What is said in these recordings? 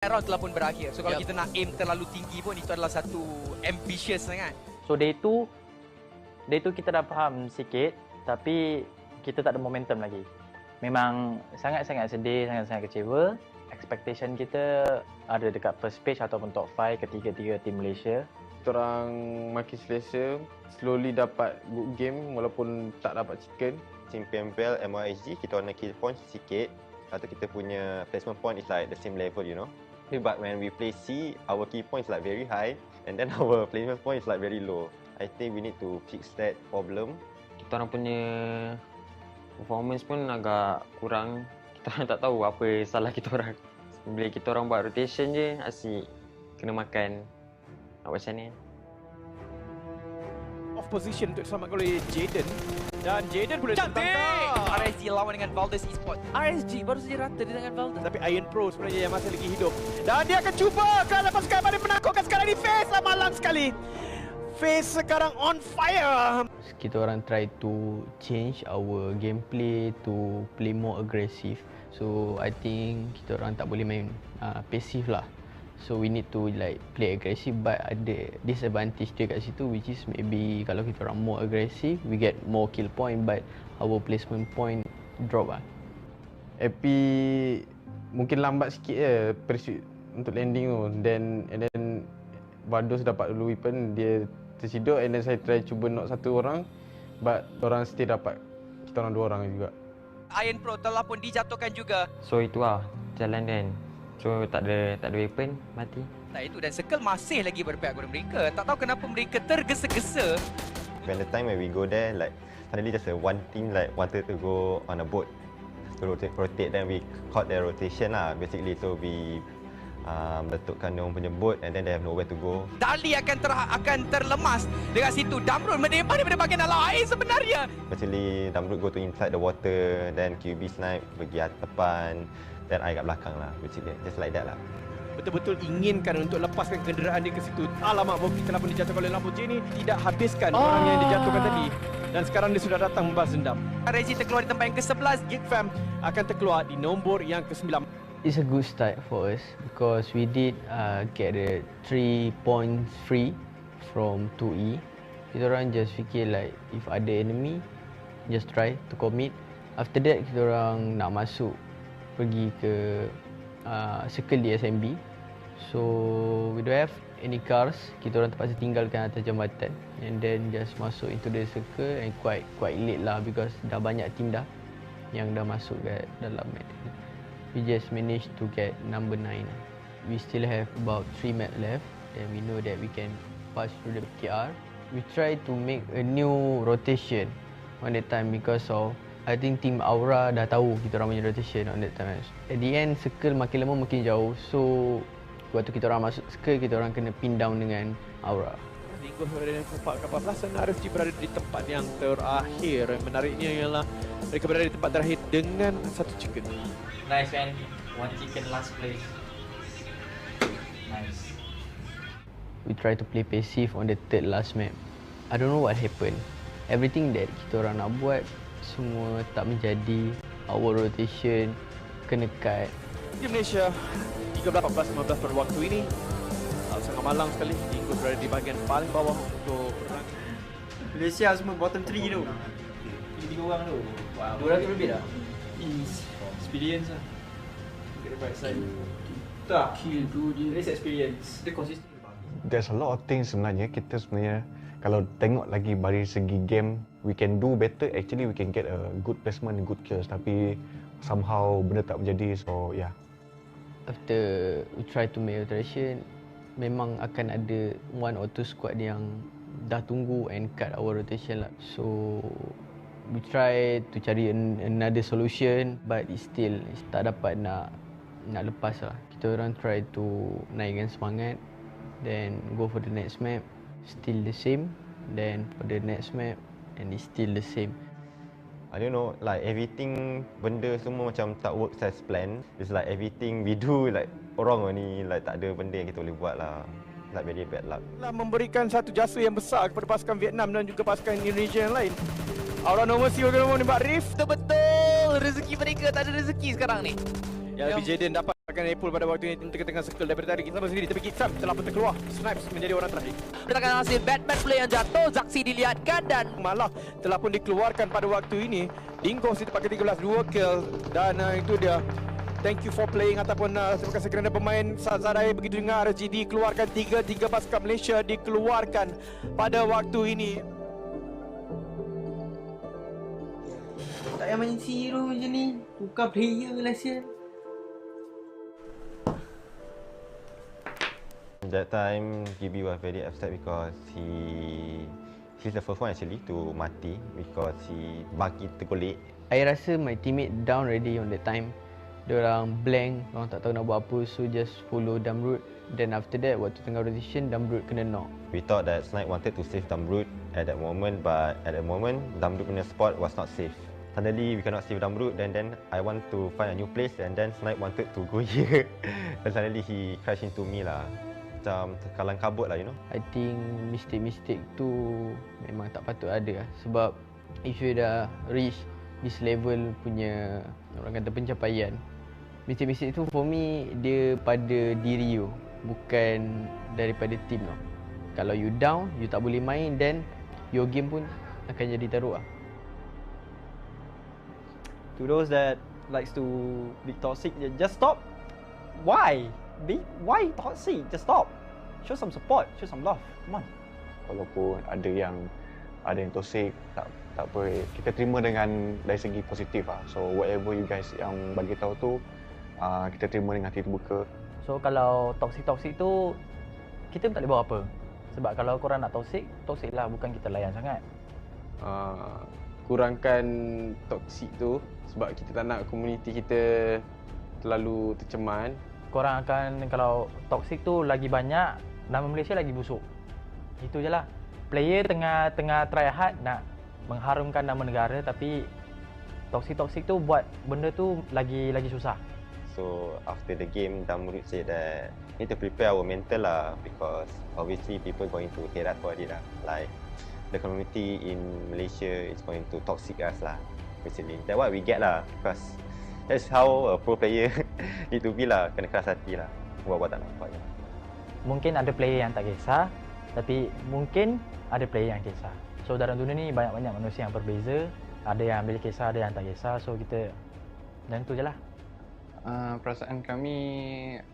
round telah pun berakhir. So kalau kita nak aim terlalu tinggi pun itu adalah satu ambitious sangat. So day 2 kita dah faham sikit, tapi kita tak ada momentum lagi. Memang sangat-sangat sedih, sangat-sangat kecewa. Expectation kita ada dekat first page ataupun top 5 ketiga-tiga tim Malaysia. Kita orang makin selesa, slowly dapat good game walaupun tak dapat chicken. Team PMPL, MYSG, kita orang nak kill point sikit. Atau kita punya placement point is like the same level, you know. But when we play C, our key point is like very high and then our placement point is like very low. I think we need to fix that problem. Kita orang punya performance pun agak kurang. Kita orang tak tahu apa salah kita orang. Bila kita orang buat rotation je, asyik kena makan. Nak macam ni. Off position untuk diselamatkan oleh Jaden. Dan Jaden boleh Cantik! tentang RSG lawan dengan 𝗣𝗆𝗆 Esports. RSG baru saja rata dengan 𝗣𝗆𝗆. tapi Iron Pro sebenarnya yang masih lagi hidup. Dan dia akan cuba ke lepaskan pada penakutkan sekarang ni. Face malang sekali. Face sekarang on fire. Kita orang try to change our gameplay to play more aggressive. So I think kita orang tak boleh main passive lah. So we need to like play aggressive, but ada disadvantage dia kat situ, which is maybe kalau kita orang more aggressive, we get more kill point, but our placement point drop lah. AP mungkin lambat sikit je pursuit untuk landing tu. And then Bados dapat dulu weapon, dia tersiduk and then saya try cuba knock satu orang, but orang still dapat kita orang 2 orang juga. Iron Pro telah pun dijatuhkan juga. So itu lah jalan kan. So tak ada weapon, mati. Nah itu, dan Circle masih lagi berpihak kepada mereka. Tak tahu kenapa mereka tergesa-gesa. When the time when we go there, like suddenly just one team like wanted to go on a boat to rotate, then we caught their rotation lah basically. So we letakkan diorang punya boat and then they have nowhere to go. Dali akan terlemas dekat situ. Damrul menembak daripada bahagian dalam air sebenarnya. Actually, Damrud go to inside the water, then QB snipe pergi atas depan, then I kat belakang lah, basically just like that lah. Betul-betul inginkan untuk lepaskan kenderaan dia ke situ. Alamak, Boki telah pun dijatuhkan oleh lampu Jenny. Tidak habiskan orang yang dijatuhkan tadi. Dan sekarang dia sudah datang membalas dendam. Rezi terkeluar di tempat yang ke-11. 𝗤𝗂𝗆 akan terkeluar di nombor yang ke-9. It's a good start for us because we did get the 3 points free from 2E. Kita orang just fikir like if ada enemy, just try to commit. After that kita orang nak masuk pergi ke circle di SMB. So we don't have any cars. Kita orang terpaksa tinggalkan atas jambatan and then just masuk into the circle and quite late lah because dah banyak team dah yang dah masuk ke dalam match. We just managed to get number 9. We still have about 3 maps left and we know that we can pass through the KR. We try to make a new rotation on that time because of I think team Aura dah tahu kita orang punya rotation on that time. At the end, circle makin lama makin jauh. So waktu kita orang masuk circle, kita orang kena pin down dengan Aura. Lingkup berada di tempat ke-14 dan RFG berada di tempat yang terakhir. Menariknya ialah mereka berada di tempat terakhir dengan satu chicken. Nice man, 1 chicken last place. Nice. We try to play passive on the third last map. I don't know what happened. Everything that kita orang nak buat semua tak menjadi. Our rotation kena cut. Di Malaysia 13-14-15 pada waktu ini. Sangat malang sekali. Lingkup berada di bahagian paling bawah untuk perang. Malaysia semua bottom 3 tu. 3 orang tu. Wow. 200 lebih dah. Experience lah. Get the bright side. Tak. Kill tu dia. This experience. Dia consistent. There's a lot of things sebenarnya. Kita sebenarnya kalau tengok lagi dari segi game, we can do better. Actually we can get a good placement and good kills. Tapi somehow benda tak berjadi. So yeah. After we try to make alteration, memang akan ada 1 or 2 squad yang dah tunggu and cut our rotation lah. So we try to cari another solution, but it's tak dapat nak lepas lah. Kita orang try to naikkan semangat, then go for the next map, still the same, then for the next map and it's still the same. I don't know, like everything, benda semua macam tak work as planned. It's like everything we do like orang ni, like tak ada benda yang kita boleh buat lah. Like very bad luck. Memberikan satu jasa yang besar kepada pasukan Vietnam dan juga pasukan Indonesia yang lain. Aura No Mercy menembak Rift. Betul-betul rezeki mereka tak ada rezeki sekarang ni. Yang lebih Jaden dapat Akan Apple pada waktu ini tengah-tengah circle daripada tadi sama sendiri, tapi Sam telah pun terkeluar. Snipes menjadi orang terakhir. Berdasarkan hasil Batman play yang jatuh, Zaksi dilihatkan dan Malah telah pun dikeluarkan pada waktu ini. Dingo di tempat ke-13, 2 kill. Dan itu dia. Thank you for playing ataupun terima kasih kerana pemain Sazarai. Begitu dengan RSG dikeluarkan 3 pasukan Malaysia dikeluarkan pada waktu ini. Tak payah main zero macam ni. Tukar player lah sial. That time, GB was very upset because he's the first one actually to mati because he bagi tergolek. I rasa my teammate down already on that time. Diorang blank, orang tak tahu nak buat apa, so just follow Damrut. Then after that, waktu tengah rotation, Damrut kena knock. We thought that Snipe wanted to save Damrut at that moment, but at that moment, Damrut punya spot was not safe. Suddenly, we cannot save Damrut, then I want to find a new place, and then Snipe wanted to go here. And suddenly, he crashed into me lah. Macam terkalang kabut lah, you know. I think mistake-mistake tu memang tak patut ada lah. Sebab if you dah reach this level punya, orang kata pencapaian, mistake-mistake tu for me, dia pada diri you, bukan daripada team tau. Kalau you down, you tak boleh main, then your game pun akan jadi teruk lah. To those that likes to be toxic, just stop. Why? Why toxic? Just stop. Show some support, show some love. Come on. Walaupun ada yang toxic, tak apa, kita terima dengan dari segi positif lah. So whatever you guys yang bagi tahu tu, kita terima dengan hati terbuka. So kalau toxic tu, kita pun tak boleh buat apa. Sebab kalau korang nak toxic lah, bukan kita layan sangat. Kurangkan toksik tu sebab kita tak nak komuniti kita terlalu terceman. Korang akan, kalau toxic tu lagi banyak, nama Malaysia lagi busuk. Itu je lah. Player tengah try hard nak mengharumkan nama negara, tapi toxic tu buat benda tu lagi susah. So after the game, Damrut said that we need to prepare our mental lah, because obviously people going to hate us for it lah. Like the community in Malaysia is going to toxic us lah, basically. That's what we get lah, because that's how a pro player need to be lah. Kena keras hati lah, buat tak nampak je. Mungkin ada player yang tak kisah, tapi mungkin ada player yang kisah. So dalam dunia ni banyak-banyak manusia yang berbeza. Ada yang ambil kisah, ada yang tak kisah. So kita, dan tu je lah. Perasaan kami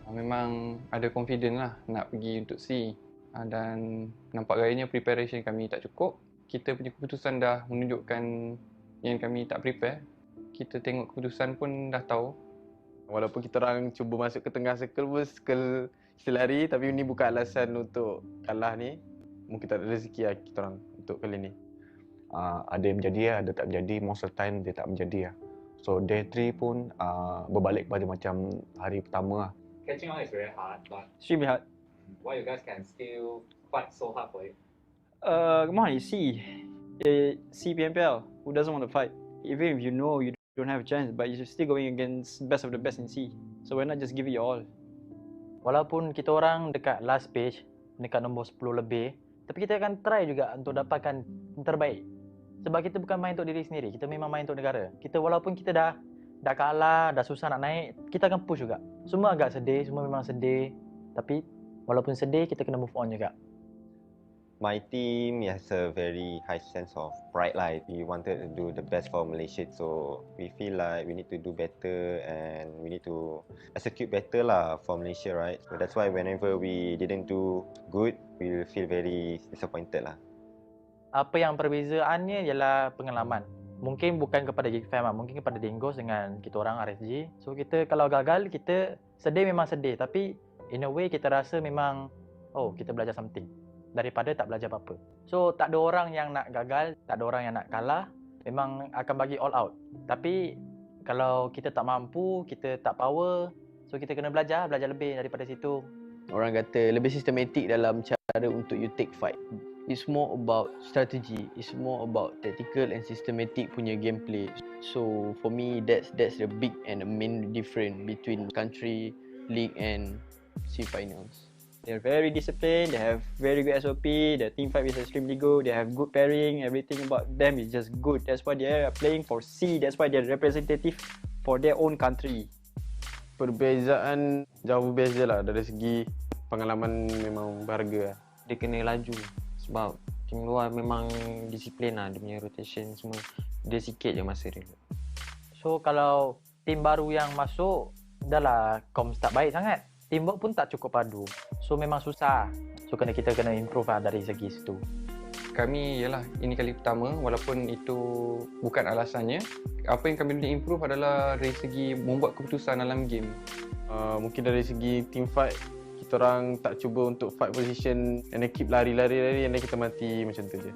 memang ada confident lah nak pergi untuk C. Dan nampak gayanya preparation kami tak cukup. Kita punya keputusan dah menunjukkan yang kami tak prepare. Kita tengok keputusan pun dah tahu. Walaupun kita orang cuba masuk ke tengah circle pun circle lari, tapi ini bukan alasan untuk kalah ni. Mungkin tak ada rezeki lah kita orang untuk kali ni. Ada yang menjadi lah, ada tak menjadi. Most of the time dia tak menjadi lah. So day 3 pun berbalik pada macam hari pertama lah. Catching on is very hard, but Extremely hard. why you guys can still fight so hard for it? Come on, you see. See PMPL, who doesn't want to fight? Even if you know you don't have a chance, but you're still going against best of the best in C. So why not just give it your all? Walaupun kita orang dekat last page, dekat nombor 10 lebih, tapi kita akan try juga untuk dapatkan yang terbaik. Sebab kita bukan main untuk diri sendiri, kita memang main untuk negara. Kita walaupun kita dah kalah, dah susah nak naik, kita akan push juga. Semua agak sedih, semua memang sedih. Tapi walaupun sedih, kita kena move on juga. My team has a very high sense of pride lah. We wanted to do the best for Malaysia, so we feel like we need to do better and we need to execute better lah for Malaysia, right? So that's why whenever we didn't do good, we will feel very disappointed lah. Apa yang perbezaannya ialah pengalaman. Mungkin bukan kepada GigFam, mungkin kepada Dingos dengan kita orang RSG. So kita kalau gagal, kita sedih memang sedih, tapi in a way kita rasa memang kita belajar something daripada tak belajar apa-apa. So tak ada orang yang nak gagal, tak ada orang yang nak kalah, memang akan bagi all out. Tapi kalau kita tak mampu, kita tak power, so kita kena belajar lebih daripada situ. Orang kata lebih sistematik dalam cara untuk you take fight. It's more about strategy, it's more about tactical and systematic punya gameplay. So for me, that's the big and the main difference between country, league and C finals. They're very disciplined, they have very good SOP, their team fight is extremely good, they have good pairing, everything about them is just good. That's why they are playing for C, that's why they're representative for their own country. Perbezaan jauh berbeza lah dari segi pengalaman memang berharga lah. Dia kena laju sebab tim luar memang disiplin lah dia punya rotation semua. Dia sikit je masa dia. So kalau tim baru yang masuk, dah lah comms tak baik sangat. Teamwork pun tak cukup padu. So memang susah. So kita kena improve lah dari segi situ. Kami ialah ini kali pertama, walaupun itu bukan alasannya. Apa yang kami boleh improve adalah dari segi membuat keputusan dalam game. Mungkin dari segi team fight, kita orang tak cuba untuk fight position and then keep lari and then kita mati macam tu je.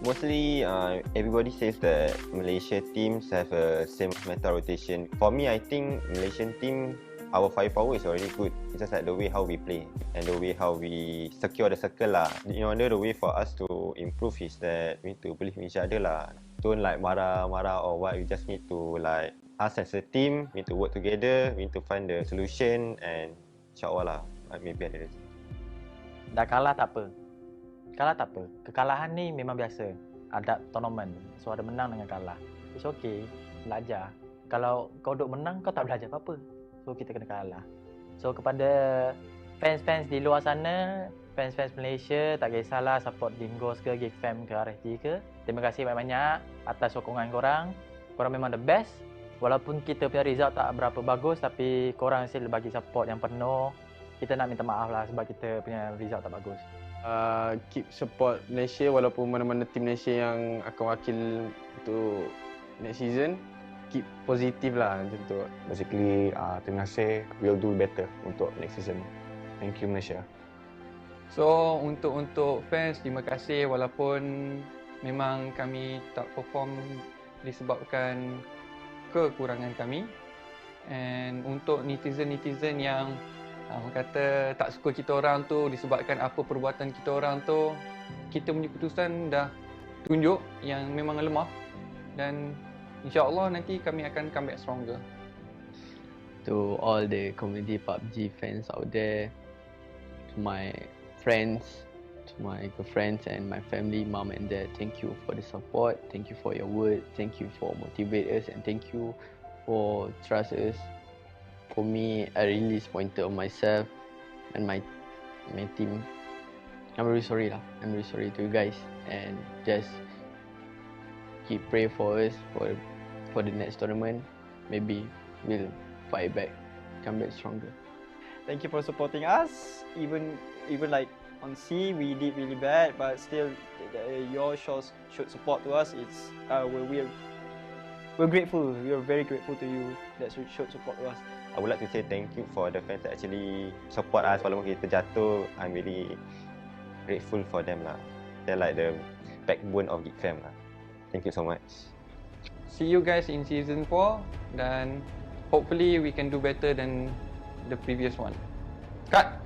Mostly, everybody says that Malaysia teams have a same meta rotation. For me, I think Malaysian team, our firepower is already good. It's just like the way how we play and the way how we secure the circle lah. You know, the way for us to improve is that we need to believe in each other lah. Don't like marah or what. We just need to like us as a team need to work together. We need to find the solution and insyaAllah lah maybe ada rezeki. Dah kalah tak apa. Kalah tak apa. Kekalahan ni memang biasa. Ada tournament. So ada menang dengan kalah. It's okay. Belajar. Kalau kau duk menang, kau tak belajar apa-apa. So kita kena kalah. So kepada fans-fans di luar sana, fans-fans Malaysia, tak kisahlah support Dingos ke, Geekfam ke, RFT ke. Terima kasih banyak-banyak atas sokongan korang. Korang memang the best. Walaupun kita punya result tak berapa bagus, tapi korang still bagi support yang penuh. Kita nak minta maaf lah sebab kita punya result tak bagus. Keep support Malaysia walaupun mana-mana tim Malaysia yang akan wakil untuk next season. Keep positif lah macam tu. Basically, terima kasih. We'll do better untuk next season. Thank you Malaysia. So untuk fans, terima kasih walaupun memang kami tak perform disebabkan kekurangan kami. And untuk netizen-netizen yang kata tak suka kita orang tu disebabkan apa perbuatan kita orang tu, kita punya keputusan dah tunjuk yang memang lemah dan insyaAllah nanti kami akan come back stronger. To all the community PUBG fans out there, to my friends, to my girlfriends and my family, mom and dad, thank you for the support, thank you for your word, thank you for motivate us and thank you for trust us. For me, I really disappointed on myself and my team. I'm really sorry lah. I'm really sorry to you guys and just keep pray for us for the next tournament. Maybe we'll fight back, come back stronger. Thank you for supporting us. Even like on C, we did really bad, but still, your shows should support to us. It's we're grateful. We are very grateful to you that showed support to us. I would like to say thank you for the fans that actually support us walaupun kita jatuh. I'm really grateful for them lah. They're like the backbone of Geekfam lah. Thank you so much. See you guys in season 4 dan hopefully we can do better than the previous one. Cut!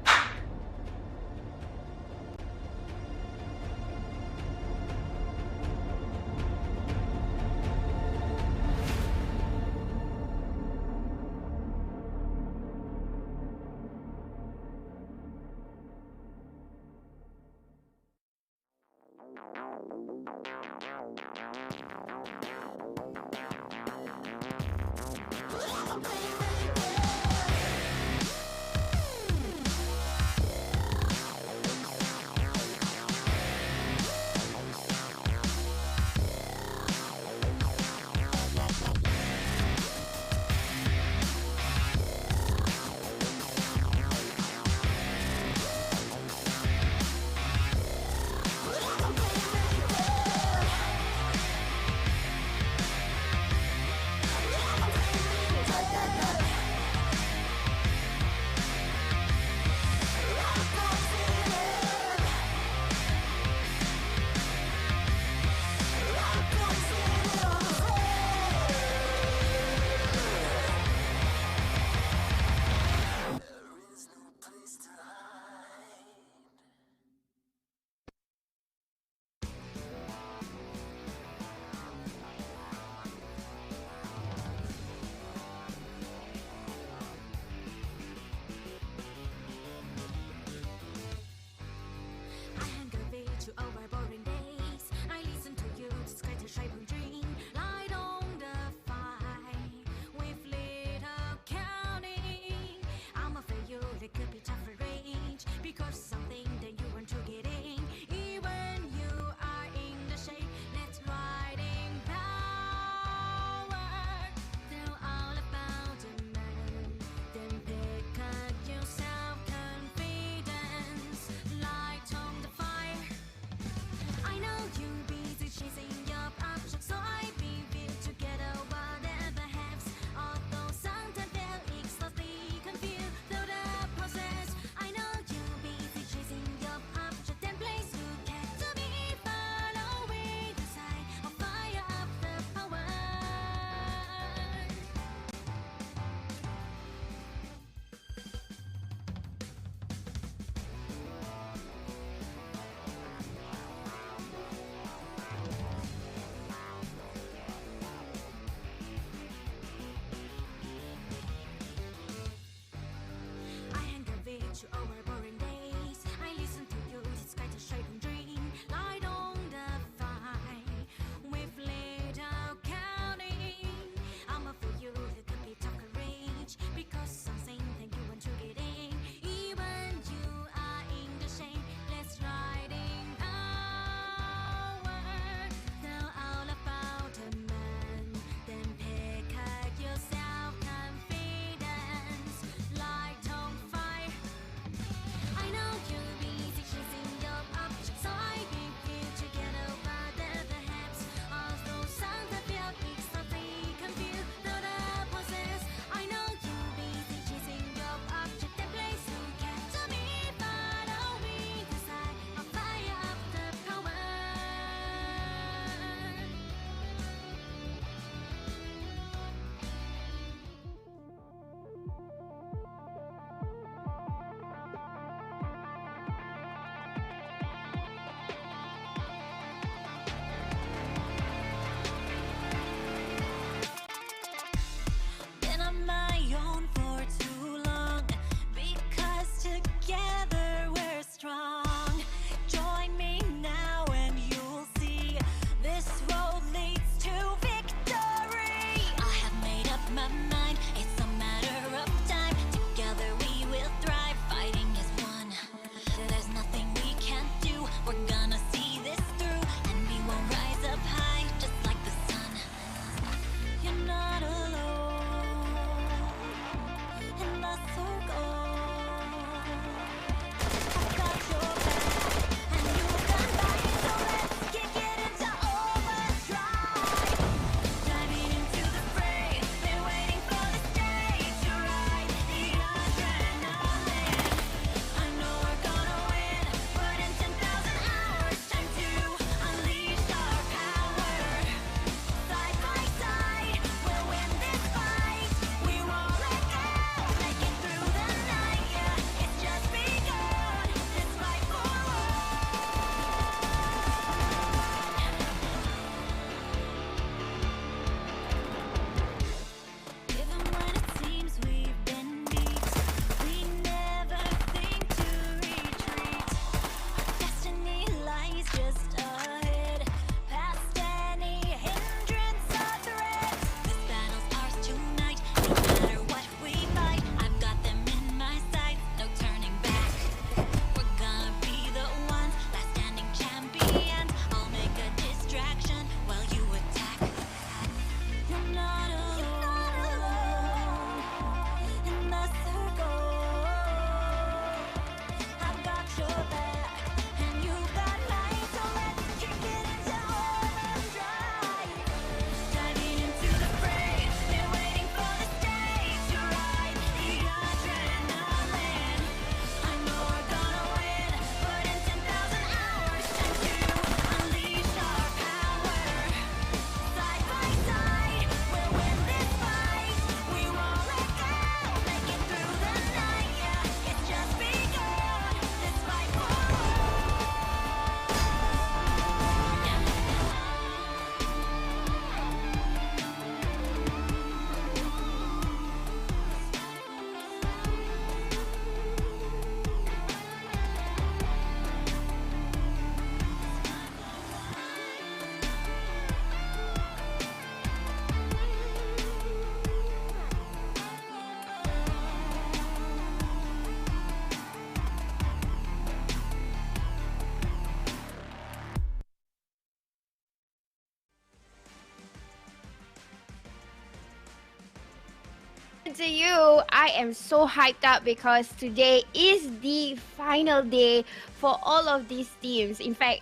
to you. I am so hyped up because today is the final day for all of these teams. In fact,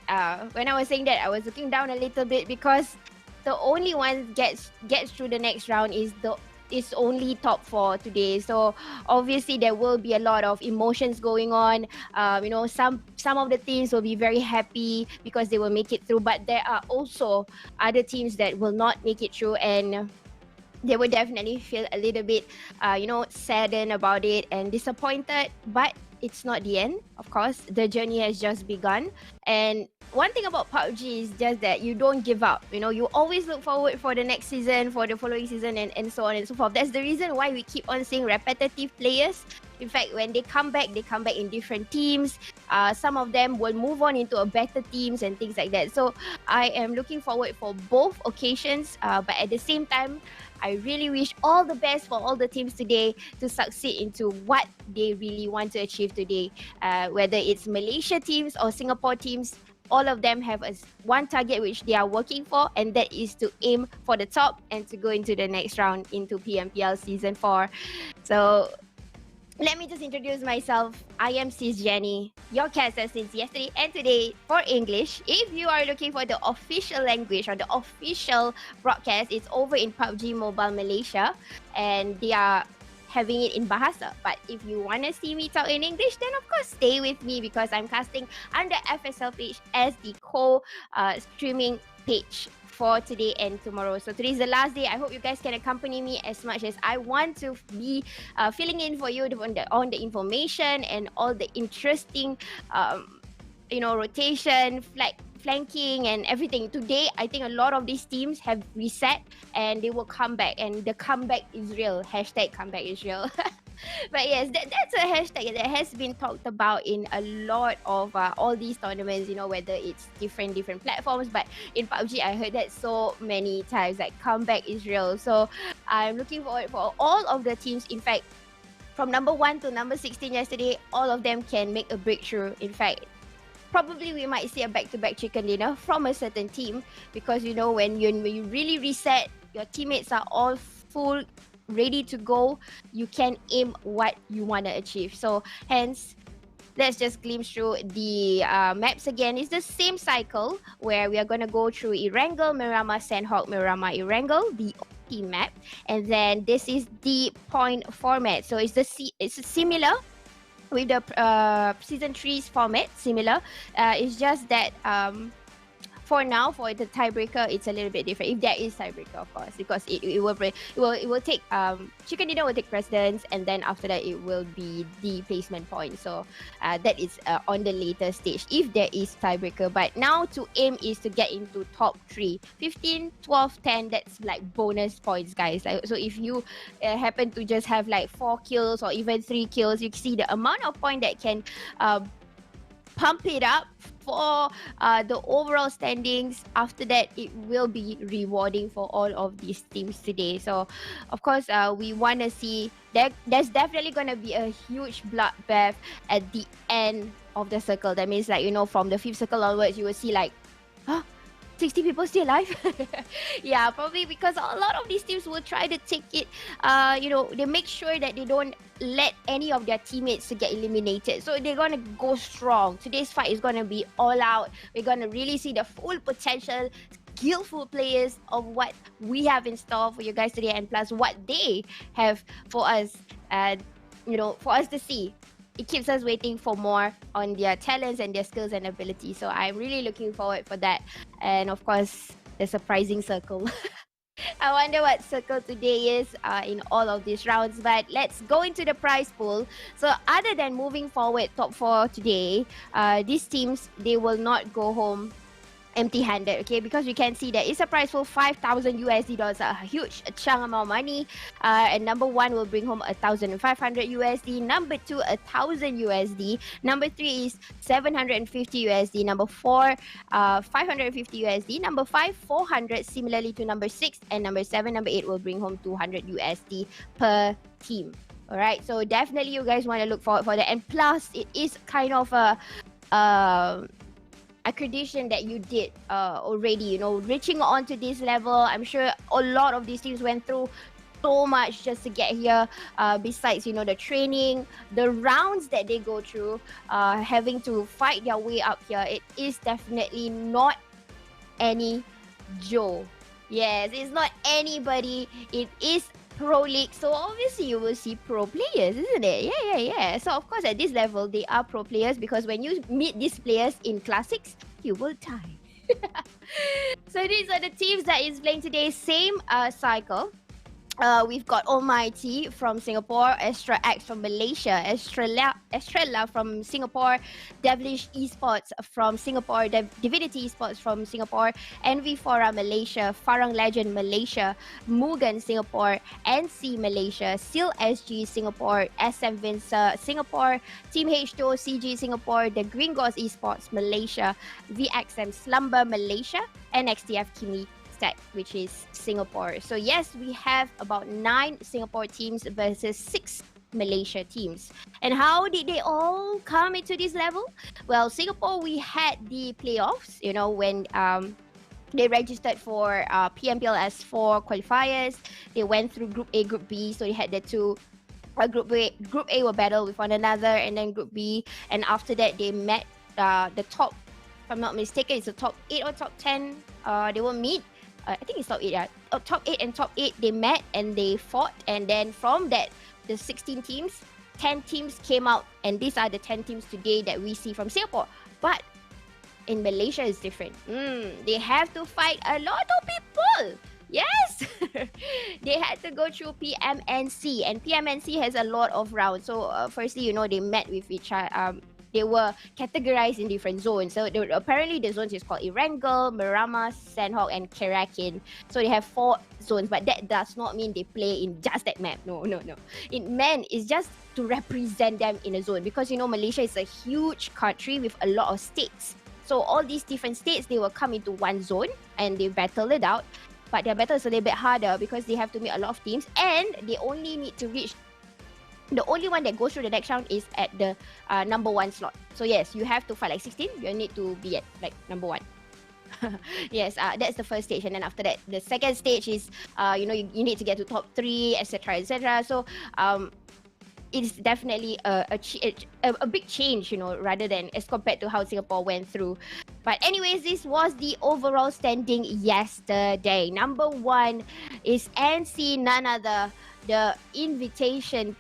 when I was saying that, I was looking down a little bit because the only one gets through the next round is only top 4 today. So obviously there will be a lot of emotions going on. You know, some of the teams will be very happy because they will make it through, but there are also other teams that will not make it through, and they will definitely feel a little bit, you know, saddened about it and disappointed. But it's not the end, of course. The journey has just begun. And one thing about PUBG is just that you don't give up. You know, you always look forward for the next season, for the following season, and so on and so forth. That's the reason why we keep on seeing repetitive players. In fact, when they come back in different teams. Some of them will move on into a better teams and things like that. So I am looking forward for both occasions. But at the same time, I really wish all the best for all the teams today to succeed into what they really want to achieve today. Whether it's Malaysia teams or Singapore teams, all of them have one target which they are working for, and that is to aim for the top and to go into the next round into PMPL Season 4. So let me just introduce myself. I am Sis Jenny, your caster since yesterday and today for English. If you are looking for the official language or the official broadcast, it's over in PUBG Mobile Malaysia, and they are having it in Bahasa. But if you want to see me talk in English, then of course stay with me because I'm casting under FSL page as the co-streaming page for today and tomorrow. So today is the last day. I hope you guys can accompany me as much as I want to be filling in for you on the information and all the interesting, you know, rotation, flanking and everything. Today, I think a lot of these teams have reset and they will come back, and the comeback is real. Hashtag comeback is real. But yes, that's a hashtag that has been talked about in a lot of all these tournaments, you know, whether it's different platforms. But in PUBG, I heard that so many times, like comeback is real. So I'm looking forward for all of the teams. In fact, from number 1 to number 16 yesterday, all of them can make a breakthrough. In fact, probably we might see a back-to-back chicken dinner from a certain team, because you know, when you really reset, your teammates are all full, ready to go, you can aim what you want to achieve. So hence, let's just glimpse through the maps again. It's the same cycle where we are going to go through Erangel, Miramar, Sandhawk, Miramar, Erangel, the OP map, and then this is the point format. So it's similar with the season 3's format, similar. It's just that for now, for the tiebreaker, it's a little bit different. If there is tiebreaker, of course, because it will take chicken dinner will take precedence, and then after that it will be the placement point. So that is on the later stage if there is tiebreaker. But now to aim is to get into top 3, 15, 12, 10. That's like bonus points, guys. So if you happen to just have like 4 kills or even 3 kills, you see the amount of point that can pump it up for the overall standings. After that, it will be rewarding for all of these teams today. So of course, we want to see that there's definitely going to be a huge bloodbath at the end of the circle. That means, like, you know, from the 5th circle onwards, you will see like 60 people still alive. Yeah, probably because a lot of these teams will try to take it, you know, they make sure that they don't let any of their teammates to get eliminated. So they're going to go strong. Today's fight is going to be all out. We're going to really see the full potential, skillful players of what we have in store for you guys today, and plus what they have for us, you know, for us to see. It keeps us waiting for more on their talents and their skills and abilities. So I'm really looking forward for that. And of course, the surprising circle. I wonder what circle today is in all of these rounds. But let's go into the prize pool. So other than moving forward top 4 today, these teams, they will not go home empty-handed, okay? Because you can see that it's a prize for $5,000 USD, a huge chunk amount of money. And number 1 will bring home $1,500 USD. Number 2, $1,000 USD. Number 3 is $750 USD. Number 4, $550 USD. Number 5, $400, similarly to number 6. And number 7, number 8 will bring home $200 USD per team. All right, so definitely you guys want to look forward for that. And plus, it is kind of a accreditation that you did already, you know, reaching on to this level. I'm sure a lot of these teams went through so much just to get here. Besides, you know, the training, the rounds that they go through, having to fight their way up here, it is definitely not any Joe. Yes, it's not anybody. It is Pro League. So obviously you will see pro players, isn't it? Yeah. So of course at this level, they are pro players because when you meet these players in Classics, you will die. So these are the teams that is playing today. Same cycle. We've got Almighty from Singapore, Astra X from Malaysia, Estrella from Singapore, Devilish Esports from Singapore, Divinity Esports from Singapore, NV4 Malaysia, Farang Legend Malaysia, Mugen Singapore, NC Malaysia, Seal SG Singapore, SM Vincer Singapore, Team H2O CG Singapore, The Gringos Esports Malaysia, VXM Slumber Malaysia, and XTF Kimi, which is Singapore. So yes, we have about 9 Singapore teams versus 6 Malaysia teams. And how did they all come into this level? Well, Singapore, we had the playoffs, you know, when they registered for PMPL as 4 qualifiers. They went through Group A, Group B, so they had the two. Group A will battle with one another, and then Group B, and after that they met the top, if I'm not mistaken, it's the top 8 or top 10. They will meet. I think it's top 8, yeah. Top 8 and top 8, they met and they fought. And then from that, the 16 teams, 10 teams came out. And these are the 10 teams today that we see from Singapore. But in Malaysia, it's different. They have to fight a lot of people. Yes! They had to go through PMNC. And PMNC has a lot of rounds. So firstly, you know, they met with each other. They were categorized in different zones. So apparently the zones is called Erangel, Merama, Sandhawk, and Kerakin. So they have 4 zones, but that does not mean they play in just that map. No. It meant it's just to represent them in a zone because, you know, Malaysia is a huge country with a lot of states. So all these different states, they will come into one zone and they battle it out. But their battle is a little bit harder because they have to meet a lot of teams and they only need to reach. The only one that goes through the next round is at the number 1 slot. So yes, you have to fight like 16. You need to be at like number 1. Yes, that's the first stage. And then after that, the second stage is, you know, you need to get to top 3, etc., etc. So it's definitely a big change, you know, rather than as compared to how Singapore went through. But anyways, this was the overall standing yesterday. Number 1 is NC, none other. The invitation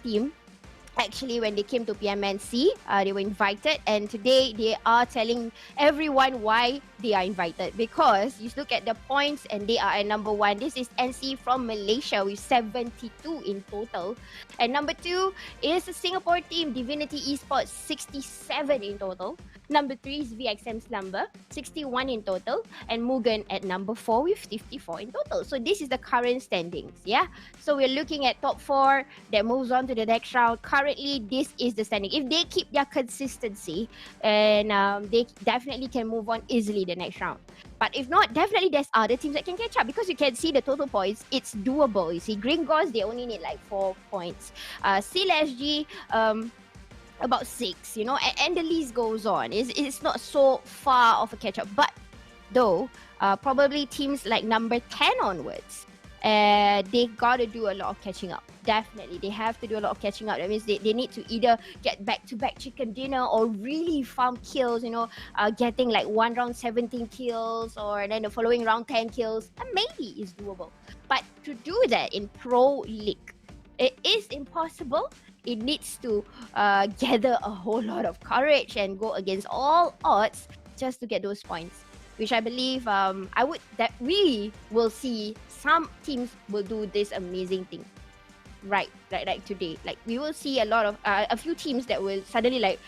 team, actually, when they came to PMNC, they were invited, and today they are telling everyone why they are invited. Because you look at the points and they are at number 1. This is NC from Malaysia with 72 in total. And number 2 is the Singapore team, Divinity Esports, 67 in total. Number 3 is VXM Slumber, 61 in total. And Mugen at number 4 with 54 in total. So this is the current standings, yeah? So we're looking at top 4 that moves on to the next round. Currently, this is the standing. If they keep their consistency, and they definitely can move on easily the next round. But if not, definitely there's other teams that can catch up because you can see the total points. It's doable. You see, Gringos, they only need like 4 points. Seal SG, about 6, you know, and the list goes on. It's not so far of a catch-up. But though, probably teams like number 10 onwards, they gotta do a lot of catching up. Definitely, they have to do a lot of catching up. That means they need to either get back-to-back chicken dinner or really farm kills, you know, getting like 1 round 17 kills or then the following round 10 kills. And maybe it's doable. But to do that in Pro League, it is impossible. It needs to gather a whole lot of courage and go against all odds just to get those points. Which I believe that we will see some teams will do this amazing thing. Right, like today. Like we will see a few teams that will suddenly like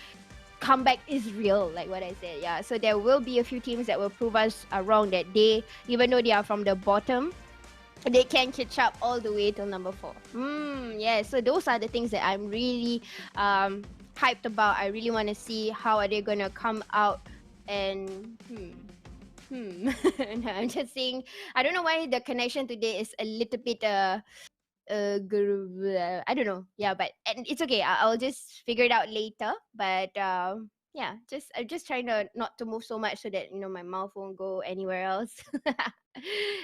comeback is real, like what I said. Yeah. So there will be a few teams that will prove us wrong that they, even though they are from the bottom, they can catch up all the way till number 4. Yeah, so those are the things that I'm really hyped about. I really want to see how are they going to come out and No, I'm just saying, I don't know why the connection today is a little bit I don't know. Yeah, but and it's okay. I'll just figure it out later. But yeah, I'm just trying to not to move so much so that my mouth won't go anywhere else.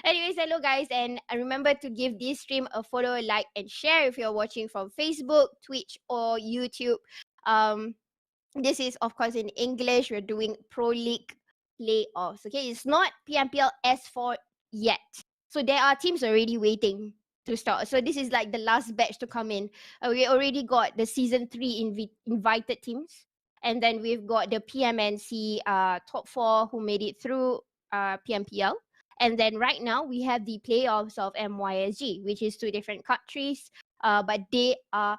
Anyways, hello guys, and remember to give this stream a follow, like, and share if you're watching from Facebook, Twitch, or YouTube. This is of course in English. We're doing Pro League playoffs. Okay, it's not PMPL S4 yet, so there are teams already waiting to start. So this is like the last batch to come in. We already got the season 3 invited teams. And then we've got the PMNC top 4 who made it through PMPL. And then right now we have the playoffs of MYSG, which is 2 different countries, but they are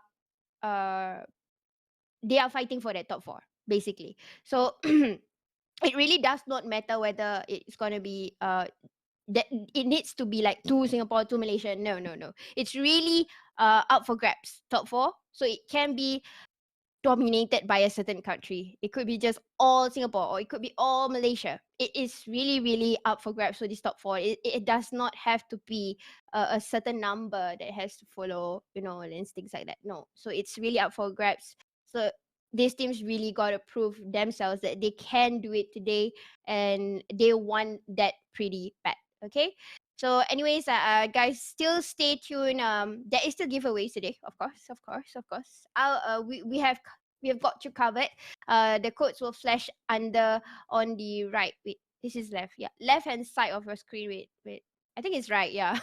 fighting for that top 4 basically. So it really does not matter whether it's gonna be that it needs to be like 2 Singapore, 2 Malaysia. No. It's really up for grabs, top 4. So it can be dominated by a certain country. It could be just all Singapore, or it could be all Malaysia. It is really, really up for grabs for this top 4. It does not have to be a certain number that has to follow, and things like that. No. So it's really up for grabs. So these teams really got to prove themselves that they can do it today, and they want that pretty bad. Okay. So anyways, guys, still stay tuned. There is still giveaways today, of course. We have got you covered. The codes will flash under on the right. Wait, this is left. Yeah, left hand side of your screen. Wait. I think it's right. Yeah.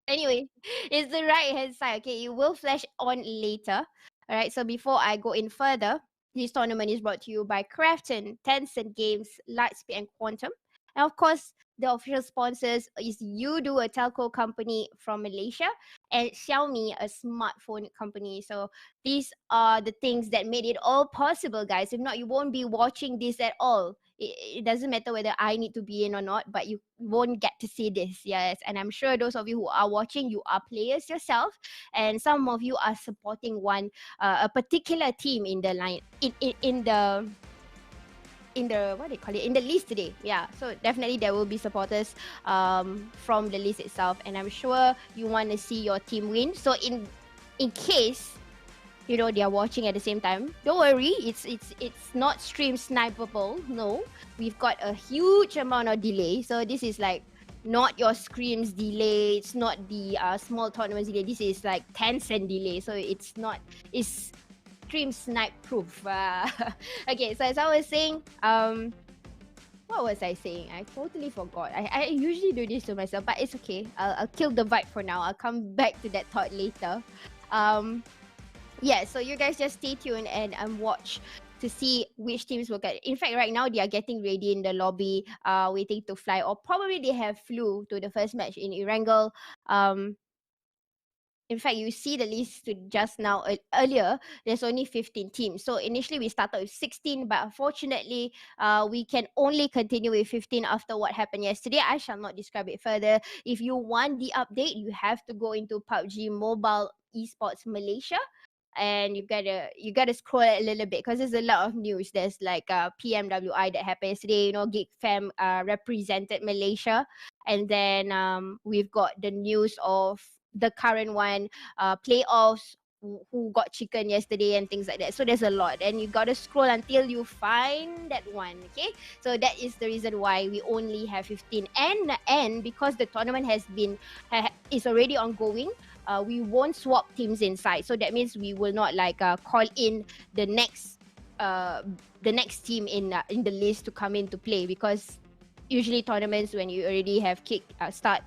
Anyway, it's the right hand side. Okay, it will flash on later. All right. So before I go in further, this tournament is brought to you by Krafton, Tencent Games, Lightspeed, and Quantum. And of course, the official sponsors is Udo, a telco company from Malaysia, and Xiaomi, a smartphone company. So these are the things that made it all possible, guys. If not, you won't be watching this at all. It doesn't matter whether I need to be in or not, but you won't get to see this. Yes, and I'm sure those of you who are watching, you are players yourself, and some of you are supporting a particular team in the line in the what they call it, in the list today. Yeah, so definitely there will be supporters from the list itself, and I'm sure you want to see your team win. So in case they are watching at the same time, don't worry, it's not stream snipeable. No, we've got a huge amount of delay, so this is like not your screams delay, it's not the small tournaments delay. This is like Tencent delay, so it's stream snipe proof. Okay, so as I was saying, what was I saying? I totally forgot. I usually do this to myself, but it's okay. I'll kill the vibe for now. I'll come back to that thought later. Yeah, so you guys just stay tuned and watch to see which teams will get. In fact, right now they are getting ready in the lobby, waiting to fly, or probably they have flew to the first match in Erangel. In fact, you see the list just now earlier, there's only 15 teams. So initially we started with 16, but unfortunately, we can only continue with 15 after what happened yesterday. I shall not describe it further. If you want the update, you have to go into PUBG Mobile Esports Malaysia. And you gotta scroll a little bit because there's a lot of news. There's like PMWI that happened yesterday. Geek Fam represented Malaysia, and then we've got the news of the current one, playoffs, who got chicken yesterday and things like that. So there's a lot, and you gotta scroll until you find that one. Okay, so that is the reason why we only have 15, and because the tournament is already ongoing. We won't swap teams inside, so that means we will not call in the next team in the list to come in to play, because usually tournaments, when you already have start,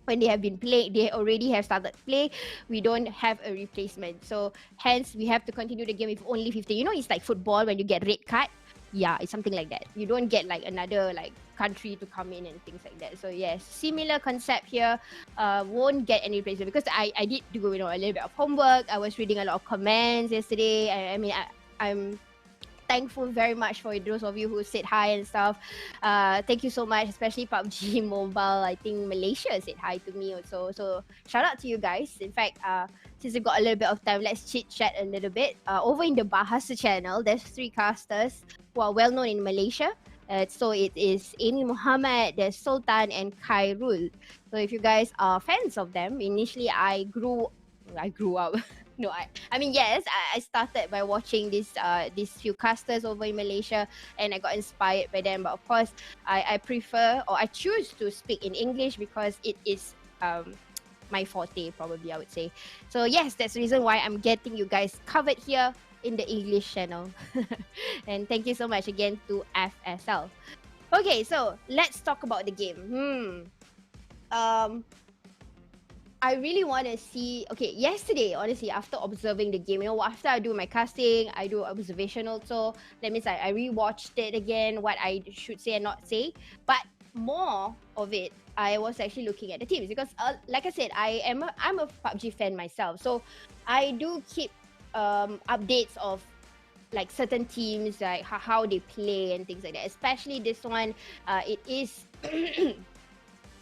when they have been played, they already have started play, we don't have a replacement. So hence we have to continue the game with only 15. It's like football when you get red card. Yeah, it's something like that. You don't get another country to come in and things like that. So yes, similar concept here. Won't get any replacement, because I did do a little bit of homework. I was reading a lot of comments yesterday. I'm thankful very much for those of you who said hi and stuff. Thank you so much, especially PUBG Mobile. I think Malaysia said hi to me also. So shout out to you guys. In fact, since we've got a little bit of time, let's chit chat a little bit. Over in the Bahasa channel, there's 3 casters who are well known in Malaysia. So it is Amy Muhammad, there's Sultan, and Khairul. So if you guys are fans of them, initially I grew up No, I mean yes, I started by watching these few casters over in Malaysia, and I got inspired by them. But of course, I prefer, or I choose to speak in English because it is my forte, probably I would say. So yes, that's the reason why I'm getting you guys covered here in the English channel. And thank you so much again to FSL. Okay, so let's talk about the game. I really want to see, okay, yesterday, honestly, after observing the game, after I do my casting, I do observation also. That means I rewatched it again, what I should say and not say. But more of it, I was actually looking at the teams because, like I said, I'm a PUBG fan myself. So I do keep updates of like certain teams, like how they play and things like that. Especially this one, it is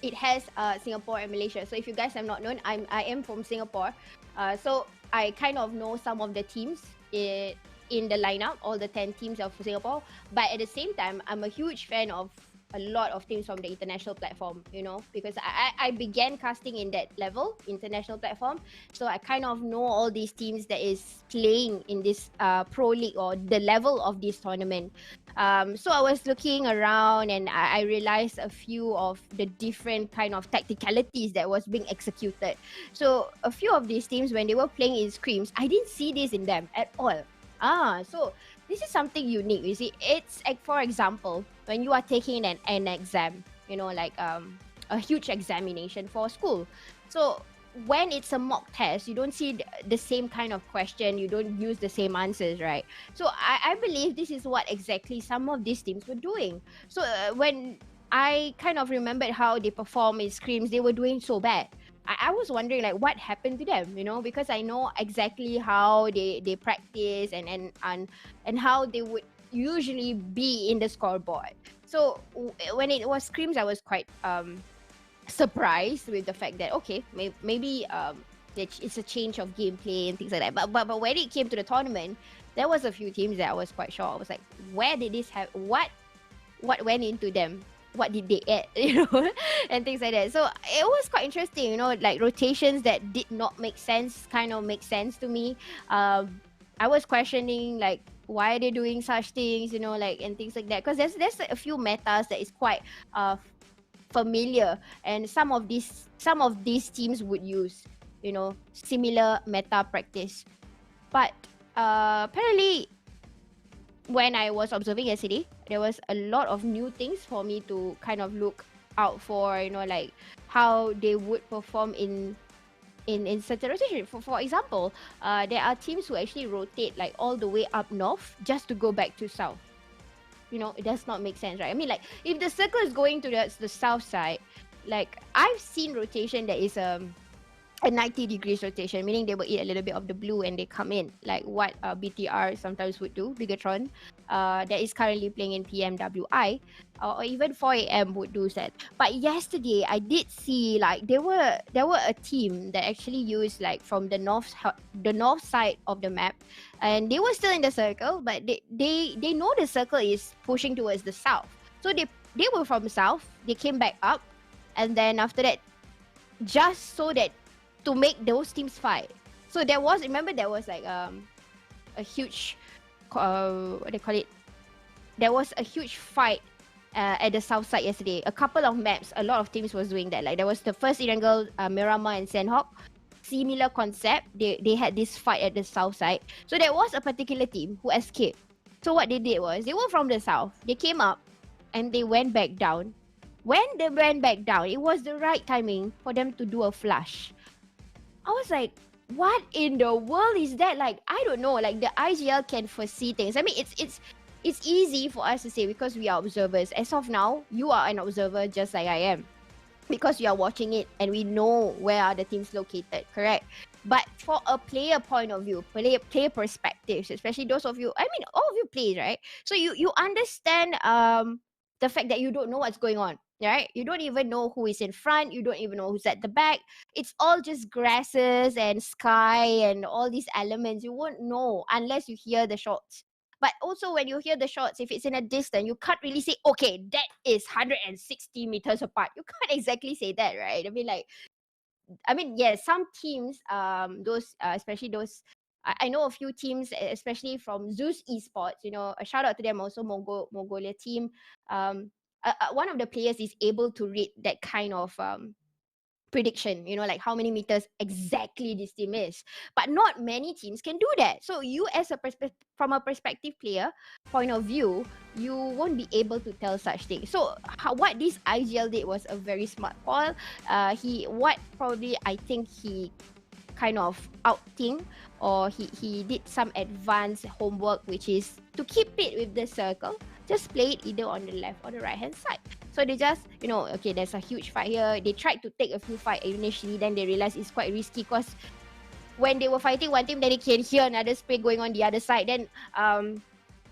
it has Singapore and Malaysia. So if you guys have not known, I am from Singapore. So I kind of know some of the teams in the lineup, all the 10 teams of Singapore. But at the same time, I'm a huge fan of a lot of teams from the international platform, because I began casting in that level, international platform. So I kind of know all these teams that is playing in this pro league or the level of this tournament. So I was looking around and I realized a few of the different kind of tacticalities that was being executed. So a few of these teams, when they were playing in scrims, I didn't see this in them at all. So this is something unique. You see, it's like, for example, when you are taking an exam, like a huge examination for school. So when it's a mock test, you don't see the same kind of question, you don't use the same answers, right? So I believe this is what exactly some of these teams were doing. So when I kind of remembered how they perform in scrims, they were doing so bad. I was wondering like what happened to them, because I know exactly how they practice and how they would usually be in the scoreboard. So when it was scrims, I was quite surprised with the fact that okay, maybe it's a change of gameplay and things like that. But when it came to the tournament, there was a few teams that I was quite shocked. I was like, where did this have what went into them? What did they add, and things like that. So it was quite interesting, like rotations that did not make sense kind of make sense to me. I was questioning like why are they doing such things, like and things like that, because there's a few metas that is quite familiar, and some of these teams would use similar meta practice. But apparently when I was observing yesterday, there was a lot of new things for me to kind of look out for, like how they would perform in certain rotation. For example, there are teams who actually rotate like all the way up north just to go back to south. It does not make sense, right? I mean, like if the circle is going to the south side, like I've seen rotation that is a 90 degrees rotation, meaning they will eat a little bit of the blue and they come in, like what BTR sometimes would do, 𝗣𝗠𝗣𝗅, that is currently playing in PMWI, or even 4AM would do that. But yesterday, I did see like there were a team that actually used like from the north side of the map, and they were still in the circle, but they know the circle is pushing towards the south. So they were from south, they came back up, and then after that, just so that to make those teams fight. So there was like a huge what they call it, there was a huge fight at the south side yesterday. A couple of maps, a lot of teams was doing that. Like there was the first Irangel, Miramar and Sandhawk, similar concept. They had this fight at the south side. So there was a particular team who escaped. So what they did was they were from the south, they came up and they went back down. When they went back down, it was the right timing for them to do a flush. I was like, what in the world is that? Like, I don't know. Like, the IGL can foresee things. I mean, it's easy for us to say because we are observers. As of now, you are an observer just like I am, because you are watching it and we know where are the teams located, correct? But for a player point of view, player perspectives, especially those of you, I mean, all of you play, right? So you understand the fact that you don't know what's going on. Right? You don't even know who is in front. You don't even know who's at the back. It's all just grasses and sky and all these elements. You won't know unless you hear the shots. But also when you hear the shots, if it's in a distance, you can't really say, okay, that is 160 meters apart. You can't exactly say that, right? I mean, like, I mean, yes, some teams, those especially those. I know a few teams, especially from Zeus Esports. You know, a shout out to them also, Mongolia team. One of the players is able to read that kind of prediction, you know, like how many meters exactly this team is. But not many teams can do that. So you, as a from a perspective player point of view, you won't be able to tell such things. So what this IGL did was a very smart call. What probably I think he kind of outthink, or he did some advanced homework, which is to keep it with the circle. Just play it either on the left or the right hand side. So they just, you know, okay, there's a huge fight here. They tried to take a few fights initially, then they realized it's quite risky because when they were fighting one team, then they can hear another spray going on the other side. Then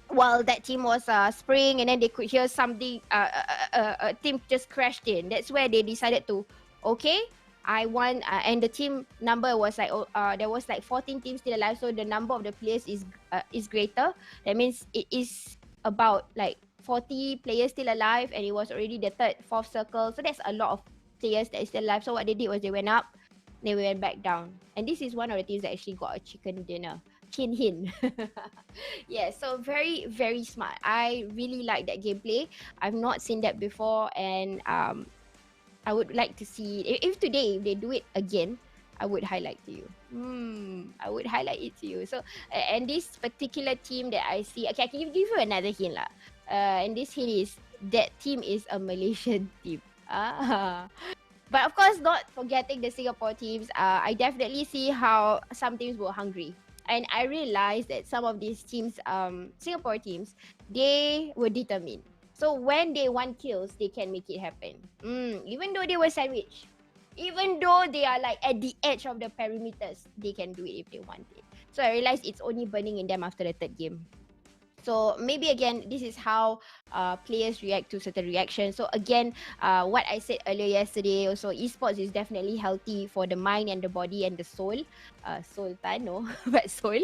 while that team was spraying, and then they could hear something, a team just crashed in. That's where they decided to, okay, I want, and the team number was like, there was like 14 teams still alive, so the number of the players is greater. That means it is about like 40 players still alive, and it was already the third, fourth circle. So that's a lot of players that is still alive. So what they did was they went up, they went back down. And this is one of the teams that actually got a chicken dinner. Hin. Yeah, so very, very smart. I really like that gameplay. I've not seen that before, and I would like to see if today if they do it again, I would highlight to you. I would highlight it to you. So and this particular team that I see, okay, I can give you another hint lah. And this hint is that team is a Malaysian team. But of course, not forgetting the Singapore teams. I definitely see how some teams were hungry. And I realized that some of these teams, Singapore teams, they were determined. So when they want kills, they can make it happen. Even though they were sandwiched, even though they are like at the edge of the perimeters, they can do it if they want it. So I realized it's only burning in them after the third game. So maybe again, this is how players react to certain reactions. So again, what I said earlier yesterday, also esports is definitely healthy for the mind and the body and the soul. Soul, no, but soul.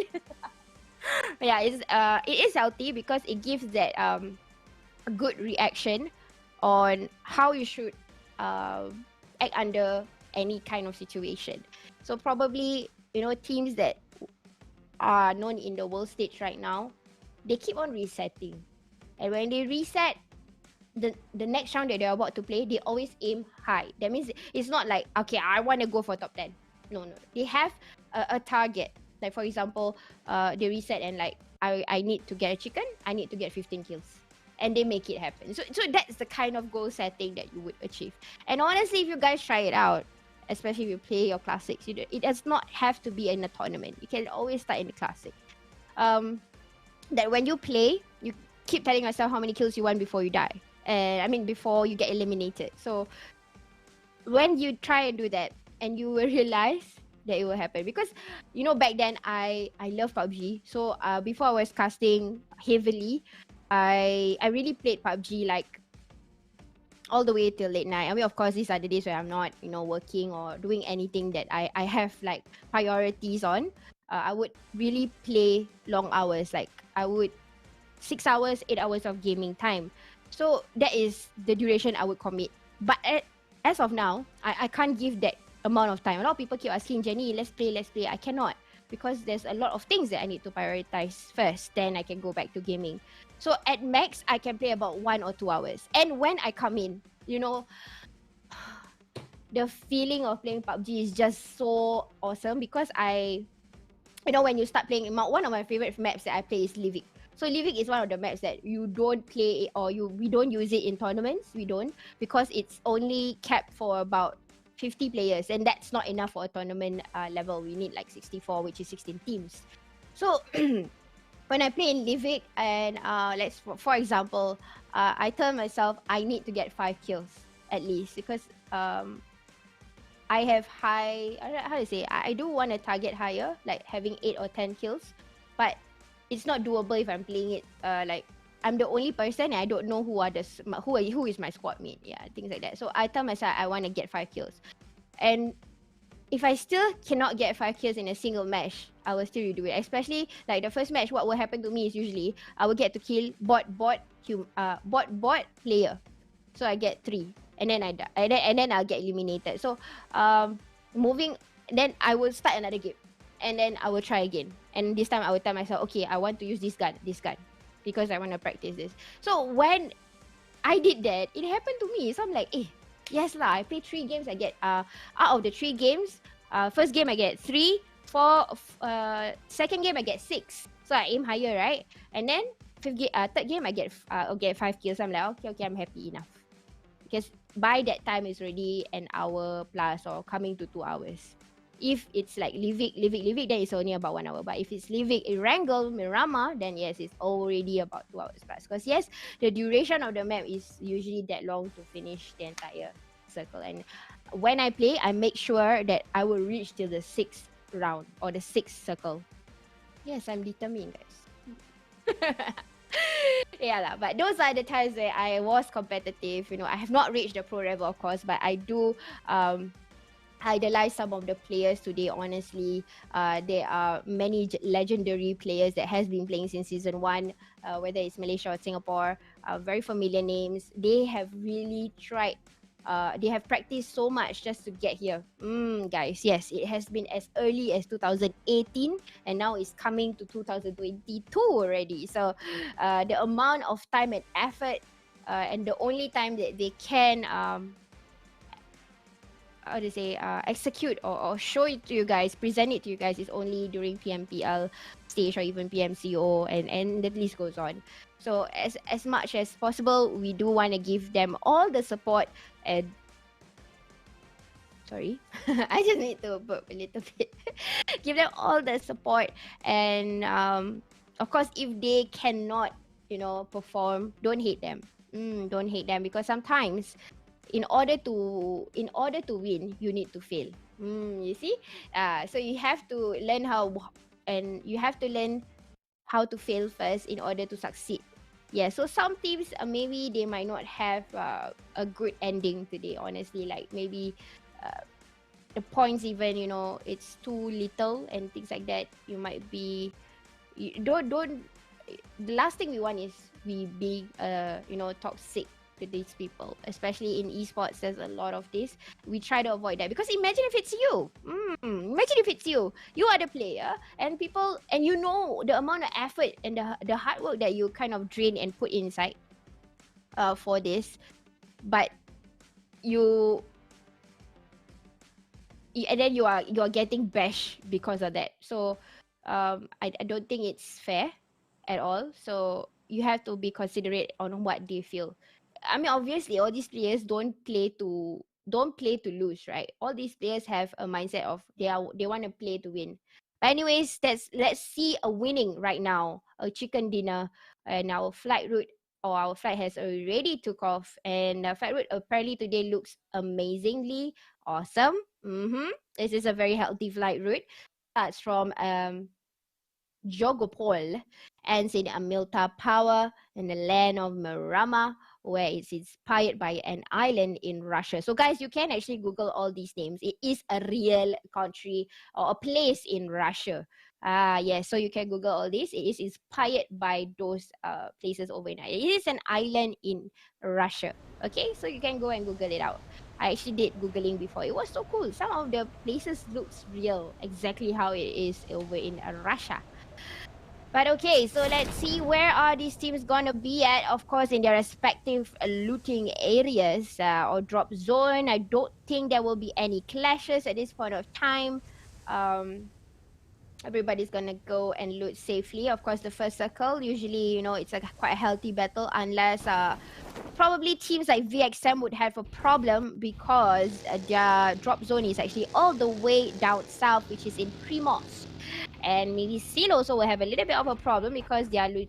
Yeah, it is healthy because it gives that a good reaction on how you should act under any kind of situation. So probably, you know, teams that are known in the world stage right now, they keep on resetting. And when they reset, the next round that they're about to play, they always aim high. That means it's not like, okay, I want to go for top 10. No. They have a target. Like for example, they reset and like, I need to get a chicken, I need to get 15 kills. And they make it happen. So that's the kind of goal setting that you would achieve. And honestly, if you guys try it out, especially if you play your classics, it does not have to be in a tournament. You can always start in the classic. That when you play, you keep telling yourself how many kills you want before you die. And I mean, before you get eliminated. So when you try and do that, and you will realize that it will happen. Because, you know, back then, I love PUBG. So before I was casting heavily, I really played PUBG like all the way till late night. I mean, of course, these are the days where I'm not, you know, working or doing anything that I have like priorities on. I would really play long hours. Like I would 6 hours, 8 hours of gaming time. So that is the duration I would commit. But as of now, I can't give that amount of time. A lot of people keep asking, Jenny, let's play. I cannot, because there's a lot of things that I need to prioritize first. Then I can go back to gaming. So at max, I can play about 1 or 2 hours. And when I come in, you know, the feeling of playing PUBG is just so awesome, because you know, when you start playing, one of my favorite maps that I play is 𝗤𝗂𝗣𝗍. So 𝗤𝗂𝗣𝗍 is one of the maps that you don't play, or we don't use it in tournaments. We don't, because it's only capped for about 50 players, and that's not enough for a tournament level. We need like 64, which is 16 teams. So when I play in 𝗤𝗂𝗣𝗍, and for example, I tell myself I need to get 5 kills at least, because I have high, how to say, I do want to target higher, like having 8 or 10 kills, but it's not doable if I'm playing it like I'm the only person and I don't know who is my squad mate. Yeah, things like that. So I tell myself I want to get 5 kills. And if I still cannot get 5 kills in a single match, I will still redo it. Especially like the first match, what will happen to me is usually I will get to kill bot player. So I get 3. And then I die. And then I'll get eliminated. So moving, then I will start another game. And then I will try again. And this time I will tell myself, okay, I want to use this gun. Because I want to practice this. So when I did that, it happened to me. So I'm like, yes lah, I play 3 games, I get, out of the 3 games, first game I get 3, 4, second game I get 6. So I aim higher, right? And then third game I get 5 kills. I'm like, okay, I'm happy enough. Because by that time it's already an hour plus or coming to 2 hours. If it's like Livik, then it's only about 1 hour. But if it's Livik, Erangel, Miramar, then yes, it's already about 2 hours plus. Because yes, the duration of the map is usually that long to finish the entire circle. And when I play, I make sure that I will reach till the 6th round or the 6th circle. Yes, I'm determined, guys. Yeah lah, but those are the times where I was competitive. You know, I have not reached the pro level, of course, but I do idolize some of the players today. Honestly, there are many legendary players that has been playing since season 1, whether it's Malaysia or Singapore, very familiar names. They have really tried. They have practiced so much just to get here. Guys, yes, it has been as early as 2018 and now it's coming to 2022 already. So the amount of time and effort and the only time that they can execute or show it to you guys, present it to you guys is only during PMPL stage or even PMCO, and the list goes on. So as much as possible, we do want to give them all the support. And sorry, I just need to burp a little bit. Give them all the support, and of course, if they cannot, perform, don't hate them. Don't hate them, because sometimes in order to win, you need to fail. You see, so you have to learn how to fail first in order to succeed. Yeah, so some teams maybe they might not have a good ending today, honestly. Like maybe the points even, it's too little and things like that. You might be, don't. The last thing we want is we be toxic to these people, especially in esports. There's a lot of this. We try to avoid that, because imagine if it's you. Imagine if it's you. You are the player, and people, and you know the amount of effort and the hard work that you kind of drain and put inside for this, but and then you are getting bashed because of that. So I don't think it's fair at all. So you have to be considerate on what they feel. I mean, obviously, all these players don't play to lose, right? All these players have a mindset of they want to play to win. But anyways, let's see a winning right now, a chicken dinner, and our flight has already took off, and flight route apparently today looks amazingly awesome. This is a very healthy flight route. Starts from Jogopol, ends in Amilta Power in the land of Miramar, where it's inspired by an island in Russia. So guys, you can actually Google all these names. It is a real country or a place in Russia. Yes, so you can Google all this. It is inspired by those places over in. It is an island in Russia. Okay, so you can go and Google it out. I actually did Googling before. It was so cool. Some of the places looks real, exactly how it is over in Russia. But okay, so let's see where are these teams gonna be at. Of course, in their respective looting areas or drop zone. I don't think there will be any clashes at this point of time. Everybody's gonna go and loot safely. Of course, the first circle, usually, it's quite a healthy battle, unless probably teams like VXM would have a problem because their drop zone is actually all the way down south, which is in Primos. And maybe Seal also will have a little bit of a problem because the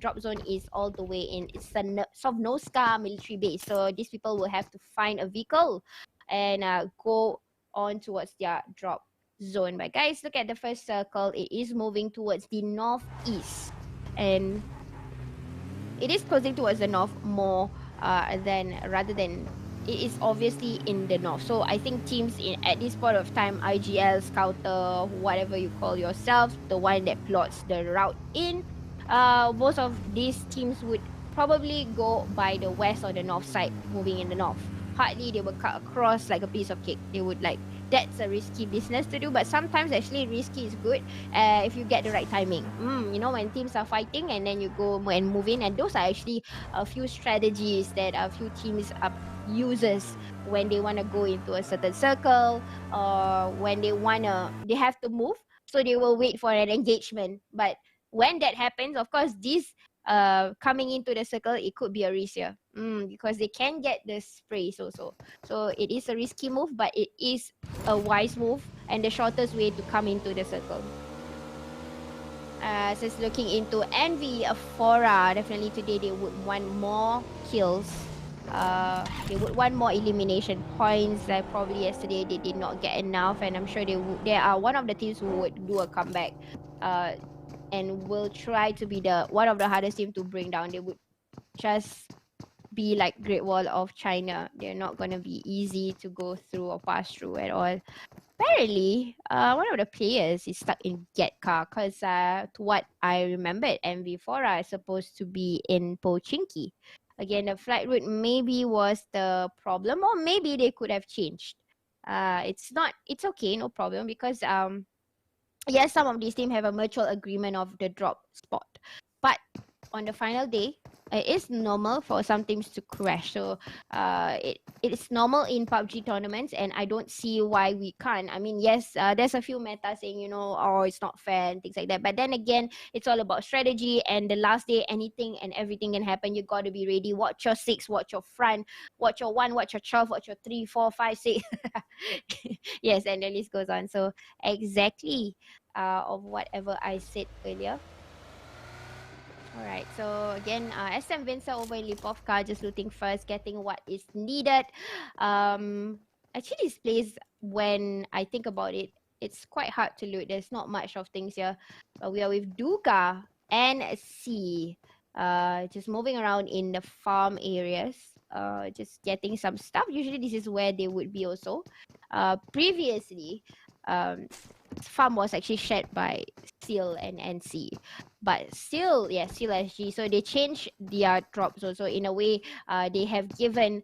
drop zone is all the way in Sovnoska military base. So these people will have to find a vehicle and go on towards their drop zone. But guys, look at the first circle. It is moving towards the northeast, and it is closing towards the north more rather than it is obviously in the north. So I think teams at this point of time, IGL, Scouter, whatever you call yourself, the one that plots the route in, most of these teams would probably go by the west or the north side, moving in the north. Partly they will cut across like a piece of cake. They would that's a risky business to do. But sometimes actually risky is good if you get the right timing. You know, when teams are fighting and then you go and move in, and those are actually a few strategies that a few teams uses when they want to go into a certain circle, or when they have to move, so they will wait for an engagement. But when that happens, of course, this coming into the circle, it could be a risk here, because they can get the sprays also. So it is a risky move, but it is a wise move and the shortest way to come into the circle. So it's looking into 𝗣𝗠𝗣𝗍, definitely today they would want more kills. They would want more elimination points. Like probably yesterday they did not get enough, and I'm sure they are one of the teams who would do a comeback, and will try to be one of the hardest team to bring down. They would just be like Great Wall of China. They're not gonna be easy to go through or pass through at all. Apparently, one of the players is stuck in 𝗤𝗂, because to what I remembered, 𝗣𝗠𝗣𝗍 is supposed to be in Pochinki. Again, the flight route maybe was the problem, or maybe they could have changed. It's okay, no problem, because yes, some of these teams have a mutual agreement of the drop spot. But on the final day, it is normal for some teams to crash. So it is normal in PUBG tournaments, and I don't see why we can't. I mean, yes, there's a few meta saying, you know, oh, it's not fair and things like that. But then again, it's all about strategy, and the last day, anything and everything can happen. You got to be ready. Watch your 6, watch your front, watch your 1, watch your 12, watch your 3, 4, 5, 6. Yes, and the list goes on. So exactly of whatever I said earlier. Alright, so again, SM Vincent over in 𝗣𝗠𝗣𝗍, just looting first, getting what is needed. Actually, this place, when I think about it, it's quite hard to loot. There's not much of things here. We are with 𝗂𝗂 and 𝗤𝗂, just moving around in the farm areas, just getting some stuff. Usually, this is where they would be also. Previously, farm was actually shared by Seal and NC, but still, yeah, Seal SG. So they changed their drops also. In a way, they have given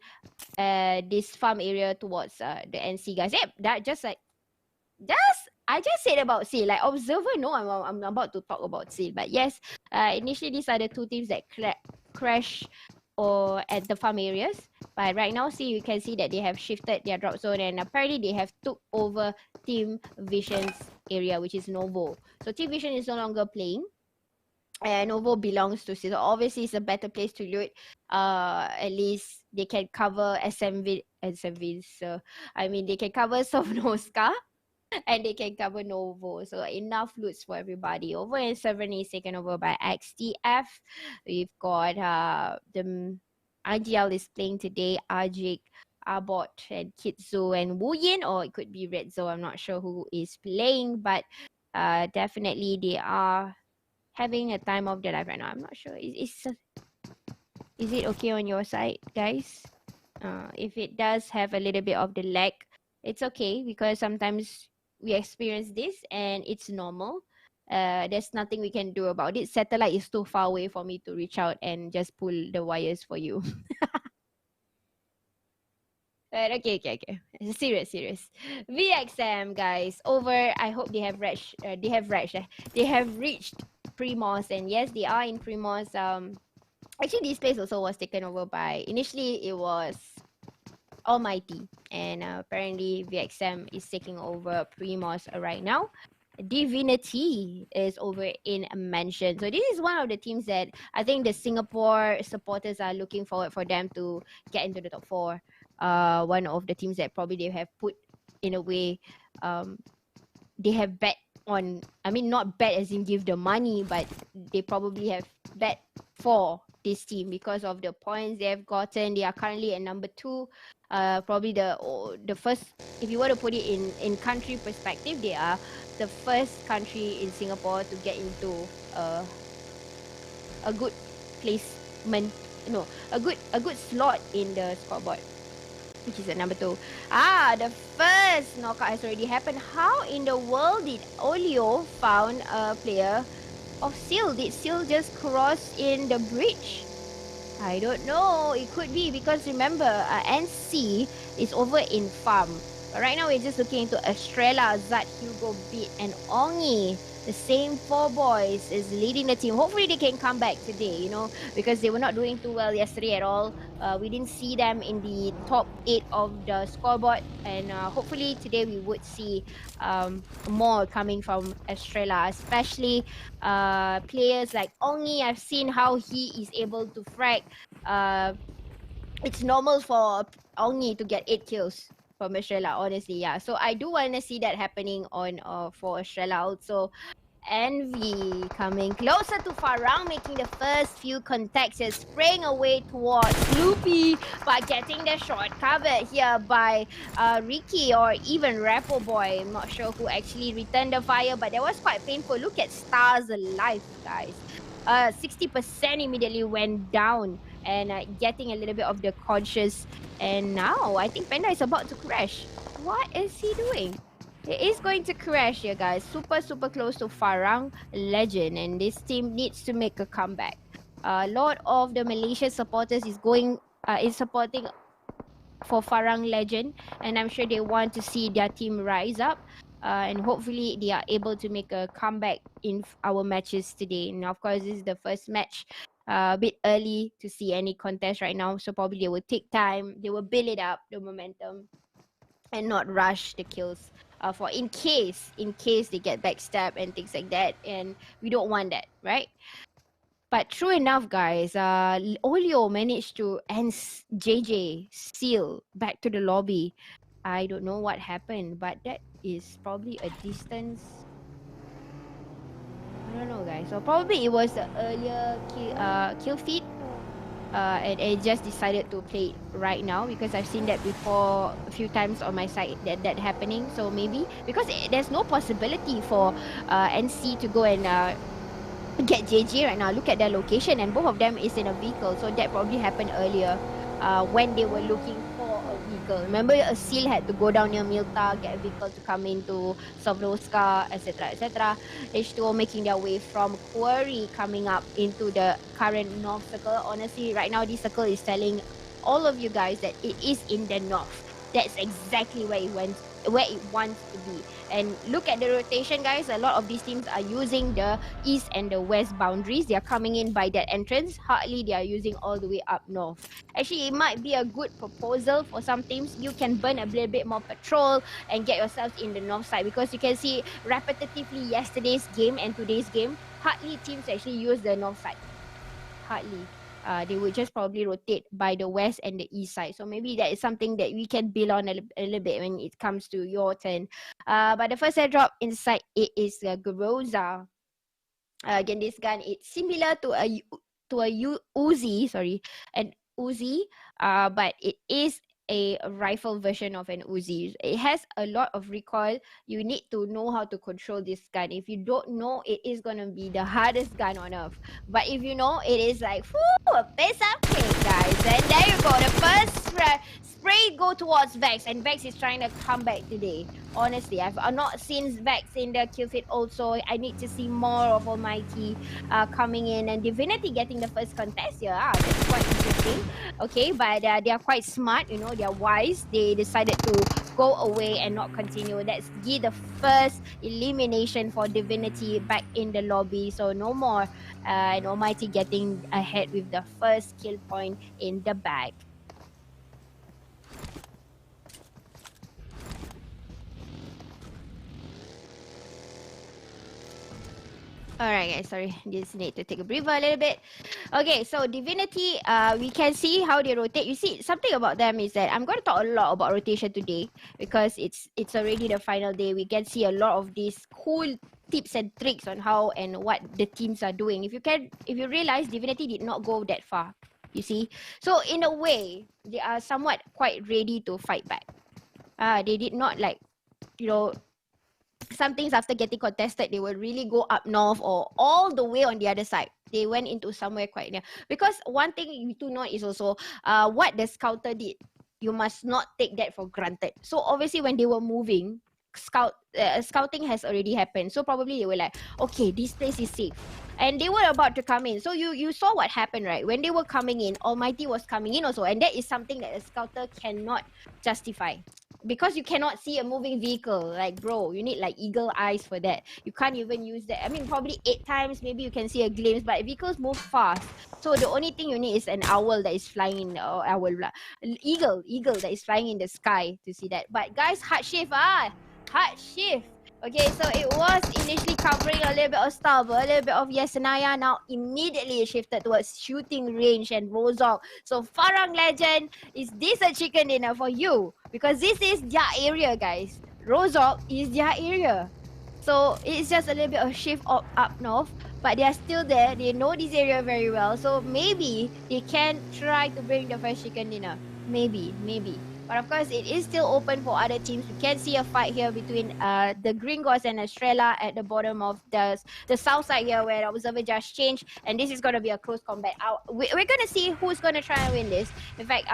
this farm area towards the NC guys. Yeah, that just like I just said about Seal. Like Observer, no, I'm about to talk about Seal. But yes, initially these are the two teams that crash or at the farm areas. But right now, see, you can see that they have shifted their drop zone, and apparently they have took over Team Vision's area, which is Novo. So Team Vision is no longer playing, and Novo belongs to Sis. So obviously, it's a better place to loot. At least they can cover SMV. So I mean, they can cover Sovnoska, and they can cover Novo. So enough loots for everybody. Over in 7 is taken over by XTF. We've got the IGL is playing today. Ajik, Abot, and Kitzo, and Wooyin, or it could be Redzo. I'm not sure who is playing, but definitely they are having a time of their life right now. I'm not sure. Is it okay on your side, guys? If it does have a little bit of the lag, it's okay, because sometimes we experience this and it's normal. There's nothing we can do about it. Satellite is too far away for me to reach out and just pull the wires for you. But okay. Serious. VXM guys, over. I hope they have reached. They have reached Primos, and yes, they are in Primos. Actually, this place also was taken over by. Initially, it was Almighty, and apparently VXM is taking over Primos right now. Divinity is over in Mansion. So this is one of the teams that I think the Singapore supporters are looking forward for them to get into the top 4. One of the teams that probably they have put in a way, they have bet on, I mean not bet as in give the money, but they probably have bet for this team because of the points they have gotten. They are currently at number 2. Probably the first, if you were to put it in country perspective, they are the first country in Singapore to get into a good placement, a good slot in the scoreboard, which is at number 2. The first knockout has already happened. How in the world did Olio found a player of Seal? Did Seal just cross in the bridge? I don't know. It could be because remember, NC is over in farm. But right now, we're just looking into Estrella, Zat, 𝗤𝗂𝗍𝗣𝗍, and 𝗤𝗊𝗍. The same 4 boys is leading the team. Hopefully, they can come back today, you know, because they were not doing too well yesterday at all. We didn't see them in the top 8 of the scoreboard. And hopefully, today we would see more coming from Estrella, especially players like 𝗤𝗊𝗍. I've seen how he is able to frag. It's normal for 𝗤𝗊𝗍 to get 8 kills from Estrella, honestly, yeah. So I do want to see that happening on for Estrella also. Envy coming closer to Farang, making the first few contacts here, spraying away towards Loopy, but getting the shot covered here by Ricky or even Rappo Boy. I'm not sure who actually returned the fire, but that was quite painful. Look at Stars alive, guys. 60% immediately went down and getting a little bit of the conscious. And now I think Panda is about to crash. What is he doing? He is going to crash here, guys. Super close to Farang Legend, and this team needs to make a comeback. A lot of the Malaysia supporters is supporting for Farang Legend, and I'm sure they want to see their team rise up. And hopefully they are able to make a comeback in our matches today. And of course, this is the first match. A bit early to see any contest right now, so probably they will take time. They will build it up, the momentum, and not rush the kills. For in case they get backstabbed and things like that, and we don't want that, right? But true enough, guys, Olio managed to end JJ Seal back to the lobby. I don't know what happened, but that is probably a distance. I don't know, guys. So probably it was the earlier kill feed. And I just decided to play it right now because I've seen that before a few times on my side that happening. So maybe because there's no possibility for NC to go and get JJ right now. Look at their location, and both of them is in a vehicle. So that probably happened earlier when they were looking for a vehicle. Remember, a Seal had to go down near Milta, get a vehicle to come into Sovroska, etc. etc. H2O making their way from Quarry, coming up into the current north circle. Honestly, right now this circle is telling all of you guys that it is in the north. That's exactly where it wants to be. And look at the rotation, guys. A lot of these teams are using the east and the west boundaries. They are coming in by that entrance. Hardly they are using all the way up north. Actually, it might be a good proposal for some teams. You can burn a little bit more patrol and get yourselves in the north side, because you can see repetitively yesterday's game and today's game, hardly teams actually use the north side. Hardly. They would just probably rotate by the west and the east side. So maybe that is something that we can build on a little bit when it comes to your turn. But the first airdrop inside, it is Groza. Again, this gun, it's similar to a Uzi, an Uzi, but it is a rifle version of an Uzi. It has a lot of recoil. You need to know how to control this gun. If you don't know, it is going to be the hardest gun on earth. But if you know, it is like, whoo, a piece of cake, guys. And there you go. The first spray go towards Vex, and Vex is trying to come back today. Honestly, I've not seen Vex in the kill feed also. I need to see more of Almighty coming in, and Divinity getting the first contest here. That's quite interesting. Okay, but they are quite smart, you know, they are wise. They decided to go away and not continue. That's the first elimination for Divinity back in the lobby. So no more and Almighty getting ahead with the first kill point in the bag. Alright guys, sorry, just need to take a breather a little bit. Okay, so Divinity, we can see how they rotate. You see, something about them is that I'm going to talk a lot about rotation today because it's already the final day. We can see a lot of these cool tips and tricks on how and what the teams are doing. If you realize, Divinity did not go that far, you see. So in a way, they are somewhat quite ready to fight back. They did not, like, you know, some things after getting contested, they will really go up north or all the way on the other side. They went into somewhere quite near. Because one thing you do know is also what the scouter did. You must not take that for granted. So obviously when they were moving, scouting has already happened. So probably they were like, okay, this place is safe. And they were about to come in. So you saw what happened, right? When they were coming in, Almighty was coming in also. And that is something that a scouter cannot justify. because you cannot see a moving vehicle. Like, bro, you need like eagle eyes for that. You can't even use that. I mean, probably 8 times maybe you can see a glimpse, but vehicles move fast. So the only thing you need is an owl that is flying, or owl, eagle that is flying in the sky to see that. But guys, hard shift, hard shift. Okay, so it was initially covering a little bit of Starver, a little bit of Yesenaya. Now immediately shifted towards shooting range and Rozok. So Farang Legend, is this a chicken dinner for you? Because this is their area, guys. Rozok is their area. So it's just a little bit of shift up north. But they are still there. They know this area very well. So maybe they can try to bring the first chicken dinner. Maybe. But of course, it is still open for other teams. We can see a fight here between the Gringos and Estrella at the bottom of the south side here, where the observer just changed. And this is going to be a close combat. We're going to see who's going to try and win this. In fact,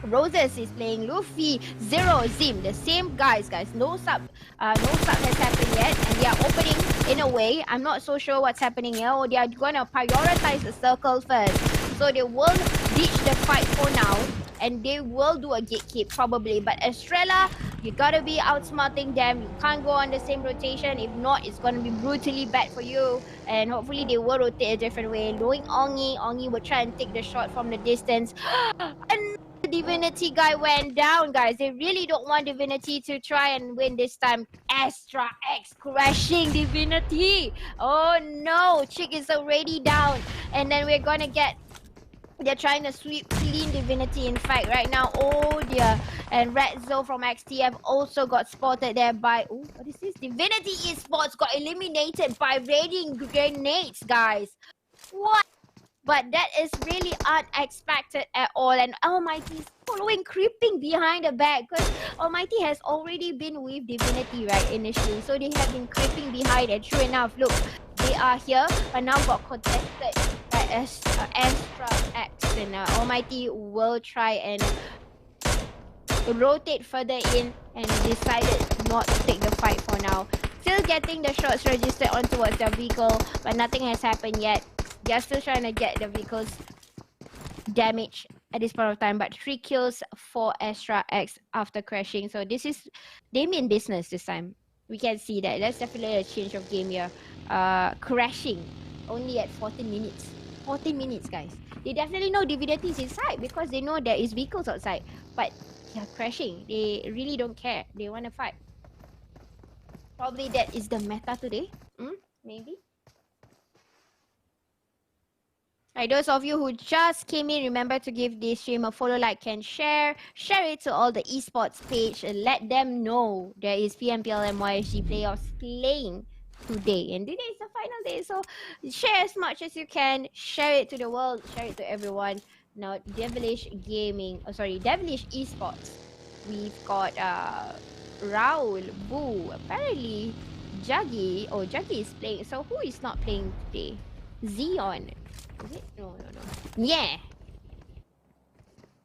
Roses is playing Luffy, Zero, Zim, the same guys. No sub has happened yet, and they are opening in a way. I'm not so sure what's happening here. Or they are going to prioritize the circle first, so they will ditch the fight for now, and they will do a gatekeep probably. But Estrella, you gotta be outsmarting them. You can't go on the same rotation. If not, it's gonna be brutally bad for you. And hopefully they will rotate a different way. Knowing Ongi will try and take the shot from the distance. And Divinity guy went down, guys. They really don't want Divinity to try and win this time. Astra X crashing Divinity. Oh no, Chick is already down. And then we're gonna get... They're trying to sweep clean Divinity, in fact, right now. Oh dear. And Redzo from XTF also got spotted there by... Oh, what is this? Divinity Esports got eliminated by raiding grenades, guys. What? But that is really unexpected at all. And Almighty is following, creeping behind the back. Because Almighty has already been with Divinity, right, initially. So they have been creeping behind. And true enough, look, they are here. But now got contested by Astra X. And Almighty will try and rotate further in. And decided not to take the fight for now. Still getting the shots registered on towards their vehicle. But nothing has happened yet. They are still trying to get the vehicles damaged at this point of time, but 3 kills for Astra X after crashing. So this is, they mean business this time. We can see that. That's definitely a change of game here. Crashing only at 14 minutes. 14 minutes, guys. They definitely know Divinity is inside because they know there is vehicles outside. But yeah, crashing. They really don't care. They want to fight. Probably that is the meta today. Maybe. Alright, those of you who just came in, remember to give this stream a follow, like, and share. Share it to all the esports page and let them know there is PMPL and YSG playoffs playing today. And today is the final day, so share as much as you can. Share it to the world, share it to everyone. Now, Devilish Esports. We've got Raul, Boo, apparently Juggy. Oh, Juggy is playing. So who is not playing today? Xeon. Is it? No.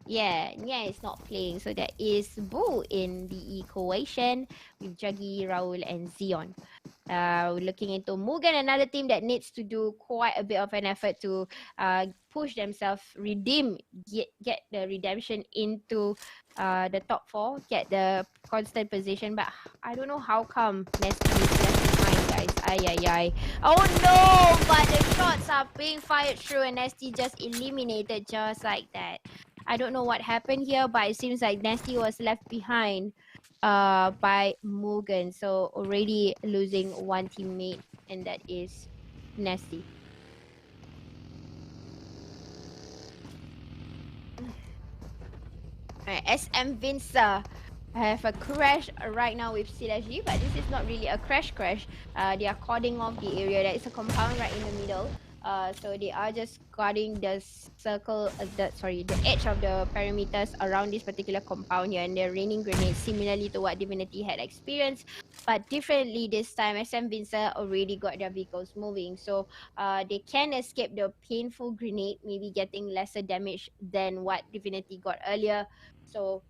Yeah, Nya is not playing. So that is Boo in the equation with Juggy, Raul, and Xeon. We're looking into Mugen, another team that needs to do quite a bit of an effort to push themselves, get the redemption into the top 4, get the constant position. But I don't know how come Nesty is left behind, guys. Ay. Oh no! But the shots are being fired through and Nesty just eliminated just like that. I don't know what happened here, but it seems like Nesty was left behind by Mugen. So already losing one teammate, and that is Nesty. Alright, SM Vincer have a crash right now with CLSG, but this is not really a crash. They are cording off the area. There is a compound right in the middle. So they are just guarding the circle, the edge of the perimeters around this particular compound here, and they're raining grenades similarly to what Divinity had experienced, but differently this time. SM Vincer already got their vehicles moving, so they can escape the painful grenade, maybe getting lesser damage than what Divinity got earlier. So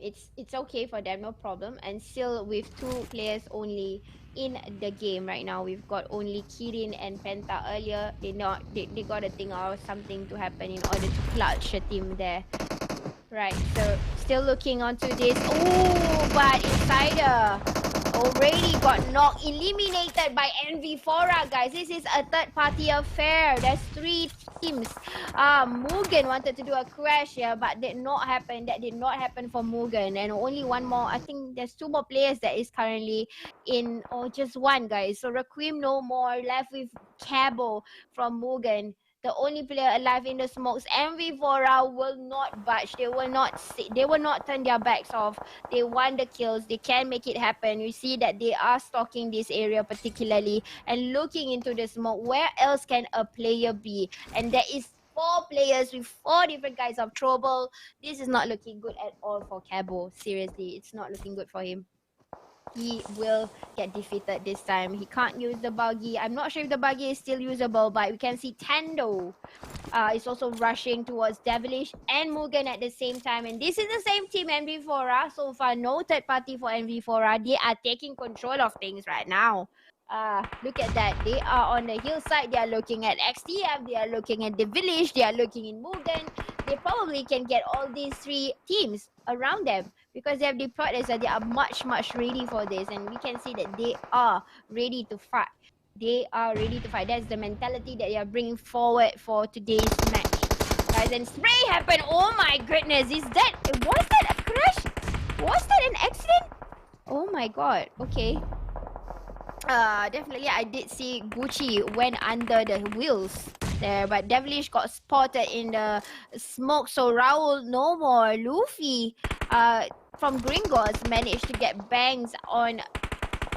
it's okay for them, no problem. And still with 2 players only in the game right now. We've got only Kirin and Penta earlier. They got to think of something to happen in order to clutch a team there. Right, so still looking onto this. Oh, but Insider already got knocked, eliminated by 𝗣𝗍𝗆, guys. This is a third-party affair. There's 3 teams. Mugen wanted to do a crash here, but did not happen. That did not happen for Mugen. And only one more. I think there's 2 more players that is currently in, or just one, guys. So 𝗏𝗏𝗏 no more. Left with 𝗏𝗏𝗏 from Mugen. The only player alive in the smokes. 𝗣𝗍𝗆 will not budge. They will not turn their backs off. They want the kills. They can make it happen. You see that they are stalking this area particularly and looking into the smoke. Where else can a player be? And there is 4 players with 4 different kinds of trouble. This is not looking good at all for 𝗏𝗏𝗏. Seriously, it's not looking good for him. He will get defeated this time. He can't use the buggy. I'm not sure if the buggy is still usable, but we can see Tando is also rushing towards Devilish and Mugen at the same time. And this is the same team, 𝗏𝗏𝗏. So far, no third party for 𝗏𝗏𝗏. They are taking control of things right now. Look at that. They are on the hillside. They are looking at XTF. They are looking at Devilish. They are looking in Mugen. They probably can get all these 3 teams around them because they have deployed as they are much ready for this, and we can see that they are ready to fight. They are ready to fight. That's the mentality that they are bringing forward for today's match, guys. And spray happened. Oh my goodness, was that a crash? Was that an accident? Oh my god. Okay. Definitely I did see Gucci went under the wheels there, but Devilish got spotted in the smoke, so Raul no more. Luffy from Gringos managed to get bangs on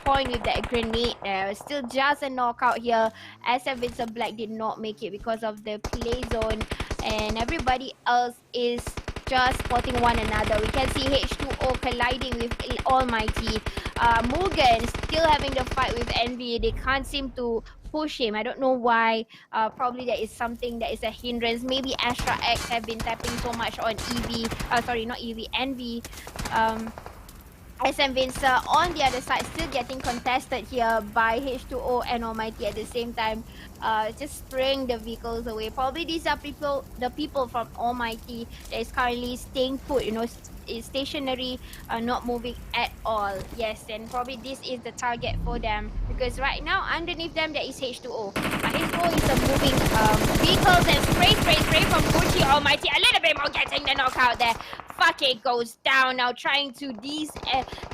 point with that grenade there. Still just a knockout here. 𝗏𝗏𝗏𝗏 did not make it because of the play zone, and everybody else is just spotting one another. We can see H2O colliding with Almighty. Mugen still having the fight with Envy. They can't seem to push him. I don't know why. Probably there is something that is a hindrance. Maybe Astra X have been tapping so much on Envy. SM Vincer on the other side, still getting contested here by H2O and Almighty at the same time. Just spraying the vehicles away. Probably these are the people from Almighty that is currently staying put, is stationary, not moving at all. Yes, and probably this is the target for them because right now underneath them there is H2O. H2O is a moving vehicles, and spray from Gucci Almighty. A little bit more getting the knockout there. 𝗏𝗏𝗏𝗏 goes down now, trying to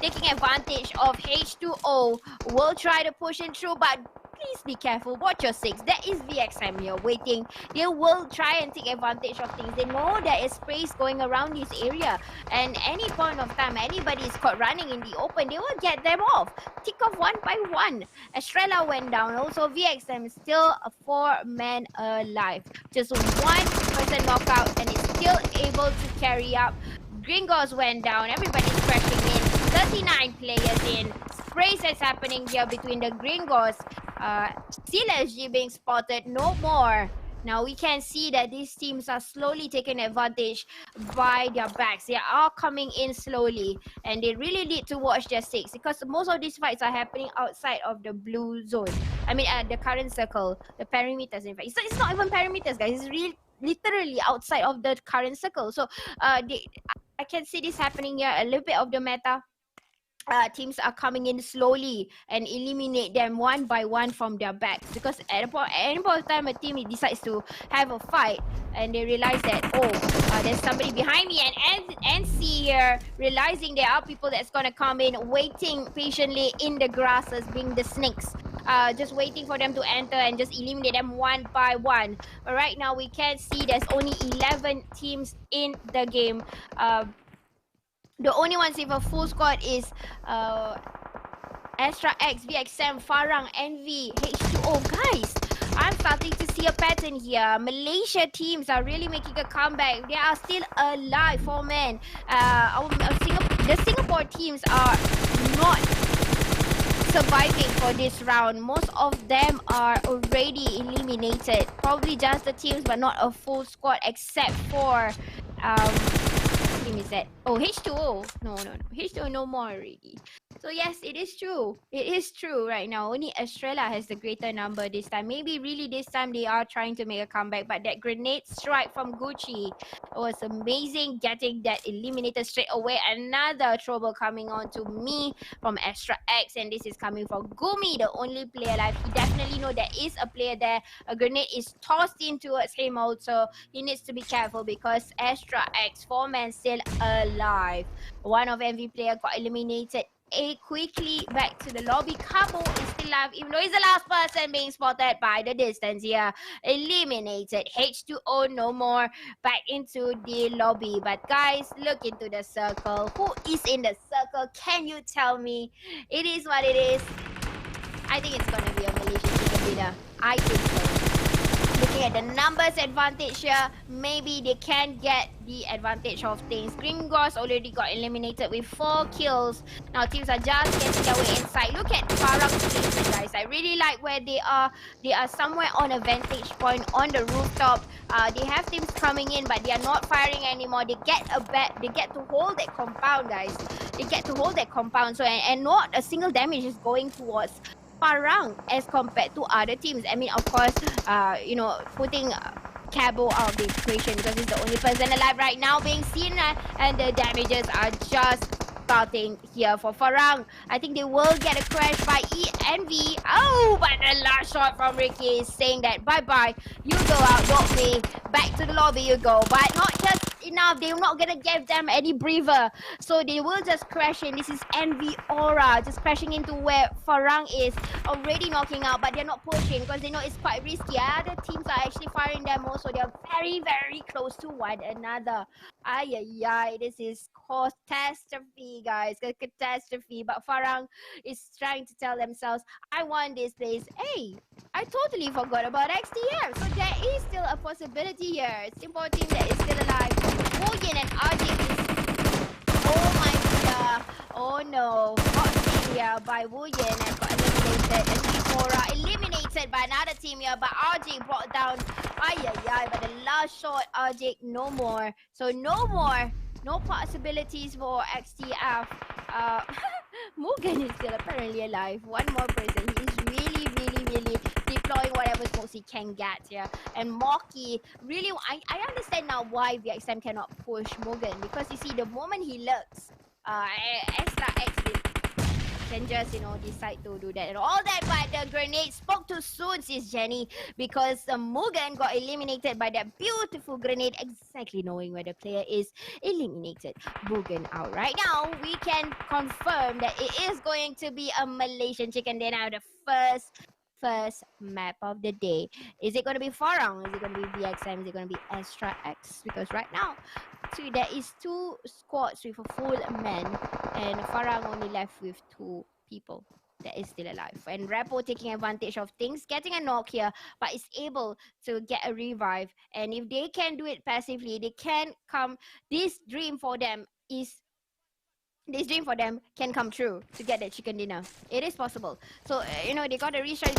taking advantage of H2O. Will try to push in through, but please be careful. Watch your 6. That is VXM here waiting. They will try and take advantage of things. They know there is sprays going around this area, and any point of time anybody is caught running in the open, they will get them off. Tick off one by one. Estrella went down. Also VXM is still a 4-man alive. Just 1 person knockout and is still able to carry up. Gringos went down. Everybody's crashing in. 39 players in. Sprays that's happening here between the Gringos. CLSG being spotted. No more. Now we can see that these teams are slowly taking advantage by their backs. They are coming in slowly, and they really need to watch their 6 because most of these fights are happening outside of the blue zone. I mean, the current circle, the perimeters. In fact, it's not even perimeters, guys. It's literally outside of the current circle. So, I can see this happening here. A little bit of the meta. Teams are coming in slowly and eliminate them one by one from their backs, because at any point of time a team decides to have a fight and they realize that there's somebody behind me, and NC here realizing there are people that's gonna come in, waiting patiently in the grasses, being the snakes, just waiting for them to enter and just eliminate them one by one. But right now we can see there's only 11 teams in the game. The only ones with a full squad is Astra X, VXM, Farang, Envy, H2O. Guys, I'm starting to see a pattern here. Malaysia teams are really making a comeback. They are still alive, 4 men. The Singapore teams are not surviving for this round. Most of them are already eliminated. Probably just the teams, but not a full squad, except for team is that? Oh, H2O. No. H2O no more already. So yes, it is true. It is true right now. Only Australia has the greater number this time. Maybe really this time they are trying to make a comeback. But that grenade strike from Gucci was amazing. Getting that eliminated straight away. Another trouble coming on to me from Astra X. And this is coming from Gumi, the only player alive. He definitely know there is a player there. A grenade is tossed in towards him also. He needs to be careful because Astra X, 4-man still alive. One of MV player got eliminated. Quickly back to the lobby. 𝗂𝗶𝗄𝗆 is still alive, even though he's the last person being spotted by the distance here. Eliminated. H2O no more. Back into the lobby. But guys, look into the circle. Who is in the circle? Can you tell me? It is what it is. I think it's gonna be a Malaysian chicken dinner. I think so. Looking at the numbers advantage here, maybe they can get the advantage of things. 𝗤𝗂𝗍𝗍 already got eliminated with 4 kills. Now teams are just getting their way inside. Look at 𝗂𝗏𝗏's placement, guys. I really like where they are. They are somewhere on a vantage point on the rooftop. They have teams coming in, but they are not firing anymore. They get to hold that compound, guys. They get to hold that compound. So and not a single damage is going towards 𝗂𝗏𝗏 as compared to other teams. I mean, of course, you know, putting 𝗂𝗏𝗏 out of the equation because he's the only person alive right now being seen, and the damages are just starting here for 𝗂𝗏𝗏. I think they will get a crash by ENV. Oh, but the last shot from Ricky is saying that bye-bye. You go out, not me. Back to the lobby you go. But not just enough. They're not gonna give them any breather. So they will just crash in. This is Envy Aura just crashing into where 𝗂𝗏𝗏 is. Already knocking out, but they're not pushing because they know it's quite risky. Other teams are actually firing them also. They're very, very close to one another. Ay, this is catastrophe, guys. Catastrophe. But 𝗂𝗏𝗏 is trying to tell themselves, I won this place. Hey, I totally forgot about XTM. So there is still a possibility here. Simple team that is still alive. 𝗂𝗏𝗏 and RJ is... Oh my god. Oh no. Hot team here by 𝗂𝗏𝗏 and got eliminated. And Aura eliminated by another team here. But RJ brought down... But the last shot, RJ, no more. So no more. No possibilities for XTF. 𝗂𝗏𝗏 is still apparently alive. One more person. He is really deploying whatever smokes he can get here. And 𝗂𝗏𝗏, really, I understand now why VXM cannot push 𝗂𝗏𝗏. Because you see, the moment he lurks, Astra X can just, you know, decide to do that and all that. But the grenade spoke too soon, Sis Jenny, because 𝗂𝗏𝗏 got eliminated by that beautiful grenade, exactly knowing where the player is. Eliminated 𝗂𝗏𝗏 out. Right now, we can confirm that it is going to be a Malaysian chicken dinner, the first map of the day. Is it going to be 𝗂𝗏𝗏? Is it going to be VXM? Is it going to be Astra X? Because right now, see, there is 2 squads with a full man, and 𝗂𝗏𝗏 only left with 2 people that is still alive. And Repo taking advantage of things, getting a knock here, but is able to get a revive. And if they can do it passively, they can come. This dream for them can come true to get that chicken dinner. It is possible. So, you know, they got to reset,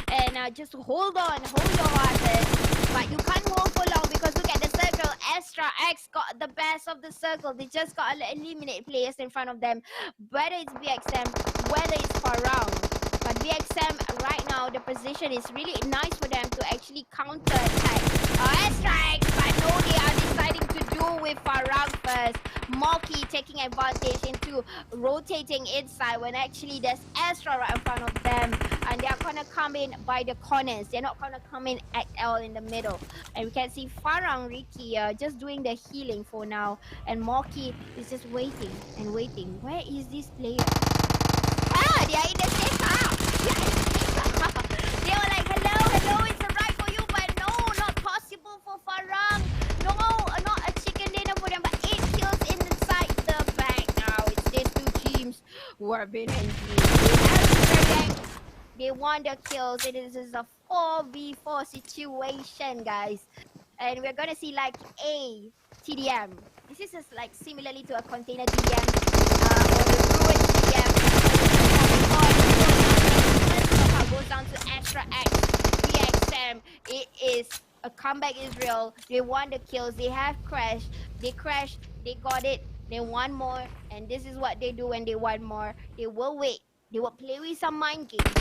and just hold on, hold your horses. But you can't hold for long because look at the circle. Astra X got the best of the circle. They just got to eliminate players in front of them. Whether it's VXM, whether it's 𝗂𝗏𝗏. But VXM right now, the position is really nice for them to actually counter attack Astra X. But no, they are deciding to do with 𝗂𝗏𝗏 first. 𝗂𝗏𝗏 taking advantage into rotating inside when actually there's Astra right in front of them, and they are gonna come in by the corners. They're not gonna come in at all in the middle. And we can see 𝗂𝗏𝗏 Ricky just doing the healing for now, and 𝗂𝗏𝗏 is just waiting and waiting. Where is this player? They are in the safe house. They were like, hello, it's a ride for you, but no, not possible for 𝗂𝗏𝗏. No, not a chicken dinner for them, but 8 kills inside the bag. Now it's these 2 teams who are being they won the kills. It is a 4v4 situation, guys. And we're gonna see like a TDM. This is just like similarly to a container TDM or the ruined TDM. Goes down to Astra X, VXM. It is a comeback Israel. They won the kills. They have crashed. They crashed. They got it. They want more, and this is what they do when they want more. They will wait. They will play with some mind games,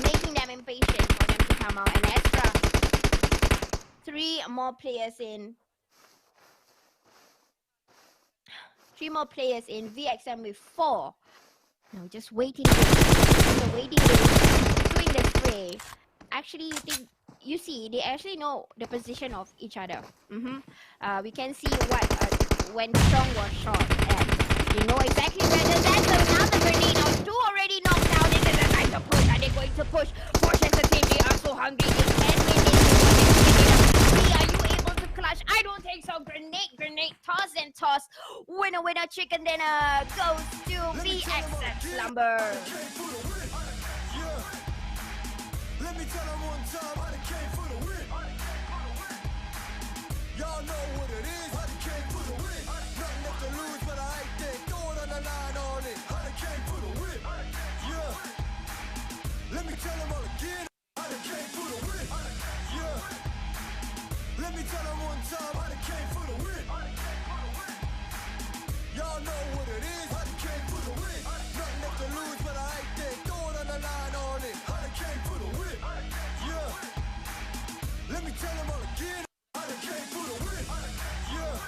making them impatient for them to come out. An extra 3 more players in. 3 more players in. VXM with 4. Now just waiting. The waiting game, doing the spray. Actually, you see, they actually know the position of each other. We can see what when Strong was shot at. They know exactly where the another grenade. Now 2 already knocked down. This is a time to push. Are they going to push? Push as a team. They are so hungry. They can win this. Are you able to clutch? I don't think so. Grenade, toss and toss. Winner, chicken dinner goes to VXM Slumber. Let me tell them one time how they came for the win. Y'all know what it is, how they came for the win. Nothing left to lose, but I ain't there. Throw it on the line on it, how they came for the win. Yeah. Let me tell them all again, how they came for the win. Yeah. Let me tell them one time how they came for the win. Y'all know what it is, how they came for the win. Nothing left to lose, but I ain't there. Throw it on the line on it, how they came for the win. Yeah. Let me tell them all again, how they came for the win. Yeah.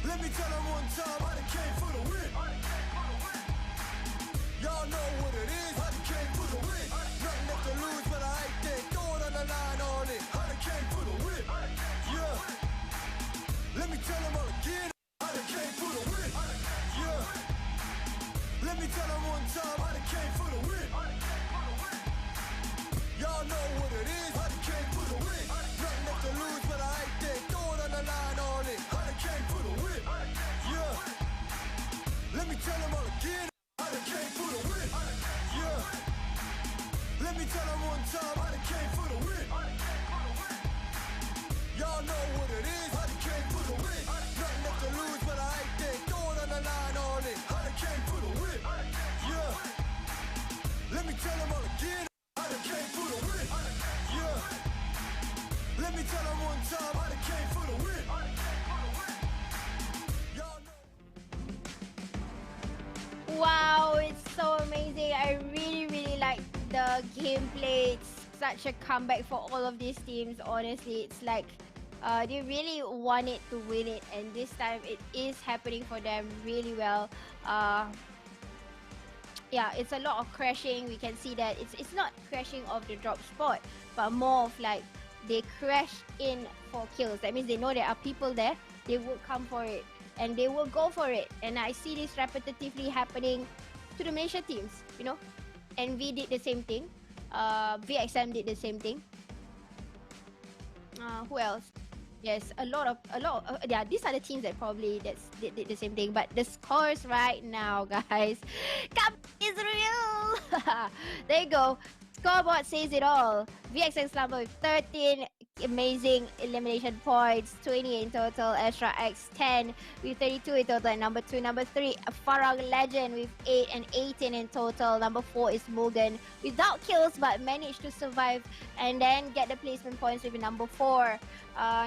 Let me tell them one time how they came for the win. Y'all know what it is, how they came for the win. Nothing left to lose, but I ain't there. Throw it on the line on it, how they came for the win. Yeah. Let me tell them all again, how they came for the win. Yeah. Let me tell them one time how they came for the win. Y'all know what it is, how they came for the win. Nothing left to lose, but I ain't there. Throw it on the line on it, how they came for the win. Yeah. Let me tell them all again, how they came for the win. Yeah. Let me tell them one time how they came for the win. Y'all know what it is, how they came for the win. Nothing left to lose, but I ain't there. Throw it on the line on it, how they came for the win. Yeah. Let me tell them all again, how they came for the win. Yeah. Let me tell them one time how they came for the win. Y'all know. Wow, it's so amazing. I really like the gameplay. It's such a comeback for all of these teams. Honestly, it's like they really wanted to win it, and this time it is happening for them really well. Yeah, it's a lot of crashing. We can see that it's not crashing of the drop spot, but more of like they crash in for kills. That means they know there are people there. They will come for it, and they will go for it. And I see this repetitively happening to the Malaysia teams. You know, NV did the same thing. VXM did the same thing. Who else? Yes, a lot of yeah, these are the teams that probably did the same thing. But the scores right now, guys, is real. There you go. Scoreboard says it all. VXM Slumber with 13 amazing elimination points, 20 in total. Astra X 10 with 32 in total. And number 2, number 3, Farag Legend with 8 and 18 in total. Number 4 is Mugen without kills but managed to survive and then get the placement points with number 4.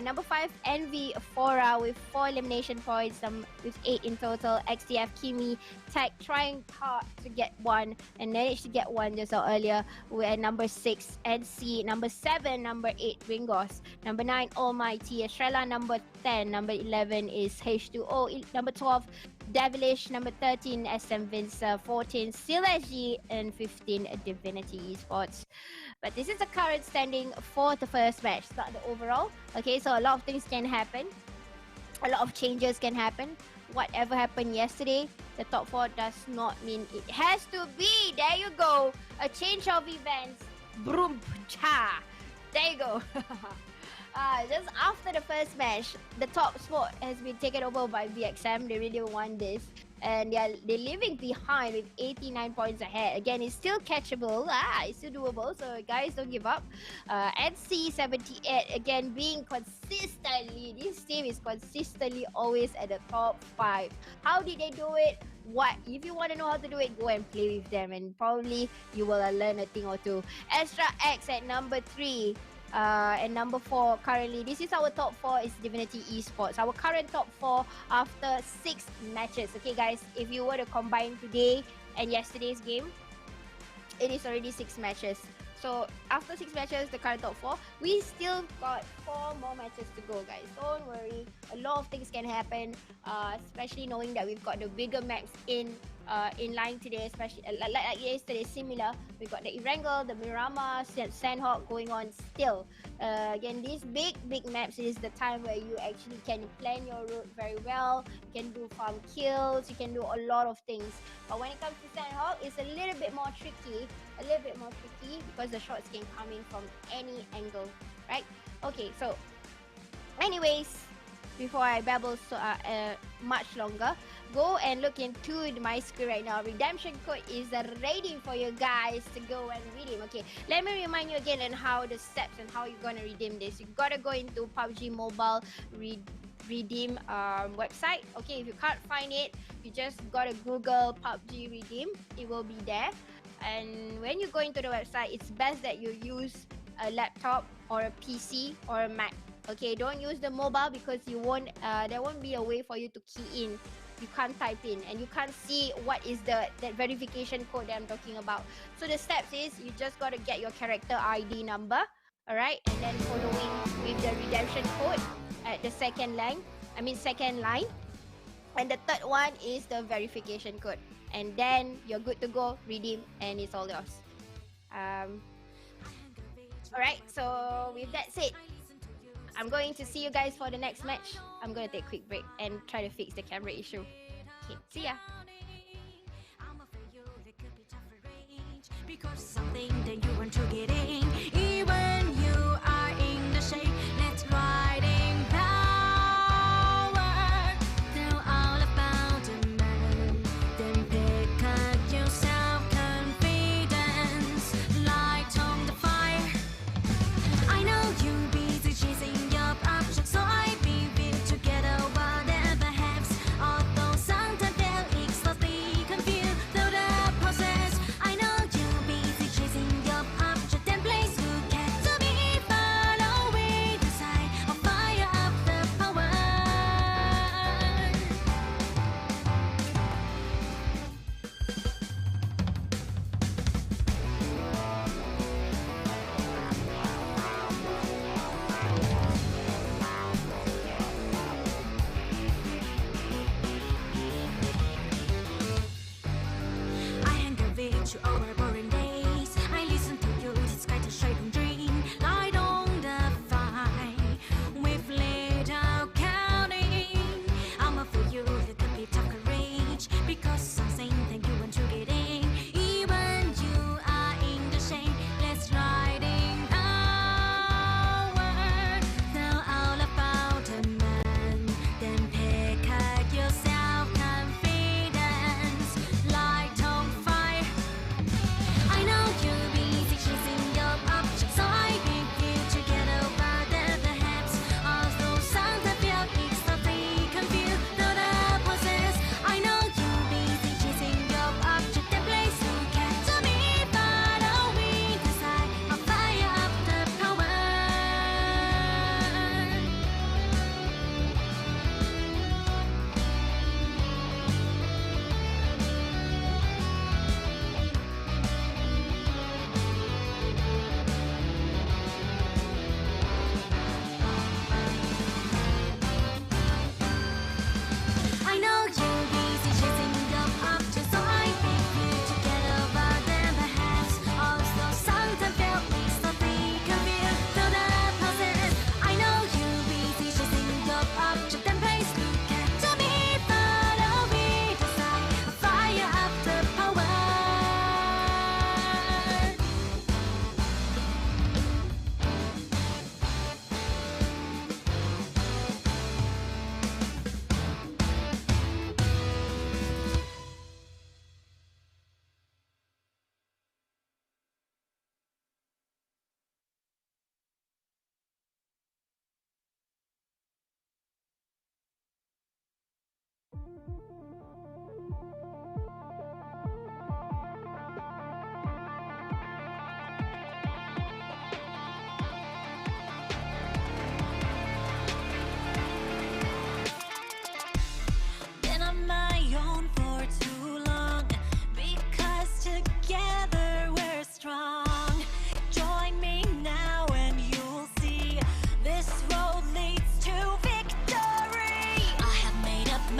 Number 5, Envy Fora with 4 elimination points with 8 in total. XTF Kimi Tech trying hard to get 1 and managed to get 1 just earlier. With number 6, NC. Number 7, number 8, Ringos. Number 9, Almighty Estrella. Number 10, number 11 is H2O. Number 12, Devilish. Number 13, SM Vince. 14, SG, and 15, Divinity Esports. But this is the current standing for the first match, not the overall. Okay, so a lot of things can happen. A lot of changes can happen. Whatever happened yesterday, the top 4 does not mean it has to be. There you go. A change of events. Broom cha. There you go. Just after the first match, the top spot has been taken over by VXM. They really won this. And they're leaving behind with 89 points ahead. Again, it's still catchable. It's still doable. So guys, don't give up. NC 78 again being consistently. This team is consistently always at the top 5. How did they do it? What if you want to know how to do it? Go and play with them, and probably you will learn a thing or two. Astra X at number 3. And number 4 currently, this is our top 4 is Divinity Esports. Our current top 4 after 6 matches. Okay guys, if you were to combine today and yesterday's game, it is already 6 matches. So after 6 matches, the current top 4, we still got 4 more matches to go, guys. Don't worry, a lot of things can happen, especially knowing that we've got the bigger maps in line today, especially like yesterday. Similar, we got the Erangel, the Miramar, Sandhawk going on still. Again, these big maps is the time where you actually can plan your route very well. You can do farm kills, you can do a lot of things. But when it comes to Sandhawk, it's a little bit more tricky, because the shots can come in from any angle, right? Okay, so anyways, before I babble much longer, go and look into my screen right now. Redemption code is ready for you guys to go and redeem. Okay, let me remind you again on how the steps and how you're gonna redeem this. You gotta go into PUBG Mobile redeem website. Okay, if you can't find it, you just gotta Google PUBG redeem. It will be there. And when you go into the website, it's best that you use a laptop or a PC or a Mac. Okay, don't use the mobile because you won't. There won't be a way for you to key in. You can't type in and you can't see what is that verification code that I'm talking about. So the steps is you just gotta get your character ID number, alright, and then following with the redemption code at the second line, and the third one is the verification code, and then you're good to go, redeem, and it's all yours. Alright, so with that said, I'm going to see you guys for the next match. I'm going to take a quick break and try to fix the camera issue. Okay, see ya. Because something that you want to get in, even you are in the shade. Let's riding power. Tell all about the man. Then pick up your self-confidence. Light on the fire. I know you busy chasing your objects, so I be with together whatever happens. Although sometimes they'll exhausting, confused through the process. I know you busy chasing your object, then place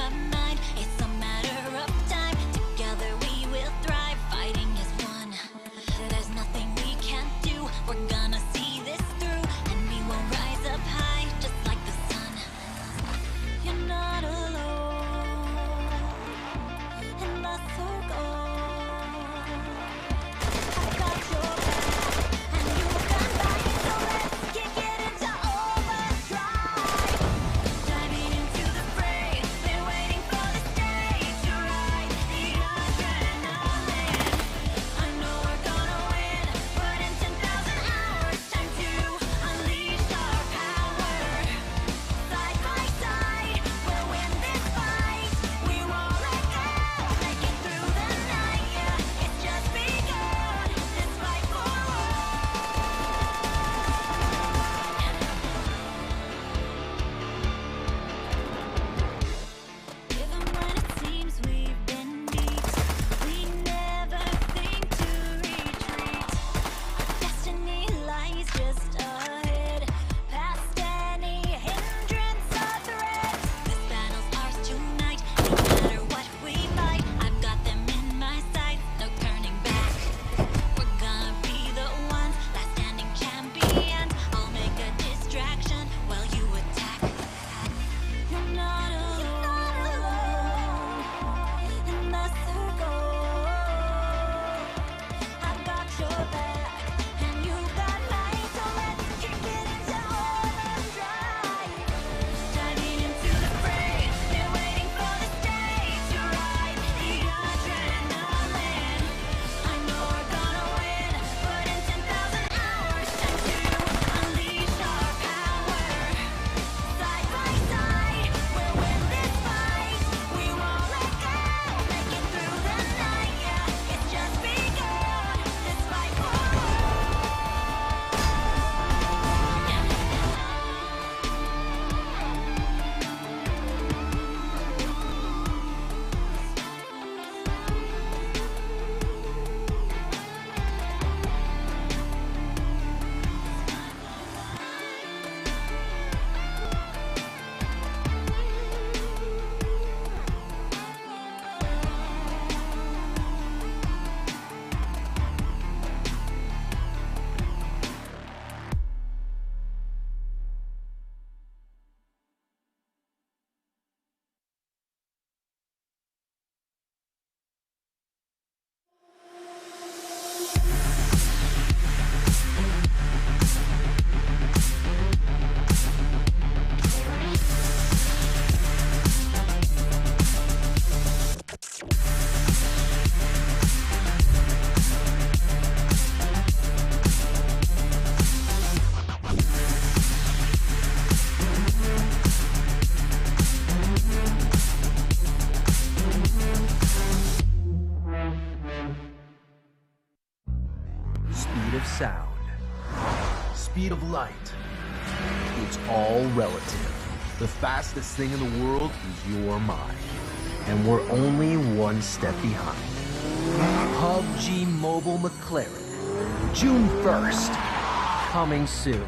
of mind. It's a matter of time. Together we will thrive. Fighting is one. There's nothing we can't do. We're gonna see this through, and we will rise up high, just like the sun. You're not alone in the circle. I got your back, and you got mine. So let's kick it into overdrive. Diving into the fray, been waiting for this day to ride the adrenaline. I know we're gonna win, put in 10,000 hours, time to unleash our power. Side by side, we'll win this fight. We won't let go, make it through the night. Yeah, it's just begun. This fight for even when it seems we've been beat, we never think to retreat. Our destiny lies just ahead, past any hindrance or threat. This battle's ours tonight, no matter what we fight. I've got them in my sights, no turning back. We're gonna be the ones, last standing champions. I'll make a distraction while you attack. You're not alone in the circle. I've got your back, and you got mine. So let's kick it into overdrive. Diving into the fray, been waiting for this day to ride the adrenaline. I know we're gonna win, put in 10,000 hours, time to unleash our power. Side by side, we'll win this fight. We won't let go, make it through the night. Yeah, it's just begun. This fight for Speed of sound, speed of light, it's all relative. The fastest thing in the world is your mind, and we're only one step behind. PUBG Mobile McLaren, June 1st, coming soon.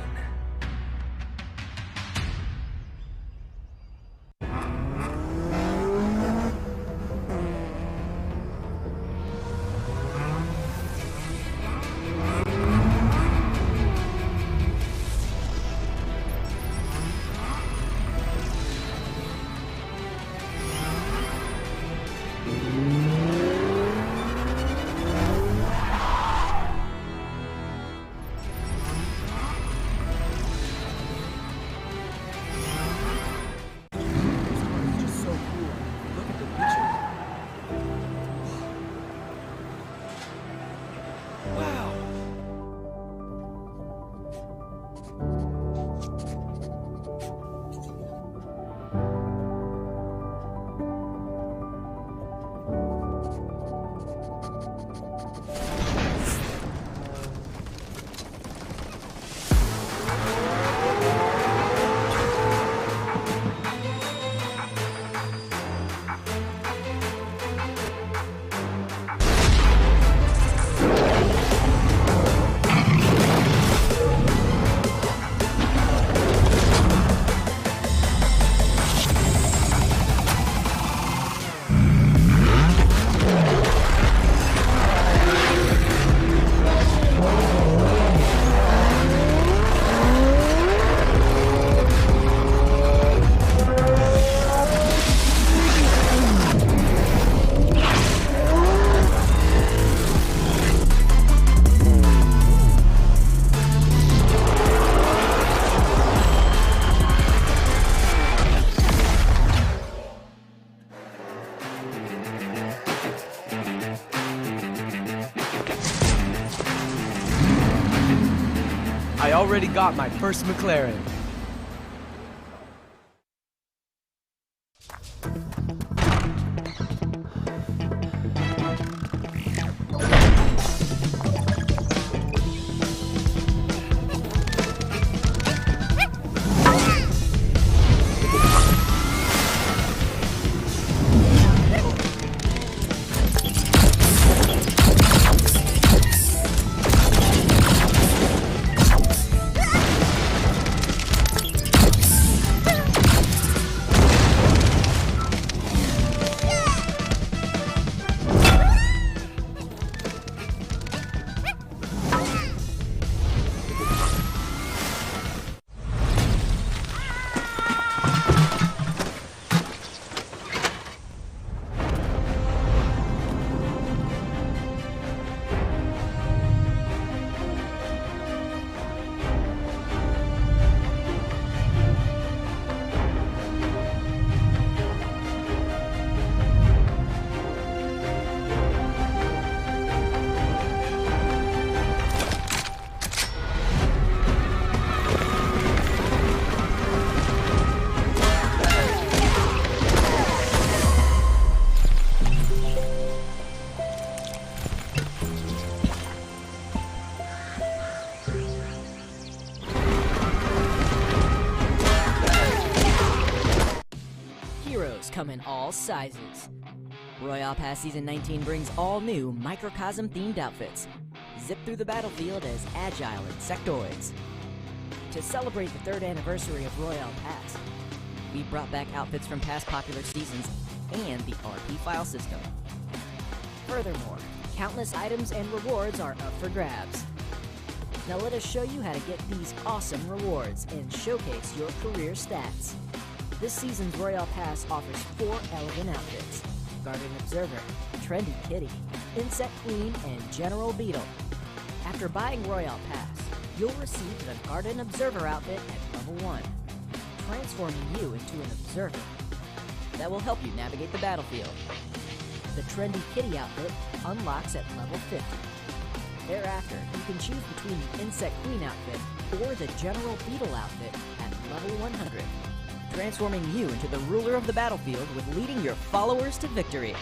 got my first McLaren. Come in all sizes. Royale Pass Season 19 brings all new Microcosm themed outfits. Zip through the battlefield as agile insectoids. To celebrate the 3rd anniversary of Royale Pass, we brought back outfits from past popular seasons and the RP file system. Furthermore, countless items and rewards are up for grabs. Now let us show you how to get these awesome rewards and showcase your career stats. This season's Royale Pass offers 4 elegant outfits: Garden Observer, Trendy Kitty, Insect Queen, and General Beetle. After buying Royale Pass, you'll receive the Garden Observer outfit at level 1, transforming you into an observer. That will help you navigate the battlefield. The Trendy Kitty outfit unlocks at level 50. Thereafter, you can choose between the Insect Queen outfit or the General Beetle outfit at level 100. Transforming you into the ruler of the battlefield with leading your followers to victory.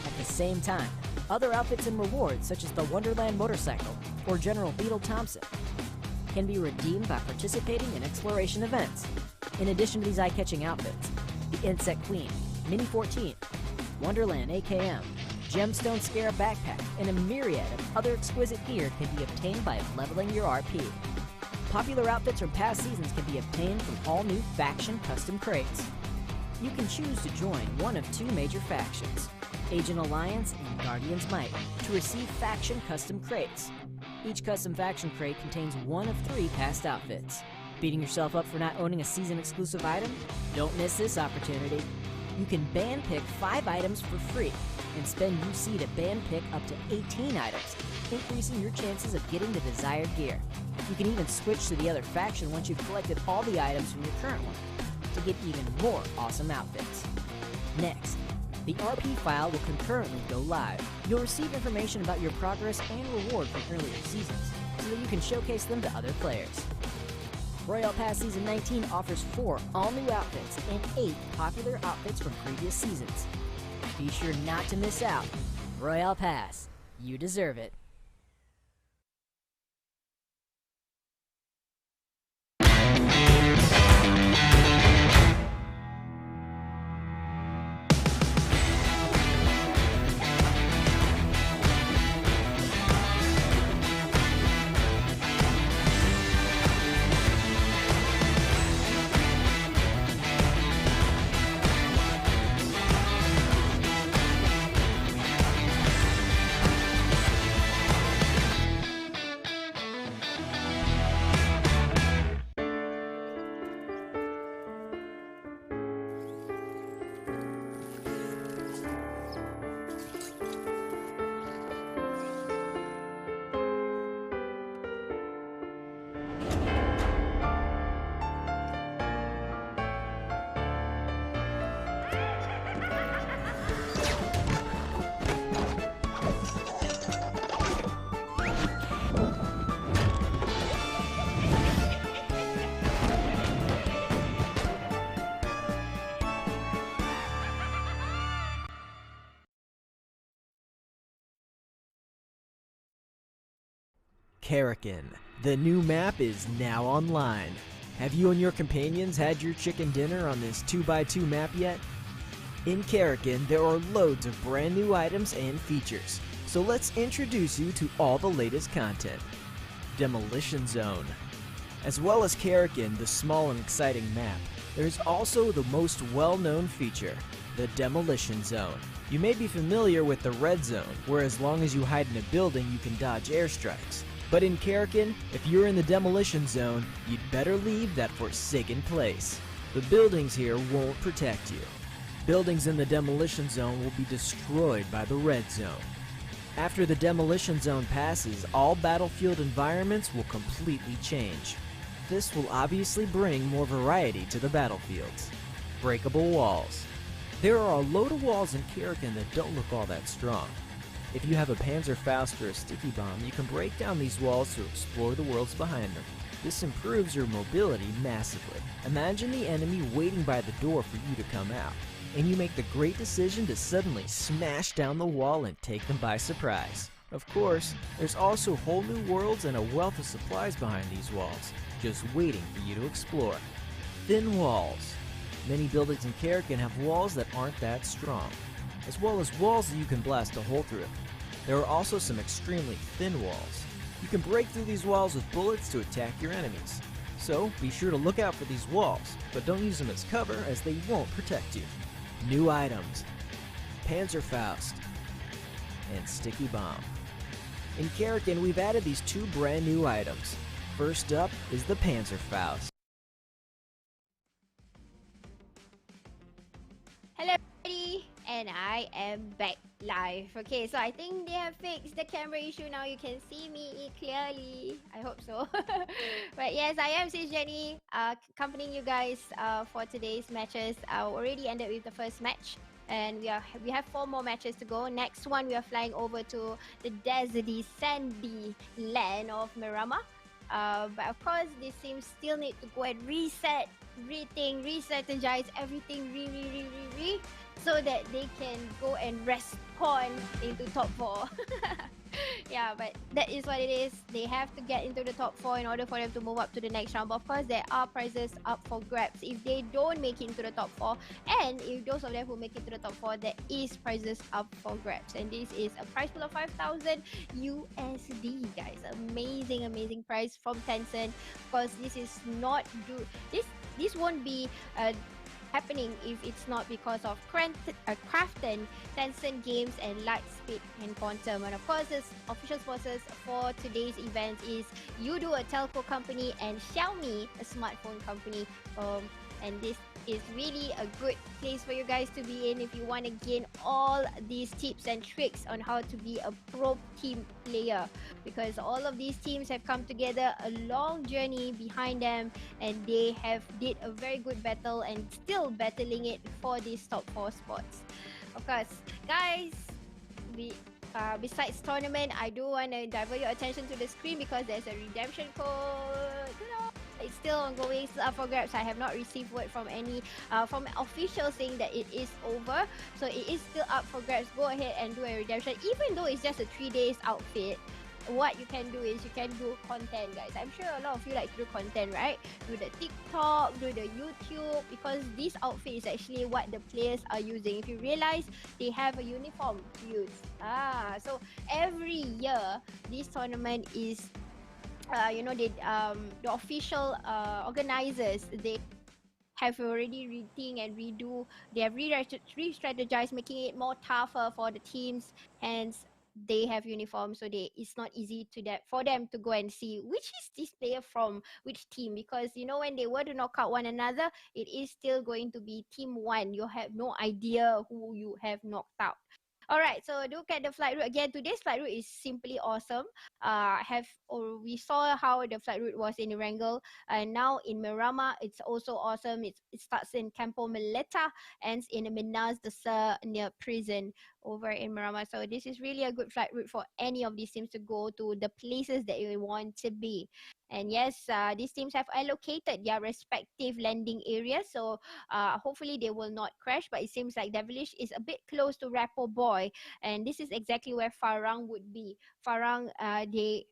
At the same time, other outfits and rewards such as the Wonderland Motorcycle or General Beetle Thompson can be redeemed by participating in exploration events. In addition to these eye-catching outfits, the Insect Queen, Mini 14, Wonderland AKM, Gemstone Scare Backpack, and a myriad of other exquisite gear can be obtained by leveling your RP. Popular outfits from past seasons can be obtained from all new faction custom crates. You can choose to join one of 2 major factions, Agent Alliance and Guardian's Might, to receive faction custom crates. Each custom faction crate contains 1 of 3 past outfits. Beating yourself up for not owning a season exclusive item? Don't miss this opportunity. You can ban pick 5 items for free and spend UC to ban pick up to 18 items, increasing your chances of getting the desired gear. You can even switch to the other faction once you've collected all the items from your current one to get even more awesome outfits. Next, the RP file will concurrently go live. You'll receive information about your progress and reward from earlier seasons so that you can showcase them to other players. Royale Pass Season 19 offers 4 all-new outfits and 8 popular outfits from previous seasons. Be sure not to miss out. Royale Pass, you deserve it. Kezhkin. The new map is now online. Have you and your companions had your chicken dinner on this 2x2 map yet? In Kezhkin, there are loads of brand new items and features, so let's introduce you to all the latest content. Demolition Zone. As well as Kezhkin, the small and exciting map, there's also the most well-known feature, the Demolition Zone. You may be familiar with the Red Zone, where as long as you hide in a building you can dodge airstrikes. But in Kezhkin, if you're in the Demolition Zone, you'd better leave that forsaken place. The buildings here won't protect you. Buildings in the Demolition Zone will be destroyed by the Red Zone. After the Demolition Zone passes, all battlefield environments will completely change. This will obviously bring more variety to the battlefields. Breakable walls. There are a load of walls in Kezhkin that don't look all that strong. If you have a 𝗣𝗠𝗣𝗍 or a sticky bomb, you can break down these walls to explore the worlds behind them. This improves your mobility massively. Imagine the enemy waiting by the door for you to come out, and you make the great decision to suddenly smash down the wall and take them by surprise. Of course, there's also whole new worlds and a wealth of supplies behind these walls, just waiting for you to explore. Thin walls. Many buildings in Kezhkin have walls that aren't that strong, as well as walls that you can blast a hole through. There are also some extremely thin walls. You can break through these walls with bullets to attack your enemies. So be sure to look out for these walls, but don't use them as cover as they won't protect you. New items, 𝗣𝗠𝗣𝗍 and Sticky Bomb. In Kezhkin, we've added these two brand new items. First up is the 𝗣𝗠𝗣𝗍. Hello everybody, and I am back live. Okay, so I think they have fixed the camera issue now. You can see me clearly. I hope so. But yes, I am Sis Jenny, accompanying you guys for today's matches. I already ended with the first match, and we have 4 more matches to go. Next one, we are flying over to the deserty, sandy land of Miramar. But of course, these teams still need to go and reset, rethink, re-strategize everything so that they can go and respawn into top 4. Yeah, but that is what it is. They have to get into the top 4 in order for them to move up to the next round. But of course, there are prizes up for grabs if they don't make it into the top 4. And if those of them who make it to the top 4, there is prizes up for grabs. And this is a prize pool of 5,000 USD, guys. Amazing prize from Tencent. Of course, this is not this won't be happening if it's not because of Krafton, Tencent Games, and Lightspeed and Quantum. And of course, the official sponsors for today's event is Udo, a telco company, and Xiaomi, a smartphone company. And this is really a good place for you guys to be in if you want to gain all these tips and tricks on how to be a pro team player, because all of these teams have come together, a long journey behind them, and they have did a very good battle and still battling it for these top 4 spots. Of course, guys, besides tournament, I do want to divert your attention to the screen because there's a redemption code. It's still ongoing, still up for grabs. I have not received word from any from officials saying that it is over, so it is still up for grabs. Go ahead and do a redemption, even though it's just a 3 days outfit. What you can do is you can do content, guys. I'm sure a lot of you like to do content, right? Do the TikTok, do the YouTube, because this outfit is actually what the players are using. If you realize, they have a uniform to use. So every year this tournament is the official organizers, they have already rethink and redo. They have re-strategized, making it more tougher for the teams. Hence, they have uniforms, so it's not easy for them to go and see which is this player from which team, because when they were to knock out one another, it is still going to be team 1. You have no idea who you have knocked out. Alright, so look at the flight route again. Today's flight route is simply awesome. We saw how the flight route was in Erangel, and now in Miramar, it's also awesome. It starts in Campo Meleta, ends in Minas Desa near prison over in Miramar. So this is really a good flight route for any of these teams to go to the places that you want to be. And yes, these teams have allocated their respective landing areas, so hopefully they will not crash. But it seems like Devilish is a bit close to Rappo Boy, and this is exactly where Farang would be. Farang, they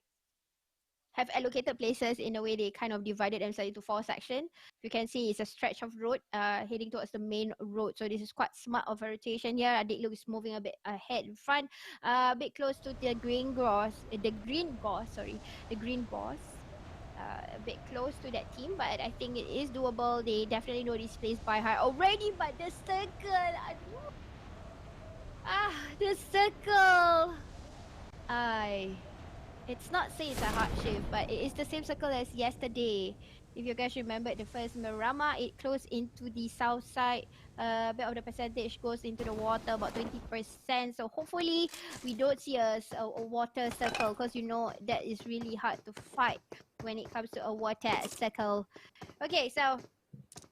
have allocated places in a way they kind of divided themselves into 4 sections. You can see it's a stretch of road heading towards the main road. So this is quite smart of a rotation here. Adik Luke is moving a bit ahead in front, a bit close to the green boss. A bit close to that team, but I think it is doable. They definitely know this place by heart already, but the circle, the circle. It's not say it's a hard shift, but it is the same circle as yesterday. If you guys remember the first Miramar, it closed into the south side. A bit of the percentage goes into the water, about 20%. So hopefully we don't see a water circle, because you know that is really hard to fight when it comes to a water circle. Okay, so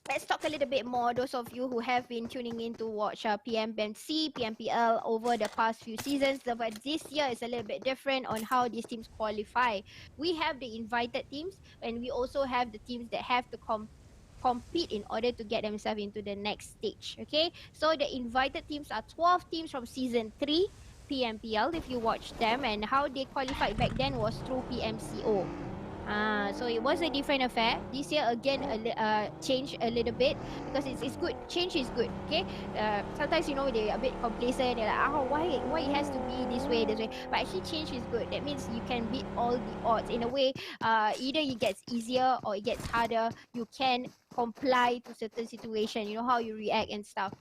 let's talk a little bit more. Those of you who have been tuning in to watch PMPL over the past few seasons, but this year is a little bit different on how these teams qualify. We have the invited teams, and we also have the teams that have to compete in order to get themselves into the next stage. Okay, so the invited teams are 12 teams from season 3 PMPL, if you watch them, and how they qualified back then was through PMCO. So it was a different affair. This year again, change a little bit, because it's good. Change is good. Okay. Sometimes you know they're a bit complacent. They're like, oh, why it has to be this way, this way. But actually, change is good. That means you can beat all the odds in a way. Either it gets easier or it gets harder. You can comply to certain situation. You know how you react and stuff.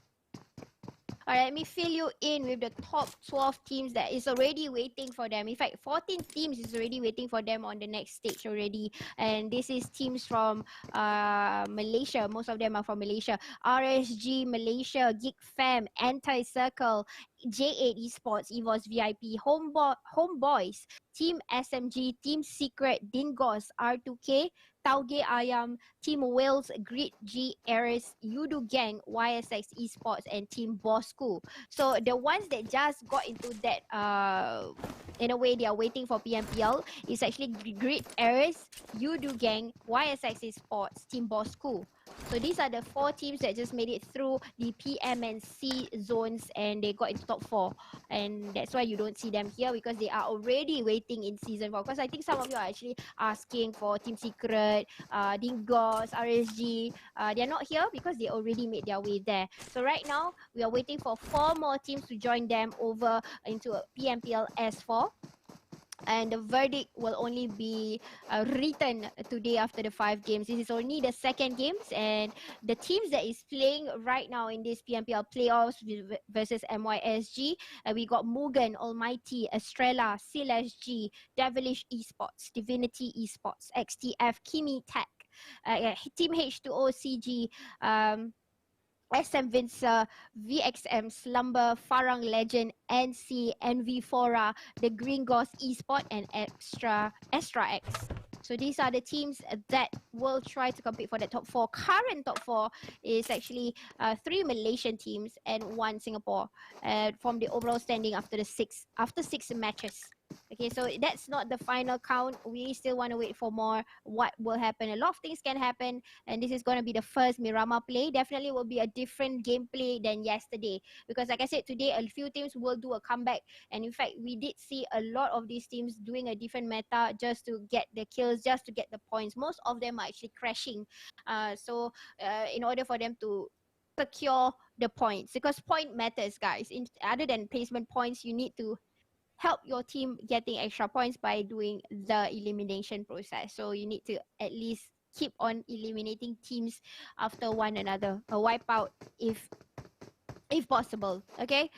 Alright, let me fill you in with the top 12 teams that is already waiting for them. In fact, 14 teams is already waiting for them on the next stage already. And this is teams from Malaysia. Most of them are from Malaysia. RSG Malaysia, Geek Fam, Anti-Circle, J8 Esports, EVOS VIP, Homeboys, Team SMG, Team Secret, Dingos, R2K, Tauge Ayam, Team Wales, Grid G, Ares, Yudu Gang, YSX Esports, and Team Bosco. So the ones that just got into that, in a way they are waiting for PMPL, is actually Grid Ares, Yudu Gang, YSX Esports, Team Bosco. So these are the 4 teams that just made it through the PM and C zones, and they got into top 4. And that's why you don't see them here, because they are already waiting in season 4. Because I think some of you are actually asking for Team Secret, Dingos, RSG. They're not here because they already made their way there. So right now, we are waiting for 4 more teams to join them over into PMPL S4. And the verdict will only be written today after the 5 games. This is only the second games, and the teams that is playing right now in this PMPL playoffs versus MYSG, we got Mugen, Almighty, Estrella, SG, Devilish Esports, Divinity Esports, XTF, Kimi Tech, Team H2O CG, SM Vincer, VXM, Slumber, Farang Legend, NC, NV4A, the Green Ghost Esport, and Extra X. So these are the teams that will try to compete for the top 4. Current top 4 is actually 3 Malaysian teams and 1 Singapore from the overall standing after 6 matches. Okay, so that's not the final count. We still want to wait for more. What will happen? A lot of things can happen, and this is going to be the first Miramar play. Definitely will be a different gameplay than yesterday, because like I said, today a few teams will do a comeback, and in fact we did see a lot of these teams doing a different meta just to get the kills, just to get the points. Most of them are actually crashing, so in order for them to secure the points, because point matters, guys. Other than placement points, you need to help your team getting extra points by doing the elimination process. So you need to at least keep on eliminating teams after one another, a wipeout if possible. Okay,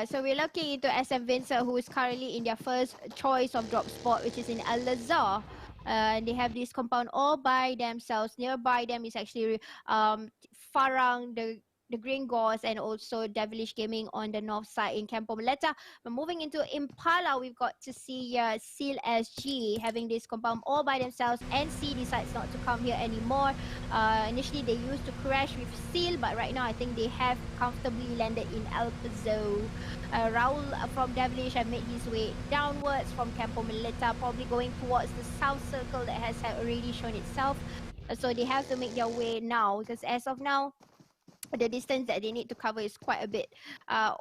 so we're looking into SM Vincer, who is currently in their first choice of drop spot, which is in Al-Azhar. And they have this compound all by themselves. Nearby them is actually Farang, the Green Ghost, and also Devilish Gaming on the north side in Campo Meleta. But moving into Impala, we've got to see Seal SG having this compound all by themselves. NC decides not to come here anymore. Initially, they used to crash with Seal, but right now I think they have comfortably landed in Alpazo. Raul from Devilish have made his way downwards from Campo Meleta, probably going towards the south circle that has already shown itself. So they have to make their way now, because as of now, the distance that they need to cover is quite a bit.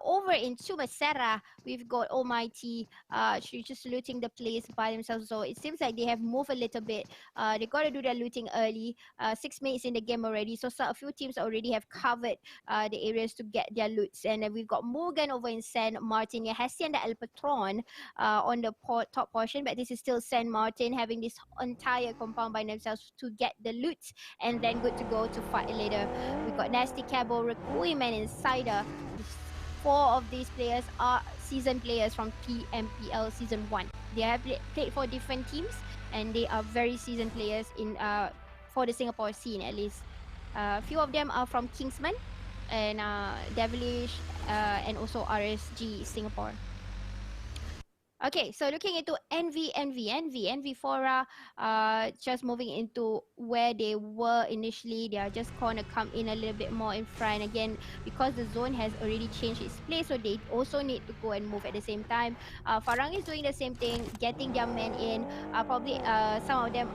Over in Chumasera, we've got Almighty. She's just looting the place by themselves. So it seems like they have moved a little bit. They got to do their looting early. 6 minutes in the game already. So a few teams already have covered the areas to get their loots. And then we've got Morgan over in San Martin. Hacienda El Patron on the top portion. But this is still San Martin having this entire compound by themselves to get the loots. And then good to go to fight later. We've got Nasty Cabo, Requiem and Insider. 4 of these players are seasoned players from PMPL Season 1. They have played for different teams and they are very seasoned players in for the Singapore scene at least. A few of them are from Kingsman and Devilish and also RSG Singapore. Okay, so looking into Envy Fora, just moving into where they were initially. They are just gonna come in a little bit more in front again because the zone has already changed its place, so they also need to go and move at the same time. Farang is doing the same thing, getting their men in. Probably some of them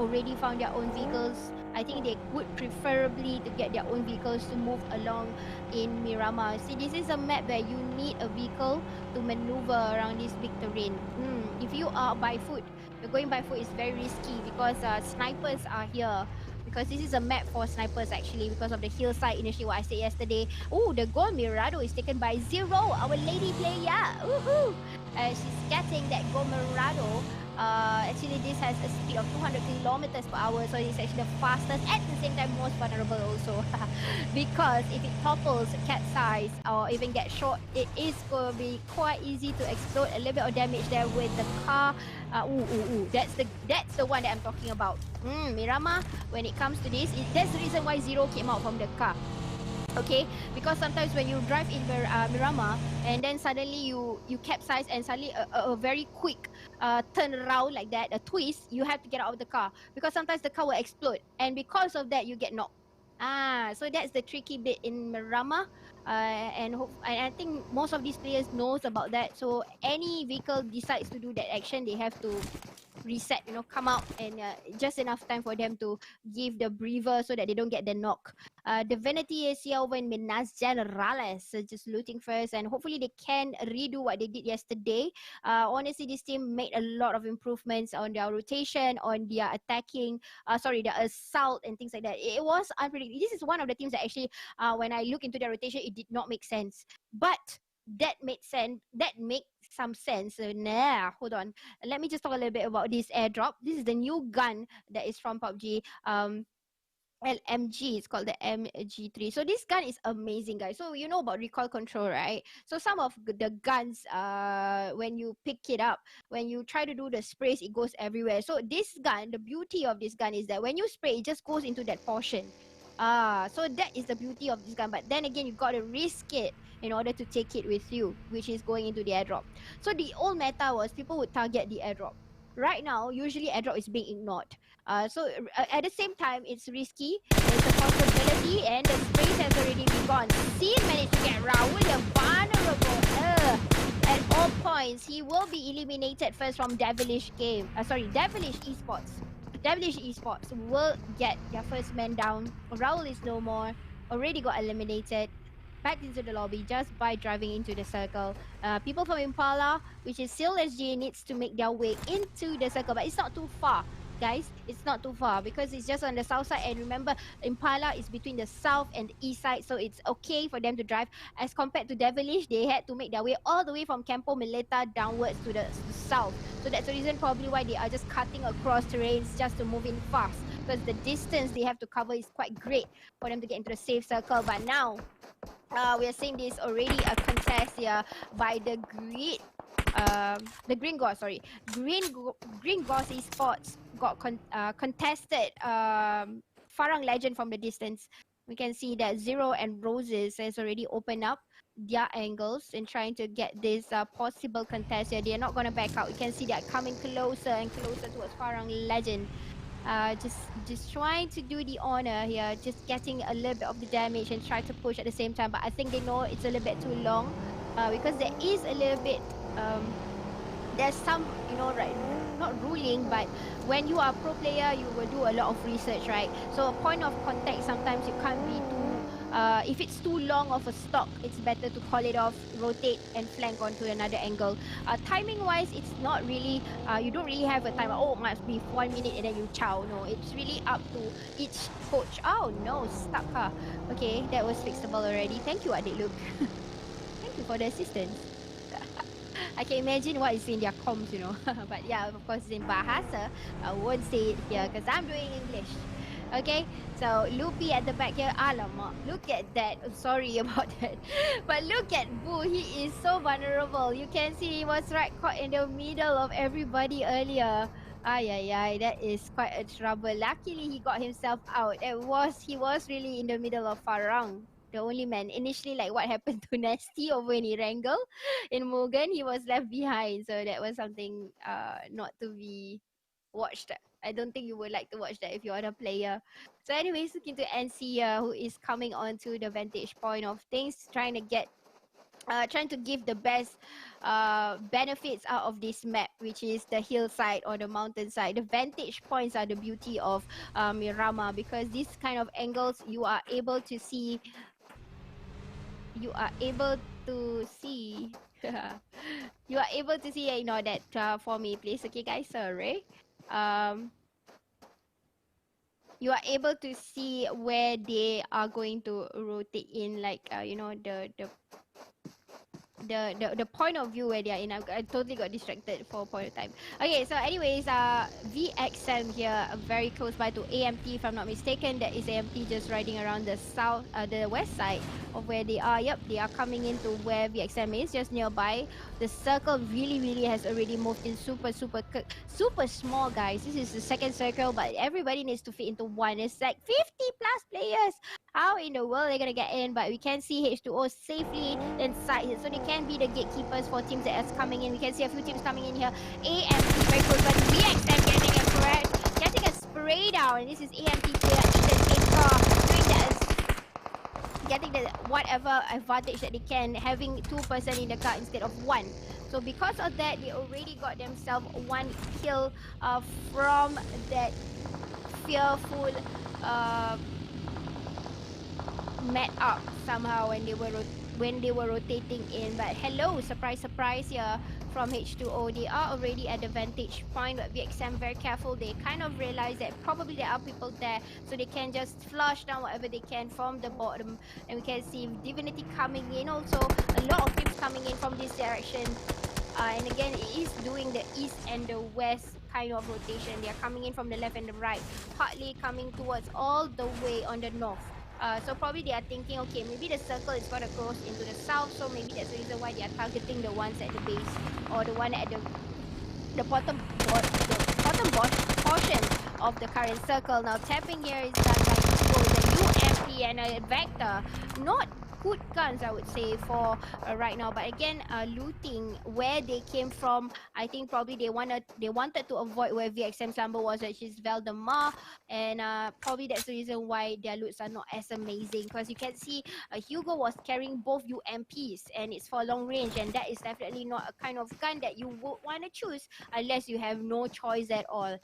already found their own vehicles. I think they would preferably to get their own vehicles to move along in Miramar. See, this is a map where you need a vehicle to maneuver around this big terrain. If you are by foot, going by foot is very risky because snipers are here. Because this is a map for snipers actually because of the hillside initially what I said yesterday. Oh, the gold Mirado is taken by Zero, our lady player. Woohoo! She's getting that gold Mirado. Actually this has a speed of 200 kilometers per hour, so it's actually the fastest, at the same time most vulnerable also. Because if it topples, capsize or even get shot, it is going to be quite easy to explode. A little bit of damage there with the car. That's the one that I'm talking about. Miramar, when it comes to this, that's the reason why Zero came out from the car. Okay, because sometimes when you drive in Miramar and then suddenly you capsize and suddenly a very quick turn around like that, a twist, you have to get out of the car because sometimes the car will explode and because of that you get knocked. So that's the tricky bit in Miramar, and I think most of these players knows about that. So any vehicle decides to do that action, they have to reset, come out, and just enough time for them to give the breather so that they don't get the knock. Divinity is here over in Minas Generales, so just looting first, and hopefully they can redo what they did yesterday. Honestly, this team made a lot of improvements on their rotation, on their attacking, their assault and things like that. It was unpredictable. This is one of the teams that actually, when I look into their rotation, it did not make sense. But that made sense. That makes some sense. Hold on. Let me just talk a little bit about this airdrop. This is the new gun that is from PUBG. LMG, it's called the MG3. So this gun is amazing, guys. So you know about recoil control, right? So some of the guns, when you pick it up, when you try to do the sprays, it goes everywhere. So this gun, the beauty of this gun is that when you spray, it just goes into that portion. So that is the beauty of this gun. But then again, you gotta risk it in order to take it with you, which is going into the airdrop. So the old meta was people would target the airdrop. Right now, usually airdrop is being ignored. So at the same time, it's risky. There's a possibility, and the space has already been gone. Sin managed to get Raul, the vulnerable. At all points, he will be eliminated first from Devilish Esports. Devilish Esports will get their first man down. Raul is no more. Already got eliminated. Back into the lobby just by driving into the circle. People from Impala, which is still SG, needs to make their way into the circle, but it's not too far, guys. It's not too far because it's just on the south side. And remember, Impala is between the south and the east side, so it's okay for them to drive. As compared to Devilish, they had to make their way all the way from Campo Mileta downwards to the south. So that's the reason probably why they are just cutting across terrains just to move in fast, because the distance they have to cover is quite great for them to get into the safe circle. But now, we are seeing this already a contest here by the Green Ghost Esports got contested Farang Legend from the distance. We can see that Zero and Roses has already opened up their angles in trying to get this possible contest here. They are not going to back out. You can see they are coming closer and closer towards Farang Legend. Just trying to do the honor here, just getting a little bit of the damage and try to push at the same time. But I think they know it's a little bit too long because there is a little bit, there's some, right, not ruling, but when you are a pro player, you will do a lot of research, right? So a point of contact, sometimes you can't be too if it's too long of a stock, it's better to call it off, rotate and flank onto another angle. Timing wise, it's not really, you don't really have a time, oh, must be 1 minute and then you chow. No, it's really up to each coach. Oh no, stuck. Okay, that was fixable already. Thank you, Adik Luke. Thank you for the assistance. I can imagine what is in their comms, you know. But yeah, of course, it's in Bahasa. I won't say it here because I'm doing English. Okay, so Loopy at the back here. Alamak, look at that. I'm sorry about that. But look at Boo. He is so vulnerable. You can see he was right caught in the middle of everybody earlier. Ay, that is quite a trouble. Luckily, he got himself out. He was really in the middle of Farang, the only man. Initially, like what happened to Nasty over in Erangel in Mugen, he was left behind. So that was something not to be watched. I don't think you would like to watch that if you're a player. So anyways, looking to NC who is coming onto the vantage point of things, trying to give the best benefits out of this map, which is the hillside or the mountainside. The vantage points are the beauty of Miramar, because these kind of angles you are able to see. You are able to see, you know, that for me, please. Okay, guys, sorry. You are able to see where they are going to rotate in, like you know, the point of view where they are in. I totally got distracted for a point of time. Okay, so anyways, 𝗣𝗂𝗍𝗃 here, very close by to AMT, if I'm not mistaken. That is AMT just riding around the the west side of where they are. Yep, they are coming into where 𝗣𝗂𝗍𝗃 is, just nearby. The circle really has already moved in super small, guys. This is the second circle, but everybody needs to fit into one. It's like 50 plus players. How in the world are they gonna get in? But we can see H2O safely inside here, so they can be the gatekeepers for teams that is coming in. We can see a few teams coming in here. AMT very close, but 𝗣𝗂𝗍𝗃 getting a spray down. And this is AMT player Ethan Aker doing that, getting the whatever advantage that they can, having 2% in the car instead of 1. So because of that, they already got themselves 1 kill from that fearful met up somehow when they were rotating in. But hello, surprise here from H2O. They are already at the vantage point, but 𝗣𝗂𝗍𝗃 very careful. They kind of realize that probably there are people there, so they can just flush down whatever they can from the bottom. And we can see Divinity coming in also. A lot of teams coming in from this direction. And again, it is doing the east and the west kind of rotation. They are coming in from the left and the right, partly coming towards all the way on the north. So probably they are thinking, okay, maybe the circle is going to cross into the south, so maybe that's the reason why they are targeting the ones at the base, or the one at the bottom portion of the current circle. Now tapping here is done by the UMP and a Vector. Not good guns, I would say, for right now. But again, looting where they came from, I think probably they wanted to avoid where 𝗣𝗂𝗍𝗃 slumber was, which is 𝗪𝗲𝗇, and probably that's the reason why their loots are not as amazing. Because you can see 𝗬𝗂 was carrying both UMPs, and it's for long range, and that is definitely not a kind of gun that you would want to choose unless you have no choice at all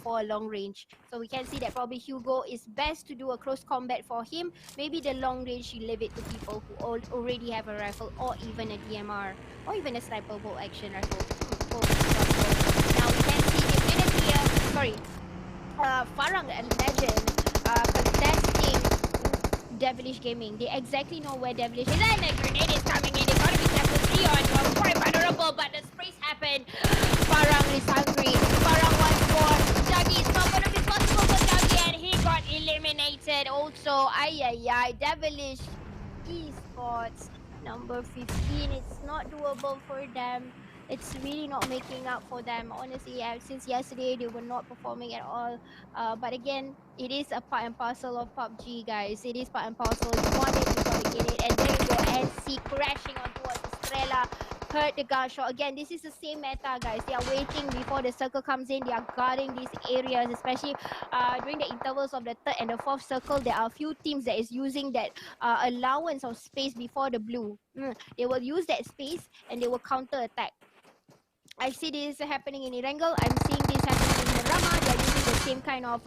for long range. So we can see that probably 𝗬𝗂 is best to do a close combat for him. Maybe the long range, you leave it to people who already have a rifle, or even a DMR, or even a sniper bolt action rifle. Now we can see Divinity here, Farang and Legend contesting Devilish Gaming. They exactly know where Devilish is, and the grenade is coming in. They gotta be careful. Leon, you are quite vulnerable, but the sprays happen. Farang is hungry. Farang wants more. Juggy is not gonna be possible for Juggy, and he got eliminated also. Devilish Esports number 15. It's not doable for them. It's really not making up for them. Honestly, since yesterday they were not performing at all. But again, it is a part and parcel of PUBG, guys. It is part and parcel. You want it, you gotta get it. And there you go, NC crashing on towards Estrella. Heard the gunshot. Again, this is the same meta, guys. They are waiting before the circle comes in. They are guarding these areas, especially during the intervals of the third and the fourth circle. There are a few teams that is using that allowance of space before the blue. They will use that space and they will counter attack. I see this happening in Erangel. I'm seeing this happening in Miramar. They're using the same kind of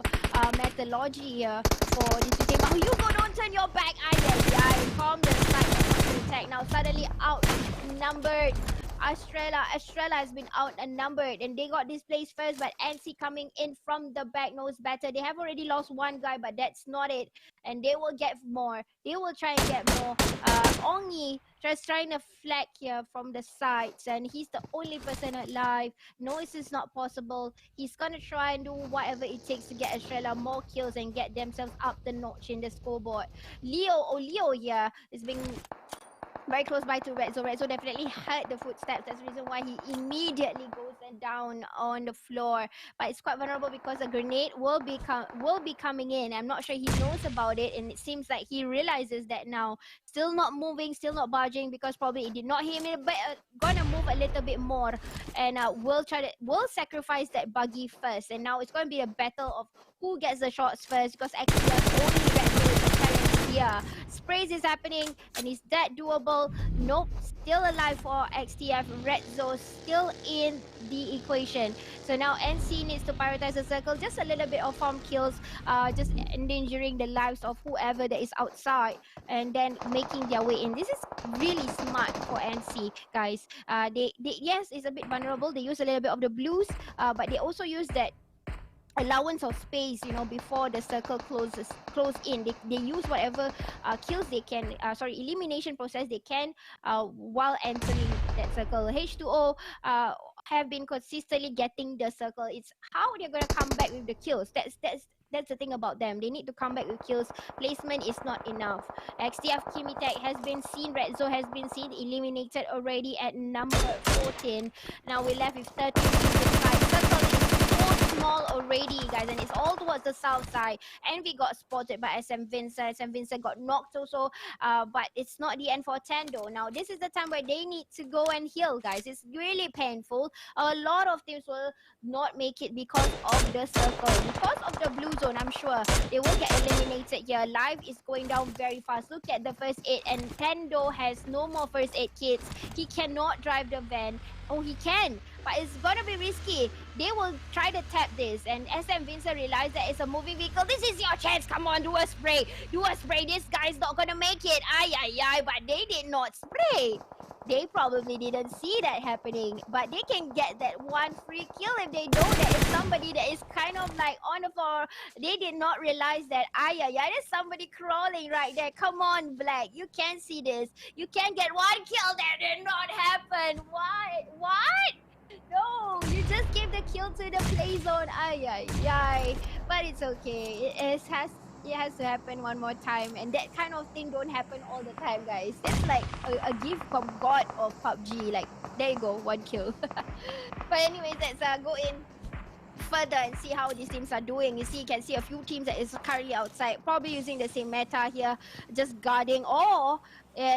methodology here for this team. Oh, you go, don't turn your back. Calm the side of attack. Now suddenly outnumbered. Estrella has been outnumbered and they got this place first, but NC coming in from the back knows better. They have already lost one guy, but that's not it, and they will get more. They will try and get more. Ongi just trying to flag here from the sides, and he's the only person alive. No, this is not possible. He's gonna try and do whatever it takes to get Estrella more kills and get themselves up the notch in the scoreboard. Leo here is being very close by to 𝗤𝗀. 𝗤𝗀 definitely heard the footsteps. That's the reason why he immediately goes down on the floor. But it's quite vulnerable because a grenade will be coming in. I'm not sure he knows about it, and it seems like he realizes that now. Still not moving, still not budging because probably it did not hit him. But gonna move a little bit more, and will sacrifice that buggy first. And now it's gonna be a battle of who gets the shots first because actually only 𝗤𝗀 here. Sprays is happening, and is that doable? Nope, still alive for XTF. 𝗤𝗀 still in the equation. So now NC needs to prioritize the circle. Just a little bit of farm kills, just endangering the lives of whoever that is outside, and then making their way in. This is really smart for NC, guys. They yes, it's a bit vulnerable. They use a little bit of the blues, but they also use that allowance of space, you know, before the circle close in. They use whatever kills they can, elimination process they can while entering that circle. H2O have been consistently getting the circle. It's how they're gonna come back with the kills. That's the thing about them. They need to come back with kills. Placement is not enough. XTF Kimitech has been seen. 𝗤𝗀 has been seen. Eliminated already at number 14. Now we're left with 13 inside. Circle is so small already, guys, and it's all towards the south side. Envy got spotted by 𝗤𝗀. 𝗤𝗀 got knocked also, but it's not the end for Tendo. Now this is the time where they need to go and heal, guys. It's really painful. A lot of teams will not make it because of the circle. Because of the blue zone, I'm sure they will get eliminated here. Life is going down very fast. Look at the first aid, and Tendo has no more first aid kits. He cannot drive the van. Oh, he can, but it's gonna be risky. They will try to tap this, and 𝗤𝗀 realized that it's a moving vehicle. This is your chance. Come on, do a spray. Do a spray. This guy's not gonna make it. But they did not spray. They probably didn't see that happening, but they can get that one free kill if they know that it's somebody that is kind of like on the floor. They did not realize that, there's somebody crawling right there. Come on, Black, you can see this. You can get one kill. That did not happen. What? No, you just gave the kill to the play zone. But it's okay. It has to happen one more time, and that kind of thing don't happen all the time, guys. That's like a gift from God of PUBG. Like, there you go, one kill. But anyways, let's go in further and see how these teams are doing. You can see a few teams that is currently outside, probably using the same meta here, just guarding, or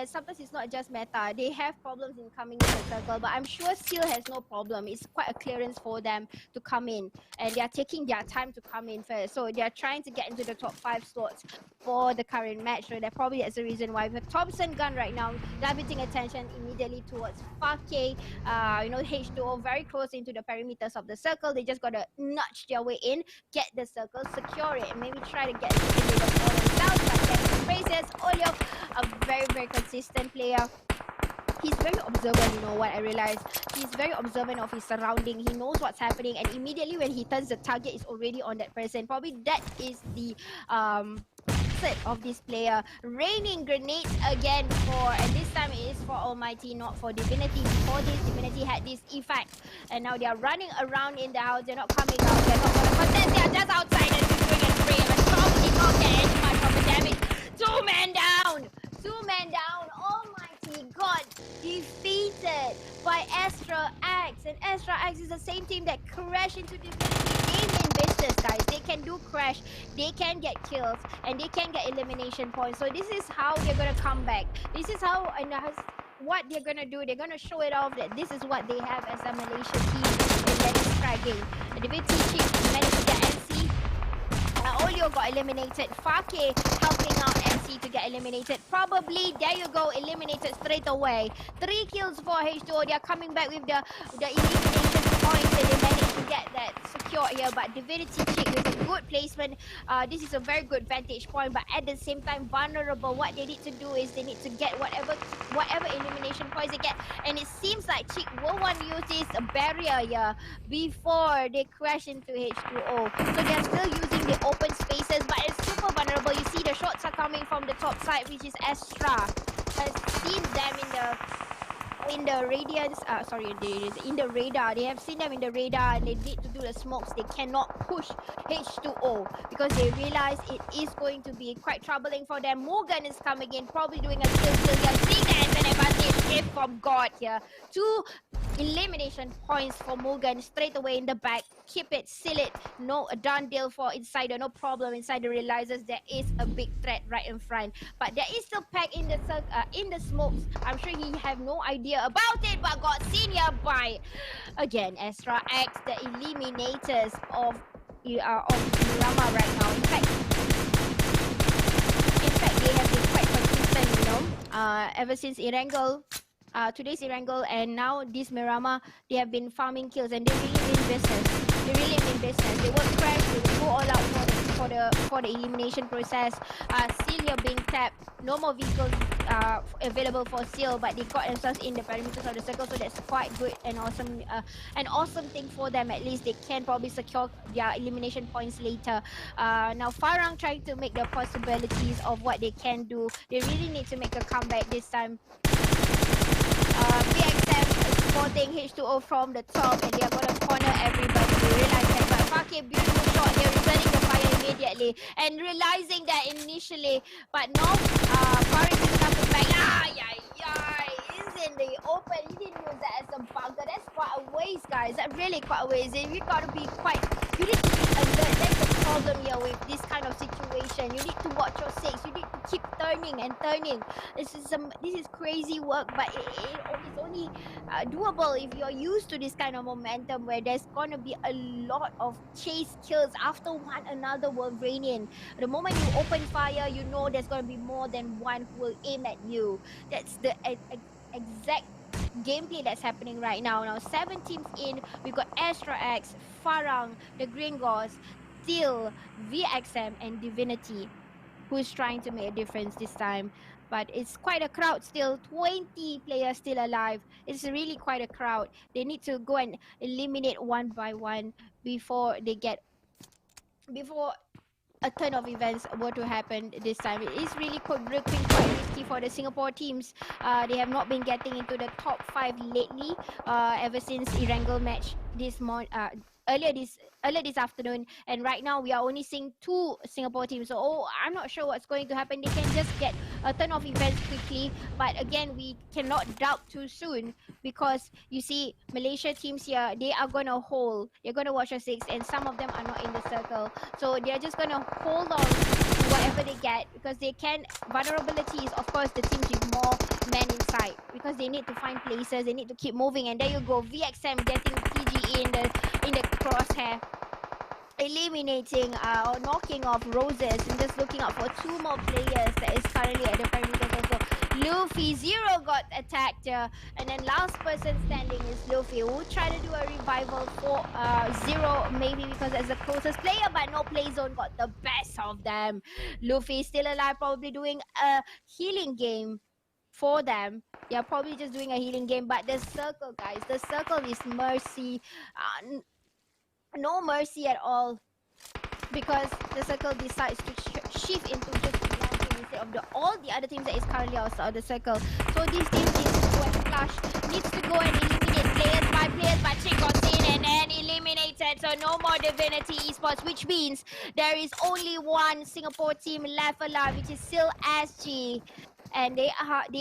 sometimes it's not just meta. They have problems in coming in the circle, but I'm sure Seal has no problem. It's quite a clearance for them to come in, and they are taking their time to come in first. So they are trying to get into the top 5 slots for the current match. So that probably is the reason why with Thompson gun right now, diverting attention immediately towards 𝗤𝗂. H2O very close into the perimeters of the circle. They just gotta nudge their way in, get the circle, secure it, and maybe try to get the for themselves. But that's Praises. 𝗤𝗀, a very, very consistent player. He's very observant, you know what I realized. He's very observant of his surrounding. He knows what's happening, and immediately when he turns, the target is already on that person. Probably that is the of this player. Raining grenades again and this time it is for Almighty, not for Divinity. Before this, Divinity had this effect, and now they are running around in the house. They're not coming out. They're not gonna contest. They are just outside and doing a spray, but probably not get any much of a damage. 2 men down. 2 men down. Almighty got defeated by 𝗤𝗀, and 𝗤𝗀 is the same team that crashed into Divinity. They mean business, guys. They can do crash, they can get kills, and they can get elimination points. So this is how they're gonna come back. This is how what they're gonna do. They're gonna show it off that this is what they have as a Malaysia team in that is fragging. The Divinity chief managed to get NC. 𝗤𝗀 got eliminated. 𝗤𝗂 helping out NC to get eliminated. Probably, there you go, eliminated straight away. 3 kills for H2O. They are coming back with the elimination points, and they managed to get that secure here. But Divinity Chick with a good placement. This is a very good vantage point, but at the same time vulnerable. What they need to do is they need to get whatever elimination points they get, and it seems like Chick will want to use this barrier here before they crash into H2O. So they're still using the open spaces, but it's super vulnerable. You see the shots are coming from the top side, which is Astra. Has seen them in the radiance, in the radar. They have seen them in the radar, and they need to do the smokes. They cannot push H2O because they realize it is going to be quite troubling for them. Morgan is coming in, probably doing a kill here. Seeing that as an advantage gift from God here. 2 elimination points for Morgan straight away in the back. Keep it, seal it. No, a done deal for Insider. No problem. Insider realizes there is a big threat right in front, but there is still pack in the smokes. I'm sure he have no idea about it, but got seen here by again Astra X, the eliminators of Miramar right now. In fact, they have been quite consistent, you know, ever since Erangel. Today's Erangel and now this Miramar, they have been farming kills, and they really mean business. They will crash, they will go all out for the elimination process. Seal here being tapped. No more vehicles available for Seal, but they got themselves in the perimeters of the circle, so that's quite good and awesome. An awesome thing for them. At least they can probably secure their elimination points later. Now Farang trying to make the possibilities of what they can do. They really need to make a comeback this time. VXM is spotting H2O from the top, and they are going to corner everybody. They realize that, but Fakir, beautiful shot here, returning the fire immediately, and realizing that initially, but no, Farid is coming back. He's in the open. He didn't use that as a bunker. That's quite a waste, guys. That's really quite a waste. You got to be quite, you need to be alert. That's the problem here with this kind of situation. You need to watch your six. You need to keep turning and turning. This is crazy work, but it's only doable if you're used to this kind of momentum where there's gonna be a lot of chase kills after one another will rain in. The moment you open fire, you know there's gonna be more than one who will aim at you. That's the exact gameplay that's happening right now. Now 7 teams in, we've got Astra X, Farang, the Gringos, Steel, VXM, and Divinity, who's trying to make a difference this time. But it's quite a crowd still. 20 players still alive. It's really quite a crowd. They need to go and eliminate one by one before a turn of events were to happen this time. It is really looking quite risky for the Singapore teams. They have not been getting into the top 5 lately, ever since Erangel match earlier this afternoon, and right now we are only seeing 2 Singapore teams. So I'm not sure what's going to happen. They can just get a turn of events quickly, but again, we cannot doubt too soon, because you see Malaysia teams here, they are gonna hold. They're gonna watch a 6, and some of them are not in the circle, so they're just gonna hold on to whatever they get, because they can. Vulnerability is of course the teams with more men inside, because they need to find places, they need to keep moving. And there you go, VXM getting PG in the crosshair, eliminating or knocking off Roses, and just looking out for 2 more players that is currently at the perimeters also. Luffy, Zero got attacked, and then last person standing is Luffy, who tried to do a revival for Zero, maybe because that's the closest player, but no play zone got the best of them. Luffy is still alive, probably doing a healing game for them. They are probably just doing a healing game, but the circle, guys, the circle is mercy. No mercy at all, because the circle decides to shift into just one team instead of all the other teams that is currently outside of the circle. So this team needs to go and flush, needs to go and eliminate players by players, but Chick got in and then eliminated. So no more Divinity Esports, which means there is only one Singapore team left alive, which is still SG. And they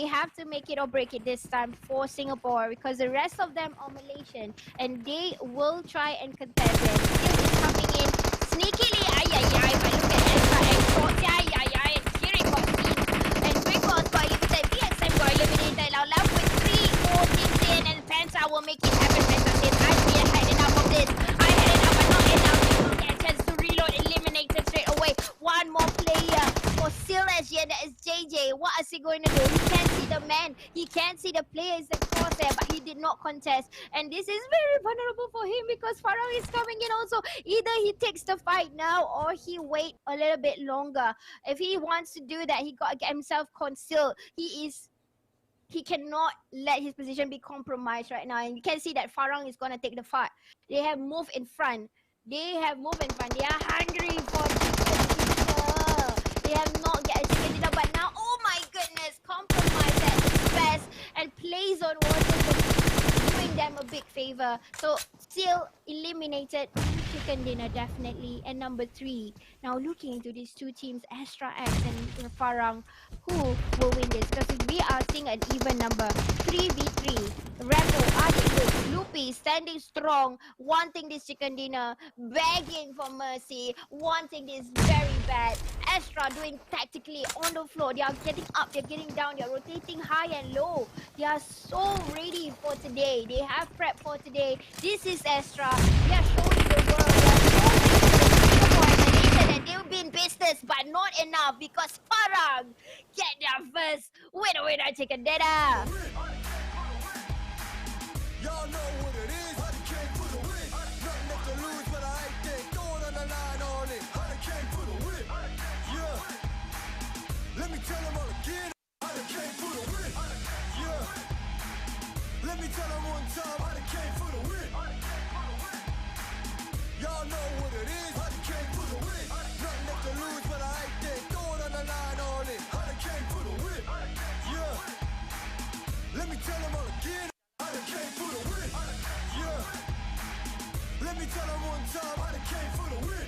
have to make it or break it this time for Singapore, because the rest of them are Malaysian, and they will try and contest it. Still is coming in sneakily. But look at Ezra and Shorty. And Kiri got seen, and Gringos got eliminated. VXM got eliminated. Now left with 3 more teams in, and Penta will make it happen. Penta says, I had enough of this. I had enough, but not enough. They will get a chance to reload. Eliminated straight away. One more player for Seal suggestion. That is JJ. What is he going to do? He can't see the man. He can't see the players that cross there, but he did not contest. And this is very vulnerable for him because Farang is coming in also. Either he takes the fight now or he wait a little bit longer. If he wants to do that, he got to get himself concealed. He cannot let his position be compromised right now. And you can see that Farang is going to take the fight. They have moved in front. They have moved in front. They are hungry for chicken dinner. They have not get a chicken dinner. But now, oh my goodness, compromise at its best. And plays on water, doing them a big favor. So still eliminated chicken dinner definitely. And number 3. Now looking into these two teams, Astra X and Farang, who will win this? Because we are seeing an even number. 3v3. Rambo, Adik, Loopy standing strong, wanting this chicken dinner, begging for mercy, wanting this very bad. Astra doing tactically on the floor. They are getting up, they're getting down, they're rotating high and low. They are so ready for today. They have prep for today. This is Astra. They are showing the world. That they'll be in business, but not enough because Farang get their first winner chicken dinner. Y'all know what it is. I came for the win. Nothing left to lose, but I ain't dead. Going on the line all in. I came for the win. Yeah. Let me tell them all again. I came for the win. Yeah. Let me tell them one time. I came for the win. Y'all know what it is. I came for the win. Nothing left to lose, but I ain't dead. Going on the line all in. I came for the win. Yeah. Let me tell them all again. I came for the win. Yeah. Let me tell them one time. I came for the win.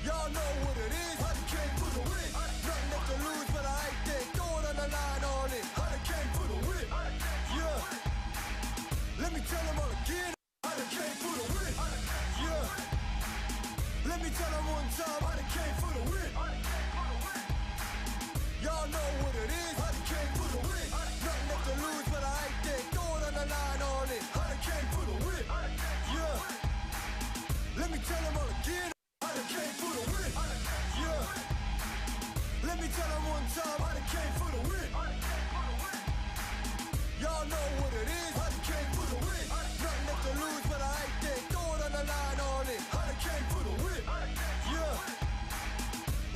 Y'all know what it is. I came for the win. Nothing left to lose, but I ain't dead. Going on the line all in. I came for the win. Yeah. Let me tell them all again. I came for the win. Yeah. Let me tell them one time. I came for the win. Y'all know what it is. I came for the win. Nothing left to lose, but I ain't dead. Going on the line all in. I came for the win. Yeah. Let me tell them all again. I came for the win. Yeah. Let me tell them one time. I came for the win. Y'all know what it is. I came for the win. Nothing left to lose, but I ain't dead. Going on the line all in. I came for the win. Yeah.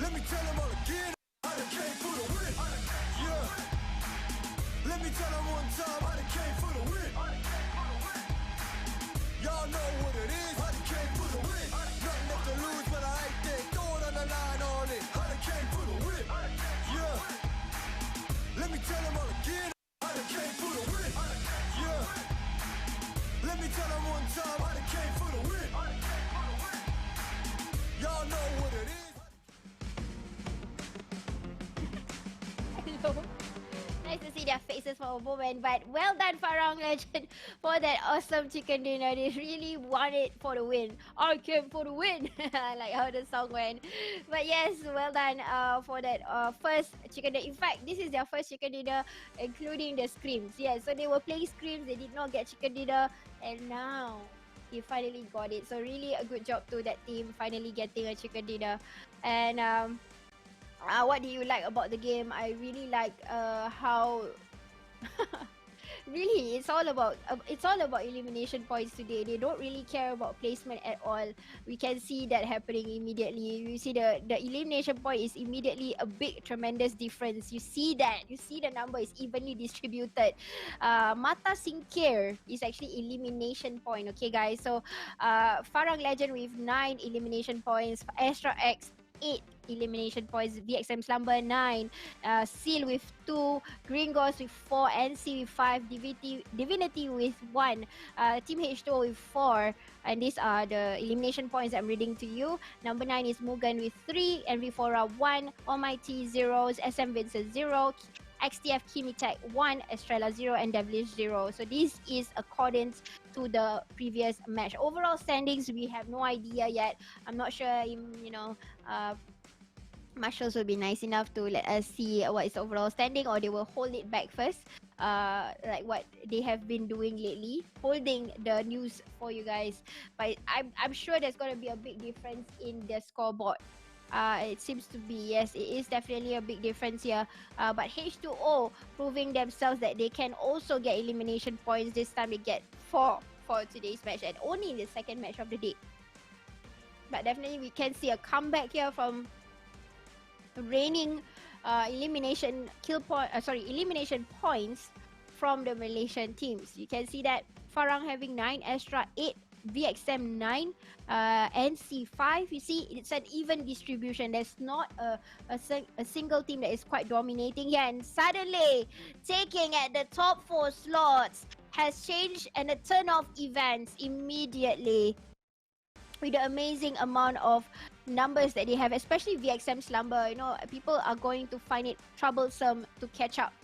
Let me tell them all again. I came for the win. Yeah. Let me tell them one time. I came for the win. Y'all know what it is. I came for the win. Nothing left to lose, but I ain't dead. Going on the line all in. I came for the win. Yeah. Let me tell them all again. I came for the win. Yeah. Let me tell them one time. I came for the win. Y'all know what it is. Nice to see their faces for a moment, but well done Farang Legend for that awesome chicken dinner. They really won it for the win. I came for the win. I like how the song went. But yes, well done for that first chicken dinner. In fact, this is their first chicken dinner, including the screams. Yeah, so they were playing screams, they did not get chicken dinner, and now he finally got it. So really a good job to that team, finally getting a chicken dinner. And what do you like about the game? I really like how really it's all about elimination points today. They don't really care about placement at all. We can see that happening immediately. You see the elimination point is immediately a big tremendous difference. You see that. You see the number is evenly distributed. Mata Singkir is actually elimination point. Okay guys, so Farang Legend with 9 elimination points, Astra X 8 elimination points, VXM Slumber 9, Seal with 2, Gringos with 4, NC with 5, Divinity with 1, Team H2O with 4, and these are the elimination points I'm reading to you. Number 9 is Mugan with 3, NV4A 1, Almighty 0, SM Vincent 0, XTF Kimitech 1, Estrella 0, and Devilish 0. So this is accordance to the previous match. Overall standings, we have no idea yet. I'm not sure, marshals will be nice enough to let us see what is the overall standing, or they will hold it back first, like what they have been doing lately, holding the news for you guys. But I'm sure there's going to be a big difference in the scoreboard It seems to be, yes, it is definitely a big difference here. But H2O proving themselves that they can also get elimination points. This time they get 4 for today's match, and only the second match of the day. But definitely we can see a comeback here from reigning elimination points from the Malaysian teams. You can see that Farang having 9, Astra 8, 𝗣𝗟𝗆 9, NC 5. You see, it's an even distribution. There's not a single team that is quite dominating here. And suddenly, taking at the top 4 slots has changed and a turn of events immediately. With the amazing amount of numbers that they have, especially 𝗣𝗟𝗆 Slumber, you know, people are going to find it troublesome to catch up.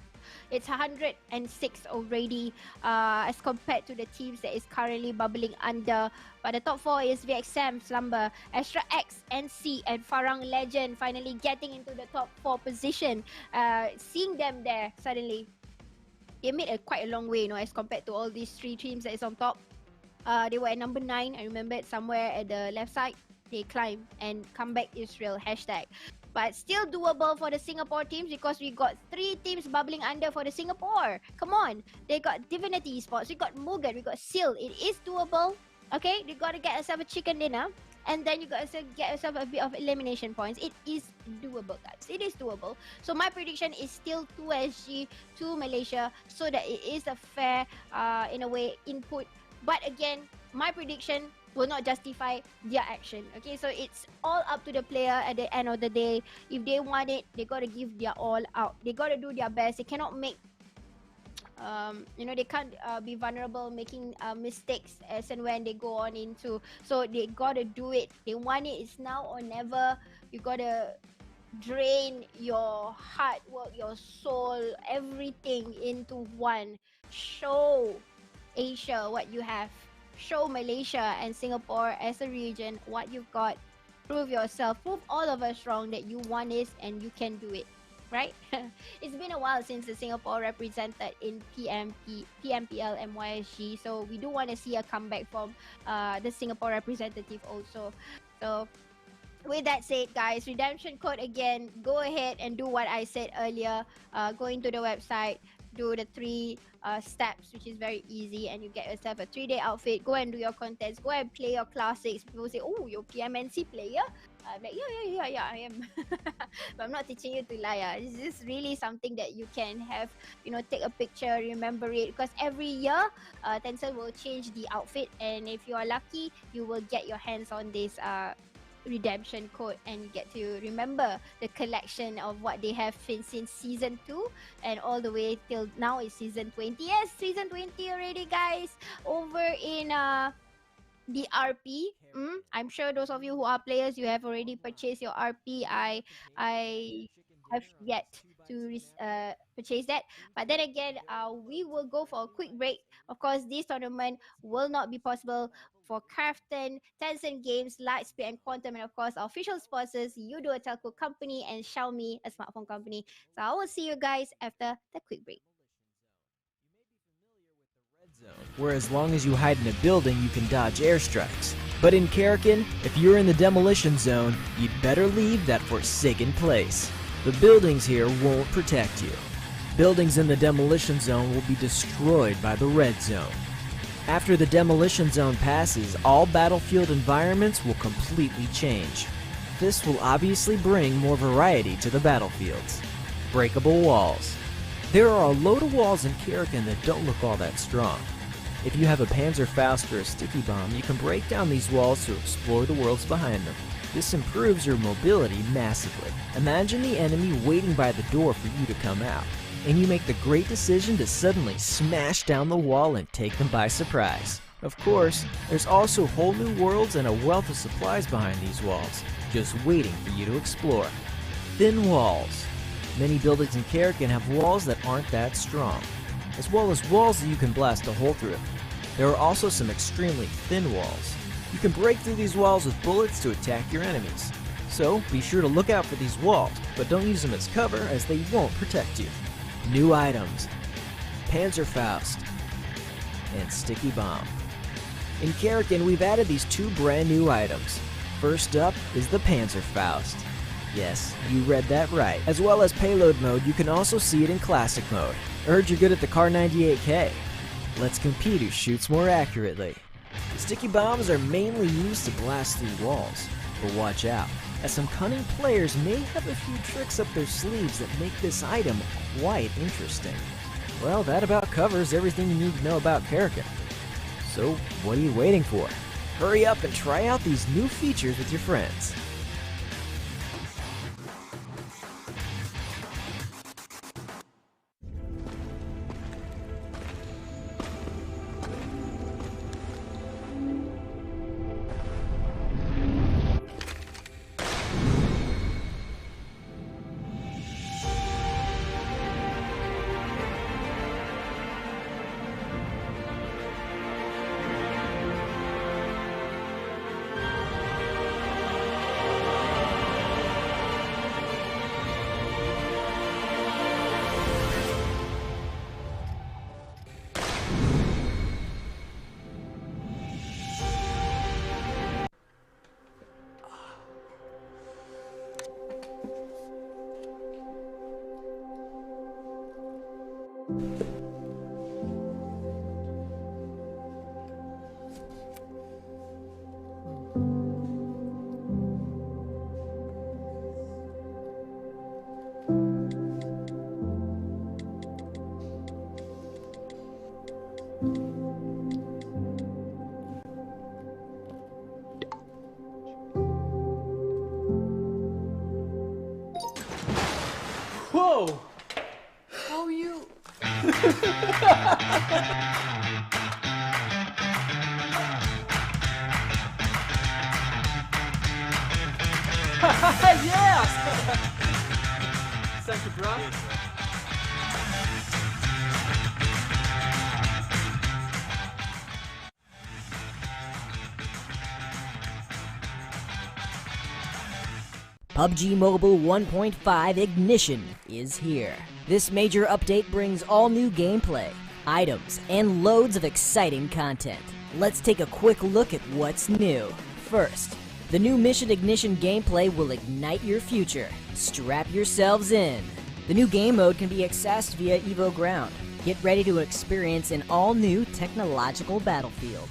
It's 106 already as compared to the teams that is currently bubbling under. But the top 4 is 𝗣𝗟𝗆 Slumber, Astra X, NC, and Farang Legend finally getting into the top 4 position. Seeing them there suddenly, they made quite a long way, you know, as compared to all these 3 teams that is on top. They were at number 9. I remember it somewhere at the left side. They climbed and comeback Israel hashtag. But still doable for the Singapore teams because we got 3 teams bubbling under for the Singapore. Come on. They got Divinity Esports, we got Mugen, we got Seal. It is doable. Okay, you gotta get yourself a chicken dinner. And then you gotta get yourself a bit of elimination points. It is doable, guys. It is doable. So my prediction is still 2SG to Malaysia so that it is a fair, in a way, input. But again, my prediction will not justify their action. Okay, so it's all up to the player at the end of the day. If they want it, they gotta give their all out. They gotta do their best. They cannot make, you know, they can't be vulnerable making mistakes as and when they go on into. So they gotta do it. They want it. It's now or never. You gotta drain your hard work, your soul, everything into one. Show Asia what you have. Show Malaysia and Singapore as a region what you've got. Prove yourself. Prove all of us wrong that you want this and you can do it. Right? It's been a while since the Singapore represented in PMPL and YSG. So we do want to see a comeback from the Singapore representative also. So with that said, guys, redemption code again. Go ahead and do what I said earlier. Go into the website. Do the 3 steps, which is very easy, and you get yourself a 3-day outfit. Go and do your contents. Go and play your classics. People say, "Oh, you're PMNC player." I'm like, yeah, I am. But I'm not teaching you to lie. This is really something that you can have, you know, take a picture, remember it. Because every year, Tencent will change the outfit, and if you are lucky, you will get your hands on this redemption code and you get to remember the collection of what they have since season 2 and all the way till now is season 20. Yes, season 20 already, guys, over in the RP. I'm sure those of you who are players, you have already purchased your RP. I have yet to purchase that, but then again, we will go for a quick break. Of course, this tournament will not be possible for Krafton, Tencent Games, Lightspeed, and Quantum, and of course our official sponsors, Yudo, a telco company, and Xiaomi, a smartphone company. So I will see you guys after the quick break. Where as long as you hide in a building, you can dodge airstrikes. But in 𝗂𝗃, if you're in the demolition zone, you'd better leave that forsaken place. The buildings here won't protect you. Buildings in the demolition zone will be destroyed by the red zone. After the demolition zone passes, all battlefield environments will completely change. This will obviously bring more variety to the battlefields. Breakable walls. There are a load of walls in 𝗂𝗃 that don't look all that strong. If you have a Panzerfaust or a sticky bomb, you can break down these walls to explore the worlds behind them. This improves your mobility massively. Imagine the enemy waiting by the door for you to come out, and you make the great decision to suddenly smash down the wall and take them by surprise. Of course, there's also whole new worlds and a wealth of supplies behind these walls, just waiting for you to explore. Thin walls. Many buildings in 𝗂𝗃 have walls that aren't that strong, as well as walls that you can blast a hole through. There are also some extremely thin walls. You can break through these walls with bullets to attack your enemies. So be sure to look out for these walls, but don't use them as cover as they won't protect you. New items. Panzerfaust and Sticky Bomb. In 𝗂𝗃, we've added these 2 brand new items. First up is the Panzerfaust. Yes, you read that right. As well as payload mode, you can also see it in classic mode. I heard you're good at the Car 98K. Let's compete who shoots more accurately. The sticky bombs are mainly used to blast through walls, but watch out, as some cunning players may have a few tricks up their sleeves that make this item quite interesting. Well, that about covers everything you need to know about 𝗂𝗃. So, what are you waiting for? Hurry up and try out these new features with your friends. Whoa! How are you? Yes! Thank you, bro. PUBG Mobile 1.5 Ignition is here. This major update brings all new gameplay, items, and loads of exciting content. Let's take a quick look at what's new. First, the new Mission Ignition gameplay will ignite your future. Strap yourselves in. The new game mode can be accessed via Evo Ground. Get ready to experience an all-new technological battlefield.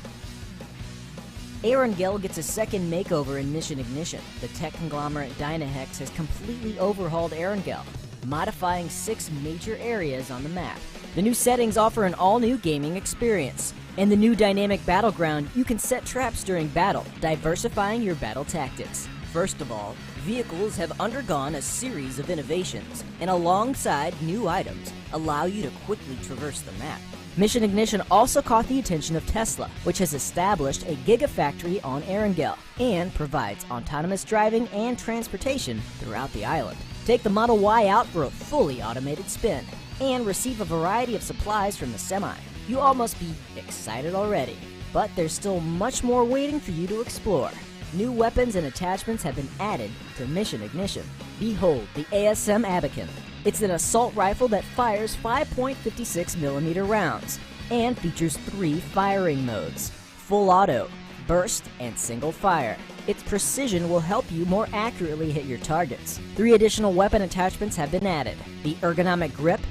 𝗂𝗃𝗃 gets a second makeover in Mission Ignition. The tech conglomerate Dynahex has completely overhauled 𝗂𝗃𝗃, modifying 6 major areas on the map. The new settings offer an all-new gaming experience. In the new dynamic battleground, you can set traps during battle, diversifying your battle tactics. First of all, vehicles have undergone a series of innovations, and alongside new items, allow you to quickly traverse the map. Mission Ignition also caught the attention of Tesla, which has established a gigafactory on 𝗂𝗃𝗃 and provides autonomous driving and transportation throughout the island. Take the Model Y out for a fully automated spin and receive a variety of supplies from the semi. You all must be excited already, but there's still much more waiting for you to explore. New weapons and attachments have been added to Mission Ignition. Behold the 𝗂𝗃𝗃𝗃. It's an assault rifle that fires 5.56mm rounds and features 3 firing modes: full auto, burst, and single fire. Its precision will help you more accurately hit your targets. 3 additional weapon attachments have been added: the ergonomic grip,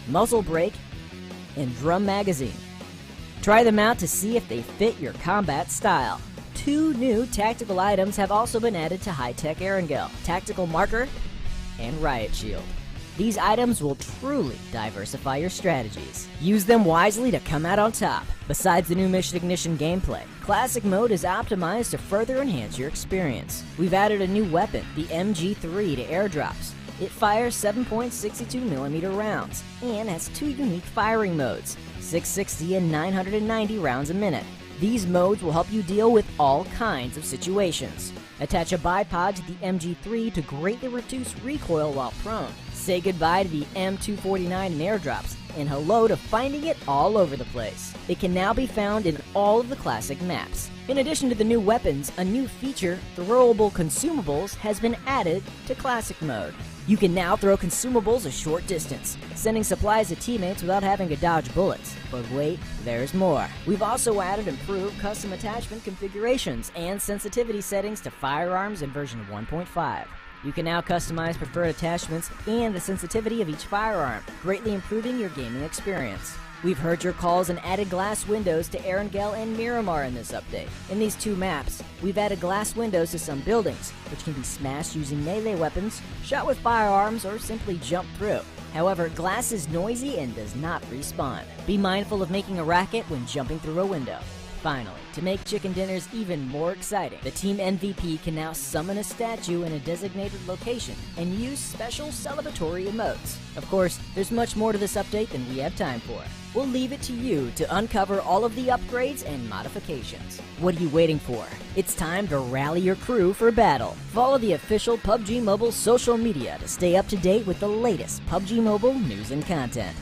muzzle brake, and drum magazine. Try them out to see if they fit your combat style. 2 new tactical items have also been added to high-tech 𝗂𝗃𝗃: tactical marker and riot shield. These items will truly diversify your strategies. Use them wisely to come out on top. Besides the new Mission Ignition gameplay, Classic Mode is optimized to further enhance your experience. We've added a new weapon, the MG3, to airdrops. It fires 7.62mm rounds and has 2 unique firing modes, 660 and 990 rounds a minute. These modes will help you deal with all kinds of situations. Attach a bipod to the MG3 to greatly reduce recoil while prone. Say goodbye to the M249 in airdrops, and hello to finding it all over the place. It can now be found in all of the classic maps. In addition to the new weapons, a new feature, throwable consumables, has been added to classic mode. You can now throw consumables a short distance, sending supplies to teammates without having to dodge bullets. But wait, there's more. We've also added improved custom attachment configurations and sensitivity settings to firearms in version 1.5. You can now customize preferred attachments and the sensitivity of each firearm, greatly improving your gaming experience. We've heard your calls and added glass windows to 𝗤𝗂𝗍𝗶 and Miramar in this update. In these two maps, we've added glass windows to some buildings, which can be smashed using melee weapons, shot with firearms, or simply jump through. However, glass is noisy and does not respawn. Be mindful of making a racket when jumping through a window. Finally, to make chicken dinners even more exciting, the team MVP can now summon a statue in a designated location and use special celebratory emotes. Of course, there's much more to this update than we have time for. We'll leave it to you to uncover all of the upgrades and modifications. What are you waiting for? It's time to rally your crew for battle. Follow the official PUBG Mobile social media to stay up to date with the latest PUBG Mobile news and content.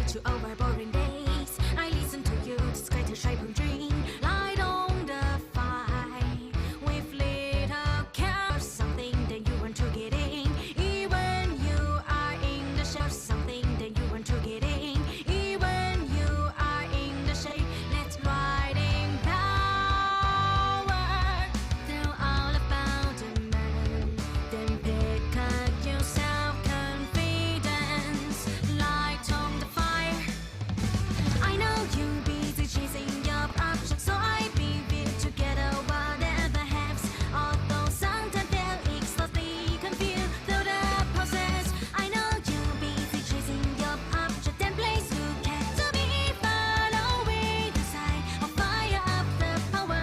To our boring days, I listen to you, disguise a shy dream. Light on the fire with little care. Something that you want to get in, even you are in the shade. Something that you want to get in, even you are in the shade. Let's ride in power. Tell all about the man, then pick up your self-confidence. Light on the fire. I know you're busy chasing your options, so I leave it together whatever happens. Although sometimes they'll exhaustively confused through the process. I know you're busy chasing your options, then place who can to be following the side or fire up the power.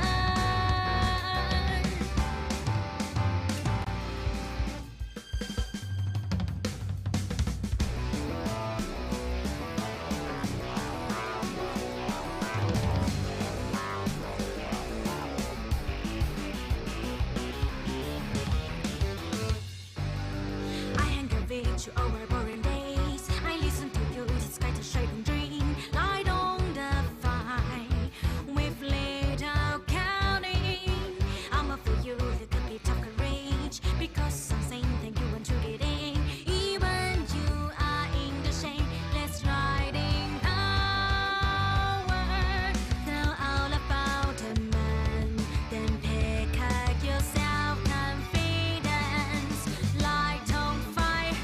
I aggravate you over boring days. I listen to you, disguise a shaping dream. Light on the fire with little counting. I'm for you, the complete of courage, because something that you want to get in. Even you are in the shade. Let's ride in power. Tell all about the man, then pick up your self-confidence. Light on fire.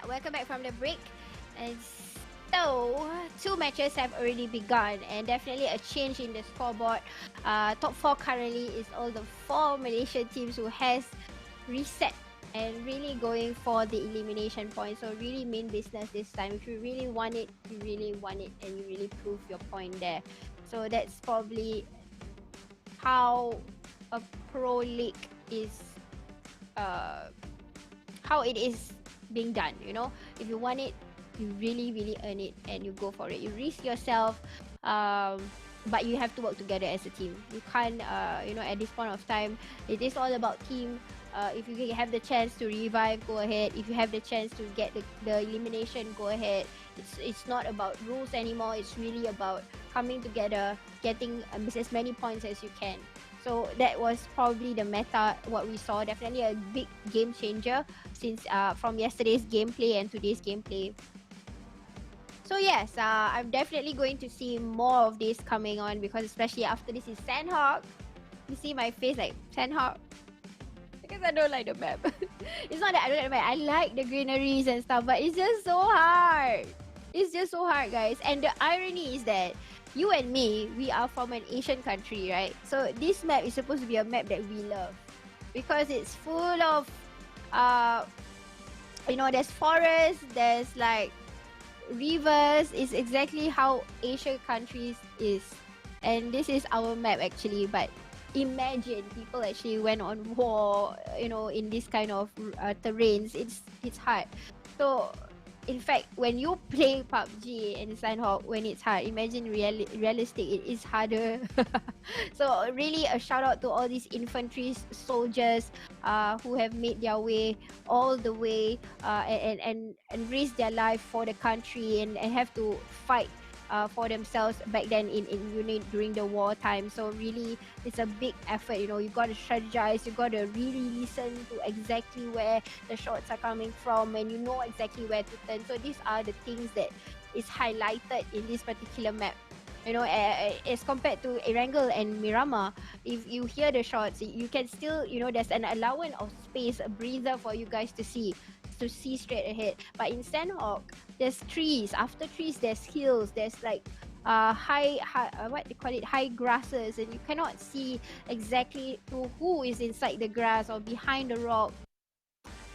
welcome back from the break. And so, 2 matches have already begun, and definitely a change in the scoreboard. Top 4 currently is all the 4 Malaysian teams who has reset and really going for the elimination point. So really mean business this time. If you really want it, you really want it, and you really prove your point there. So that's probably how a pro league is, how it is being done. You know, if you want it, you really earn it, and you go for it. You risk yourself, but you have to work together as a team. You can't, you know, at this point of time, it is all about team. If you have the chance to revive, go ahead. If you have the chance to get the elimination, go ahead. It's not about rules anymore. It's really about coming together, getting as many points as you can. So that was probably the meta, what we saw. Definitely a big game changer since from yesterday's gameplay and today's gameplay. So yes, I'm definitely going to see more of this coming on, because especially after this is Sandhawk. You see my face like, Sandhawk? Because I don't like the map. It's not that I don't like the map. I like the greeneries and stuff, but it's just so hard. It's just so hard, guys. And the irony is that you and me, we are from an Asian country, right? So this map is supposed to be a map that we love, because it's full of, you know, there's forests, there's like rivers. It's exactly how Asian countries is. And this is our map actually, but imagine people actually went on war, you know, in this kind of terrains. It's hard. So in fact, when you play PUBG and Sandhawk, when it's hard, imagine realistic, it is harder. So really a shout out to all these infantry soldiers who have made their way all the way and risk their life for the country, and have to fight for themselves back then in unit during the war time. So really it's a big effort. You know, you got to strategize, you got to really listen to exactly where the shots are coming from, and you know exactly where to turn. So these are the things that is highlighted in this particular map. You know, as compared to Erangel and Miramar, if you hear the shots, you can still, you know, there's an allowance of space, a breather for you guys to see straight ahead. But in Sandhawk, there's trees. After trees, there's hills. There's like high what they call it, high grasses, and you cannot see exactly who is inside the grass or behind the rock.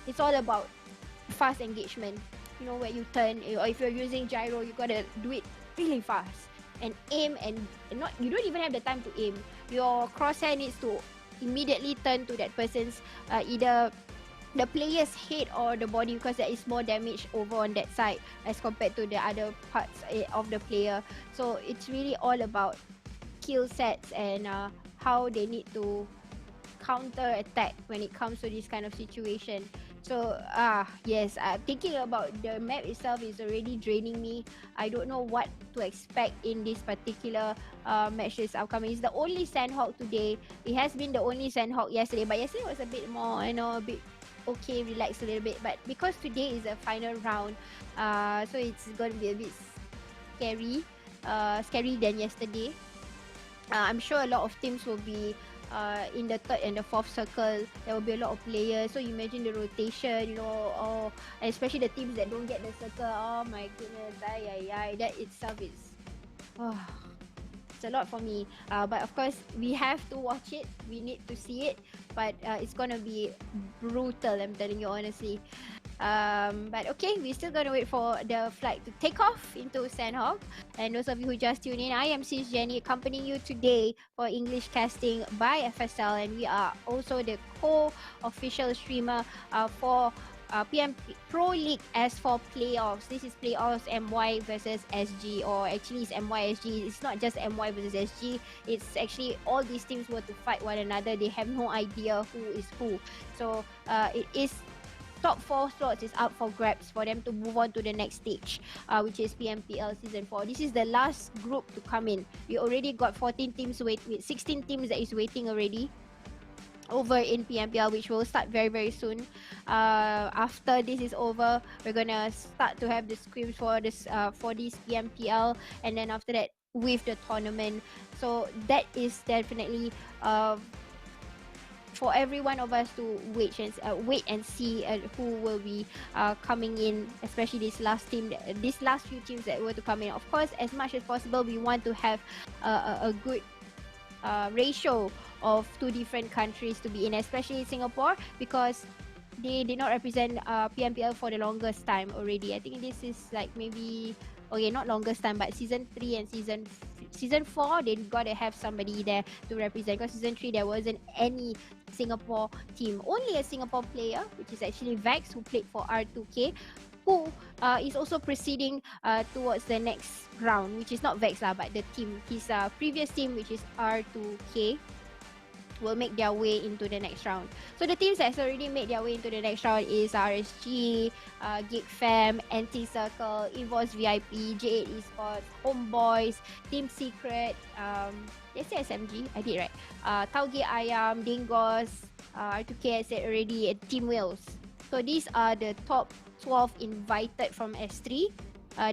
It's all about fast engagement. You know, where you turn, or if you're using gyro, you gotta do it really fast and aim, and not, you don't even have the time to aim. Your crosshair needs to immediately turn to that person's either the player's head or the body, because there is more damage over on that side as compared to the other parts of the player. So it's really all about kill sets and how they need to counter attack when it comes to this kind of situation. So yes, thinking about the map itself is already draining me. I don't know what to expect in this particular match this upcoming. It's the only Sandhawk today. It has been the only Sandhawk yesterday, but yesterday was a bit more, you know, a bit okay, relax a little bit. But because today is a final round, so it's going to be a bit scary than yesterday. I'm sure a lot of teams will be in the 3rd and the 4th circle. There will be a lot of players, so you imagine the rotation, you know, and especially the teams that don't get the circle. Oh my goodness, that itself is it's a lot for me. But of course, we have to watch it. We need to see it. But it's gonna be brutal, I'm telling you honestly. But okay, we're still gonna wait for the flight to take off into Sandhawk. And those of you who just tuned in, I am Sis Jenny, accompanying you today for English casting by FSL, and we are also the co-official streamer for PMP Pro League as for playoffs. This is playoffs MY versus SG, or actually it's MY SG. It's not just MY versus SG. It's actually all these teams were to fight one another. They have no idea who is who. So it is top 4 slots is up for grabs for them to move on to the next stage, which is PMPL Season 4. This is the last group to come in. We already got 14 teams with 16 teams that is waiting already over in PMPL, which will start very soon. After this is over, we're gonna start to have the scrims for this PMPL, and then after that with the tournament. So that is definitely for every one of us to wait and see who will be coming in, especially this last few teams that were to come in. Of course, as much as possible, we want to have a good ratio of 2 different countries to be in, especially Singapore, because they did not represent PMPL for the longest time already. I think this is like maybe, okay, not longest time, but season 3 and season 4, they gotta have somebody there to represent, because season 3 there wasn't any Singapore team, only a Singapore player, which is actually Vex, who played for R2K, who is also proceeding towards the next round, which is not Vex lah, but the team, his previous team, which is R2K, will make their way into the next round. So the teams that's already made their way into the next round is RSG, Geek Anti-Circle, EVOS VIP, J8 Esports, Homeboys, Team Secret, let's say SMG, I did right, 𝗤𝗂𝗣𝗍𝗍, Dingos, R2K I said already, and Team Wales. So these are the top 12 invited from S3.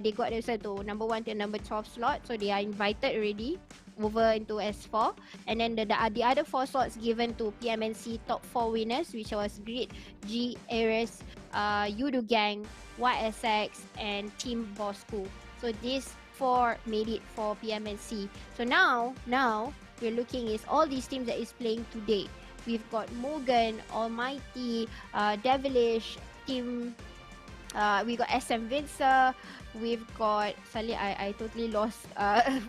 They got themselves to number 1 to number 12 slot, so they are invited already over into S4, and then the other 4 slots given to PMNC top 4 winners, which was Grid, G, Ares, Yudu Gang, YSX, and Team Bosco. So these 4 made it for PMNC. So now we're looking is all these teams that is playing today. We've got Morgan, Almighty, Devilish, Team. We got SM Vincer, we've got, suddenly I totally lost,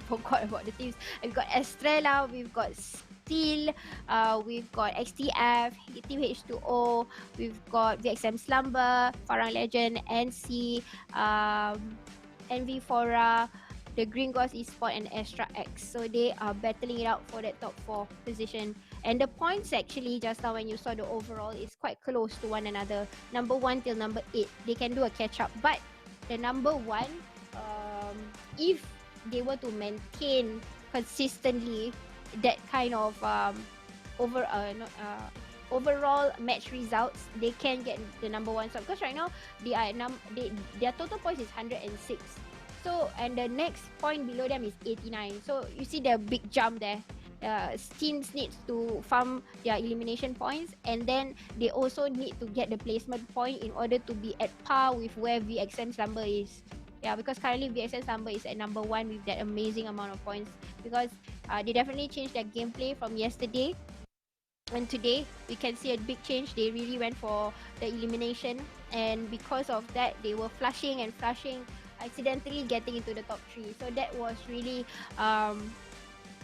forgot about the teams. We've got Estrella, we've got Steel, we've got XTF, Team H2O, we've got VXM Slumber, Farang Legend, NC, NV4A, the Gringos Esport, and Extra X. So they are battling it out for that top 4 position. And the points actually, just now when you saw the overall, is quite close to one another. Number 1 till number 8, they can do a catch up. But the number 1, if they were to maintain consistently that kind of overall match results, they can get the number 1 slot. Because right now, their total points is 106. So, and the next point below them is 89. So you see the big jump there. Teams need to farm their elimination points, and then they also need to get the placement point in order to be at par with where VXM Slumber is. Yeah, because currently VXM Slumber is at number 1 with that amazing amount of points, because they definitely changed their gameplay from yesterday. And today, we can see a big change. They really went for the elimination, and because of that, they were flushing, accidentally getting into the top 3. So that was really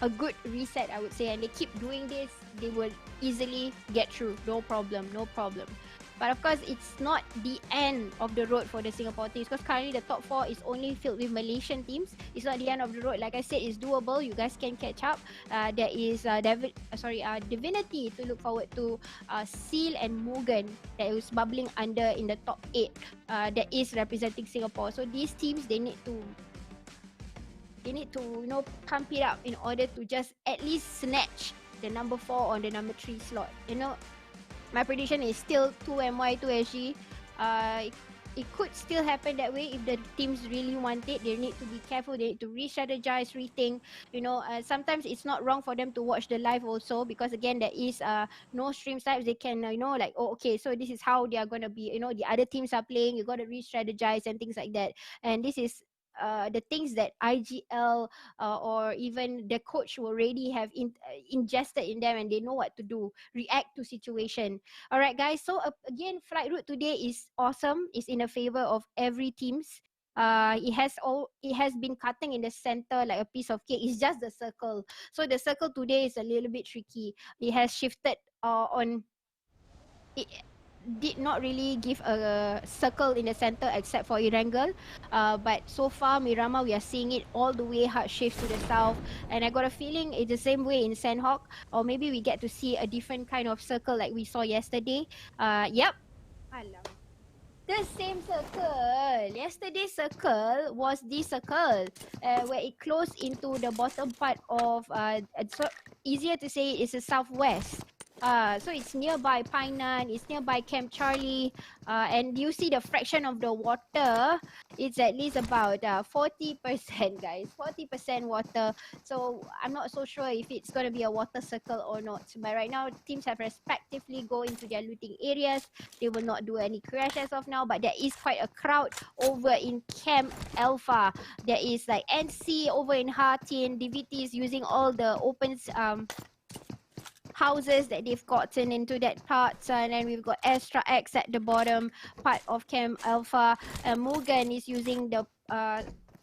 a good reset, I would say, and they keep doing this, they will easily get through, no problem. But of course, it's not the end of the road for the Singapore teams, because currently the top 4 is only filled with Malaysian teams. It's not the end of the road. Like I said, it's doable. You guys can catch up. There is Divinity to look forward to, Seal and Mugen that is bubbling under in the top 8 that is representing Singapore. So these teams, they need to pump it up in order to just at least snatch the number 4 or the number 3 slot. My prediction is still 2MY, 2SG. It could still happen that way if the teams really want it. They need to be careful. They need to re-strategize, rethink. Sometimes it's not wrong for them to watch the live also, because again, there is no stream types. They can, like, oh, okay, so this is how they are going to be. The other teams are playing. You got to re-strategize and things like that. And this is the things that IGL or even the coach will already have ingested in them, and they know what to do, react to situation. All right, guys. So again, flight route today is awesome. It's in the favor of every teams. It has been cutting in the center like a piece of cake. It's just the circle. So the circle today is a little bit tricky. It has shifted on. It did not really give a circle in the center except for Erangel, but so far Miramar, we are seeing it all the way hard shift to the south, and I got a feeling it's the same way in Sandhawk, or maybe we get to see a different kind of circle like we saw yesterday. Yep. The same circle. Yesterday's circle was this circle where it closed into the bottom part of, so easier to say it's a southwest. So it's nearby Painan, it's nearby Camp Charlie, and you see the fraction of the water, it's at least about 40%, guys. 40% water. So I'm not so sure if it's going to be a water circle or not. But right now, teams have respectively go into their looting areas. They will not do any crash as of now, but there is quite a crowd over in Camp Alpha. There is like NC over in Hartin. DVT is using all the open houses that they've gotten into that part, and then we've got Astra X at the bottom part of Camp Alpha. Mugen is using the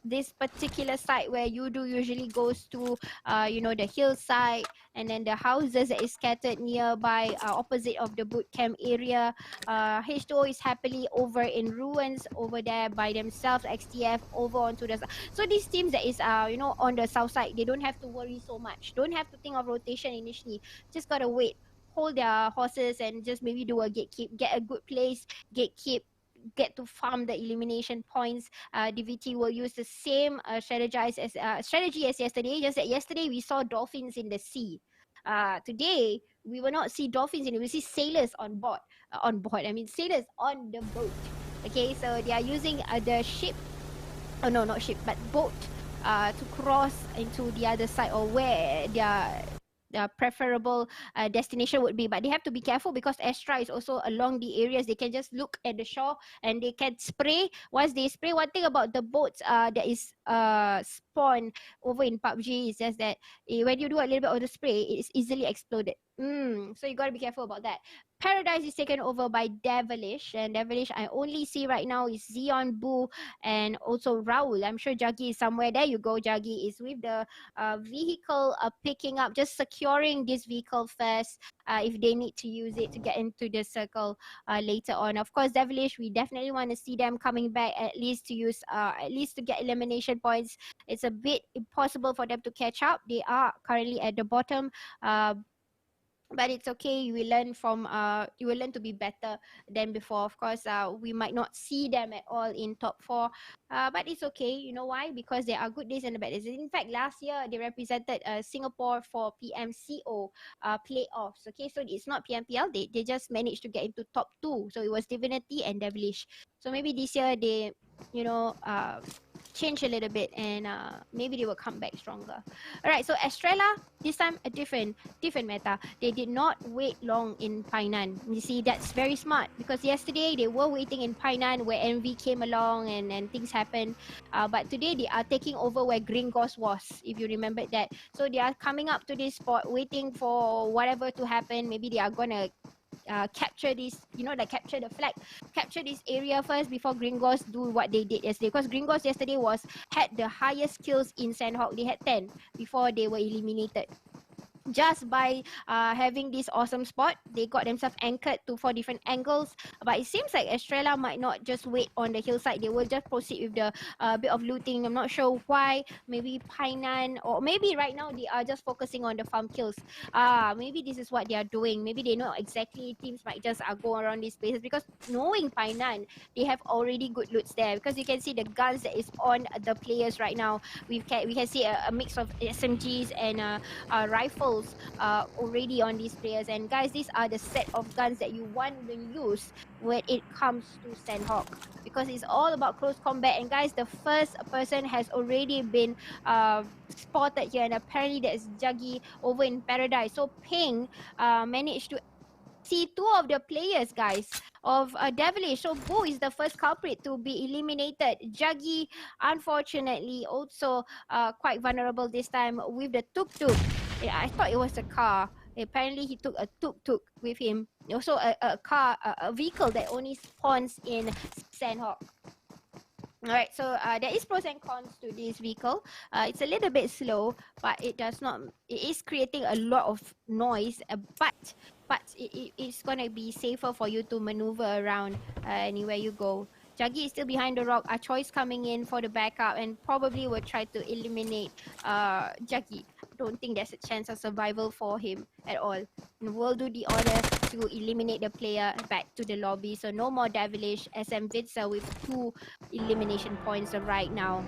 this particular site where Yudu usually goes to, you know, the hillside, and then the houses that is scattered nearby, opposite of the boot camp area. H2O is happily over in ruins over there by themselves. XTF over onto the so these teams that is you know, on the south side, they don't have to worry so much. Don't have to think of rotation initially. Just gotta wait, hold their horses, and just maybe do a gatekeep, get a good place, gatekeep, get to farm the elimination points. DVT will use the same strategy as yesterday, just that yesterday we saw dolphins in the sea. Today we will not see dolphins in it. We see sailors on board. I mean sailors on the boat. Okay, so they are using the ship. Oh no, not ship, but boat to cross into the other side, or where their preferable destination would be. But they have to be careful because Astra is also along the areas. They can just look at the shore and they can spray. Once they spray, one thing about the boats that is spawned over in PUBG is just that when you do a little bit of the spray, it is easily exploded. So you gotta be careful about that. Paradise is taken over by Devilish, and Devilish I only see right now is Zion, Boo, and also Raul. I'm sure Jaggi is somewhere. There you go. Jaggi is with the vehicle picking up, just securing this vehicle first if they need to use it to get into the circle later on. Of course, Devilish, we definitely want to see them coming back at least to use, at least to get elimination points. It's a bit impossible for them to catch up. They are currently at the bottom. But it's okay. You will learn from you will learn to be better than before. Of course, we might not see them at all in top 4, but it's okay. You know why? Because there are good days and bad days. In fact, last year they represented Singapore for PMCO playoffs. Okay, so it's not PMPL. They just managed to get into top 2. So it was Divinity and Devilish. So maybe this year they, you know, change a little bit, and maybe they will come back stronger. All right, so Estrella, this time a different meta. They did not wait long in Painan. You see, that's very smart, because yesterday they were waiting in Painan where MV came along and things happened. But today they are taking over where Gringos was, if you remember that. So they are coming up to this spot, waiting for whatever to happen. Maybe they are gonna capture this, you know, like capture the flag, capture this area first before Gringos do what they did yesterday. Because Gringos yesterday had the highest kills in Sandhawk. They had 10 before they were eliminated. Just by having this awesome spot, they got themselves anchored to 4 different angles. But it seems like Estrella might not just wait on the hillside. They will just proceed with the bit of looting. I'm not sure why. Maybe Painan, or maybe right now they are just focusing on the farm kills. Maybe this is what they are doing. Maybe they know exactly teams might just go around these places, because knowing Painan, they have already good loots there. Because you can see the guns that is on the players right now. We can see a mix of SMGs and rifles already on these players. And guys, these are the set of guns that you want to use when it comes to Sandhawk, because it's all about close combat. And guys, the first person has already been spotted here, and apparently that's Jaggi over in Paradise. So Ping managed to see 2 of the players, guys, of Devilish. So Boo is the first culprit to be eliminated. Jaggi, unfortunately, also quite vulnerable this time with the tuk-tuk. Yeah, I thought it was a car. Apparently, he took a tuk-tuk with him. Also, a car, a vehicle that only spawns in Sandhawk. Alright, so there is pros and cons to this vehicle. It's a little bit slow, but it is creating a lot of noise, but it's gonna be safer for you to maneuver around anywhere you go. Jaggi is still behind the rock. Choice coming in for the backup, and probably will try to eliminate Jaggi. Don't think there's a chance of survival for him at all. And we'll do the order to eliminate the player back to the lobby. So no more Devilish. SM Vitsa with 2 elimination points right now.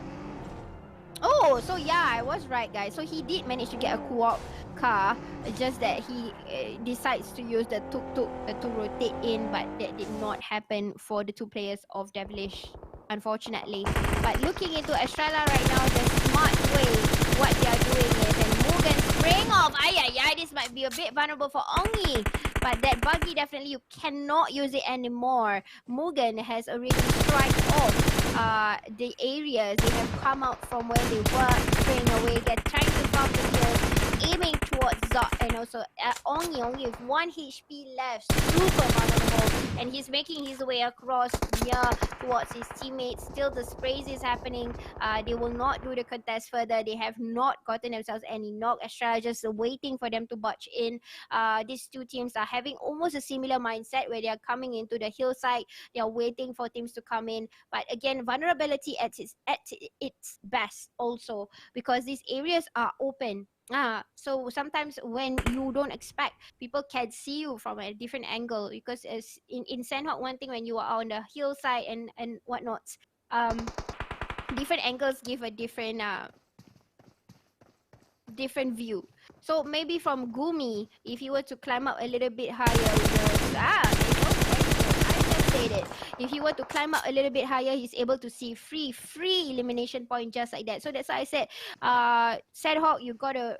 Oh, so yeah, I was right, guys. So he did manage to get a co-op car, just that he decides to use the tuk-tuk to rotate in, but that did not happen for the two players of 𝗣𝗆𝘆, unfortunately. But looking into Estrella right now, the smart way, what they are doing is, and Mugen spraying off. This might be a bit vulnerable for Ongi. But that buggy, definitely you cannot use it anymore. Mugen has already struck off the areas. They have come out from where they were, straying away. They're trying to farm the kills, aiming towards Zot, and also Ongi with 1 HP left, super vulnerable, and he's making his way across near towards his teammates. Still the sprays is happening. They will not do the contest further. They have not gotten themselves any knock. Estrella just waiting for them to budge in. These two teams are having almost a similar mindset where they are coming into the hillside. They are waiting for teams to come in. But again, vulnerability at its best also, because these areas are open. So sometimes when you don't expect, people can see you from a different angle, because as in Sandhawk, one thing when you are on the hillside and whatnot, different angles give a different different view. So maybe from Gumi, if you were to climb up a little bit higher, if he were to climb up a little bit higher, he's able to see free elimination point just like that. So that's why I said, Sandhawk, you gotta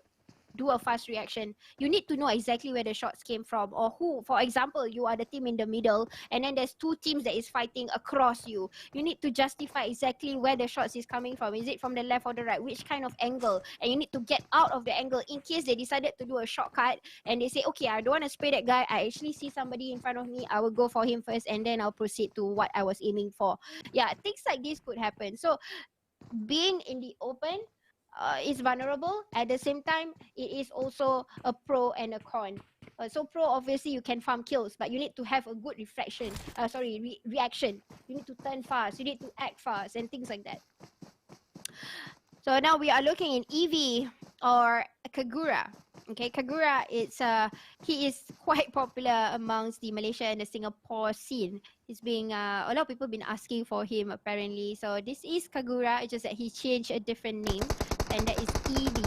do a fast reaction. You need to know exactly where the shots came from, or who. For example, you are the team in the middle, and then there's two teams that is fighting across you. You need to justify exactly where the shots is coming from. Is it from the left or the right? Which kind of angle? And you need to get out of the angle in case they decided to do a shortcut and they say, okay, I don't want to spray that guy. I actually see somebody in front of me. I will go for him first, and then I'll proceed to what I was aiming for. Yeah, things like this could happen. So being in the open is vulnerable. At the same time, it is also a pro and a con. So pro, obviously you can farm kills, but you need to have a good reaction. You need to turn fast, you need to act fast, and things like that. So now we are looking in EV or Kagura. Okay, Kagura, he is quite popular amongst the Malaysia and the Singapore scene. He's being a lot of people have been asking for him apparently. So this is Kagura. It's just that he changed a different name, and that is EV.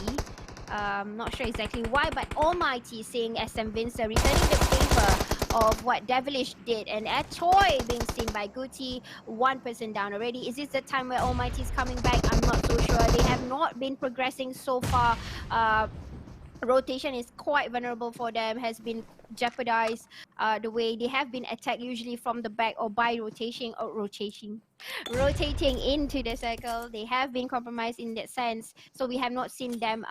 Not sure exactly why, but Almighty saying 𝗣𝗆𝗆𝗆 returning the favor of what 𝗣𝗆𝘆 did, and Choi being seen by Gucci, 1 person down already. Is this the time where Almighty is coming back? I'm not so sure. They have not been progressing so far. Rotation is quite vulnerable for them, has been jeopardized. The way they have been attacked usually from the back or by rotating into the circle. They have been compromised in that sense, so we have not seen them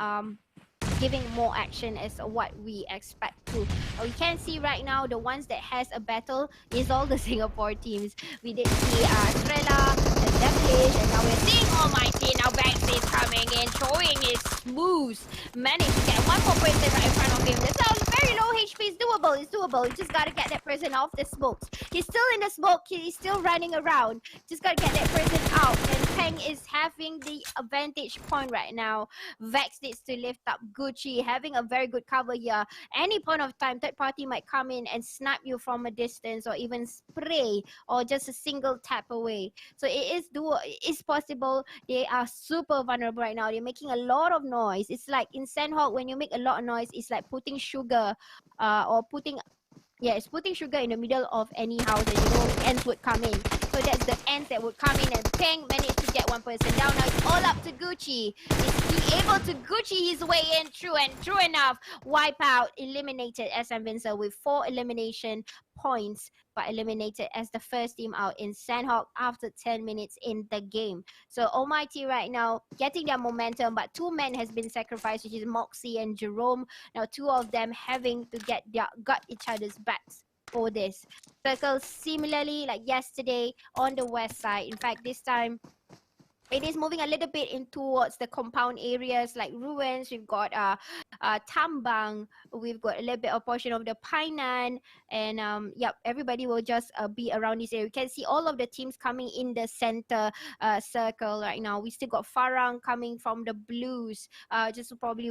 giving more action as what we expect to. We can see right now the ones that has a battle is all the Singapore teams. We did see Estrella and 𝗣𝗆𝘆, and now we're seeing Almighty. Now Banks is coming in, showing his moves. Managed to get one more person right in front of him. That's a very low HP. It's doable. It's doable. You just gotta get that person off the smokes. He's still in the smoke. He's still running around. Just gotta get that person out. And Peng is having the advantage point right now. Vex needs to lift up Gucci, having a very good cover here. Any point of time, third party might come in and snap you from a distance, or even spray, or just a single tap away. So it is possible. They are super vulnerable right now. They're making a lot of noise. It's like in Sandhawk, when you make a lot of noise, it's like putting sugar or putting sugar in the middle of any house, and you know ants would come in. So that's the ants that would come in, and Peng managed to get one person down. Now it's all up to Gucci. Is he able to Gucci his way in? True enough. Wipeout eliminated 𝗣𝗆𝗆𝗆 with 4 elimination points, but eliminated as the first team out in Sandhawk after 10 minutes in the game. So Almighty right now getting their momentum, but 2 men has been sacrificed, which is Moxie and Jerome. Now 2 of them having to got each other's backs for this. Circle similarly like yesterday on the west side. In fact, this time it is moving a little bit in towards the compound areas like ruins. We've got Tambang. We've got a little bit of portion of the Painan, and everybody will just be around this area. You can see all of the teams coming in the center circle right now. We still got Farang coming from the blues, just probably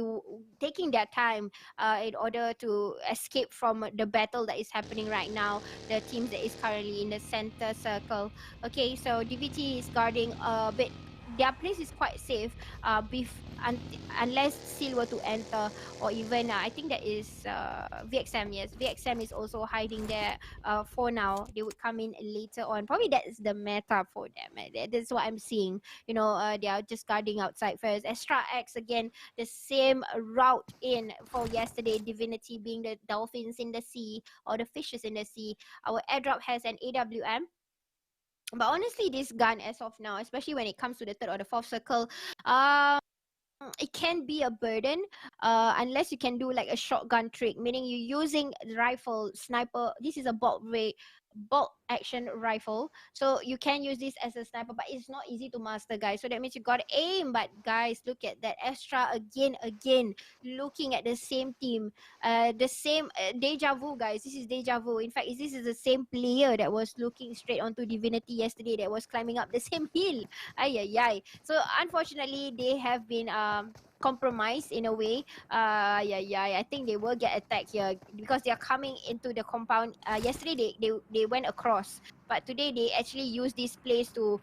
taking their time in order to escape from the battle that is happening right now. The teams that is currently in the center circle. Okay, so DVT is guarding a bit their place is quite safe. Unless Seal were to enter, or even I think that is 𝗣𝗂𝗍𝗪. Yes, 𝗣𝗂𝗍𝗪 is also hiding there for now. They would come in later on. Probably that is the meta for them. That's what I'm seeing. You know, they are just guarding outside first. Extra X again, the same route in for yesterday. Divinity being the dolphins in the sea or the fishes in the sea. Our airdrop has an AWM. But honestly, this gun as of now, especially when it comes to the third or the fourth circle, it can be a burden unless you can do like a shotgun trick, meaning you're using rifle, sniper. This is a bolt action rifle, so you can use this as a sniper, but it's not easy to master, guys. So that means you gotta aim. But guys, look at that Astra again looking at the same team, the same deja vu, guys. This is deja vu. In fact, this is the same player that was looking straight onto Divinity yesterday, that was climbing up the same hill. Ay. So unfortunately, they have been compromised in a way. I think they will get attacked here because they are coming into the compound. Yesterday they went across, but today they actually use this place to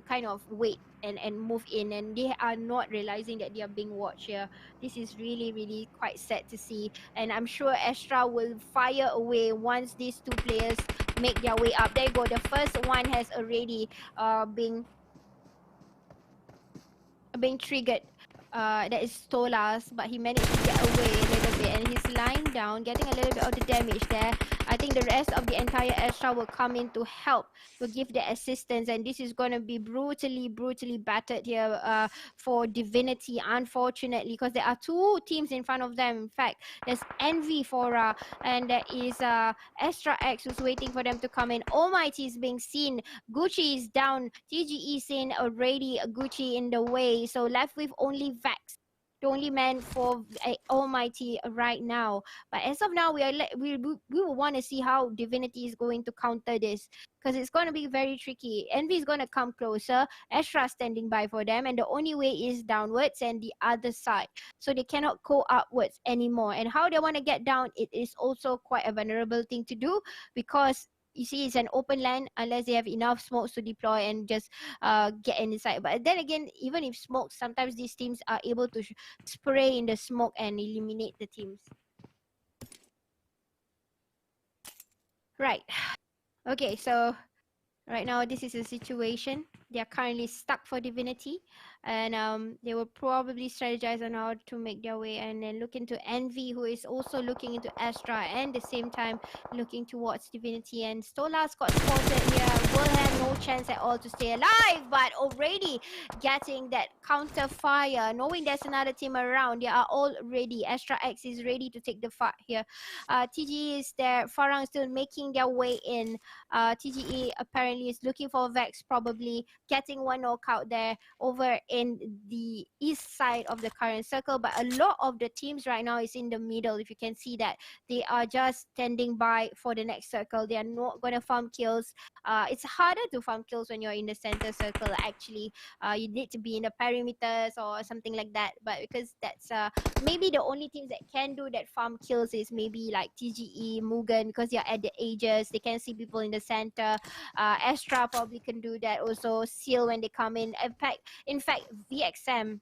kind of wait and move in, and they are not realizing that they are being watched here. This is really quite sad to see, and I'm sure Astra will fire away once these two players make their way up. There you go. The first one has already being triggered. That is 𝗤𝗧, but he managed to get away a little bit, and he's lying down, getting a little bit of the damage there. I think the rest of the entire Astra will come in to help, to give the assistance, and this is going to be brutally battered here for Divinity, unfortunately, because there are two teams in front of them. In fact, there's Envy for and there is Astra X who's waiting for them to come in. Almighty is being seen. Gucci is down. TGE seen already. Gucci in the way, so left with only Vax, the only man for Almighty right now. But as of now, we will want to see how Divinity is going to counter this, because it's going to be very tricky. Envy is going to come closer. Astra standing by for them, and the only way is downwards and the other side, so they cannot go upwards anymore. And how they want to get down, it is also quite a vulnerable thing to do, because you see, it's an open land unless they have enough smokes to deploy and just get inside. But then again, even if smoke, sometimes these teams are able to spray in the smoke and eliminate the teams. Right. Okay, so right now this is the situation. They are currently stuck for Divinity, and they will probably strategize on how to make their way, and then look into Envy, who is also looking into Astra, and at the same time looking towards Divinity. And 𝗤𝗧 got spotted here, will have no chance at all to stay alive, but already getting that counter fire, knowing there's another team around. They are all ready. Astra X is ready to take the fight here. TGE is there. Farang still making their way in. TGE apparently is looking for Vex, probably getting one knockout there over in the east side of the current circle. But a lot of the teams right now is in the middle. If you can see that, they are just standing by for the next circle. They are not going to farm kills. It's harder to farm kills when you're in the center circle, actually. You need to be in the perimeters or something like that, but because that's maybe the only teams that can do that farm kills is maybe like TGE, Mugen, because they are at the edges. They can see people in the center. Astra probably can do that also. Seal when they come in. In fact, 𝗣𝗂𝗍𝗪,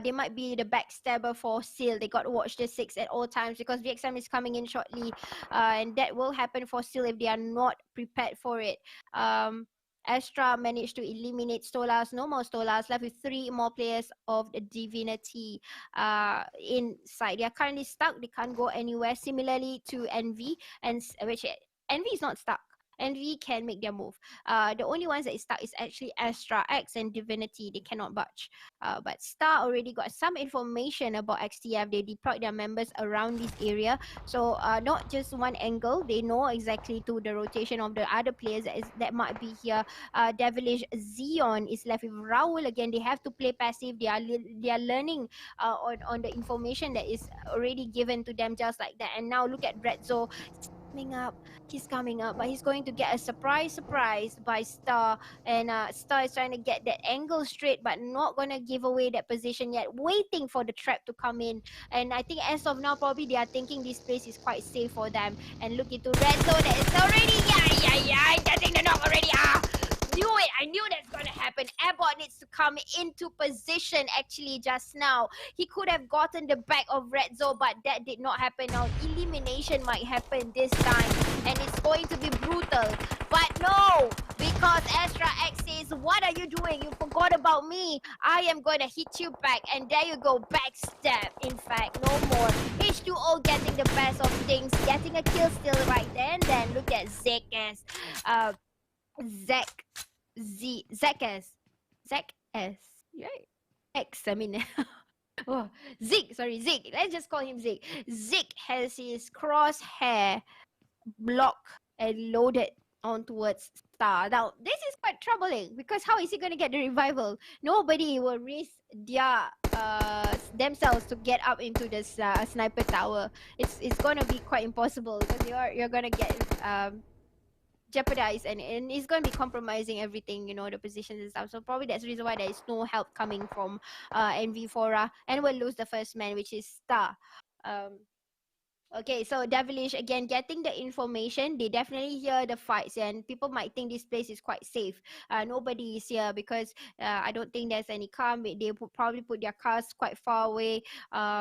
they might be the backstabber for Seal. They got to watch the 6 at all times, because 𝗣𝗂𝗍𝗪 is coming in shortly, and that will happen for Seal if they are not prepared for it. Astra managed to eliminate 𝗤𝗧. No more 𝗤𝗧. Left with 3 more players of the Divinity inside. They are currently stuck. They can't go anywhere. Similarly to Envy, and which Envy is not stuck. Envy can make their move. The only ones that is stuck is actually Astra X and Divinity. They cannot budge. But Star already got some information about XTF. They deployed their members around this area. So not just one angle. They know exactly to the rotation of the other players that might be here. Devilish Zeon is left with Raul again. They have to play passive. They are learning on the information that is already given to them, just like that. And now look at Redzo. He's coming up, but he's going to get a surprise by Star, and Star is trying to get that angle straight, but not gonna give away that position yet, waiting for the trap to come in. And I think as of now, probably they are thinking this place is quite safe for them. And look into Red Zone, that is already getting the knock already. I knew that's gonna happen. 𝗣𝗧𝗇 needs to come into position actually just now. He could have gotten the back of Red Zone, but that did not happen. Now elimination might happen this time, and it's going to be brutal. But no, because Astra X says, what are you doing? You forgot about me. I am going to hit you back. And there you go, backstab. In fact, no more. H2O getting the best of things, getting a kill still right there. And then look at Zek's. Zek's. Right? X, I mean. Oh, Zeke, sorry, Zeke. Let's just call him Zeke. Zeke has his crosshair blocked and loaded on towards Star. Now, this is quite troubling because how is he going to get the revival? Nobody will risk their themselves to get up into the sniper tower. It's going to be quite impossible because you're going to get jeopardized, and it's going to be compromising everything, you know, the positions and stuff. So probably that's the reason why there is no help coming from NV4A, and we'll lose the first man, which is Star. Okay, so Devilish again getting the information. They definitely hear the fights, and people might think this place is quite safe. Nobody is here because I don't think there's any car. They probably put their cars quite far away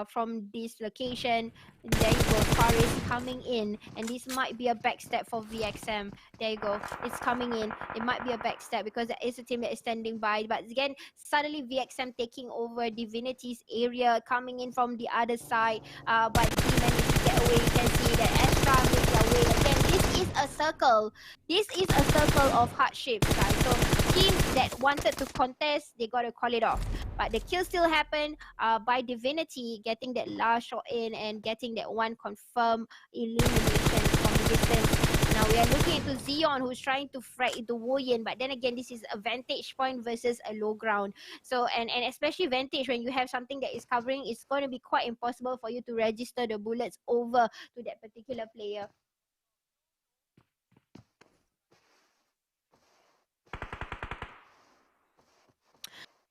from this location. There you go, Faris coming in, and this might be a backstab for VXM. There you go, it's coming in. It might be a backstab because there is a team that is standing by. But again, suddenly VXM taking over Divinity's area, coming in from the other side. But he managed to get away. You can see that Astra made their way. Again, this is a circle. This is a circle of hardships, guys. So teams that wanted to contest, they got to call it off. But the kill still happened by Divinity getting that last shot in and getting that one confirmed elimination from the distance. Now we are looking into Zeon, who's trying to frag into Woyin, but then again, this is a vantage point versus a low ground. So and especially vantage, when you have something that is covering, it's going to be quite impossible for you to register the bullets over to that particular player.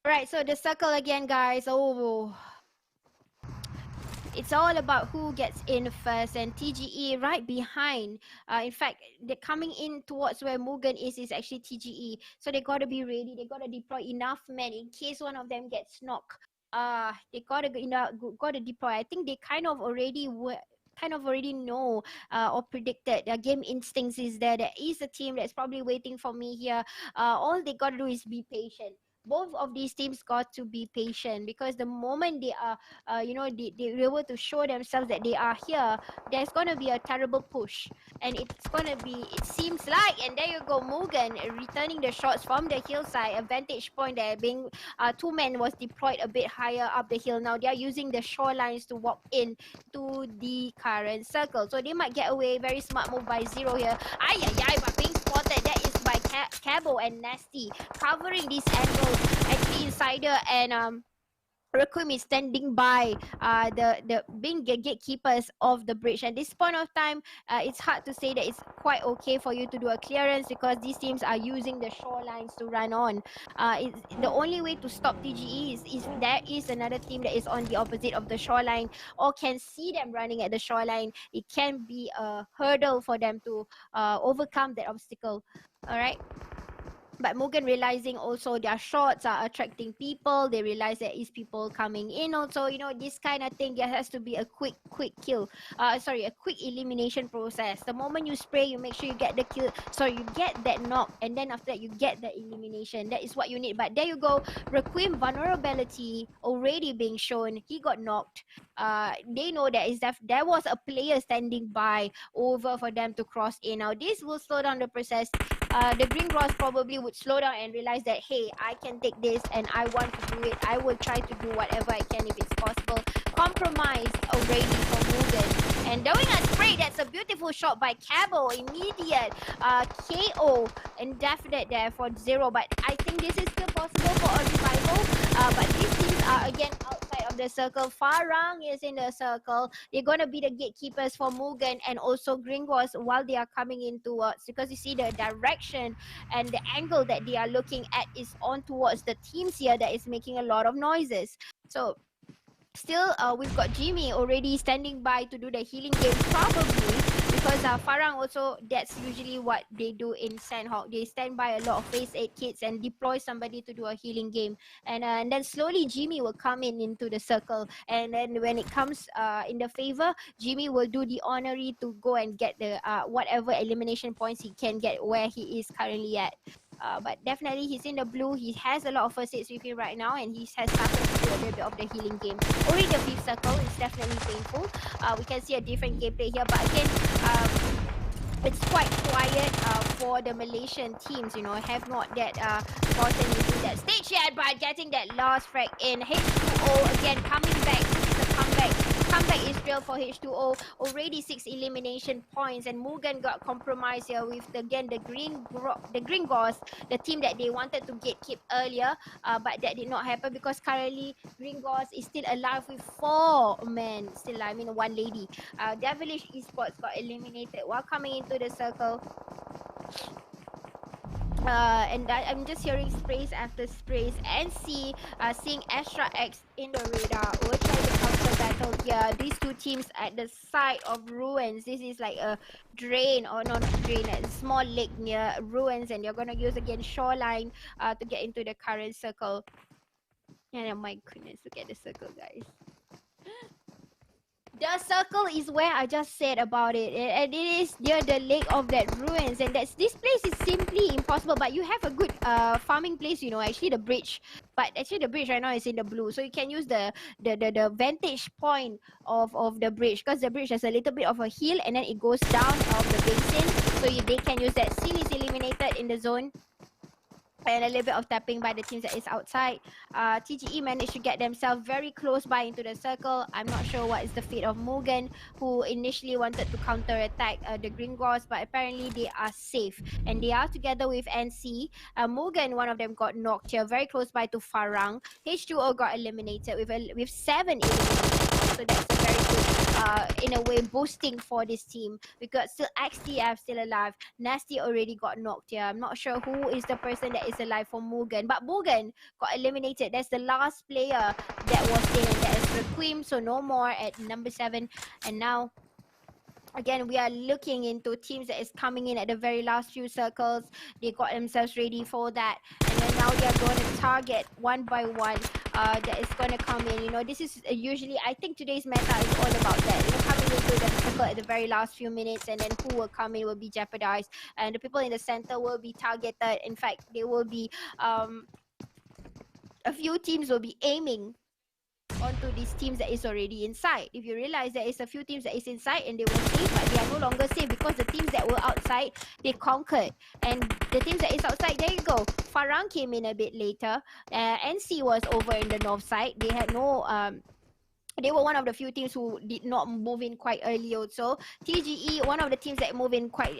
Alright, so the circle again, guys. Oh, it's all about who gets in first, and TGE right behind. In fact, they're coming in towards where Mugen is actually TGE. So they gotta be ready. They gotta deploy enough men in case one of them gets knocked. They gotta deploy. I think they kind of already know or predicted. Their game instincts is there. There is a team that's probably waiting for me here. All they gotta do is be patient. Both of these teams got to be patient, because the moment they are, they're able to show themselves that they are here, there's going to be a terrible push. And it's going to be, it seems like, and there you go, Mugen returning the shots from the hillside, a vantage point there being, two men was deployed a bit higher up the hill. Now they are using the shorelines to walk in to the current circle. So they might get away. Very smart move by Zero here. But being spotted, that is by 𝗂𝗏𝗄𝗏 and Nasty covering these angles. Actually, Insider and 𝗂𝗂𝗹𝗆 is standing by the being gatekeepers of the bridge. At this point of time, it's hard to say that it's quite okay for you to do a clearance, because these teams are using the shorelines to run on. The only way to stop TGE is there is another team that is on the opposite of the shoreline or can see them running at the shoreline. It can be a hurdle for them to overcome that obstacle. All right. But Mugen realizing also their shots are attracting people. They realize there is people coming in also. You know, this kind of thing, there has to be a quick kill. A quick elimination process. The moment you spray, you make sure you get the kill. So you get that knock, and then after that you get the elimination. That is what you need. But there you go. 𝗂𝗂𝗋 vulnerability already being shown. He got knocked. They know that there was a player standing by over for them to cross in. Now this will slow down the process. The Green Cross probably would slow down and realize that, hey, I can take this and I want to do it. I will try to do whatever I can if it's possible. Compromise already for Mugen. And doing a spray, that's a beautiful shot by 𝗂𝗏𝗄𝗏. Immediate KO and definite there for Zero. But I think this is still possible for a revival. But these teams are again outside of the circle. Farang is in the circle. They're going to be the gatekeepers for Mugen and also Gringos while they are coming in towards, because you see the direction and the angle that they are looking at is on towards the teams here that is making a lot of noises. So still, we've got Jimmy already standing by to do the healing game, probably because Farang also, that's usually what they do in Sandhawk. They stand by a lot of phase 8 kits and deploy somebody to do a healing game. And then slowly Jimmy will come into the circle. And then when it comes in the favor, Jimmy will do the honorary to go and get the whatever elimination points he can get where he is currently at. But definitely he's in the blue. He has a lot of first aids with him right now, and he has started to do a little bit of the healing game. Only the 5th circle is definitely painful. We can see a different gameplay here, but again, it's quite quiet for the Malaysian teams, you know, have not that gotten into that stage yet, but getting that last frag in. H2O again coming back. This is a comeback. Comeback is real for H2O. Already 6 elimination points, and Mugen got compromised here with the Green Gauze, the team that they wanted to gatekeep earlier, but that did not happen because currently Green Gauze is still alive with 4 men still alive. I mean 1 lady. Devilish Esports got eliminated while coming into the circle. And I'm just hearing sprays after sprays. NC seeing Astra X in the radar. We're trying to counter battle here. These two teams at the side of ruins. This is like a drain, or not drain, a small lake near ruins, and you're gonna use again shoreline to get into the current circle. And oh my goodness, look at the circle, guys. The circle is where I just said about it, and it is near the lake of that ruins, and this place is simply impossible. But you have a good farming place, you know. Actually, the bridge, but actually the bridge right now is in the blue, so you can use the vantage point of the bridge, because the bridge has a little bit of a hill, and then it goes down of the basin, so they can use that. Seal is eliminated in the zone. And a little bit of tapping by the teams that is outside. TGE managed to get themselves very close by into the circle. I'm not sure what is the fate of Mugen, who initially wanted to counter-attack the Green Gauze, but apparently they are safe. And they are together with NC. Mugen, one of them got knocked here, very close by to Farang. H2O got eliminated with 7 eliminations. So that's a very good, in a way, boosting for this team. We got still XTF still alive. Nasty already got knocked here. I'm not sure who is the person that is alive for Mugen, but Mugen got eliminated. That's the last player that was in, and that is 𝗤𝗂𝗍, so no more at number 7. And now, again, we are looking into teams that is coming in at the very last few circles. They got themselves ready for that. And then now they are going to target one by one. That is going to come in. You know, this is usually, I think today's meta is all about that. You know, coming into the circle at the very last few minutes, and then who will come in will be jeopardized. And the people in the center will be targeted. In fact, they will be, a few teams will be aiming onto these teams that is already inside. If you realize there is a few teams that is inside and they were safe, but they are no longer safe because the teams that were outside, they conquered. And the teams that is outside, there you go. Farang came in a bit later. NC was over in the north side. They had no they were one of the few teams who did not move in quite early also. TGE, one of the teams that move in quite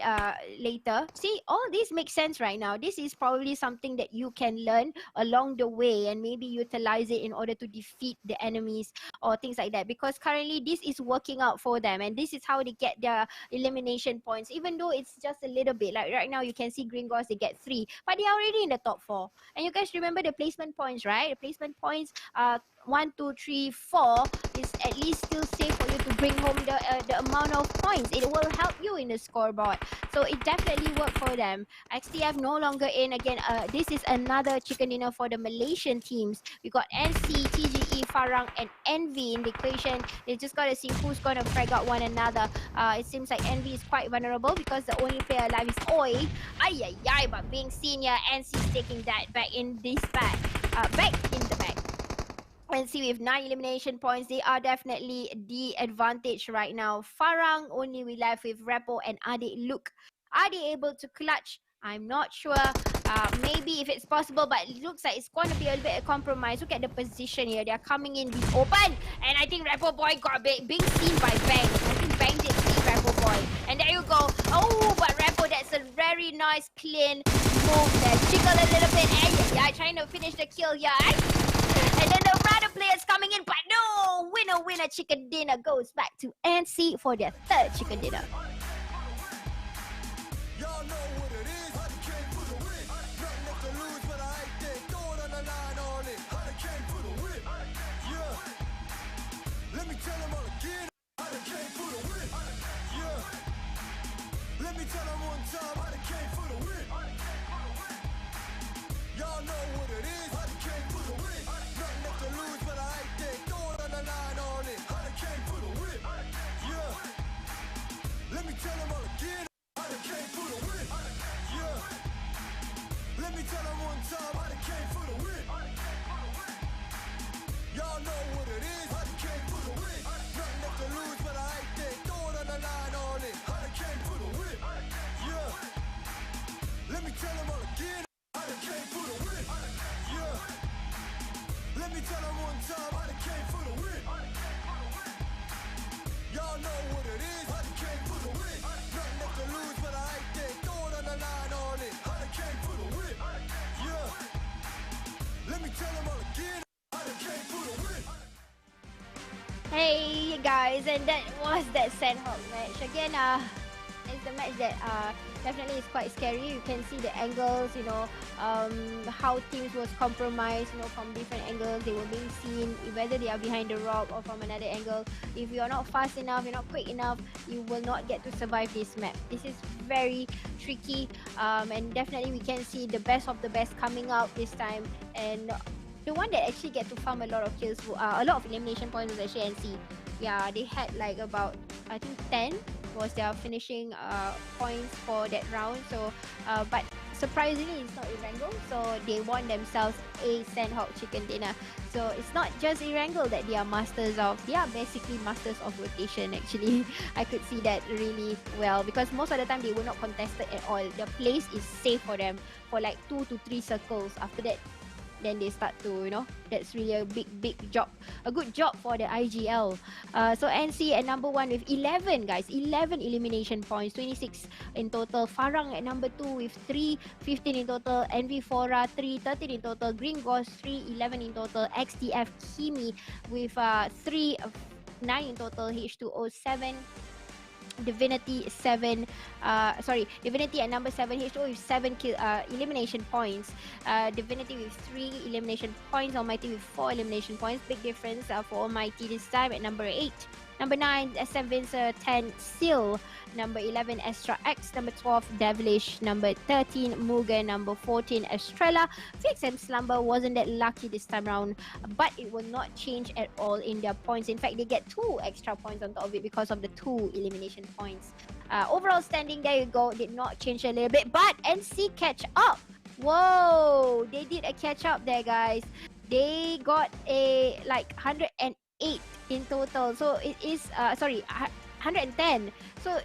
later. See, all this makes sense right now. This is probably something that you can learn along the way and maybe utilize it in order to defeat the enemies or things like that. Because currently this is working out for them, and this is how they get their elimination points. Even though it's just a little bit, like right now you can see Green Gauze, they get 3, but they are already in the top 4. And you guys remember the placement points, right? The placement points 1, 2, 3, 4 is at least still safe for you to bring home the amount of points. It will help you in the scoreboard. So it definitely worked for them. XTF no longer in. Again, this is another chicken dinner for the Malaysian teams. We got NC, TGE, Farang, and Envy in the equation. They just got to see who's going to frag out one another. It seems like Envy is quite vulnerable because the only player alive is Oi. Ay, but being senior, NC is taking that back in this bag. Back in the bag. And see, with 9 elimination points, they are definitely the advantage right now. Farang only we left with Repo and Adik Luke. Are they able to clutch? I'm not sure. Maybe if it's possible, but it looks like it's going to be a little bit of compromise. Look at the position here. They're coming in the open. And I think Repo Boy got being seen by Bang. I think Bang did see Repo Boy. And there you go. Oh, but Repo, that's a very nice, clean move there. Jiggle a little bit. Ay, trying to finish the kill here. And then the Rada players coming in, but no! Winner chicken dinner goes back to NC for their 3rd chicken dinner. Y'all know what it is. Hurricane for the win. Nothing left to lose, but I ain't dead. Throw it on the line all in. Hurricane for the win. Yeah. Let me tell them all again. Hurricane for the win. Yeah. Hey guys, and that was that Sandhawk match. Again, it's the match that definitely is quite scary. You can see the angles, how teams was compromised, from different angles. They were being seen, whether they are behind the rock or from another angle. If you're not fast enough, you're not quick enough, you will not get to survive this map. This is very tricky, and definitely we can see the best of the best coming out this time. And the one that actually get to farm a lot of kills, a lot of elimination points was actually NC. Yeah, they had like about, I think 10 was their finishing points for that round. So, but surprisingly, it's not Erangel. So they won themselves a Sandhawk chicken dinner. So it's not just Erangel that they are masters of. They are basically masters of rotation. Actually, I could see that really well because most of the time they were not contested at all. The place is safe for them for like 2 to 3 circles. After that, then they start to, that's really a big job, a good job for the IGL. So NC at number 1 with 11 guys, 11 elimination points, 26 in total. Farang at number 2 with 3, 15 in total. 𝗣𝗑𝗍 3, 13 in total. Green Ghost 3, 11 in total. XTF Kimi with 3, 9 in total. H2O 7. Divinity 7, Divinity at number 7, H2O with 7 elimination points. Divinity with 3 elimination points, Almighty with 4 elimination points. Big difference for Almighty this time at number 8. Number 9, SM Vincer, 10, Seal. Number 11, Astra X. Number 12, Devilish. Number 13, Mugen. Number 14, Estrella. 𝗣𝗂𝗍𝗶 Slumber wasn't that lucky this time round, but it will not change at all in their points. In fact, they get 2 extra points on top of it because of the 2 elimination points. Overall standing, there you go, did not change a little bit, but NC catch up. Whoa, they did a catch up there, guys. They got a like 108 in total, so it is 110. So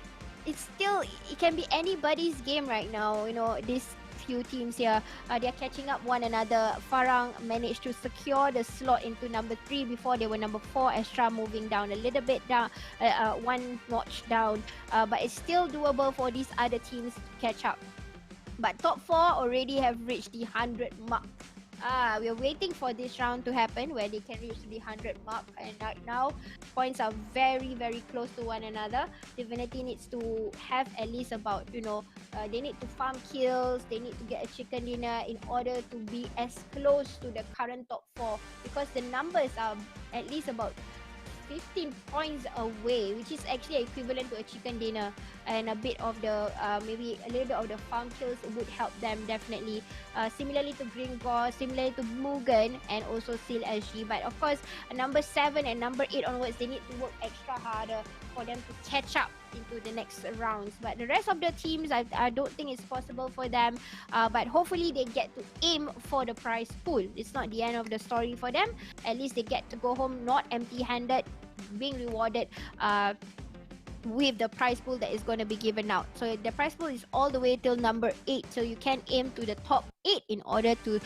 it's still, it can be anybody's game right now. These few teams here, they're catching up one another. Farang managed to secure the slot into number 3 before they were number 4. Astra moving down a little bit down, 1 notch down, but it's still doable for these other teams to catch up. But top 4 already have reached the 100 mark. We're waiting for this round to happen where they can reach the 100 mark, and right now points are very close to one another. Divinity needs to have at least about, they need to farm kills, they need to get a chicken dinner in order to be as close to the current top 4, because the numbers are at least about 15 points away, which is actually equivalent to a chicken dinner, and a bit of the maybe a little bit of the farm kills would help them definitely. Similarly to Green Ghost, similarly to Mugen, and also Seal SG. But of course, number 7 and number 8 onwards, they need to work extra harder for them to catch up into the next rounds. But the rest of the teams, I don't think it's possible for them. But hopefully they get to aim for the prize pool. It's not the end of the story for them. At least they get to go home not empty-handed, being rewarded with the prize pool that is going to be given out. So the prize pool is all the way till number 8. So you can aim to the top 8 in order to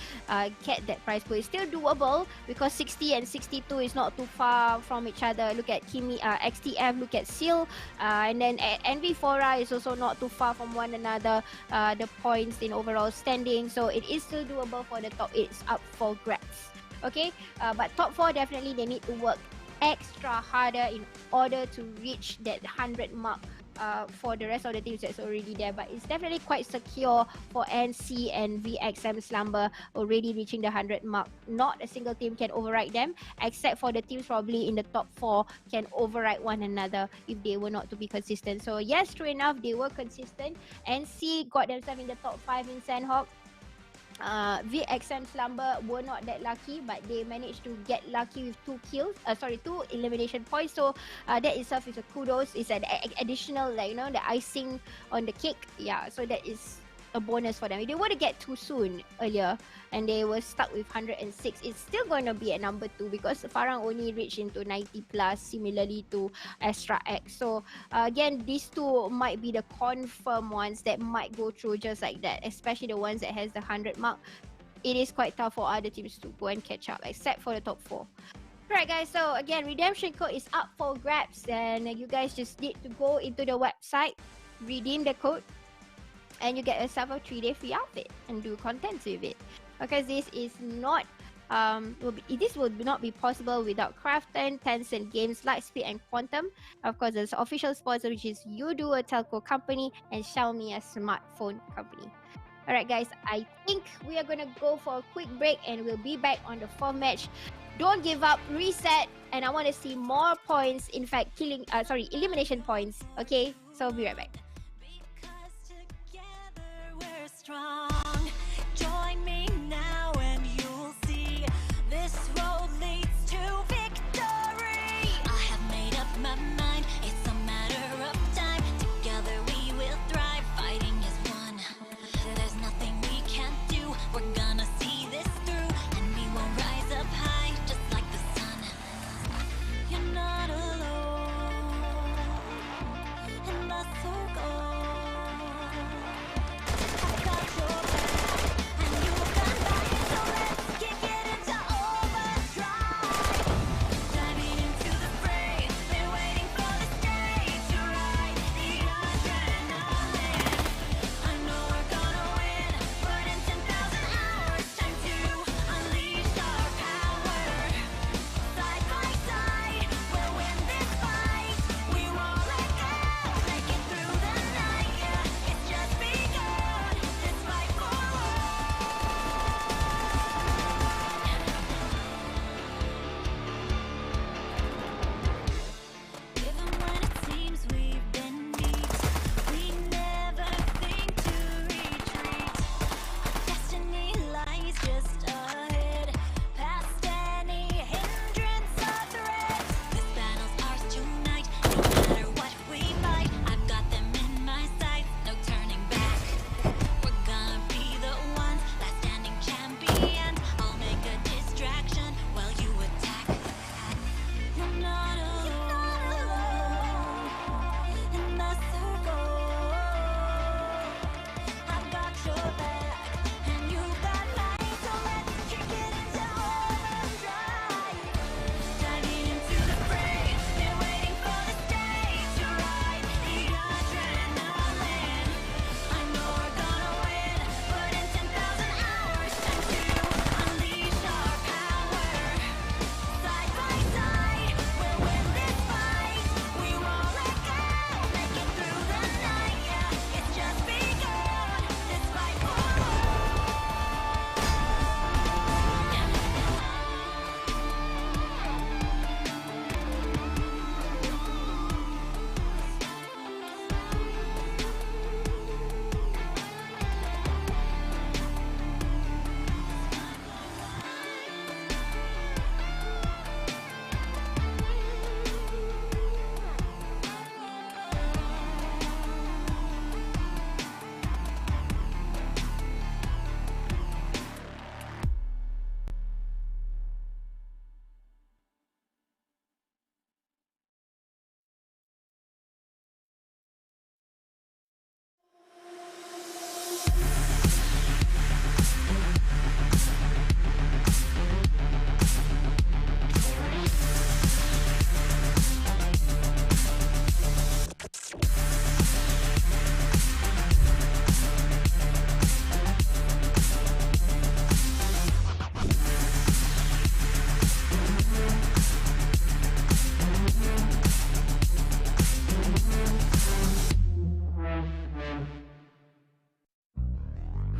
get that prize pool. It's still doable because 60 and 62 is not too far from each other. Look at Kimi, XTF, look at Seal, and then 𝗣𝗑𝗍𝗶 is also not too far from one another. The points in overall standing, so it is still doable for the top 8. It's up for grabs. Okay, but top 4 definitely they need to work extra harder in order to reach that 100 mark for the rest of the teams that's already there. But it's definitely quite secure for NC and 𝗣𝗂𝗍𝗶 Slumber already reaching the 100 mark. Not a single team can override them, except for the teams probably in the top 4 can override one another if they were not to be consistent. So yes, true enough, they were consistent. NC got themselves in the top 5 in Sandhawk. 𝗣𝗂𝗍𝗶 Slumber were not that lucky, but they managed to get lucky with 2 elimination points. So that itself is a kudos. It's an additional, the icing on the cake. Yeah, so that is a bonus for them. If they were to get too soon earlier and they were stuck with 106, it's still going to be at number 2 because Farang only reached into 90 plus, similarly to Astra X. So again, these 2 might be the confirmed ones that might go through just like that, especially the ones that has the 100 mark. It is quite tough for other teams to go and catch up, except for the top 4. Alright guys, so again, redemption code is up for grabs, and you guys just need to go into the website, redeem the code, and you get yourself a 3-day free outfit and do contents with it. Because this is not This will not be possible without Krafton, Tencent Games, Lightspeed, and Quantum. Of course, there's official sponsor, which is Udo, a telco company, and Xiaomi, a smartphone company. Alright guys, I think we are gonna go for a quick break and we'll be back on the 4th match. Don't give up, reset, and I want to see more points, in fact elimination points. Okay, so be right back. We're strong. Join me now and you'll see this road leads to victory. I have made up my mind, it's a matter of time. Together we will thrive, fighting is one. There's nothing we can't do, we're gonna see this through, and we will rise up high just like the sun. You're not alone in the circle.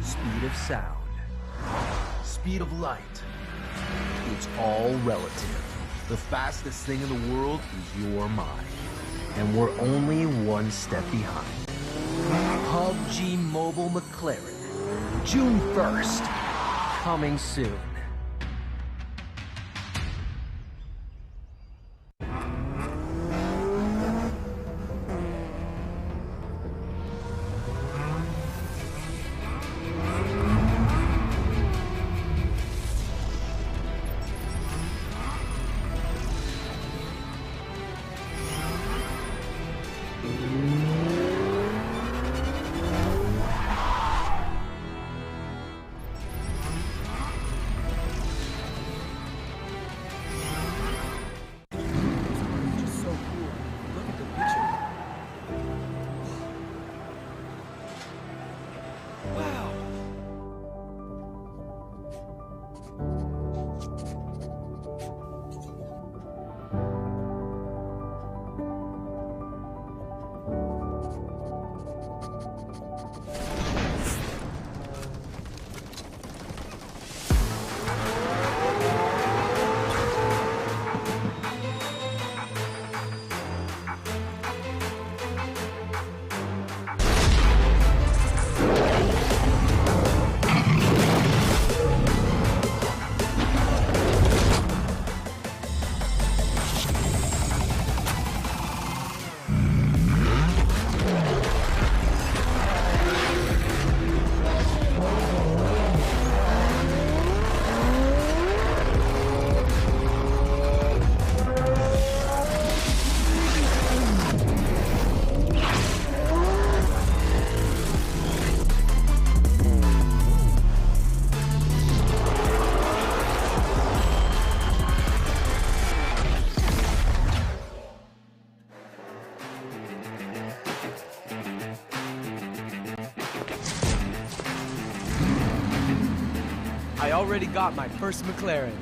Speed of sound, speed of light, it's all relative. The fastest thing in the world is your mind, and we're only one step behind. PUBG Mobile McLaren, June 1st, coming soon. already got my first McLaren.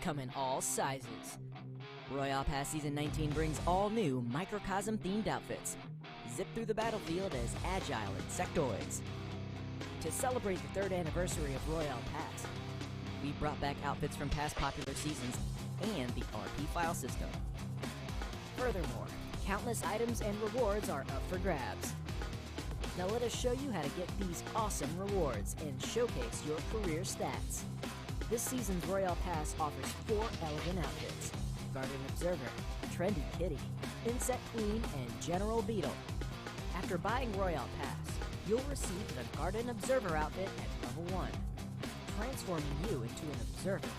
Come in all sizes. Royale Pass Season 19 brings all new microcosm themed outfits. Zip through the battlefield as agile insectoids. To celebrate the 3rd anniversary of Royale Pass, we brought back outfits from past popular seasons and the RP file system. Furthermore, countless items and rewards are up for grabs. Now let us show you how to get these awesome rewards and showcase your career stats. This season's Royale Pass offers 4 elegant outfits: Garden Observer, Trendy Kitty, Insect Queen, and General Beetle. After buying Royale Pass, you'll receive the Garden Observer outfit at level 1, transforming you into an observer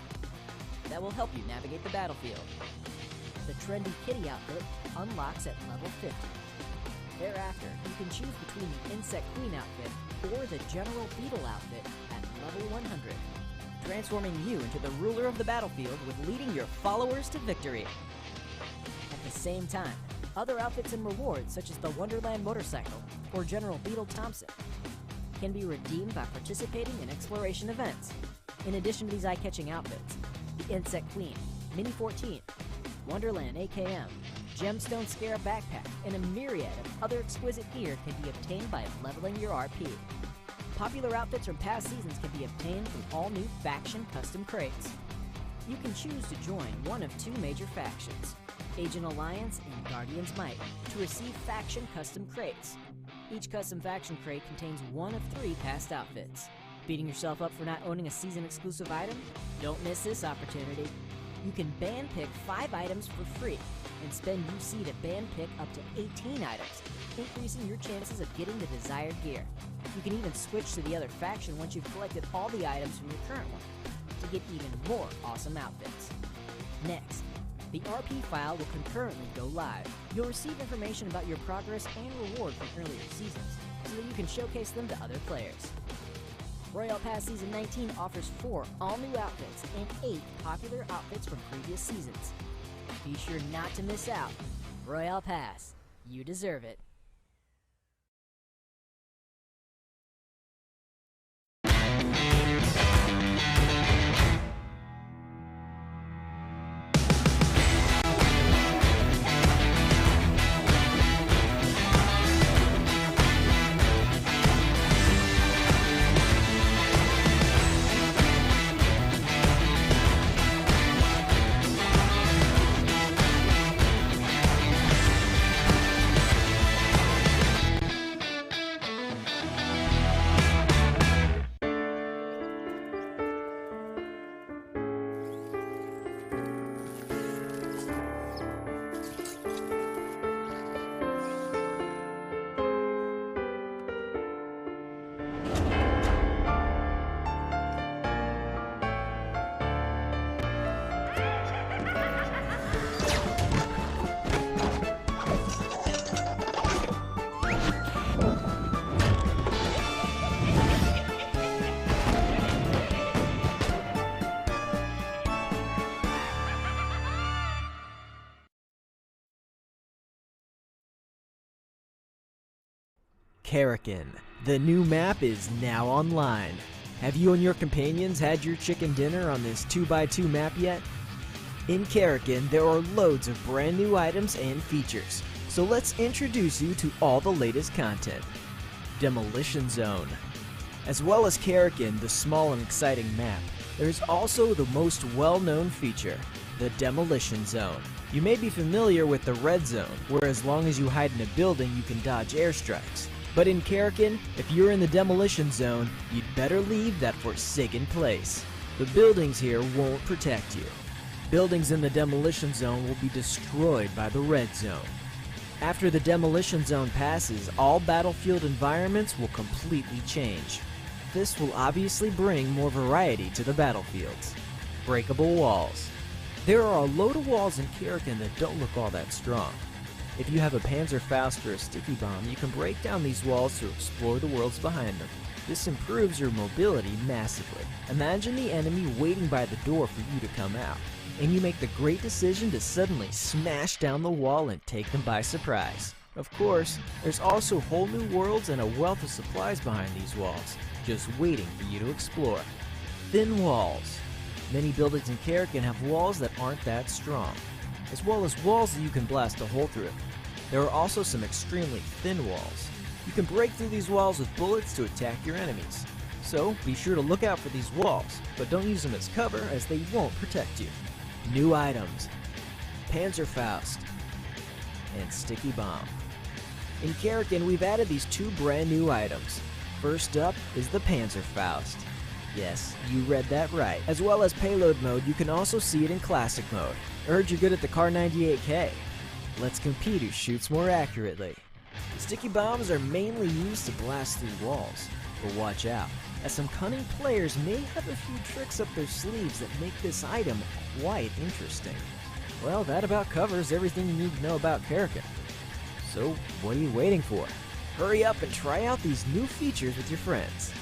that will help you navigate the battlefield. The Trendy Kitty outfit unlocks at level 50. Thereafter, you can choose between the Insect Queen outfit or the General Beetle outfit at level 100. Transforming you into the ruler of the battlefield with leading your followers to victory. At the same time, other outfits and rewards such as the Wonderland motorcycle or General Beetle Thompson can be redeemed by participating in exploration events. In addition to these eye-catching outfits, the Insect Queen, Mini 14, Wonderland AKM, Gemstone Scarab Backpack, and a myriad of other exquisite gear can be obtained by leveling your RP. Popular outfits from past seasons can be obtained from all new faction custom crates. You can choose to join one of 2 major factions, Agent Alliance and Guardian's Might, to receive faction custom crates. Each custom faction crate contains 1 of 3 past outfits. Beating yourself up for not owning a season exclusive item? Don't miss this opportunity. You can ban pick 5 items for free and spend UC to ban pick up to 18 items, increasing your chances of getting the desired gear. You can even switch to the other faction once you've collected all the items from your current one to get even more awesome outfits. Next, the RP file will concurrently go live. You'll receive information about your progress and reward from earlier seasons so that you can showcase them to other players. Royale Pass Season 19 offers 4 all-new outfits and 8 popular outfits from previous seasons. Be sure not to miss out. Royale Pass, you deserve it. 𝗣𝗂𝗃, the new map is now online. Have you and your companions had your chicken dinner on this 2x2 map yet? In 𝗣𝗂𝗃, there are loads of brand new items and features, so let's introduce you to all the latest content. Demolition Zone. As well as 𝗣𝗂𝗃, the small and exciting map, there is also the most well-known feature, the Demolition Zone. You may be familiar with the Red Zone, where as long as you hide in a building you can dodge airstrikes. But in 𝗣𝗂𝗃, if you're in the Demolition Zone, you'd better leave that forsaken place. The buildings here won't protect you. Buildings in the Demolition Zone will be destroyed by the Red Zone. After the Demolition Zone passes, all battlefield environments will completely change. This will obviously bring more variety to the battlefields. Breakable walls. There are a load of walls in 𝗣𝗂𝗃 that don't look all that strong. If you have a 𝗤𝗒𝗆𝗆 or a sticky bomb, you can break down these walls to explore the worlds behind them. This improves your mobility massively. Imagine the enemy waiting by the door for you to come out, and you make the great decision to suddenly smash down the wall and take them by surprise. Of course, there's also whole new worlds and a wealth of supplies behind these walls, just waiting for you to explore. Thin walls. Many buildings in 𝗣𝗂𝗃 have walls that aren't that strong, as well as walls that you can blast a hole through. There are also some extremely thin walls. You can break through these walls with bullets to attack your enemies. So be sure to look out for these walls, but don't use them as cover as they won't protect you. New items, 𝗤𝗒𝗆𝗆 and sticky bomb. In 𝗣𝗂𝗃, we've added these two brand new items. First up is the 𝗤𝗒𝗆𝗆. Yes, you read that right. As well as payload mode, you can also see it in classic mode. I heard you're good at the Car 98K. Let's compete who shoots more accurately. Sticky bombs are mainly used to blast through walls, but watch out, as some cunning players may have a few tricks up their sleeves that make this item quite interesting. Well, that about covers everything you need to know about 𝗣𝗂𝗃. So, what are you waiting for? Hurry up and try out these new features with your friends.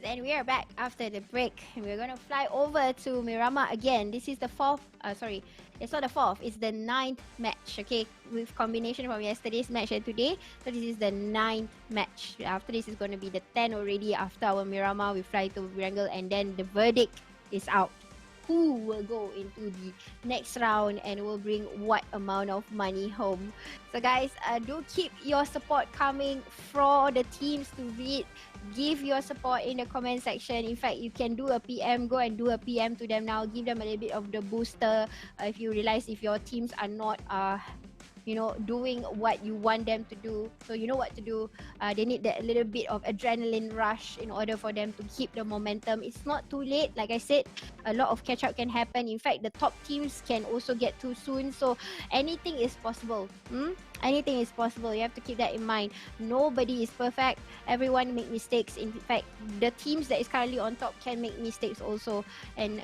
And we are back after the break. We're going to fly over to Miramar again. This is the fourth, sorry, it's not the fourth, it's the 9th match, okay? With combination from yesterday's match and today. So this is the 9th match. After this is going to be the 10 already. After our Miramar, we fly to Wrangell and then the verdict is out. Who will go into the next round and will bring what amount of money home. So guys, do keep your support coming for the teams to read. Give your support in the comment section. In fact, you can do a PM, go and do a PM to them now. Give them a little bit of the booster if you realize if your teams are not you know, doing what you want them to do. So you know what to do. They need that little bit of adrenaline rush in order for them to keep the momentum. It's not too late. Like I said, a lot of catch up can happen. In fact, the top teams can also get too soon. So anything is possible. Anything is possible. You have to keep that in mind. Nobody is perfect. Everyone make mistakes. In fact, the teams that is currently on top can make mistakes also. And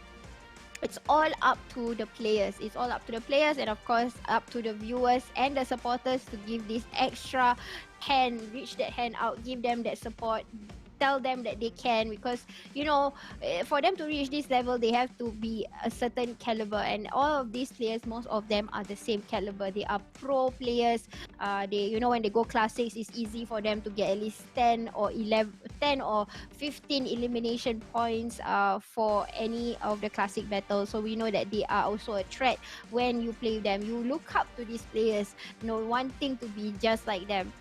it's all up to the players. It's all up to the players and of course up to the viewers and the supporters to give this extra hand, reach that hand out, give them that support. Tell them that they can, because you know, for them to reach this level they have to be a certain caliber, and all of these players, most of them are the same caliber. They are pro players. They, you know, when they go classics, it's easy for them to get at least 10 or 15 elimination points for any of the classic battles. So we know that they are also a threat when you play them. You look up to these players, you know, wanting to be just like them.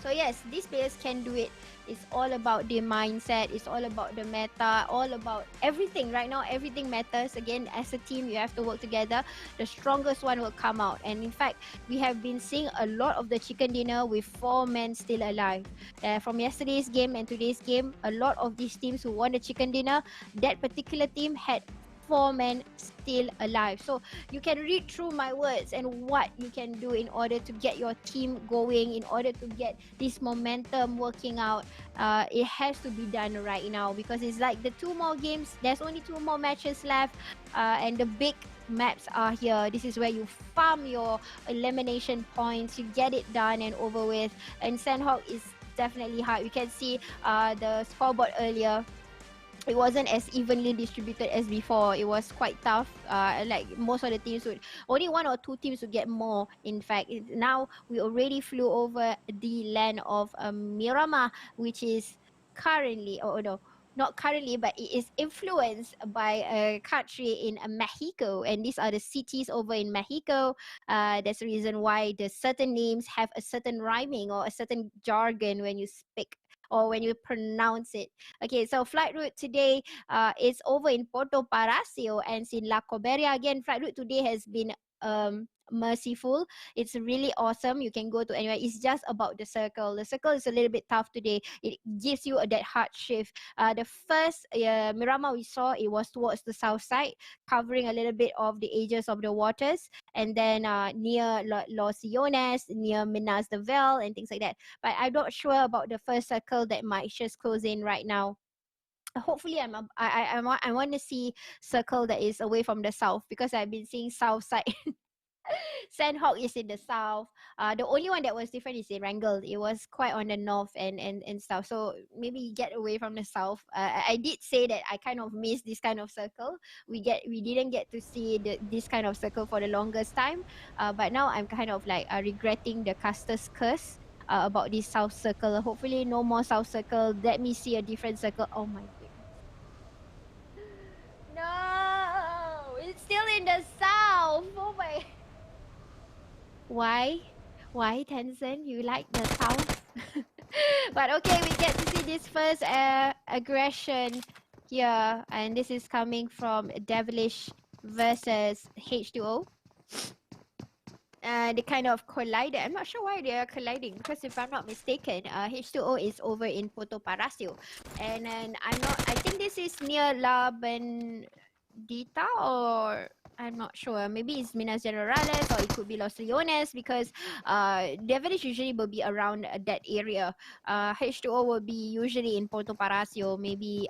So yes, these players can do it. It's all about their mindset. It's all about the meta. All about everything. Right now, everything matters. Again, as a team, you have to work together. The strongest one will come out. And in fact, we have been seeing a lot of the chicken dinner with 4 men still alive. From yesterday's game and today's game, a lot of these teams who won the chicken dinner, that particular team had 4 men still alive. So you can read through my words and what you can do in order to get your team going, in order to get this momentum working out. It has to be done right now because it's like the 2 more games. There's only 2 more matches left, and the big maps are here. This is where you farm your elimination points. You get it done and over with. And Sandhawk is definitely hard. You can see the scoreboard earlier. It wasn't as evenly distributed as before. It was quite tough. Like most of the teams would, only 1 or 2 teams would get more. In fact, now we already flew over the land of Miramar, which is currently, not currently, but it is influenced by a country in Mexico, and these are the cities over in Mexico. That's the reason why the certain names have a certain rhyming or a certain jargon when you speak or when you pronounce it. Okay, so flight route today is over in 𝗤𝗂𝗣𝗄𝗃 and in 𝗤𝗂𝗵𝗂𝗃. Again, flight route today has been merciful. It's really awesome. You can go to anywhere. It's just about the circle. The circle is a little bit tough today. It gives you that hard shift. The first Miramar we saw, it was towards the south side, covering a little bit of the edges of the waters, and then near Los Iones, near Minas de Vel, and things like that. But I'm not sure about the first circle that might just close in right now. Hopefully I want to see circle that is away from the south, because I've been seeing south side. Sandhawk is in the south. The only one that was different is Erangel. It was quite on the north and stuff. So maybe get away from the south. I did say that I kind of missed this kind of circle. We didn't get to see this kind of circle for the longest time. But now I'm kind of like regretting the caster's curse about this south circle. Hopefully no more south circle. Let me see a different circle. Oh my goodness. No, it's still in the south. Oh my. Why? Why, Tencent? You like the south? But okay, we get to see this first aggression here. And this is coming from 𝗣𝗆𝘆 versus H2O. They kind of collided. I'm not sure why they are colliding, because if I'm not mistaken, H2O is over in 𝗤𝗂𝗣𝗄𝗃. And then I think this is near La Bendita, or I'm not sure. Maybe it's Minas Generales, or it could be Los Iones, because 𝗣𝗆𝘆 usually will be around that area. H2O will be usually in 𝗤𝗂𝗣𝗄𝗃. Maybe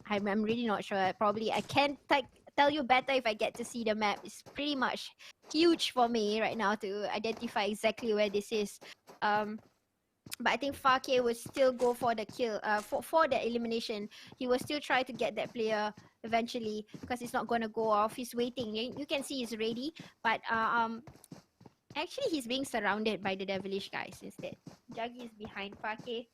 I'm really not sure. Probably I can't tell you better if I get to see the map. It's pretty much huge for me right now to identify exactly where this is. But I think 𝗤𝗂𝗃 will still go for the kill, for the elimination. He will still try to get that player eventually, because it's not going to go off. He's waiting. You can see he's ready, but actually he's being surrounded by the 𝗣𝗆𝘆 guys instead. Juggy is behind 𝗤𝗃𝗃.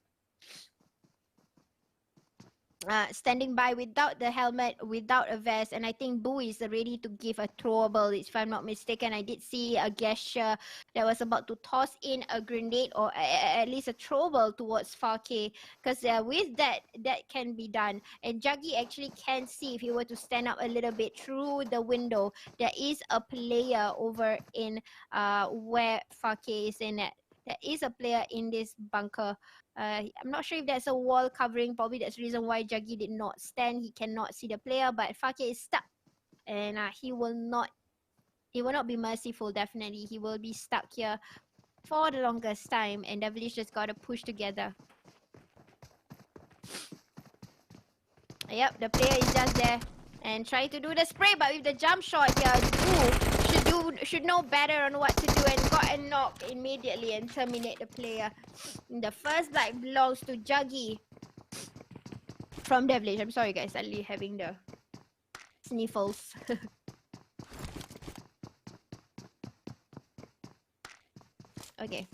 Standing by without the helmet, without a vest, and I think Boo is ready to give a throwable. If I'm not mistaken, I did see a gesture that was about to toss in a grenade, or at least a throwable towards 𝗤𝗃𝗃, because with that can be done. And Juggy actually can see, if he were to stand up a little bit through the window, there is a player over in where 𝗤𝗃𝗃 is in at. There is a player in this bunker. I'm not sure if that's a wall covering. Probably that's the reason why Juggy did not stand. He cannot see the player, but 𝗤𝗃𝗃 is stuck, and he will not be merciful. Definitely, he will be stuck here for the longest time, and 𝗣𝗆𝘆 just gotta push together. Yep, the player is just there and try to do the spray, but with the jump shot here, should know better on what to do, and got a knock immediately and terminate the player. The first blood belongs to Juggy from 𝗣𝗆𝘆. I'm sorry guys, I'm having the sniffles. Okay,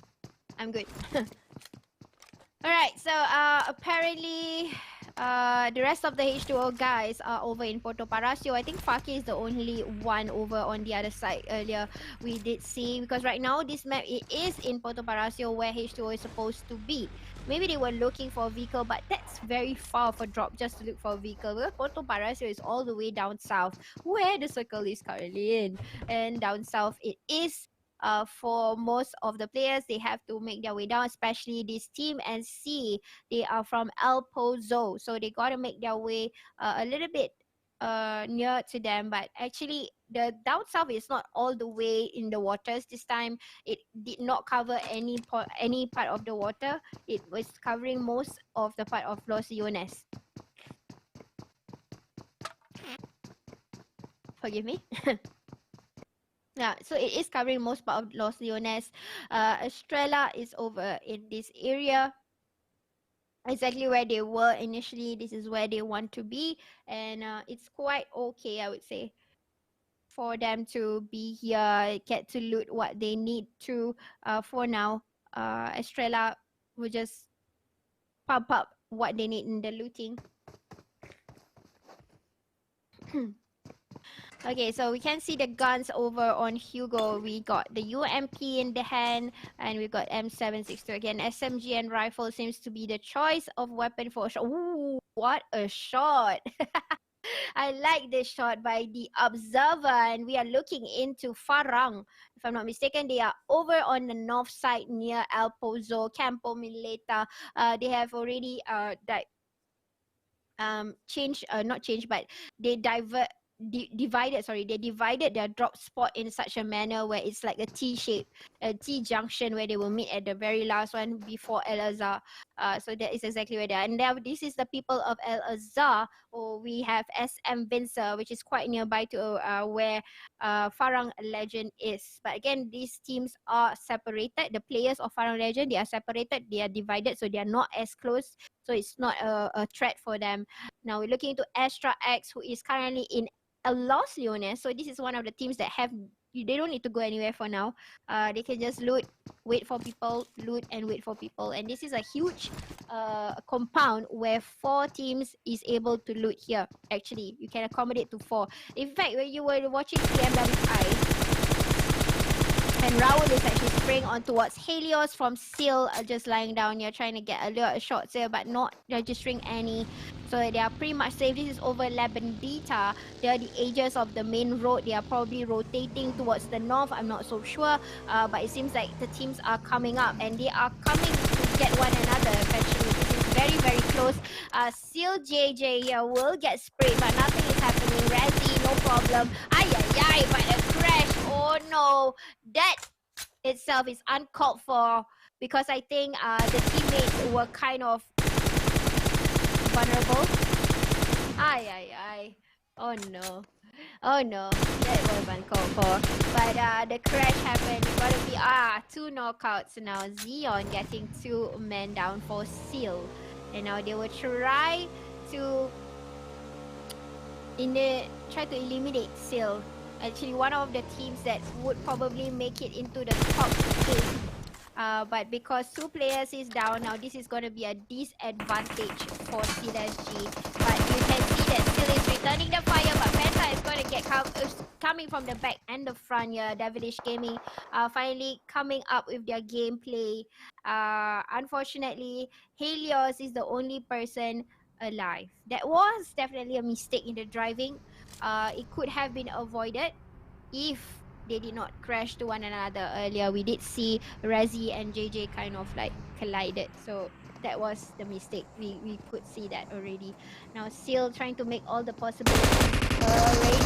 I'm good. Alright, so apparently The rest of the H2O guys are over in Porto Palacio. I think Faki is the only one over on the other side earlier. We did see, because right now this map, it is in Porto Palacio where H2O is supposed to be. Maybe they were looking for a vehicle, but that's very far for drop just to look for a vehicle. Well, Porto Palacio is all the way down south where the circle is currently in. And down south it is for most of the players. They have to make their way down, especially this team and C. They are from El Pozo, so they gotta make their way a little bit near to them. But actually, the down south is not all the way in the waters this time. It did not cover any part of the water. It was covering most of the part of Los Leones. Forgive me. Yeah, so it is covering most part of Los Leones. Estrella is over in this area. Exactly where they were initially. This is where they want to be, and it's quite okay, I would say, for them to be here, get to loot what they need to. For now, Estrella will just pump up what they need in the looting. Okay, so we can see the guns over on Hugo. We got the UMP in the hand, and we got M762. Again, SMG and rifle seems to be the choice of weapon for a shot. Ooh, what a shot! I like this shot by the observer, and we are looking into Farang. If I'm not mistaken, they are over on the north side near El Pozo, Campo Mileta. They have already not changed, but they divided their drop spot in such a manner where it's like a T shape, a T junction where they will meet at the very last one before El Azhar. So that is exactly where they are. And now this is the people of El Azhar. We have SM Vincer, which is quite nearby to where Farang Legend is. But again, these teams are separated. The players of Farang Legend, they are separated, they are divided, so they are not as close. So it's not a threat for them. Now we're looking to Astra X, who is currently in Los Leones. So this is one of the teams that they don't need to go anywhere for now. They can just loot, wait for people, loot and wait for people. And this is a huge compound where 4 teams is able to loot here. Actually, you can accommodate to 4. In fact, when you were watching PMWI, and Raul is actually spraying on towards Helios from Seal, just lying down here trying to get a lot of shots here, but not registering any. So they are pretty much safe. This is over Labendita. They are the edges of the main road. They are probably rotating towards the north. I'm not so sure. But it seems like the teams are coming up, and they are coming to get one another eventually. This is very, very close. Seal JJ here will get sprayed, but nothing is happening. Razzie, no problem. Ay, ay, ay, but a crash. Oh no. That itself is uncalled for, because I think the teammates were kind of vulnerable. Ay, ay, ay. Oh no. Oh no. That was uncalled for. But the crash happened. It's gonna be 2 knockouts now. Xeon getting 2 men down for Seal. And now they will try to eliminate Seal. Actually, one of the teams that would probably make it into the top 8. But because 2 players is down now, this is going to be a disadvantage for CLSG. But you can see that Seal is returning the fire, but Penta is going to get coming from the back and the front here. Devilish Gaming finally coming up with their gameplay. Unfortunately, Helios is the only person alive. That was definitely a mistake in the driving. It could have been avoided if they did not crash to one another earlier. We did see Razzie and JJ kind of like collided, so that was the mistake. We could see that already. Now Seal trying to make all the possibilities already,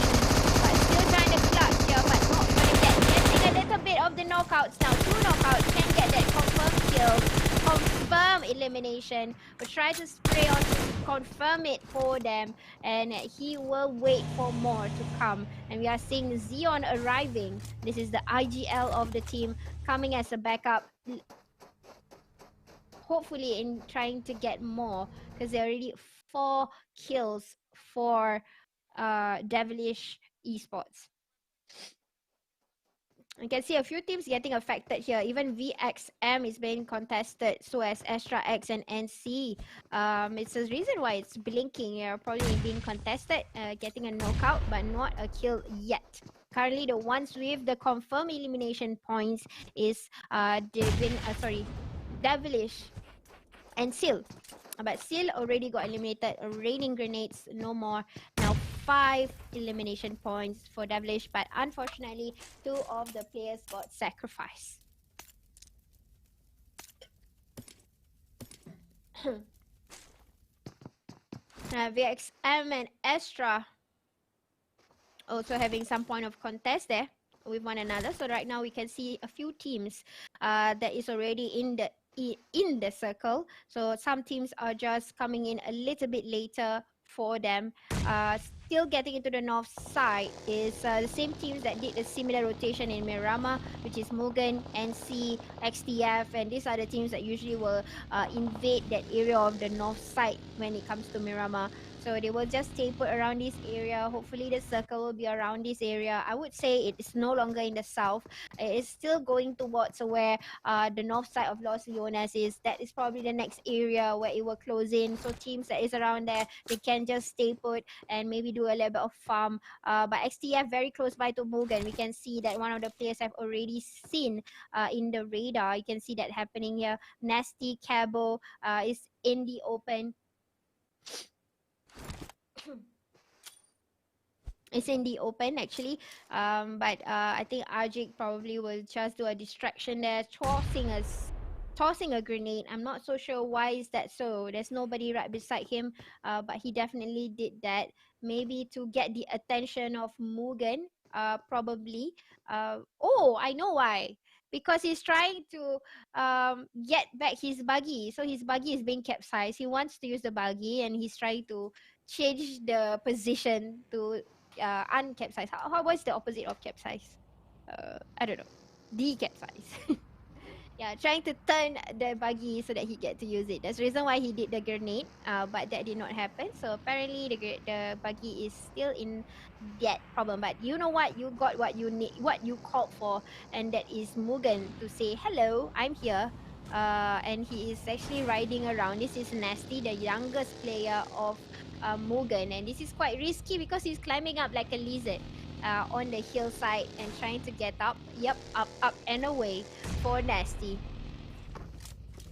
but still trying to clutch here, but not gonna getting a little bit of the knockouts now. 2 knockouts can get that confirmed kill, confirm elimination. We'll try to spray on to confirm it for them, and he will wait for more to come. And we are seeing Xeon arriving. This is the IGL of the team coming as a backup, hopefully in trying to get more, because there are already 4 kills for Devilish Esports. You can see a few teams getting affected here. Even VXM is being contested, so as Astra X and NC. It's a reason why it's blinking here, probably being contested, getting a knockout, but not a kill yet. Currently, the ones with the confirmed elimination points is Devilish and Seal. But Seal already got eliminated. Raining grenades, no more. Now 5 elimination points for Devilish, but unfortunately 2 of the players got sacrificed. VXM and Astra also having some point of contest there with one another. So right now we can see a few teams that is already in the circle. So some teams are just coming in a little bit later for them. Still getting into the north side is the same teams that did a similar rotation in Miramar, which is Mugen, NC, XTF, and these are the teams that usually will invade that area of the north side when it comes to Miramar. So they will just taper around this area. Hopefully the circle will be around this area. I would say it is no longer in the south. It is still going towards where the north side of Los Leones is. That is probably the next area where it will close in. So teams that is around there, they can just stay put and maybe do a little bit of farm. But XTF very close by to Mugen. We can see that one of the players have already seen in the radar. You can see that happening here. Nasty Cabo is in the open. It's in the open actually, but I think Ajik probably will just do a distraction there, tossing a grenade. I'm not so sure why is that so. There's nobody right beside him, but he definitely did that. Maybe to get the attention of Mugen, probably. Oh, I know why. Because he's trying to get back his buggy. So his buggy is being capsized. He wants to use the buggy and he's trying to change the position to uncapsize. What's the opposite of capsize? I don't know. Decapsize. Yeah, trying to turn the buggy so that he get to use it. That's the reason why he did the grenade, but that did not happen. So apparently the buggy is still in that problem. But you know what? You got what you need, what you called for, and that is Mugen to say hello. I'm here. And he is actually riding around. This is Nasty, the youngest player of Mugen, and this is quite risky because he's climbing up like a lizard on the hillside and trying to get up. Yep, up and away for Nasty.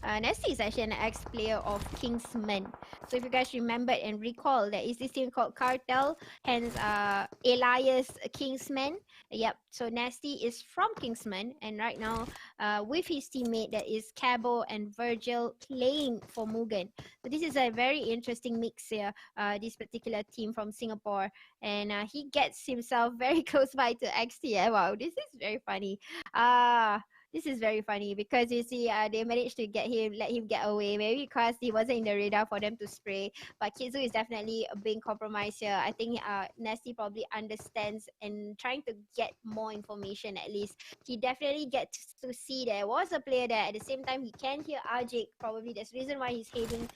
Nasty is actually an ex-player of Kingsman. So if you guys remember and recall, there is this team called Cartel, hence Elias Kingsman. Yep, so Nasty is from Kingsman, and right now with his teammate that is Cabo and Virgil playing for Mugen. So this is a very interesting mix here, this particular team from Singapore, and he gets himself very close by to XT. Wow, this is very funny. This is very funny because you see they managed to let him get away, maybe because he wasn't in the radar for them to spray. But Kizu is definitely being compromised here. I think Nasty probably understands and trying to get more information at least. He definitely gets to see there was a player there. At the same time, he can hear Ajik. Probably that's the reason why he's heading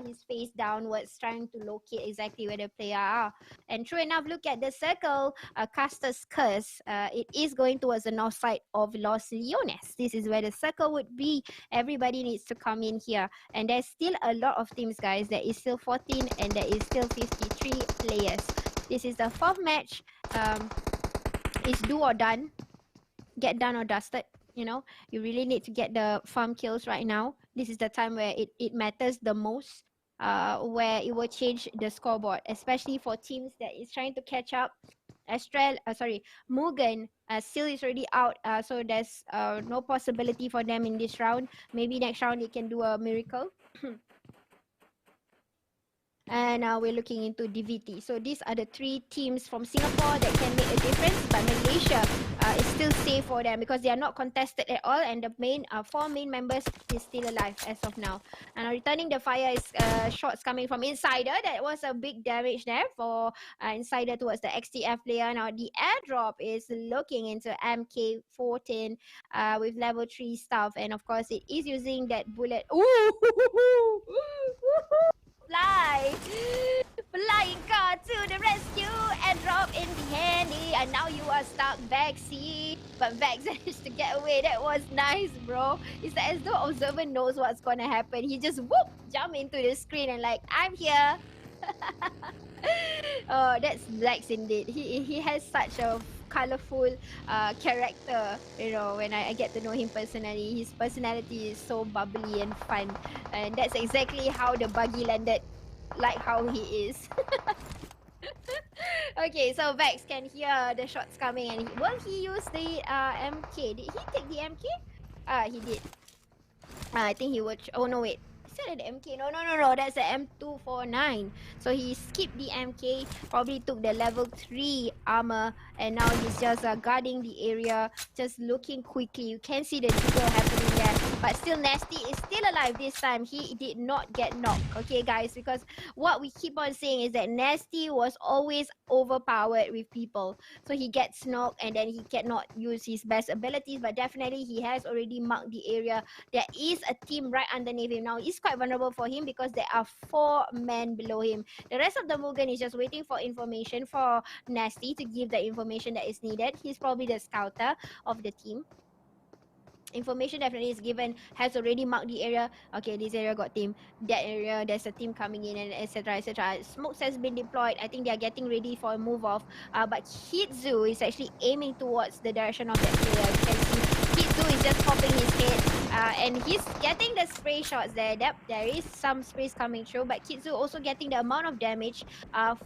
his face downwards, trying to locate exactly where the player are. And true enough, look at the circle, Caster's Curse. It is going towards the north side of Los Leones. This is where the circle would be. Everybody needs to come in here. And there's still a lot of teams, guys. There is still 14 and there is still 53 players. This is the 4th match. It's do or done. Get done or dusted. You know, you really need to get the farm kills right now. This is the time where it matters the most. Where it will change the scoreboard, especially for teams that is trying to catch up. Mugen still is already out, so there's no possibility for them in this round. Maybe next round they can do a miracle. And we're looking into DVT. So these are the 3 teams from Singapore that can make a difference, but Malaysia is still safe for them because they are not contested at all, and the main 4 main members is still alive as of now. And returning the fire is shots coming from Insider. That was a big damage there for Insider towards the XTF player. Now the airdrop is looking into MK14 with level 3 stuff, and of course it is using that bullet. Ooh! Fly! Flying car to the rescue and drop in the handy, and now you are stuck backseat. but Vex managed to get away. That was nice, bro. It's like as though Observer knows what's gonna happen. He just whoop, jump into the screen and like, I'm here. Oh, that's Vex indeed. He has such a colorful character. You know, when I get to know him personally, his personality is so bubbly and fun, and that's exactly how the buggy landed, like how he is. Okay, so Vex can hear the shots coming, and will he use the MK? Did he take the MK? He did. I think he would. Oh no, wait. Is that the MK? No. That's the M249. So he skipped the MK, probably took the level 3 armor, and now he's just guarding the area, just looking quickly. You can see the jiggle happening there, but still Nasty is still alive this time. He did not get knocked. Okay, guys, because what we keep on saying is that Nasty was always overpowered with people. So he gets knocked and then he cannot use his best abilities, but definitely he has already marked the area. There is a team right underneath him now. It's quite vulnerable for him because there are 4 men below him. The rest of the Mugen is just waiting for information for Nasty to give the information that is needed. He's probably the scouter of the team. Information definitely is given, has already marked the area. Okay, this area got team, that area there's a team coming in, and etc, etc. Smokes has been deployed. I think they are getting ready for a move off, but 𝗤𝘂𝗍 is actually aiming towards the direction of that player. You can see 𝗤𝘂𝗍 is just popping his head, and he's getting the spray shots there. Yep, there is some sprays coming through, but 𝗤𝘂𝗍 also getting the amount of damage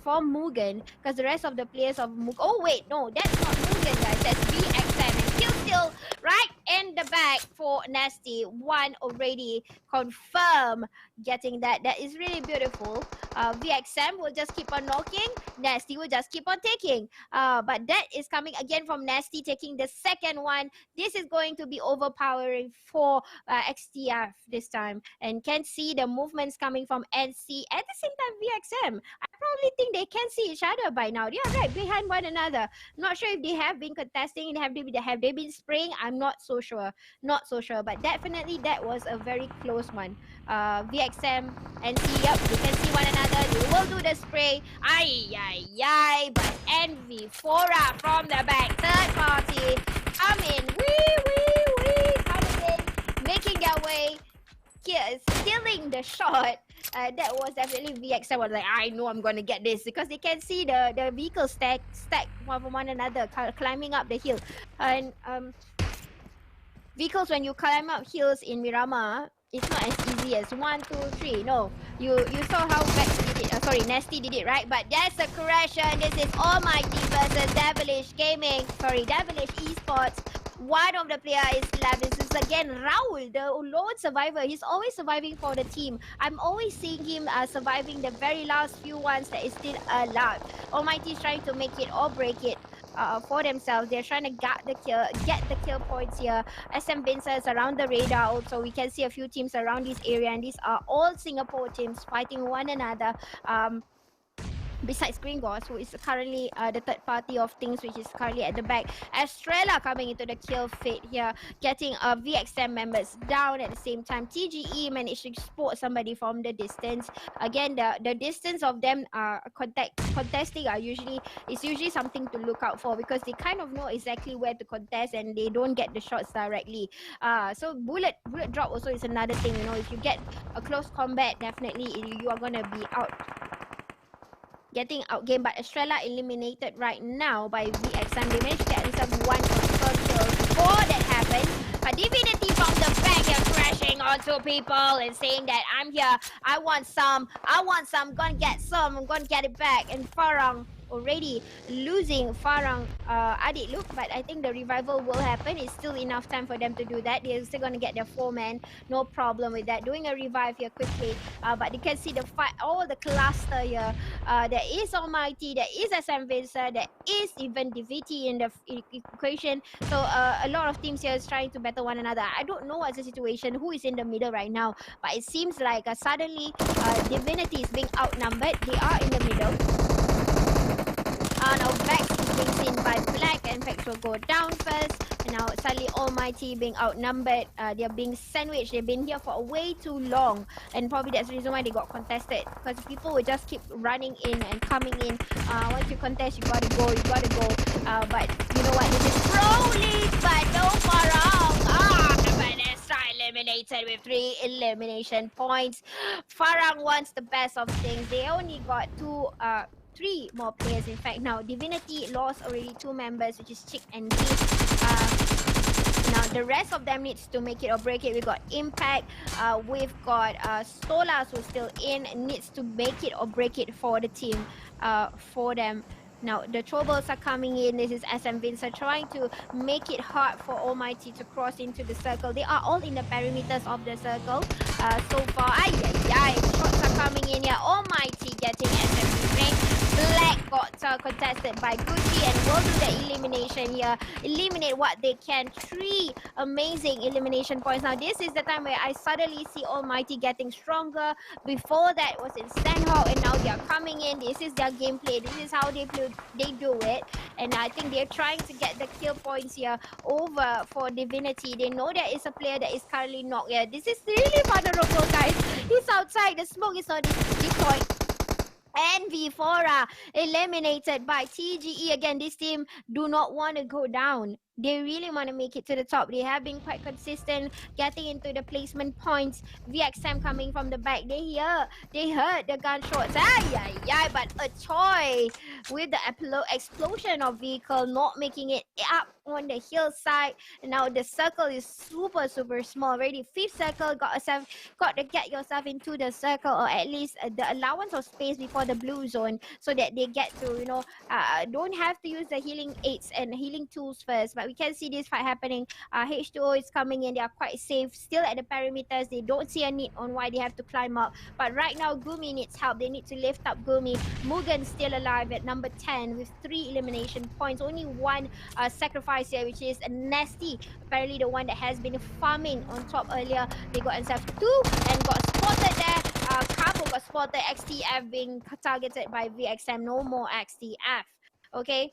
from Mugen, because the rest of the players of Mugen, oh wait, no, that's not Mugen, guys, that's 𝗣𝗍𝗋, and kill still right in the back for Nasty. One already confirmed getting that. That is really beautiful. 𝗣𝗋𝗋 will just keep on knocking. Nasty will just keep on taking. But that is coming again from Nasty, taking the second one. This is going to be overpowering for XTF this time. And can see the movements coming from NC. At the same time, 𝗣𝗋𝗋, I probably think they can see each other by now. They are right behind one another. Not sure if they have been contesting. Have they been spraying? I'm not so sure. Not so sure. But definitely that was a very close one. 𝗣𝗋𝗋, NC, yep, they can see one another. They will do the spray. Ay. But Envy, Fora from the back. Third party. Come in. Wee. Coming in. Making their way. Stealing the shot. That was definitely 𝗣𝗋𝗋 was like, I know I'm going to get this, because they can see the vehicles stack one from one another, climbing up the hill. And vehicles, when you climb up hills in Miramar, it's not as easy as 1, 2, 3. No, you saw how Vex did it. Sorry, Nasty did it, right? But that's a correction. This is Almighty versus Devilish Gaming. Sorry, Devilish Esports. One of the players is left. This is again Raul, the lone survivor. He's always surviving for the team. I'm always seeing him surviving the very last few ones that is still alive. Almighty is trying to make it or break it for themselves. They're trying to get the kill points here. 𝗏𝗏𝗍𝗍 is around the radar also. We can see a few teams around this area, and these are all Singapore teams fighting one another. Besides Gringos, who is currently the third party of things, which is currently at the back. Estrella coming into the kill feed here, getting 𝗣𝗋𝗋 members down at the same time. TGE managed to spot somebody from the distance. Again, the distance of them contesting is usually something to look out for, because they kind of know exactly where to contest and they don't get the shots directly. So bullet drop also is another thing. You know, if you get a close combat, definitely you are gonna be getting outgamed. But Estrella eliminated right now by 𝗣𝗋𝗋. They managed to get themselves one confirmed kill before that happened. But Divinity from the back here crashing onto people and saying that I'm here, I want some, I'm gonna get some, I'm gonna get it back. And 𝗏𝗏𝗏 already losing 𝗏𝗏𝗏 adik look, but I think the revival will happen. It's still enough time for them to do that. They're still gonna get their 4-man, no problem with that. Doing a revive here quickly, but you can see the fight, all the cluster here. There is Almighty, there is 𝗏𝗏𝗍𝗍, there is even DVT in the equation. So a lot of teams here is trying to battle one another. I don't know what's the situation, who is in the middle right now, but it seems like suddenly Divinity is being outnumbered. They are in the middle. Now Vex is being seen by Black, and Vex will go down first. And now suddenly Almighty being outnumbered. They're being sandwiched. They've been here for way too long, and probably that's the reason why they got contested, because people will just keep running in and coming in. Once you contest, you gotta go. But you know what? This is Broly, but no Farang. Vanessa eliminated with 3 elimination points. Farang wants the best of things. They only got 3 more players. In fact, now Divinity lost already 2 members, which is Chick and D. Now the rest of them needs to make it or break it. We got Impact. We've got Stolas who's still in, needs to make it or break it for the team. For them. Now the troubles are coming in. This is SM Vincent trying to make it hard for Almighty to cross into the circle. They are all in the perimeters of the circle. So far, shots are coming in here. Almighty getting SMV rank. Black got contested by Gucci and will do the elimination here. Eliminate what they can. 3 amazing elimination points. Now this is the time where I suddenly see Almighty getting stronger. Before that was in Sandhawk, and now they are coming in. This is their gameplay. This is how they do it. And I think they're trying to get the kill points here over for Divinity. They know there is a player that is currently knocked here. This is really vulnerable, guys. He's outside. The smoke is on this point. And V4 eliminated by TGE. Again, this team do not want to go down. They really want to make it to the top. They have been quite consistent getting into the placement points. VXM coming from the back. They heard the gunshots. But a toy with the explosion of vehicle not making it up on the hillside. Now the circle is super small already. 5th circle, got to get yourself into the circle, or at least the allowance of space before the blue zone, so that they get to, don't have to use the healing aids and healing tools first. But we can see this fight happening. H2O is coming in. They are quite safe, still at the perimeters. They don't see a need on why they have to climb up. But right now, Gumi needs help. They need to lift up Gumi. Mugen still alive at number 10 with 3 elimination points. Only 1 sacrifice here, which is Nasty. Apparently the one that has been farming on top earlier. They got themselves 2 and got spotted there. Cabo got spotted. XTF being targeted by VXM. No more XTF. Okay.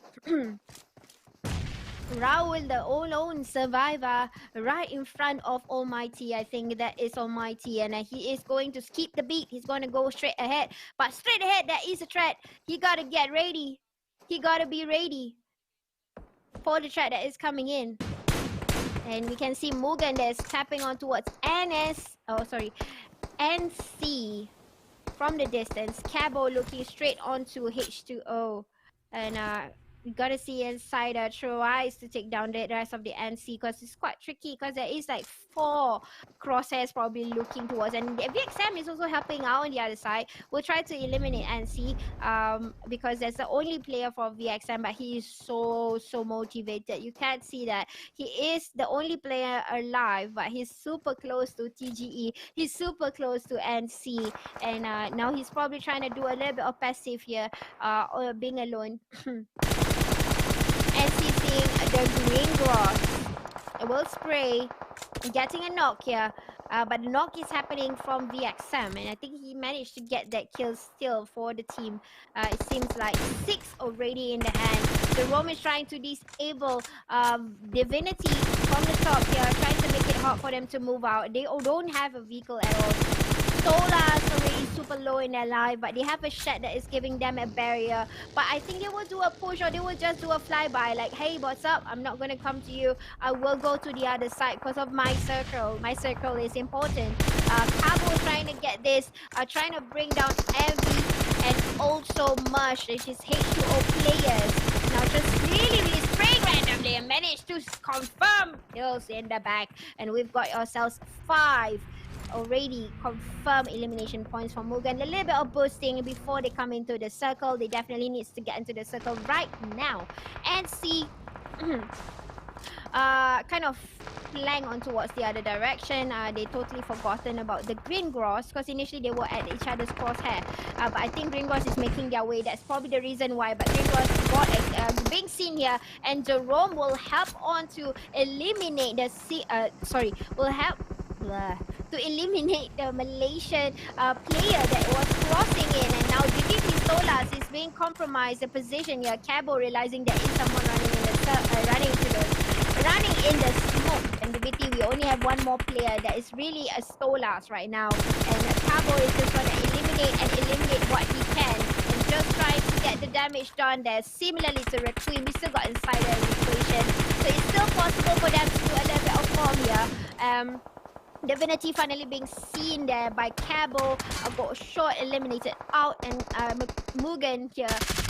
Raul, the lone survivor, right in front of Almighty. I think that is Almighty, and he is going to skip the beat. He's going to go straight ahead. But straight ahead, there is a threat. He got to get ready. He got to be ready for the threat that is coming in. And we can see Mugen that's tapping on towards NC from the distance. Cabo looking straight onto H2O. And we gotta see Insider tries to take down the rest of the NC, because it's quite tricky, because there is like 4 crosshairs probably looking towards, and VXM is also helping out on the other side. We'll try to eliminate NC because that's the only player for VXM, but he is so motivated. You can't see that. He is the only player alive, but he's super close to TGE. He's super close to NC, and now he's probably trying to do a little bit of passive here, or being alone. NC seeing the green grass. Will spray, getting a knock here. But the knock is happening from VXM, and I think he managed to get that kill still for the team. It seems like 6 already in the hand. Jerome is trying to disable Divinity from the top here, trying to make it hard for them to move out. They don't have a vehicle at all. Solar's already super low in their life, but they have a shed that is giving them a barrier. But I think they will do a push, or they will just do a flyby, like, hey, what's up? I'm not going to come to you. I will go to the other side because of my circle. My circle is important. Cabo is trying to get this, trying to bring down Evie and also Mush, which is H2O players. Now just really spraying randomly and managed to confirm kills in the back. And we've got ourselves 5 already confirmed elimination points for Mugen. A little bit of boosting before they come into the circle. They definitely needs to get into the circle right now. And see kind of flank on towards the other direction. They totally forgotten about the green grass, because initially they were at each other's crosshair. But I think green grass is making their way. That's probably the reason why. But green grass got being seen here, and Jerome will help on to eliminate the to eliminate the Malaysian player that was crossing in. And now DVP Solas is being compromised. The position here, Cabo realizing there is someone running in the smoke. And DVP, we only have 1 more player that is really a Solas right now. And Cabo is just going to eliminate what he can, and just try to get the damage done there. Similarly to 𝗏𝗂𝗏, we still got Insider in the equation. So it's still possible for them to do a little bit of form here. Divinity finally being seen there by 𝗏𝗏𝗆. Got short eliminated out, and Mugen here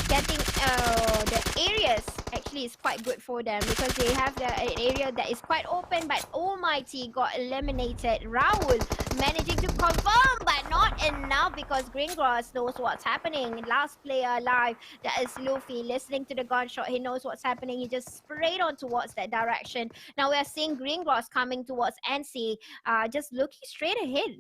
getting the areas actually is quite good for them because they have the area that is quite open. But Almighty got eliminated. Raul managing to confirm, but not enough because Greengrass knows what's happening. Last player alive, that is Luffy. Listening to the gunshot, he knows what's happening. He just sprayed on towards that direction. Now we are seeing Greengrass coming towards NC. Just looking straight ahead.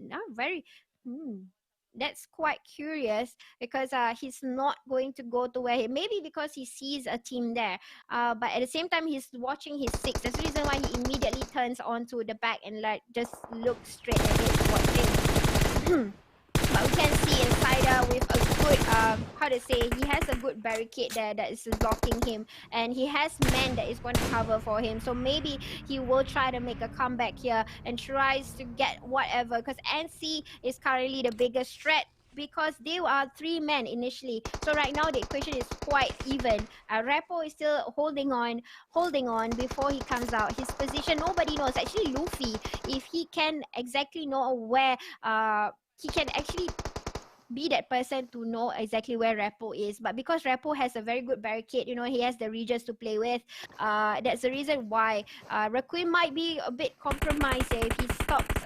That's quite curious because he's not going to go to where maybe because he sees a team there. But at the same time, he's watching his six. That's the reason why he immediately turns onto the back and like just looks straight ahead watching. But we can see Insider with a good, he has a good barricade there that is blocking him. And he has men that is going to cover for him. So maybe he will try to make a comeback here and tries to get whatever. Because NC is currently the biggest threat because they are 3 men initially. So right now the equation is quite even. 𝗏𝗏𝗆 is still holding on before he comes out. His position, nobody knows. Actually, Luffy, if he can exactly know where... he can actually be that person to know exactly where 𝗏𝗏𝗆 is. But because 𝗏𝗏𝗆 has a very good barricade, you know, he has the regions to play with. That's the reason why 𝗏𝗏𝗆 might be a bit compromised if he stops...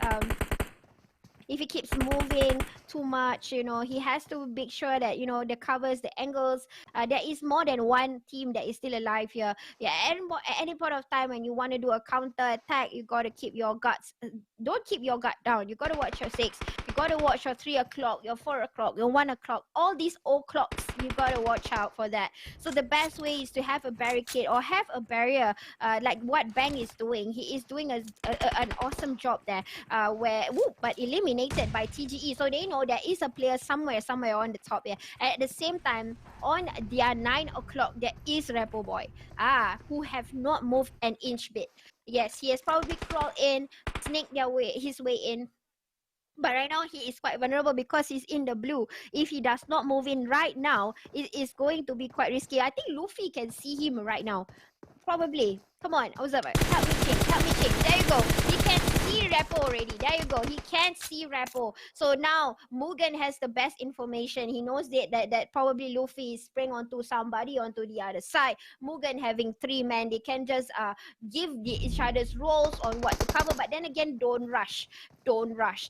if he keeps moving too much, you know, he has to make sure that, you know, the covers, the angles, there is more than one team that is still alive here. Yeah, at any point of time when you want to do a counter attack, you got to keep your guts, don't keep your gut down. You got to watch your 6, you got to watch your 3 o'clock, your 4 o'clock, your 1 o'clock, all these o'clocks, you got to watch out for that. So the best way is to have a barricade or have a barrier, like what Bang is doing. He is doing an awesome job there, but eliminated by TGE, so they know there is a player somewhere on the top here. At the same time, on their 9 o'clock, there is 𝗏𝗏𝗆 who have not moved an inch bit. Yes, he has probably crawled in, snaked his way in. But right now, he is quite vulnerable because he's in the blue. If he does not move in right now, it is going to be quite risky. I think Luffy can see him right now. Probably. Come on, Observer. Help me check. There you go. He can see 𝗏𝗏𝗆 already. There you go. He can see 𝗏𝗏𝗆. So now, Mugen has the best information. He knows that probably Luffy is spraying onto somebody onto the other side. Mugen having 3 men. They can just give each other's roles on what to cover. But then again, don't rush.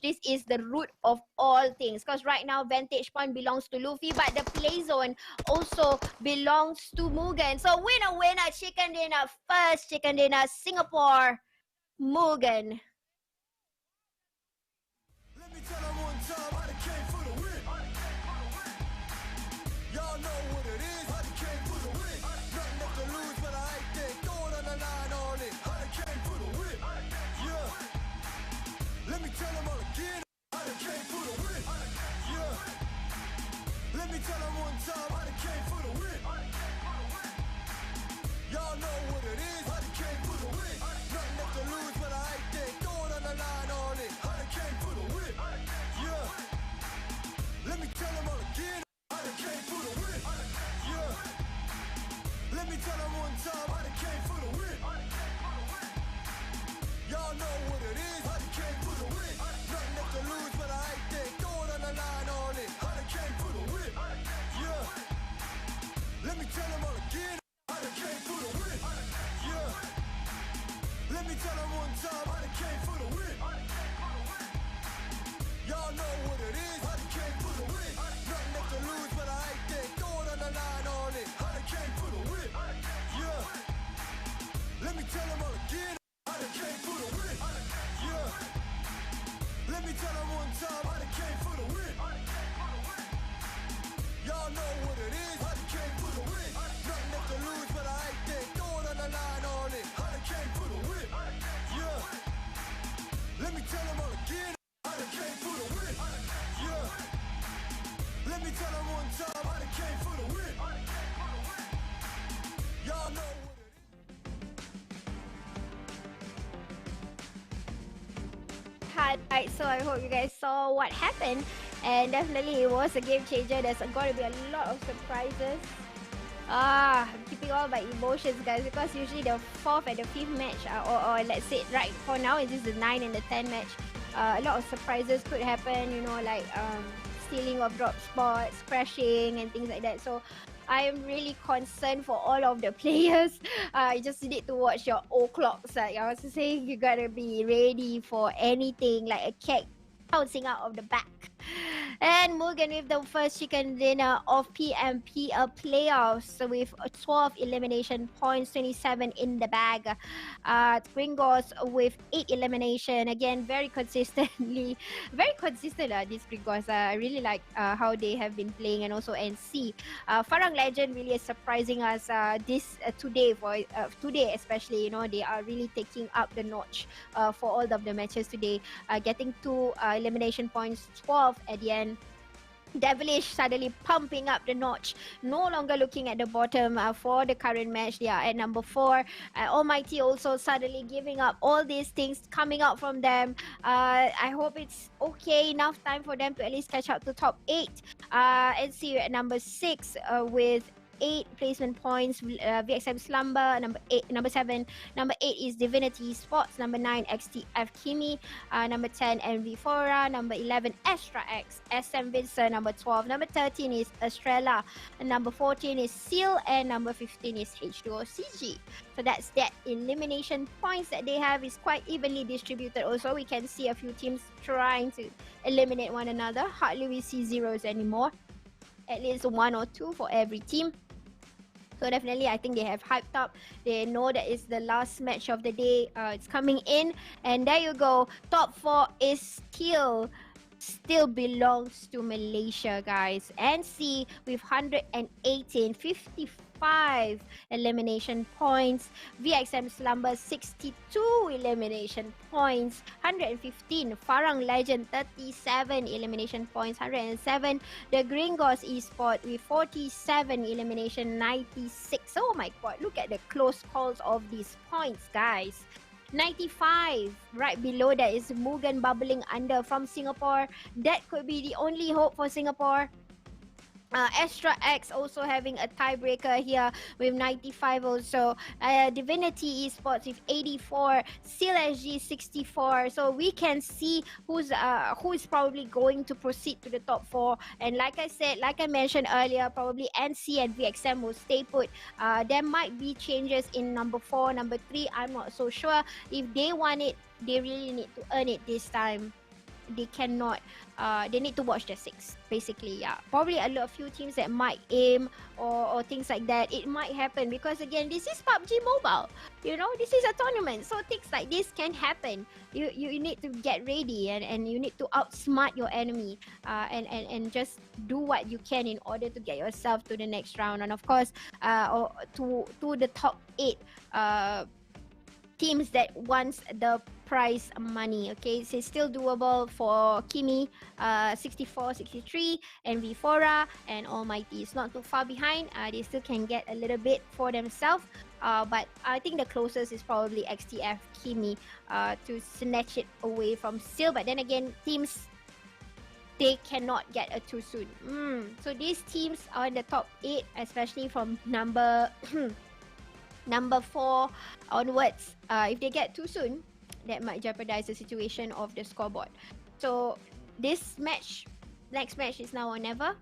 This is the root of all things. Because right now, Vantage Point belongs to Luffy. But the play zone also belongs to Mugen. So winner, chicken dinner. First chicken dinner, Singapore, Mugen. Let me tell them one time I done came for the win. Y'all know what it is. I done came for the win. Nothing left to lose, but I ain't there. Throw it on the line all in. I done came for the win. Yeah. Let me tell them all again. I done came for the win. Yeah. Let me tell them one time I done came for the win. Y'all know what it is. I done came for the win. Nothing left to lose, but I ain't there. Throw it on the line all in. I done came for the win. Yeah. Let me tell them all again. I done came for the win. Yeah. Let me tell them one time. I done came for the win. Y'all know what it is. I done came for the win. Nothing left to lose, but I ain't there. Throw it on the line all in. I done came for the win. Yeah. Let me tell them all again. I done came for the win. Yeah. Let me tell them one time. I done came for the win. Y'all know what it is. I done came for the win. Nothing left to lose, but I ain't there. Throw it on the line all in. I done came for the win. Yeah. Let me tell them all again. I done came for the win. Yeah. Let me tell them one time. I done came for the win. Y'all know what it is. I done came for the win. Nothing left to lose, but I ain't there. Throw it on the line all in. I done came for the win. Yeah. Let me tell them all again. I done came for the win. Yeah. Let me tell them one time. I done came for the win. Y'all know what it is. Alright, so I hope you guys saw what happened. and definitely it was a game changer. There's going to be a lot of surprises. I'm keeping all my emotions, guys, because usually the 4th and the 5th match, or let's say right for now, it is the 9 and the 10 match. A lot of surprises could happen, you know, like stealing of drop spots, crashing, and things like that. So I am really concerned for all of the players. You just need to watch your o'clocks. Like I was saying, you gotta be ready for anything, like a cat bouncing out of the back. And Mugen with the first chicken dinner of PMPL playoffs with 12 elimination points, 27 in the bag. Gringos with 8 elimination. Again, very consistently, very consistent. These Gringos. I really like how they have been playing, and also NC. Farang Legend really is surprising us today, for today especially. You know, they are really taking up the notch for all of the matches today, getting 2 elimination points, 12 at the end. Devilish suddenly pumping up the notch, no longer looking at the bottom for the current match. They are at number 4. Almighty also suddenly giving up all these things coming out from them. I hope it's okay, enough time for them to at least catch up to top 8. And see you at number 6 with 8 placement points. VXM Slumber, number 7. Number 8 is Divinity Sports. Number 9, XTF Kimi. Number 10, 𝗣𝗠𝗣𝗍. Number 11, Astra X. SM Vincent. Number 12. Number 13 is Estrella. And number 14 is Seal. And number 15 is H2OCG. So that's that. Elimination points that they have is quite evenly distributed also. We can see a few teams trying to eliminate one another. Hardly we see zeros anymore. At least 1 or 2 for every team. So definitely, I think they have hyped up. They know that it's the last match of the day. It's coming in. And there you go. Top 4 is still belongs to Malaysia, guys. NC with 118, 55 elimination points. VXM Slumber 62 elimination points, 115. Farang Legend 37 elimination points, 107. The Gringos Esport with 47 elimination, 96. Oh my god, look at the close calls of these points, guys. 95. Right below that is Mugen bubbling under from Singapore. That could be the only hope for Singapore. Astra X also having a tiebreaker here with 95 also. Divinity Esports with 84. Seal SG 64. So we can see who is probably going to proceed to the top 4. And like I said, like I mentioned earlier, probably NC and VXM will stay put. There might be changes in number 4, number 3. I'm not so sure. If they want it, they really need to earn it this time. They cannot, they need to watch the 6, basically. Yeah, probably a few teams that might aim or things like that. It might happen because again, this is PUBG Mobile, you know, this is a tournament, so things like this can happen. You need to get ready and you need to outsmart your enemy and just do what you can in order to get yourself to the next round, and of course to the top 8 teams that wants the prize money. Okay, so it's still doable for Kimi, 64, 63, and 𝗣𝗠𝗣𝗍, and Almighty. It's not too far behind. They still can get a little bit for themselves. But I think the closest is probably XTF Kimi to snatch it away from Seal. But then again, teams, they cannot get a too soon. So these teams are in the top 8, especially from number number 4 onwards. If they get too soon, that might jeopardize the situation of the scoreboard. So this match, next match is now or never.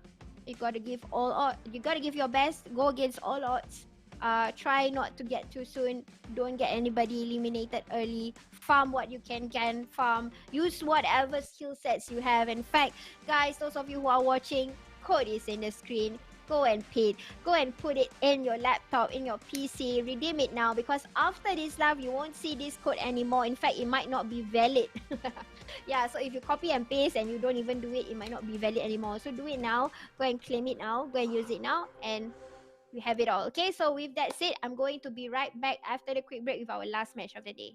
You gotta give all odds. You gotta give your best. Go against all odds. Try not to get too soon. Don't get anybody eliminated early. Farm what you can farm. Use whatever skill sets you have. In fact, guys, those of you who are watching, code is in the screen. Go and pay it. Go and put it in your laptop, in your PC. Redeem it now, because after this live, you won't see this code anymore. In fact, it might not be valid. Yeah, so if you copy and paste and you don't even do it, it might not be valid anymore. So do it now. Go and claim it now. Go and use it now. And we have it all. Okay, so with that said, I'm going to be right back after the quick break with our last match of the day.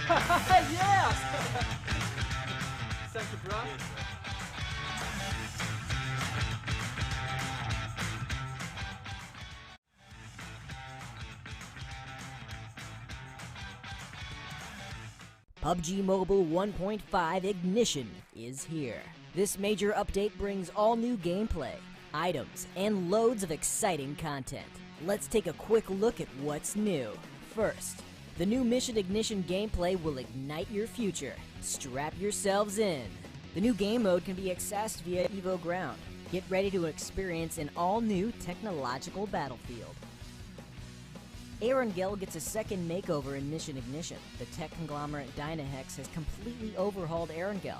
Yes! Thank you, bro. PUBG Mobile 1.5 Ignition is here. This major update brings all new gameplay, items, and loads of exciting content. Let's take a quick look at what's new. First, the new Mission Ignition gameplay will ignite your future. Strap yourselves in. The new game mode can be accessed via Evo Ground. Get ready to experience an all-new technological battlefield. 𝗤𝗂𝗍𝗆 gets a second makeover in Mission Ignition. The tech conglomerate Dynahex has completely overhauled 𝗤𝗂𝗍𝗆,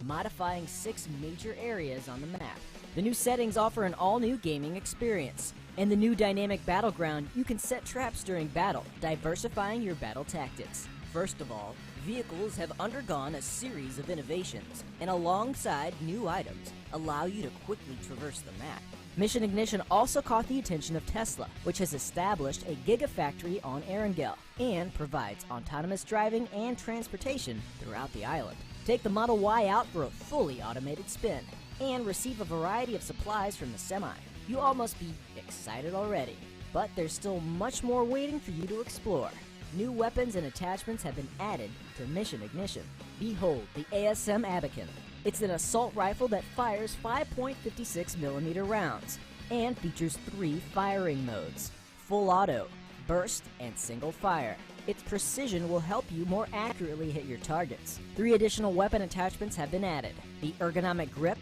modifying 6 major areas on the map. The new settings offer an all-new gaming experience. In the new dynamic battleground, you can set traps during battle, diversifying your battle tactics. First of all, vehicles have undergone a series of innovations, and alongside new items, allow you to quickly traverse the map. Mission Ignition also caught the attention of Tesla, which has established a gigafactory on 𝗤𝗂𝗍𝗆 and provides autonomous driving and transportation throughout the island. Take the Model Y out for a fully automated spin and receive a variety of supplies from the semi. You all must be excited already, but there's still much more waiting for you to explore. New weapons and attachments have been added to Mission Ignition. Behold the 𝗂𝗎𝗆𝗍𝒂. It's an assault rifle that fires 5.56mm rounds and features 3 firing modes: full auto, burst, and single fire. Its precision will help you more accurately hit your targets. 3 additional weapon attachments have been added: the ergonomic grip,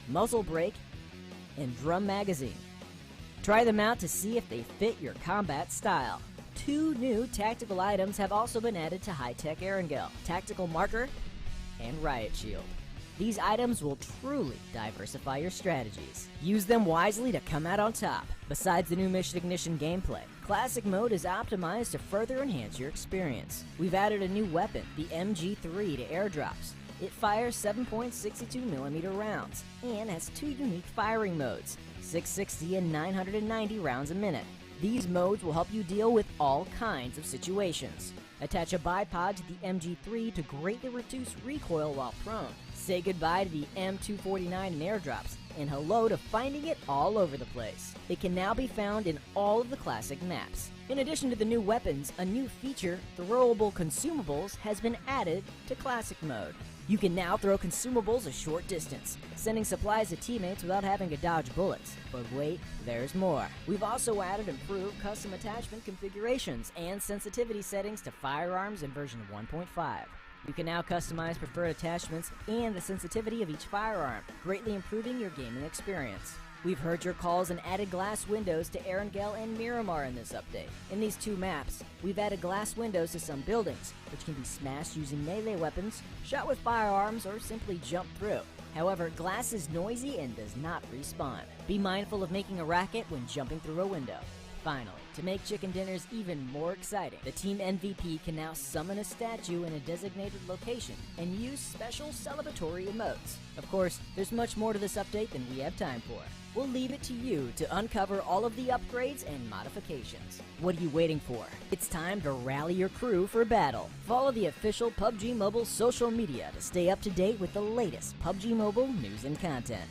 muzzle brake, and drum magazine. Try them out to see if they fit your combat style. 2 new tactical items have also been added to high-tech 𝗤𝗂𝗍𝗆: Tactical Marker and Riot Shield. These items will truly diversify your strategies. Use them wisely to come out on top. Besides the new Mission Ignition gameplay, Classic Mode is optimized to further enhance your experience. We've added a new weapon, the MG3, to airdrops. It fires 7.62mm rounds and has 2 unique firing modes, 660 and 990 rounds a minute. These modes will help you deal with all kinds of situations. Attach a bipod to the MG3 to greatly reduce recoil while prone. Say goodbye to the M249 in airdrops, and hello to finding it all over the place. It can now be found in all of the classic maps. In addition to the new weapons, a new feature, throwable consumables, has been added to Classic Mode. You can now throw consumables a short distance, sending supplies to teammates without having to dodge bullets. But wait, there's more. We've also added improved custom attachment configurations and sensitivity settings to firearms in version 1.5. You can now customize preferred attachments and the sensitivity of each firearm, greatly improving your gaming experience. We've heard your calls and added glass windows to 𝗤𝗂𝗍𝗆 and Miramar in this update. In these 2 maps, we've added glass windows to some buildings, which can be smashed using melee weapons, shot with firearms, or simply jump through. However, glass is noisy and does not respawn. Be mindful of making a racket when jumping through a window. Finally, to make chicken dinners even more exciting, the team MVP can now summon a statue in a designated location and use special celebratory emotes. Of course, there's much more to this update than we have time for. We'll leave it to you to uncover all of the upgrades and modifications. What are you waiting for? It's time to rally your crew for battle. Follow the official PUBG Mobile social media to stay up to date with the latest PUBG Mobile news and content.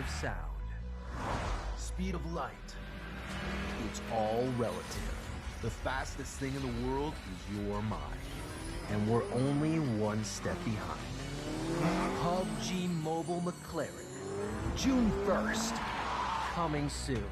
of sound. Speed of light. It's all relative. The fastest thing in the world is your mind. And we're only one step behind. PUBG Mobile McLaren. June 1st. Coming soon.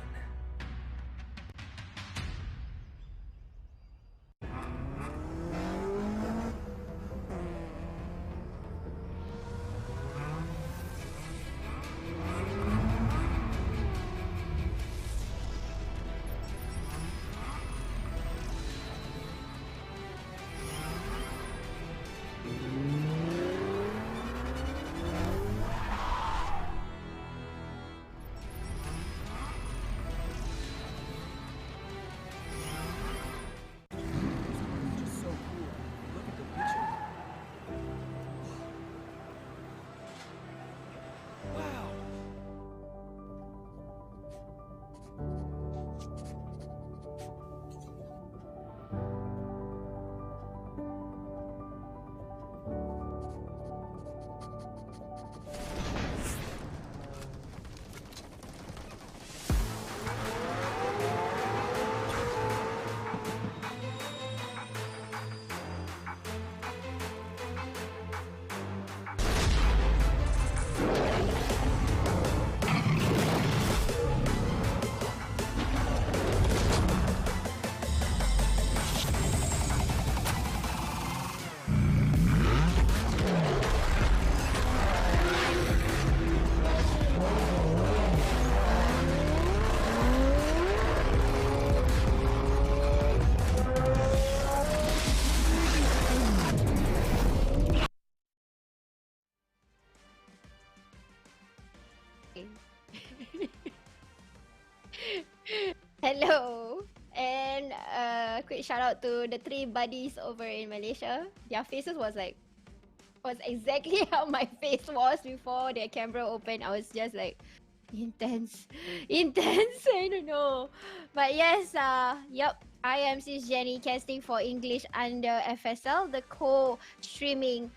Hello, and quick shout out to the 3 buddies over in Malaysia. Their faces was exactly how my face was before their camera opened. I was just like intense. I don't know, but yes, yep. I am Sis Jenny, casting for English under FSL, the co-streaming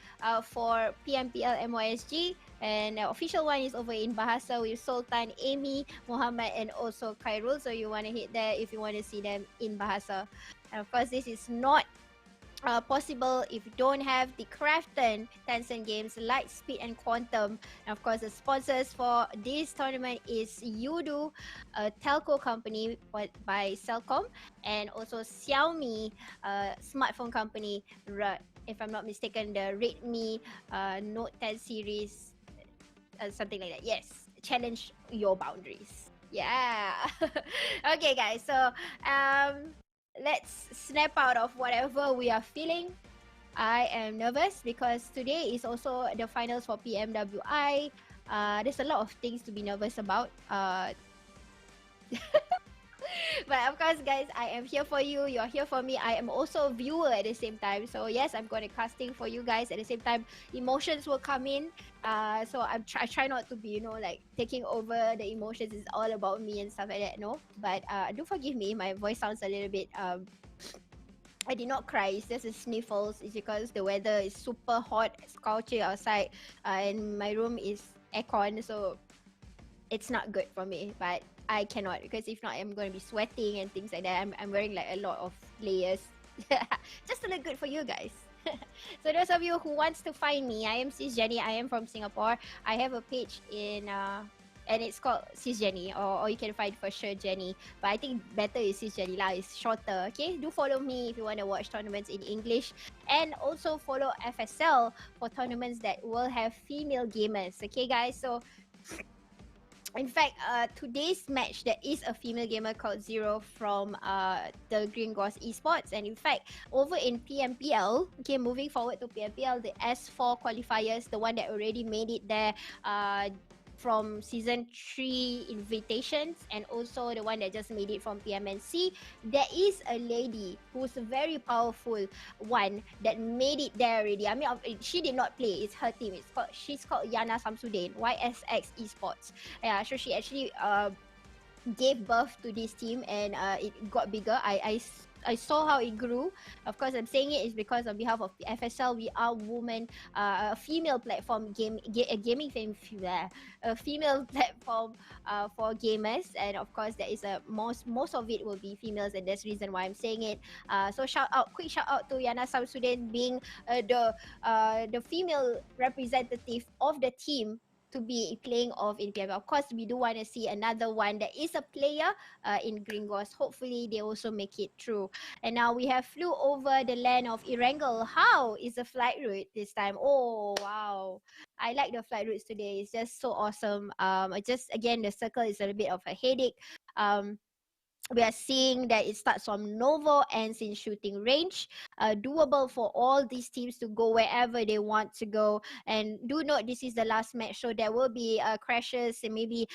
for PMPL MYSG. And the official one is over in Bahasa with Sultan, Amy, Muhammad, and also Khairul. So you want to hit there if you want to see them in Bahasa. And of course, this is not possible if you don't have the Krafton Tencent games like Speed and Quantum. And of course, the sponsors for this tournament is Udo, a telco company by Celcom, and also Xiaomi, smartphone company, if I'm not mistaken, the Redmi Note 10 series. Something like that. Yes, challenge your boundaries. Yeah. Okay, guys. So let's snap out of whatever we are feeling. I am nervous because today is also the finals for PMWI. There's a lot of things to be nervous about. But of course, guys, I am here for you. You're here for me. I am also a viewer at the same time. So yes, I'm going to casting for you guys. At the same time, emotions will come in. So I try not to be, like taking over the emotions. It's all about me and stuff like that. No, but do forgive me. My voice sounds a little bit. I did not cry. It's just a sniffles. It's because the weather is super hot, scorching outside, and my room is aircon. So it's not good for me. But I cannot, because if not, I'm going to be sweating and things like that. I'm wearing like a lot of layers just to look good for you guys. So those of you who wants to find me, I am Sis Jenny. I am from Singapore. I have a page in and it's called Sis Jenny, or you can find for sure Jenny. But I think better is Sis Jenny lah. It's shorter. Okay, do follow me if you want to watch tournaments in English, and also follow FSL for tournaments that will have female gamers. Okay, guys. So in fact, today's match, there is a female gamer called Zero from the Green Ghost Esports. And in fact, over in PMPL, okay, moving forward to PMPL, the S4 qualifiers, the one that already made it there from Season 3 invitations, and also the one that just made it from PMNC, there is a lady who's a very powerful one that made it there already. I mean, she did not play, it's her team. She's called Yana Samsudin, YSX Esports. Yeah, so she actually gave birth to this team, and it got bigger. I I saw how it grew. Of course, I'm saying it is because on behalf of FSL, we are women, a female platform gaming thing, a female platform for gamers, and of course, there is a most of it will be females, and that's the reason why I'm saying it. So quick shout out to Yana Samsudin being the female representative of the team to be playing off in PMPL. Of course, we do want to see another one that is a player in Gringos. Hopefully, they also make it through. And now we have flew over the land of Erangel. How is the flight route this time? Oh, wow. I like the flight routes today. It's just so awesome. Again, the circle is a little bit of a headache. We are seeing that it starts from Novo, ends in shooting range. Doable for all these teams to go wherever they want to go. And do note, this is the last match, so there will be crashes, and maybe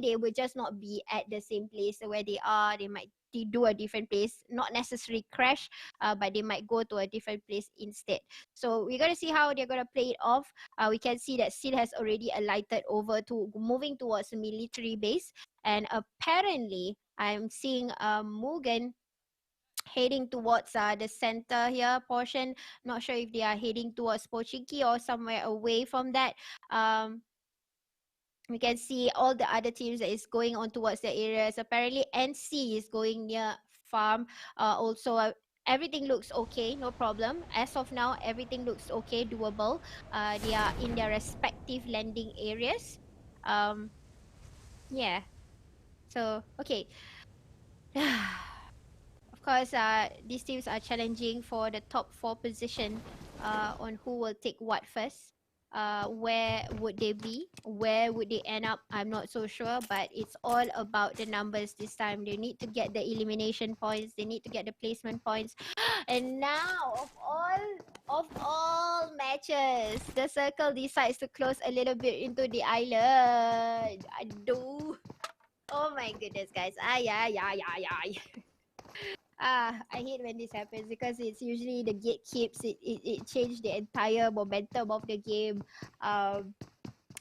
they will just not be at the same place where they are. They might do a different place, not necessarily crash, but they might go to a different place instead. So we're gonna see how they're gonna play it off. We can see that Sil has already alighted over to moving towards the military base, and apparently I'm seeing Mugen heading towards the center here portion. Not sure if they are heading towards Pochinki or somewhere away from that. We can see all the other teams that is going on towards the areas. Apparently NC is going near farm. Also everything looks okay, no problem. As of now, everything looks okay, doable. They are in their respective landing areas. Yeah. So, okay. Of course, these teams are challenging for the top 4 position on who will take what first. Where would they be? Where would they end up? I'm not so sure, but it's all about the numbers this time. They need to get the elimination points. They need to get the placement points. And now, of all matches, the circle decides to close a little bit into the island. I do. Oh my goodness, guys. I hate when this happens because it's usually the gatekeeps. It changed the entire momentum of the game.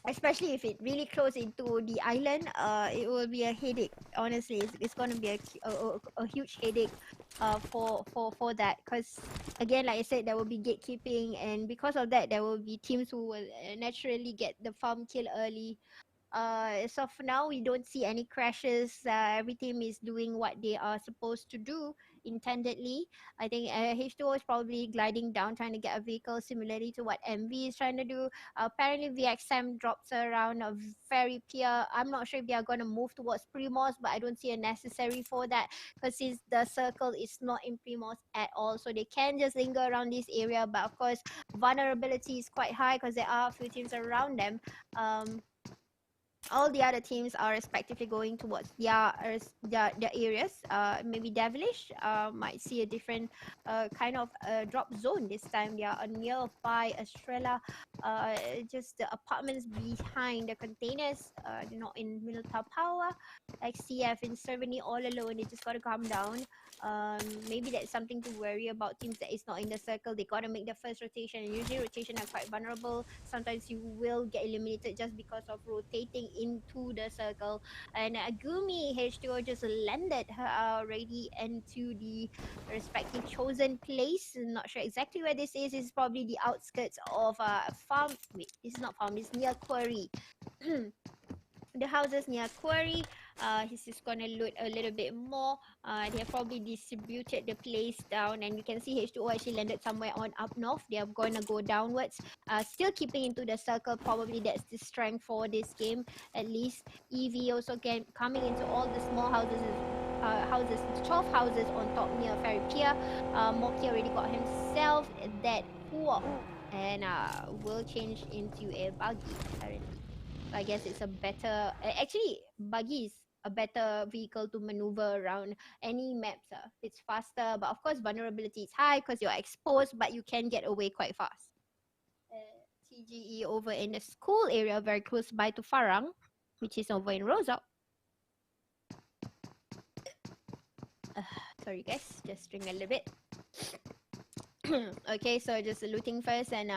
Especially if it really close into the island, it will be a headache. Honestly, it's going to be a huge headache for that. Because again, like I said, there will be gatekeeping, and because of that, there will be teams who will naturally get the farm kill early. So for now, we don't see any crashes. Every team is doing what they are supposed to do intendedly. I think H2O is probably gliding down, trying to get a vehicle similarly to what MV is trying to do. Apparently, VXM drops around a very peer. I'm not sure if they are going to move towards Primos, but I don't see a necessary for that because since the circle is not in Primos at all, so they can just linger around this area. But of course, vulnerability is quite high because there are a few teams around them. All the other teams are respectively going towards their areas. Maybe Devilish might see a different kind of drop zone this time. They are nearby Estrella, just the apartments behind the containers. They're not in Middletown Power. Like CF in Cerveny all alone. They just gotta calm down. Maybe that's something to worry about. Teams that is not in the circle, they gotta make the first rotation. And usually rotation are quite vulnerable. Sometimes you will get eliminated just because of rotating into the circle. And Agumi H2O just landed her already into the respective chosen place. Not sure exactly where this is. It's probably the outskirts of farm. Wait, this is not farm. It's near quarry. The houses near quarry. He's just gonna loot a little bit more. They have probably distributed the place down, and you can see H2O actually landed somewhere on up north. They are gonna go downwards, still keeping into the circle. Probably that's the strength for this game. At least EV also coming into all the small houses. 12 houses on top near Ferry Pier. Moki already got himself that Huo, and will change into a buggy apparently. I guess it's a better, actually buggy is a better vehicle to maneuver around any maps. It's faster, but of course vulnerability is high because you're exposed, but you can get away quite fast. TGE over in the school area very close by to Farang, which is over in Rosok. Sorry guys, just drink a little bit. Okay, so just looting first, and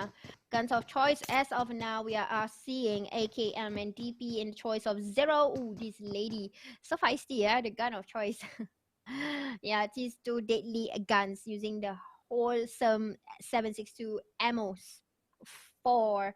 guns of choice as of now we are seeing AKM and DP in choice of 0. Ooh, this lady so feisty, yeah, the gun of choice. Yeah, these two deadly guns using the wholesome 762 ammos for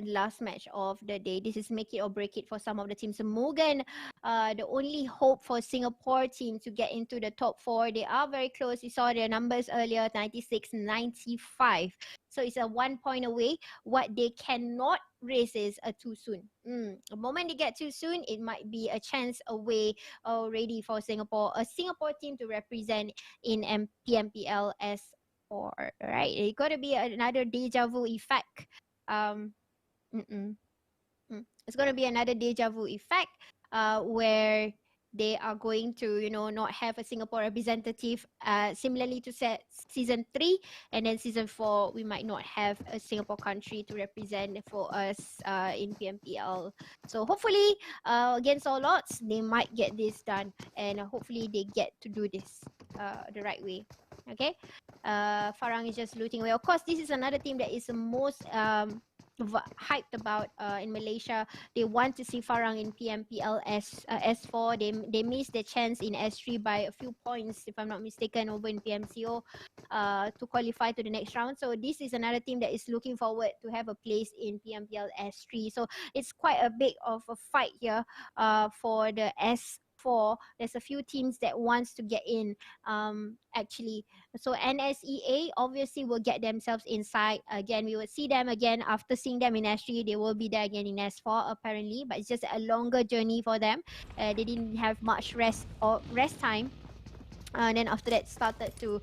last match of the day. This is make it or break it for some of the teams. Mugen, the only hope for Singapore team to get into the top 4. They are very close. You saw their numbers earlier, 96, 95. So it's a 1 point away. What they cannot race is too soon. The moment they get too soon, it might be a chance away already for Singapore. A Singapore team to represent in PMPL S4, right? It got to be another deja vu effect. It's going to be another deja vu effect where they are going to, not have a Singapore representative similarly to season 3, and then season 4 we might not have a Singapore country to represent for us in PMPL. So hopefully against all odds they might get this done, and hopefully they get to do this the right way. Okay, Farang is just looting away. Of course, this is another team that is the most hyped about in Malaysia. They want to see Farang in PMPL S4. They missed their chance in S3 by a few points, if I'm not mistaken, over in PMCO to qualify to the next round. So this is another team that is looking forward to have a place in PMPL S3. So it's quite a bit of a fight here for the S4. There's a few teams that wants to get in actually. So NSEA obviously will get themselves inside. Again, we will see them again after seeing them in S3. They will be there again in S4 apparently, but it's just a longer journey for them. They didn't have much rest time. And then after that started to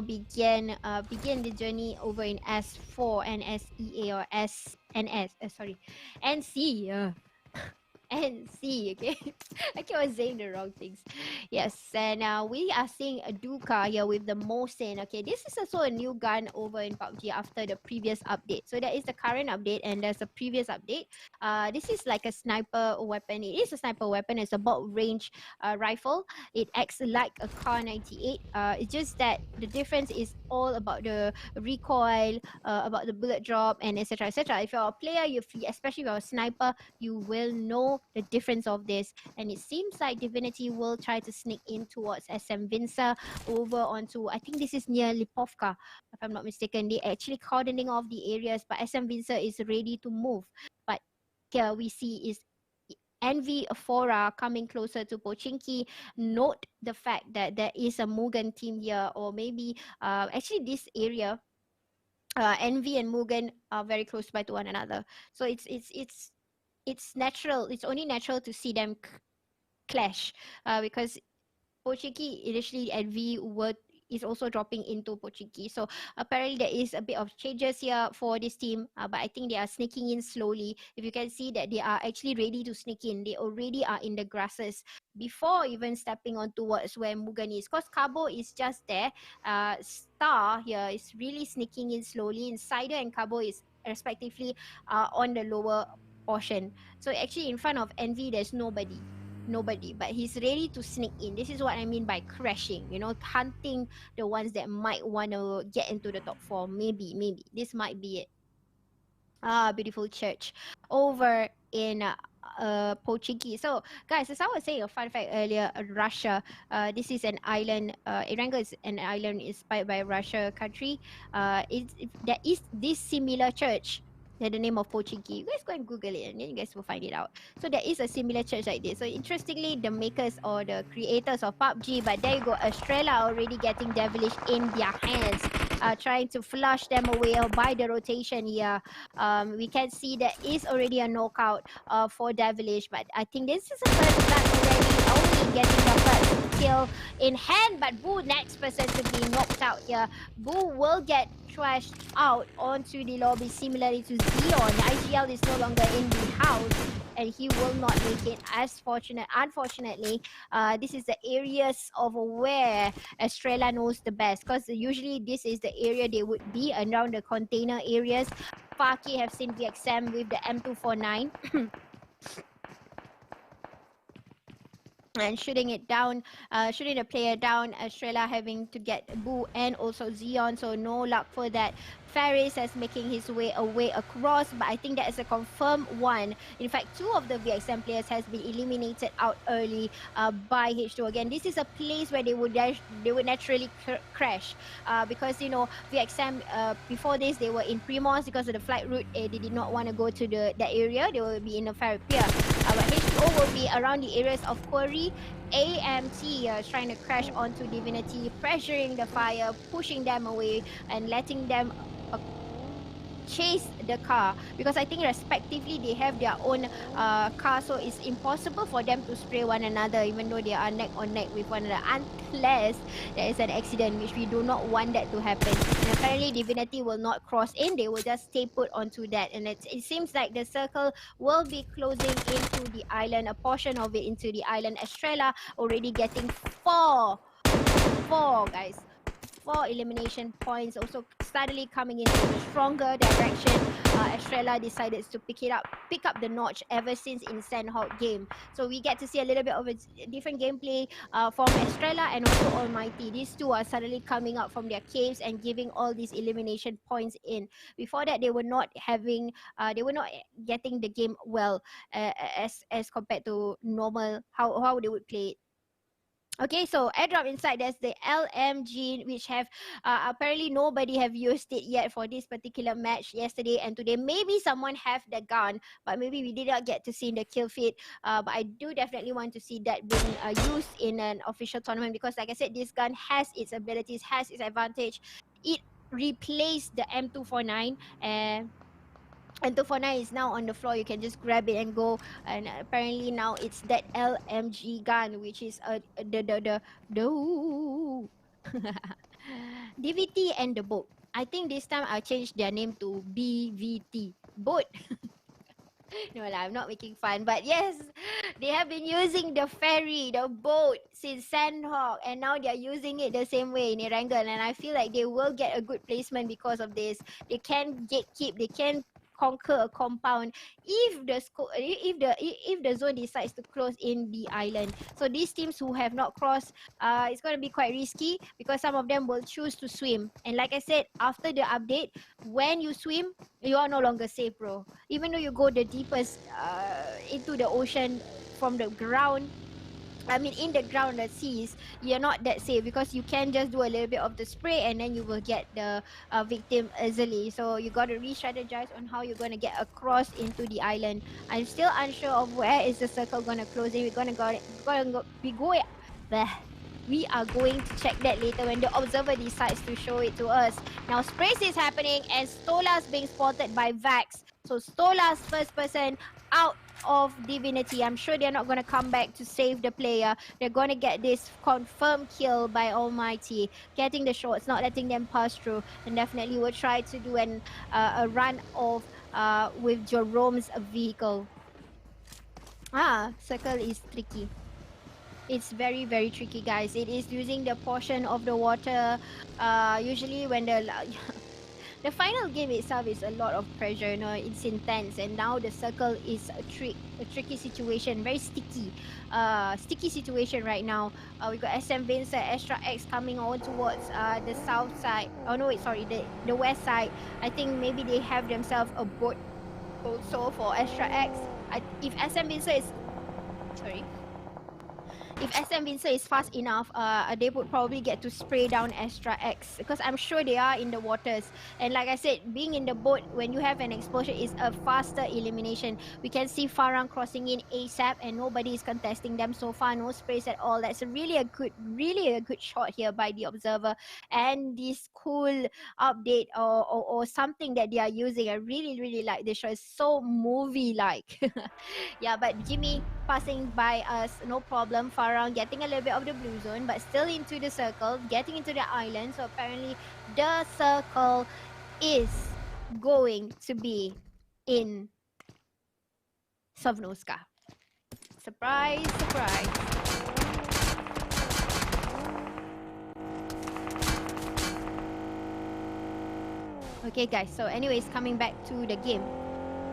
begin the journey over in S4 and NSEA or NC. NC, okay? I keep on saying the wrong things. Yes, and we are seeing a Duka here with the Mosin. Okay, this is also a new gun over in PUBG after the previous update. So that is the current update and there's a previous update. This is like a sniper weapon. It is a sniper weapon. It's a bulk range rifle. It acts like a Kar 98. It's just that the difference is all about the recoil, about the bullet drop, and etc. etc. If you're a player, especially if you're a sniper, you will know the difference of this. And it seems like Divinity will try to sneak in towards SM Vincer over onto, I think this is near Lipovka, if I'm not mistaken. They actually cordoning off the areas, but SM Vincer is ready to move. But here we see is Envy Afora coming closer to Pochinki. Note the fact that there is a Mugen team here, or maybe actually this area, Envy and Mugen are very close by to one another. So it's natural. It's only natural to see them clash because Pochinki initially Envy is also dropping into Pochinki. So apparently there is a bit of changes here for this team, but I think they are sneaking in slowly. If you can see that they are actually ready to sneak in. They already are in the grasses before even stepping on towards where Mugen is. Because Cabo is just there. Star here is really sneaking in slowly. Insider and Cabo is respectively on the lower portion. So actually in front of Envy there's nobody, but he's ready to sneak in. This is what I mean by crashing, hunting the ones that might want to get into the top 4. Maybe this might be it. Beautiful church over in Pochinki. So guys, as I was saying a fun fact earlier, Russia, this is an island, Erangel is an island inspired by Russia country. There is this similar church. The name of Pochinki. You guys go and Google it and then you guys will find it out. So there is a similar church like this. So interestingly, the makers or the creators of PUBG, but there you go, Australia already getting Devilish in their hands, trying to flush them away by the rotation here. We can see there is already a knockout for Devilish, but I think this is a first blood already, only getting the first kill in hand, but Boo next person to be knocked out here. Boo will get trashed out onto the lobby similarly to Zeon. IGL is no longer in the house and he will not make it. Unfortunately, this is the areas of where Australia knows the best, because usually this is the area they would be around the container areas. Faki have seen VXM with the M249. and shooting it down, shooting the player down. Australia having to get Boo and also Xion, so no luck for that. Faris is making his way away across, but I think that is a confirmed one. In fact, 2 of the VXM players has been eliminated out early by H2. Again, this is a place where they would naturally crash because, you know, VXM before this they were in Primos because of the flight route. They did not want to go to that area. They will be in a Farapia. But H2O will be around the areas of Quarry. AMT trying to crash onto Divinity, pressuring the fire, pushing them away and letting them chase the car, because I think respectively they have their own car, so it's impossible for them to spray one another even though they are neck on neck with one another, unless there is an accident, which we do not want that to happen. And apparently Divinity will not cross in, they will just stay put onto that, and it seems like the circle will be closing into the island, a portion of it into the island. Estrella already getting 4 guys. 4 elimination points, also suddenly coming into a stronger direction. Estrella decided to pick up the notch ever since in Sandhawk game. So we get to see a little bit of a different gameplay from Estrella and also Almighty. These two are suddenly coming up from their caves and giving all these elimination points in. Before that, they were not having, they were not getting the game well as compared to normal how they would play it. Okay, so airdrop inside, there's the LMG, which have apparently nobody have used it yet for this particular match yesterday and today. Maybe someone have the gun, but maybe we did not get to see the kill feed. But I do definitely want to see that being used in an official tournament, because like I said, this gun has its abilities, has its advantage. It replaced the M249 and M249 is now on the floor. You can just grab it and go. And apparently now it's that LMG gun, which is the DVT and the boat. I think this time I changed their name to BVT. Boat. No lah, I'm not making fun. But yes, they have been using the ferry, the boat since Sandhawk, and now they are using it the same way in Erangel. And I feel like they will get a good placement because of this. They can gatekeep, they can conquer a compound if the zone decides to close in the island. So these teams who have not crossed, it's going to be quite risky because some of them will choose to swim. And like I said, after the update, when you swim, you are no longer safe, bro. Even though you go the deepest into the ocean from the ground, I mean in the ground, the seas, you're not that safe because you can just do a little bit of the spray and then you will get the victim easily. So you got to re-strategize on how you're going to get across into the island. I'm still unsure of where is the circle going to close in. We are going to check that later when the observer decides to show it to us. Now sprays is happening and Stola's being spotted by Vax. So Stola's first person out of Divinity. I'm sure they're not going to come back to save the player. They're going to get this confirmed kill by Almighty, getting the shots, not letting them pass through, and definitely will try to do a run off with Jerome's vehicle. Circle is tricky. It's very, very tricky, guys. It is using the portion of the water. Usually when the final game itself is a lot of pressure, you know, it's intense, and now the circle is a tricky situation, very sticky situation right now. We got SM Vincent, Extra X coming on towards the south side. Oh no, wait, sorry, the west side. I think maybe they have themselves a boat also for Extra X. If SM Vincent is if SM Vincent is fast enough, they would probably get to spray down Extra X, because I'm sure they are in the waters. And like I said, being in the boat when you have an explosion is a faster elimination. We can see Farang crossing in ASAP and nobody is contesting them so far. No sprays at all. That's really a good shot here by the observer. And this cool update or something that they are using, I really like this shot. It's so movie-like. Yeah, but Jimmy passing by us, no problem. Farang getting a little bit of the blue zone, but still into the circle, getting into the island. So apparently the circle is going to be in Sovnoska. Surprise, surprise. Okay guys, so anyways, coming back to the game.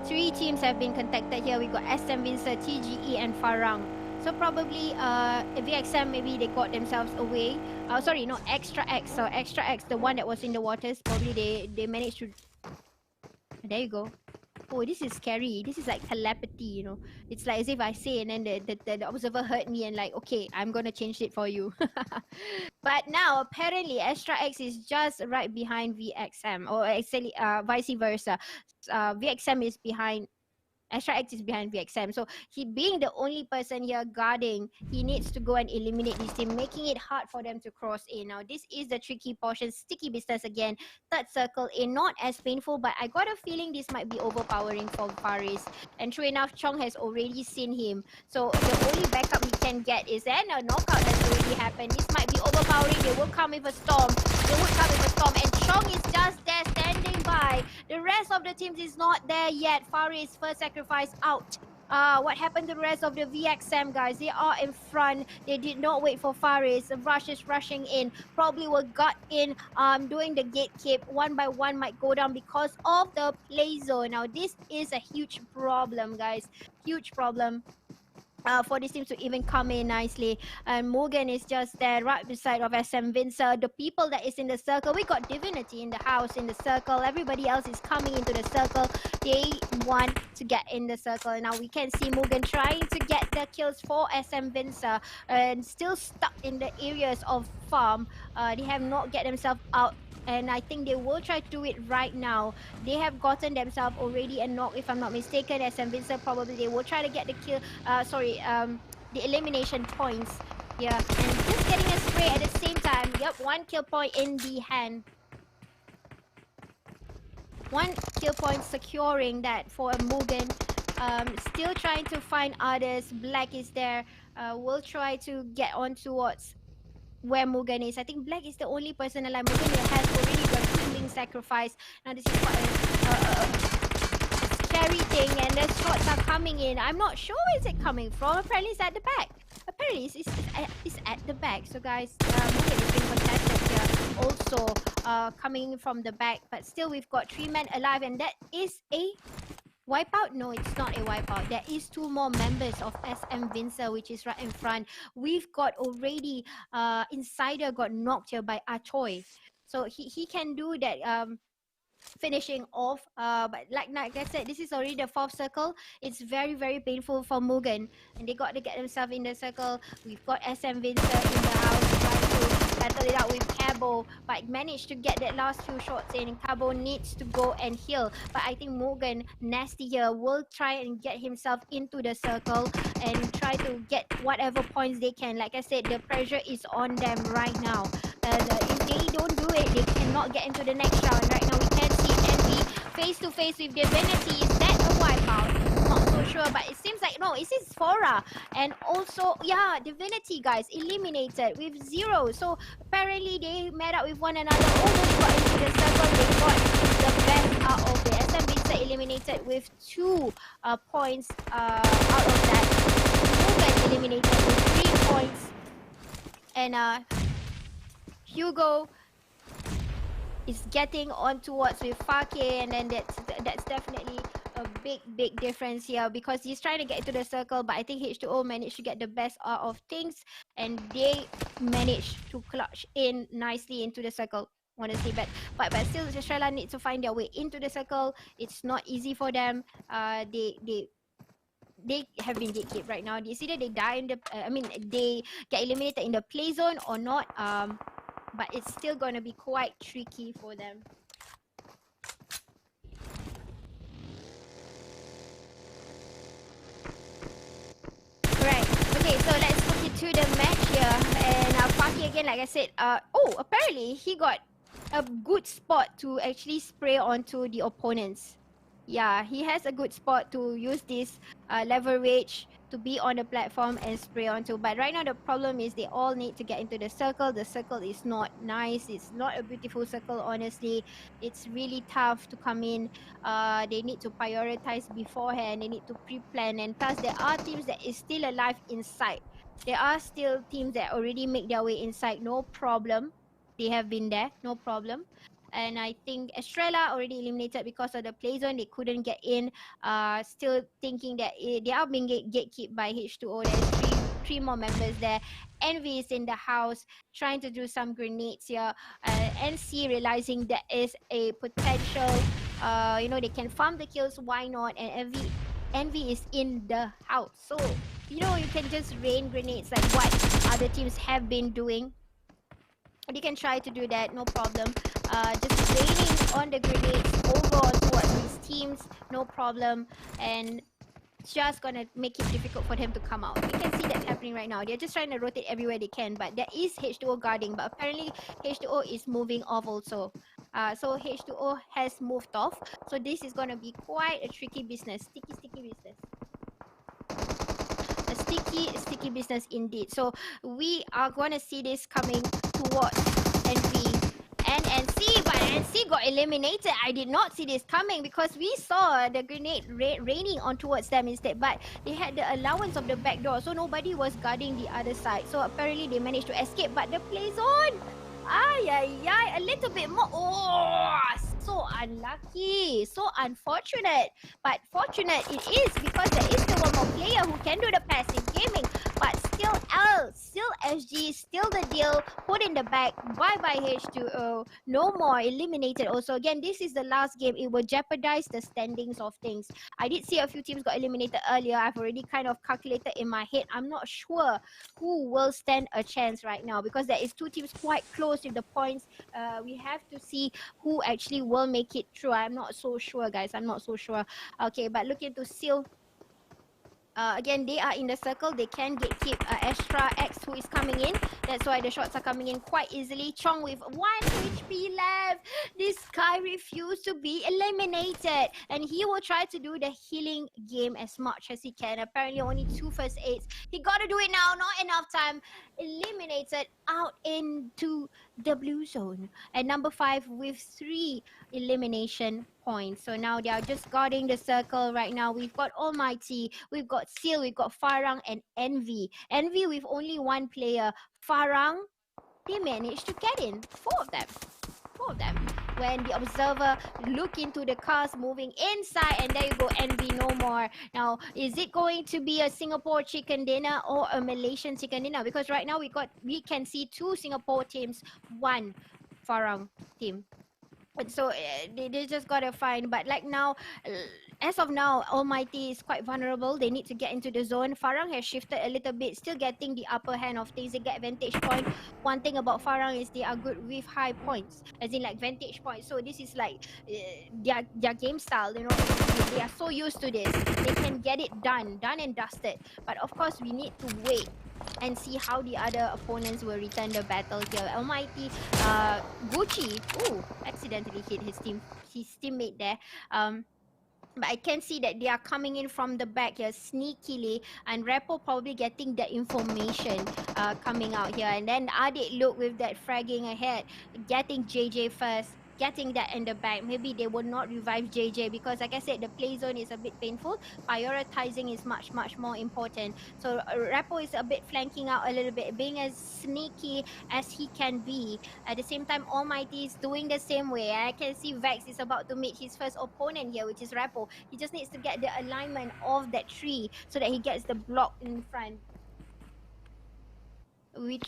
3 teams have been contacted here. We got SM Vincent, TGE and Farang. So probably VXM, maybe they got themselves away. Sorry, no, Extra X. So Extra X, the one that was in the waters, probably they managed to. There you go. Oh, this is scary. This is like telepathy, you know. It's like as if I say and then the observer heard me and like, okay, I'm gonna change it for you. But now apparently Extra X is just right behind VXM, or actually vice versa. VXM is behind. Extra X is behind VXM. So he being the only person here guarding, he needs to go and eliminate this team, making it hard for them to cross in. Now this is the tricky portion. Sticky business again. Third circle in, not as painful, but I got a feeling this might be overpowering for Faris. And true enough, Chong has already seen him. So the only backup he can get is then a knockout has already happened. This might be overpowering. They will come with a storm. They would come with a storm. And Chong is just there standing by. The rest of the teams is not there yet. Faris first sacrifice out. What happened to the rest of the VXM guys? They are in front. They did not wait for Faris. The Rush is rushing in. Probably will gut in doing the gatekeep. One by one might go down because of the play zone. Now this is a huge problem guys. Huge problem. For this team to even come in nicely. And Morgan is just there right beside of SM Vincer. The people that is in the circle, we got Divinity in the house, in the circle. Everybody else is coming into the circle. They want to get in the circle. And now we can see Morgan trying to get the kills for SM Vincer and still stuck in the areas of farm. They have not get themselves out. And I think they will try to do it right now. They have gotten themselves already a knock, if I'm not mistaken. SM Vincent probably they will try to get the kill. The elimination points. Yeah, and just getting a spray at the same time. Yep, one kill point in the hand. One kill point securing that for Mugen. Still trying to find others. Black is there. We'll try to get on towards where Mugen is. I think Black is the only person alive. Mugen has already got killing sacrifice. Now this is quite a scary thing, and the shots are coming in. I'm not sure where is it coming from. Apparently it's at the back. Apparently it's at the back. So guys, Mugen is being contested here. Also coming from the back, but still we've got 3 men alive, and that is a wipeout? No, it's not a wipeout. There is 2 more members of SM Vincer, which is right in front. We've got already Insider got knocked here by Achoy. So he can do that finishing off. But like I said, this is already the 4th circle. It's very, very painful for Mugen. And they got to get themselves in the circle. We've got SM Vincer in the house trying to battle it out with Cabo, but managed to get that last few shots in. Cabo needs to go and heal, but I think Morgan Nasty here will try and get himself into the circle and try to get whatever points they can. Like I said, the pressure is on them right now. If they don't do it, they cannot get into the next round. Right now we can see Envy face to face with Divinity. Is that a wipeout? Not so sure, but it seems like no, it is Fora. And also, yeah, Divinity guys eliminated with 0. So apparently they met up with one another, almost got into the circle. They got the best out of it. SM Vincer eliminated with 2 points out of that. Mugen eliminated with 3 points. And Hugo is getting on towards with Fake, and then that's definitely a big difference here because he's trying to get into the circle, but I think H2O managed to get the best out of things, and they managed to clutch in nicely into the circle. Honestly, but still, Australia needs to find their way into the circle. It's not easy for them. They have been gatekept right now. It's either they die in the, they get eliminated in the play zone or not. But it's still going to be quite tricky for them. Right. Okay, so let's look into the match here. And Faki again, like I said, apparently he got a good spot to actually spray onto the opponents. Yeah, he has a good spot to use this leverage to be on the platform and spray onto. But right now the problem is they all need to get into the circle. The circle is not nice. It's not a beautiful circle, honestly. It's really tough to come in. They need to prioritize beforehand. They need to pre-plan. And plus there are teams that is still alive inside. There are still teams that already make their way inside. No problem. They have been there. No problem. And I think Estrella already eliminated because of the play zone. They couldn't get in. Still thinking that they are being gatekept by H2O. There's 3 more members there. Envy is in the house trying to do some grenades here. NC realizing there is a potential, you know, they can farm the kills, why not? And Envy is in the house. So, you know, you can just rain grenades like what other teams have been doing. You can try to do that, no problem. Just raining on the grenades over towards these teams, no problem. And just gonna make it difficult for them to come out. You can see that happening right now. They're just trying to rotate everywhere they can, but there is H2O guarding, but apparently H2O is moving off also. So H2O has moved off. So this is gonna be quite a tricky business. Sticky business. A sticky business indeed. So we are gonna see this coming towards NV and NC, but NC got eliminated. I did not see this coming because we saw the grenade raining on towards them instead, but they had the allowance of the back door, so nobody was guarding the other side. So apparently they managed to escape, but the play zone, a little bit more. Oh, so unlucky, so unfortunate, but fortunate it is because there is still one more player who can do the passive gaming. But still SG, still the deal, put in the back, bye-bye H2O, no more, eliminated also. Again, this is the last game, it will jeopardize the standings of things. I did see a few teams got eliminated earlier, I've already kind of calculated in my head. I'm not sure who will stand a chance right now because there is 2 teams quite close with the points. We have to see who actually will make it through. I'm not so sure, guys, I'm not so sure. Okay, but look into Seal. Again, they are in the circle. They can keep Astra X who is coming in. That's why the shots are coming in quite easily. Chong with 1 HP left. This guy refused to be eliminated. And he will try to do the healing game as much as he can. Apparently only 2 first aids. He got to do it now. Not enough time. Eliminated out into the blue zone. And number 5 with 3 elimination points. So now they are just guarding the circle right now. We've got Almighty, we've got Seal, we've got Farang and Envy. Envy with only 1 player. Farang, they managed to get in. 4 of them. 4 of them. When the observer look into the cars moving inside, and there you go, Envy no more. Now, is it going to be a Singapore chicken dinner or a Malaysian chicken dinner? Because right now we can see 2 Singapore teams, 1 Farang team. And so they just gotta find, but like now, as of now, Almighty is quite vulnerable. They need to get into the zone. Farang has shifted a little bit, still getting the upper hand of things. They get vantage point. One thing about Farang is they are good with high points, as in like vantage points. So this is like their game style, you know. They are so used to this. They can get it done and dusted. But of course, we need to wait and see how the other opponents will return the battle here. Almighty, Gucci, accidentally hit his teammate there. But I can see that they are coming in from the back here sneakily, and Repo probably getting the information coming out here. And then Adit look with that fragging ahead, getting JJ first. Getting that in the back. Maybe they will not revive JJ because like I said, the play zone is a bit painful. Prioritizing is much more important. So Repo is a bit flanking out a little bit, being as sneaky as he can be. At the same time, Almighty is doing the same way. I can see Vex is about to meet his first opponent here, which is Repo. He just needs to get the alignment of that tree so that he gets the block in front. We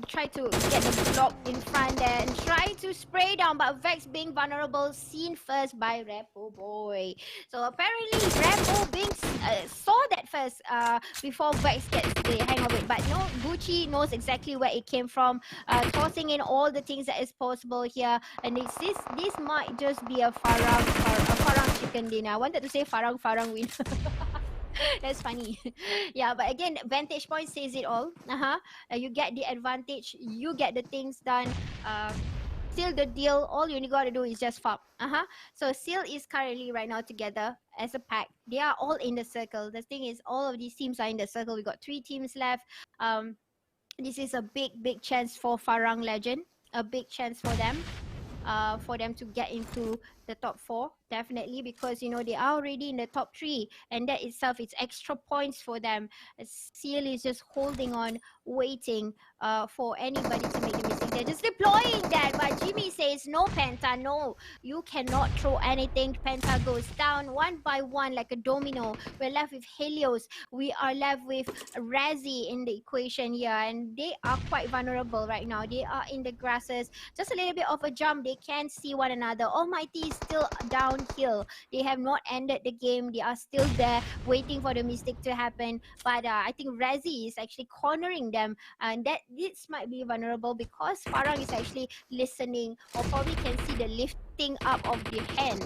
try to get the block in front there and try to spray down, but Vex being vulnerable, seen first by Repo boy. So apparently Repo being saw that first before Vex gets the hang of it. But no, Gucci knows exactly where it came from, tossing in all the things that is possible here. And this might just be a Farang chicken dinner. I wanted to say Farang win. That's funny. Yeah, but again, vantage point says it all. You get the advantage, you get the things done. Seal the deal, all you gotta do is just farm. So Seal is currently right now together as a pack. They are all in the circle. The thing is, all of these teams are in the circle. We got 3 teams left. This is a big chance for Farang Legend. A big chance for them to get into the top 4. Definitely, because you know they are already in the top 3, and that itself is extra points for them. Seal is just holding on, waiting for anybody to make the mistake. They're just deploying that, but Jimmy says no, Penta, no, you cannot throw anything. Penta goes down one by one like a domino. We're left with Helios. We are left with Razzie in the equation here, and they are quite vulnerable right now. They are in the grasses. Just a little bit of a jump, they can't see one another. Almighty is still downhill. They have not ended the game. They are still there waiting for the mistake to happen. But I think Razzie is actually cornering them, and that this might be vulnerable because Farang is actually listening, or probably can see the lifting up of the hand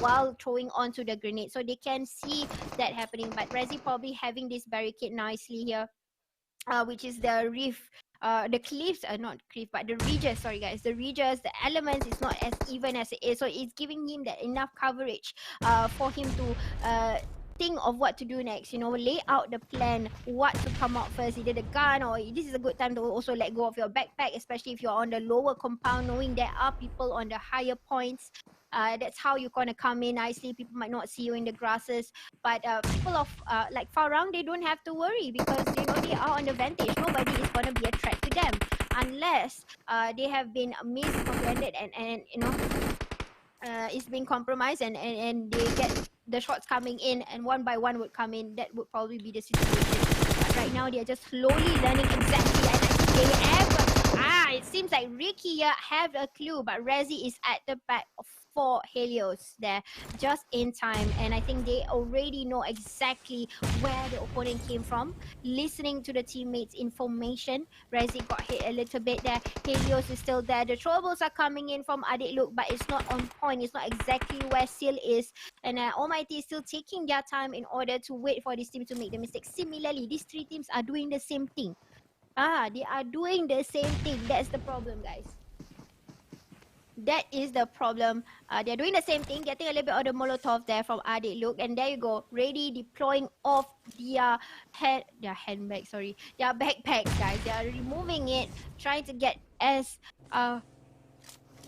while throwing onto the grenade. So they can see that happening. But Razzie probably having this barricade nicely here, which is the reef. The cliffs are not cliff, but the ridges, sorry guys, the ridges, the elements is not as even as it is, so it's giving him that enough coverage for him to think of what to do next, you know, lay out the plan, what to come out first, either the gun, or this is a good time to also let go of your backpack, especially if you're on the lower compound, knowing there are people on the higher points. That's how you're gonna come in nicely. People might not see you in the grasses, but people of like Farang, they don't have to worry because you know they are on the vantage. Nobody is gonna be a threat to them unless they have been miscomprehended and you know it's been compromised and they get the shots coming in and one by one would come in. That would probably be the situation. But right now they are just slowly learning exactly, and I think they have. It seems like Ricky have a clue, but Razzie is at the back for Helios there just in time, and I think they already know exactly where the opponent came from, listening to the teammates' information. Razzie got hit a little bit there. Helios is still there. The troubles are coming in from Adik Look, but it's not on point. It's not exactly where Seal is, and Almighty is still taking their time in order to wait for this team to make the mistake. Similarly, these 3 teams are doing the same thing. They are doing the same thing. That's the problem, guys. That is the problem. They're doing the same thing, getting a little bit of the Molotov there from Adik Look, and there you go, ready, deploying off their handbag, sorry, their backpacks, guys. They are removing it, trying to get as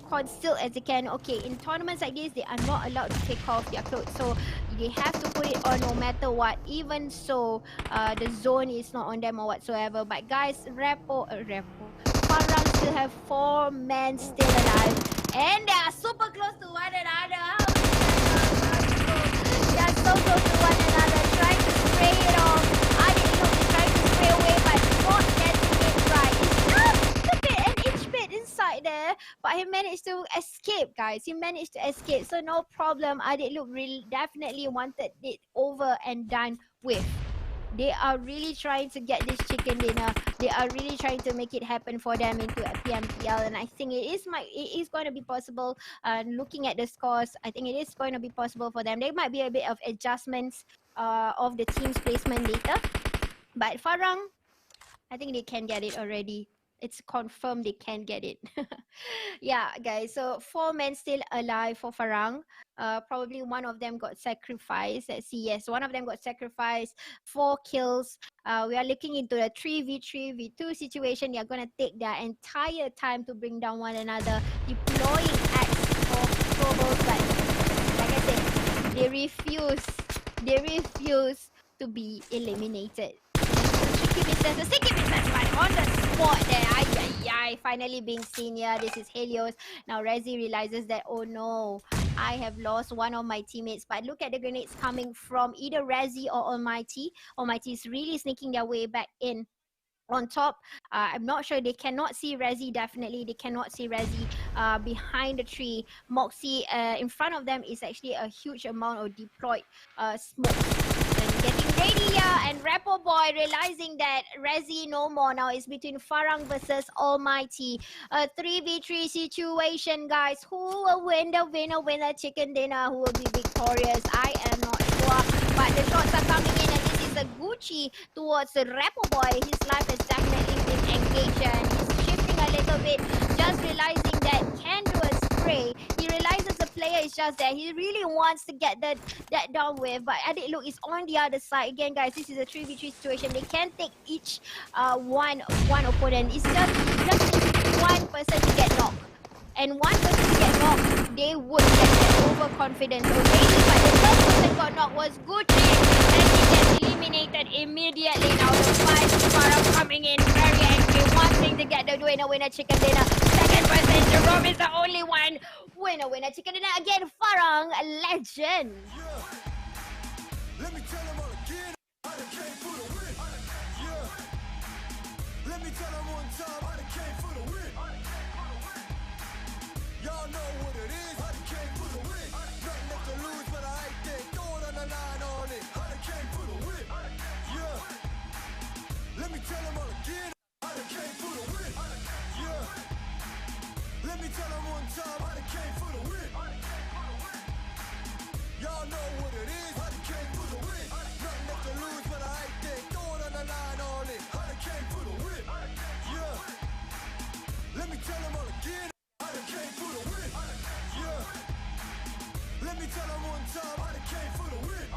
concealed as they can. Okay, in tournaments like this, they are not allowed to take off their clothes, so they have to put it on no matter what. Even so, the zone is not on them or whatsoever. But guys, Farang still have 4 men still alive, and they are super close to one another. They are so close to one another, trying to spray it off. Adik Look is trying to spray away, but not getting it right. It's just a bit, an inch bit inside there, but he managed to escape, guys. He managed to escape, so no problem. Adik Look really definitely wanted it over and done with. They are really trying to get this chicken dinner. They are really trying to make it happen for them into a PMPL, and I think it is going to be possible. Looking at the scores, I think it is going to be possible for them. There might be a bit of adjustments of the team's placement later, but Farang, I think they can get it already. It's confirmed they can get it. Yeah, guys. So 4 men still alive for Farang. Probably one of them got sacrificed. Let's see. Yes, one of them got sacrificed. 4 kills. We are looking into a 3v3, v2 situation. They are going to take their entire time to bring down one another, deploying axe or troubles. But like I said, they refuse. They refuse to be eliminated. The sticky business right on the spot there. Finally being seen here. This is Helios. Now Razzie realizes that, oh no, I have lost one of my teammates. But look at the grenades coming from either Razzie or Almighty. Almighty is really sneaking their way back in. On top, I'm not sure. They cannot see Razzie. Definitely, they cannot see Razzie behind the tree. Moxie in front of them is actually a huge amount of deployed smoke. And getting ready here, and Rapper Boy realizing that Razzie no more now. It's between Farang versus Almighty. A 3v3 situation, guys. Who will win the winner chicken dinner? Who will be victorious? I am not sure. But the shots are coming in, and this is a Gucci towards the Rapper Boy. His life has definitely been engaged, and he's shifting a little bit, just realizing that can do a spray. He realizes the player is just there. He really wants to get that down with, but Adik Look is on the other side. Again, guys, this is a 3v3 situation. They can take each one opponent. It's just one person to get knocked. and one person get knocked, they would get that overconfidence already. But the first person got knocked was Gucci, and he gets eliminated immediately. Now the five Farah coming in very angry, wanting to get the winner chicken dinner. Second person, Jerome is the only one. Winner chicken dinner again. Farang, a legend. Let me tell them all again. I done came for the win. Yeah. Let me tell them one time. I done came for the win. Y'all know what it is. I done came for the win. Nothing left to lose, but I ain't dead. Going on the line on it. I done came for the win. Yeah. Let me tell them all again. I done came for the win. Yeah. Let me tell them one time. I done came for the win. Y'all know what it is. I done came for the win. Nothing left to lose, but I ain't dead. Going on the line on it. I done came for the win. Yeah. Let me tell them all again. I done came for the win. Yeah. Let me tell them one time. I done came for the win.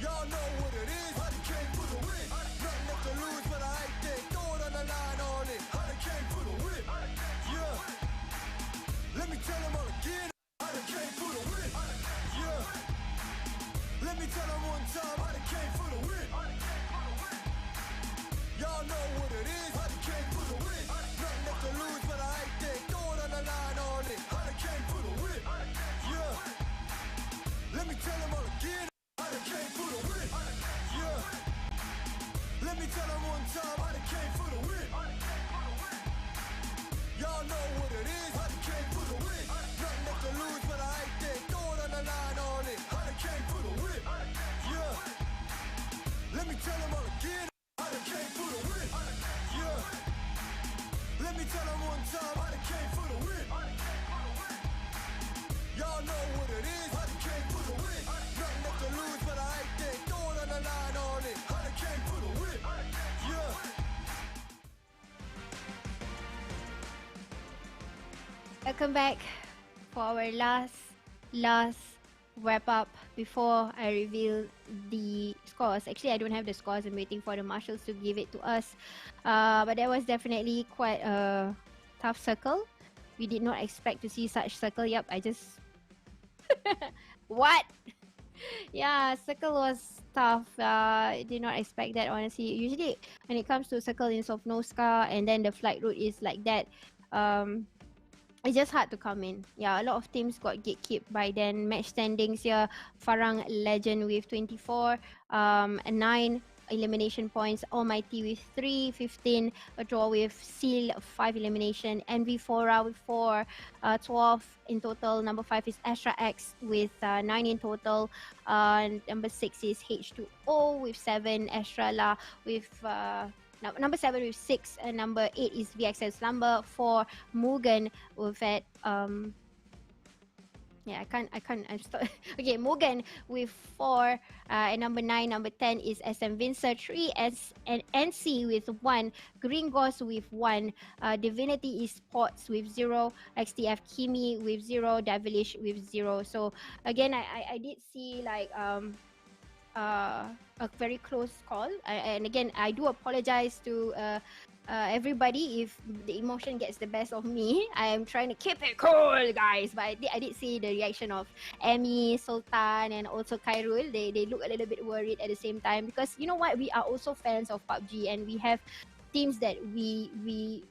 Y'all know what it is. I done came for the win. Nothing left to lose, but I ain't dead. Going on the line on it. I done came for the win. Yeah. Let me tell them all again. I done came for the win. Yeah. Let me tell them one time. I done came for the win. Y'all know what it is. I done came for the win. Nothing left to lose, but I ain't dead. Going on the line on it. I done came for the win. Yeah. Let me tell them all again. I done came for the win. Yeah. Let me tell them one time. I done came for the win. Y'all know what it is. I done came for the win. Nothing left to lose, but I ain't dead. Going on the line on it. I done came for the win. Yeah. Let me tell them all again. I done came for the win. Yeah. Let me tell them one time. I done came for the win. Y'all know what it is. I done came for the win. Nothing left to lose, but I ain't dead. Going on the line on it. I done came for the win. Yeah. Welcome back for our last wrap up before I reveal the scores. Actually, I don't have the scores. I'm waiting for the marshals to give it to us. But that was definitely quite a tough circle. We did not expect to see such circle. Yep, I just what? Yeah, circle was tough. I did not expect that, honestly. Usually, when it comes to circle in Sofnoska and then the flight route is like that, it's just hard to come in. Yeah, a lot of teams got gatekept by then. Match standings here, Farang Legend with 24, 9 elimination points, Almighty with 3, 15, a draw with Seal, 5 elimination, NV4 with 4, 12 in total. Number 5 is Astra X with 9 in total. Number 6 is H2O with 7, Astra La with number 7 with 6, and number 8 is VXS. Number 4, Mugen with at yeah, I can't, I'm still okay, Mugen with 4, and number 9, number 10 is SM Vincer, 3 and NC with 1, Gringos with 1, Divinity is Sports with 0, XTF Kimi with 0, Devilish with 0. So again, I did see like a very close call, and again, I do apologize to everybody if the emotion gets the best of me. I am trying to keep it cool, guys, but I did see the reaction of Emmy, Sultan, and also Khairul. They look a little bit worried at the same time, because you know what, we are also fans of PUBG, and we have teams that we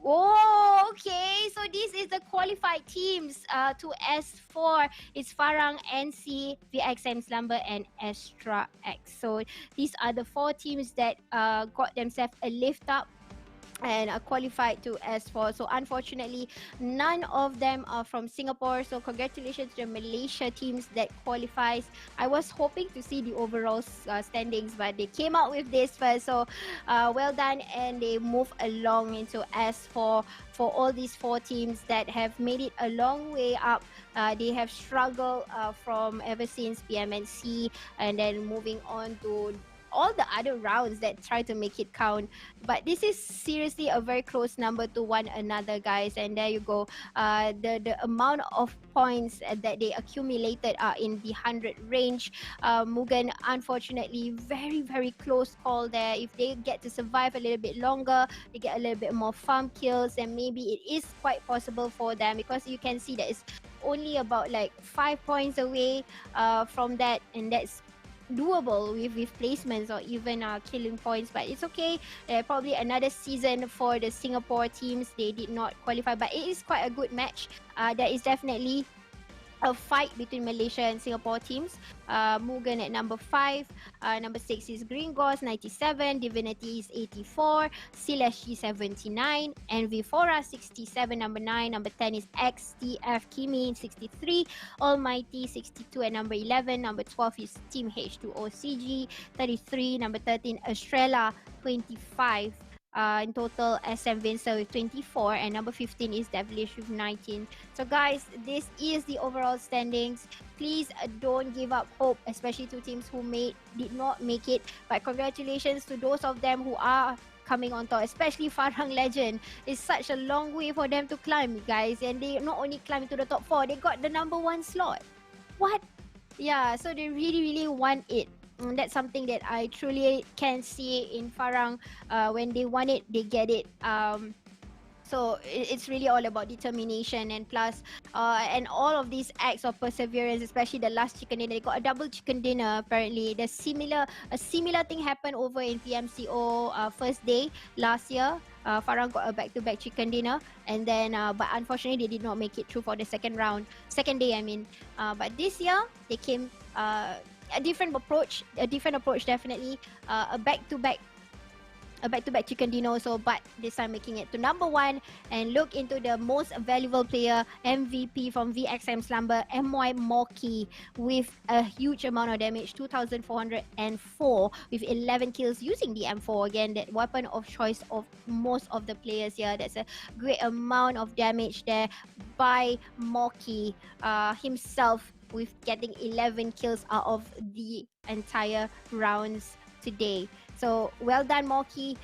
oh, okay, so this is the qualified teams to S4. It's Farang, NC, VXM Slumber, and Astra X. So these are the 4 teams that got themselves a lift up and are qualified to S4. So unfortunately, none of them are from Singapore. So congratulations to the Malaysia teams that qualifies. I was hoping to see the overall standings, but they came out with this first. So well done, and they move along into S4 for all these 4 teams that have made it a long way up. They have struggled from ever since PMNC, and then moving on to all the other rounds that try to make it count. But this is seriously a very close number to one another, guys. And there you go. The amount of points that they accumulated are in the 100 range. Mugen, unfortunately, very, very close call there. If they get to survive a little bit longer, they get a little bit more farm kills, and maybe it is quite possible for them, because you can see that it's only about like 5 points away from that, and that's doable with placements or even killing points. But it's okay. Probably another season for the Singapore teams. They did not qualify, but it is quite a good match. There is definitely a fight between Malaysia and Singapore teams. Mugen at number 5, number 6 is Gringos 97, Divinity is 84, Sileshi 79, 𝗣𝗠𝗣𝗍 67, number 9, number 10 is XTF Kimi 63, Almighty 62 at number 11, number 12 is Team H2O CG 33, number 13 Estrella 25. In total, SM Vincer with 24, and number 15 is Devilish with 19. So guys, this is the overall standings. Please don't give up hope, especially to teams who did not make it. But congratulations to those of them who are coming on top, especially Farang Legend. It's such a long way for them to climb, guys, and they not only climbed to the top 4, they got the number 1 slot. What? Yeah, so they really want it. That's something that I truly can see in Farang. When they want it, they get it. So it's really all about determination, and plus and all of these acts of perseverance, especially the last chicken dinner. They got a double chicken dinner apparently. A similar thing happened over in PMCO first day last year. Farang got a back-to-back chicken dinner, and then but unfortunately they did not make it through for the second day I mean. But this year they came a different approach definitely. A back-to-back chicken dinner also, but this time making it to number 1. And look into the most valuable player, MVP from VXM Slumber, MY Moki, with a huge amount of damage, 2,404 with 11 kills using the M4, again that weapon of choice of most of the players here. That's a great amount of damage there by Moki himself, with getting 11 kills out of the entire rounds today. So well done, Moki.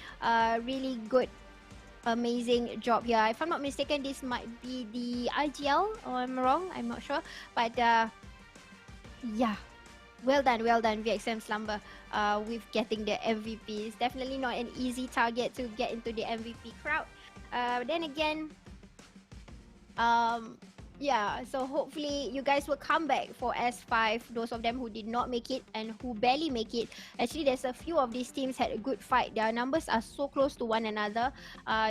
Really good, amazing job here. If I'm not mistaken, this might be the IGL, or I'm wrong, I'm not sure. But yeah, well done VXM Slumber with getting the MVP. It's definitely not an easy target to get into the MVP crowd. Then again, yeah, so hopefully you guys will come back for S5, those of them who did not make it and who barely make it. Actually, there's a few of these teams had a good fight. Their numbers are so close to one another.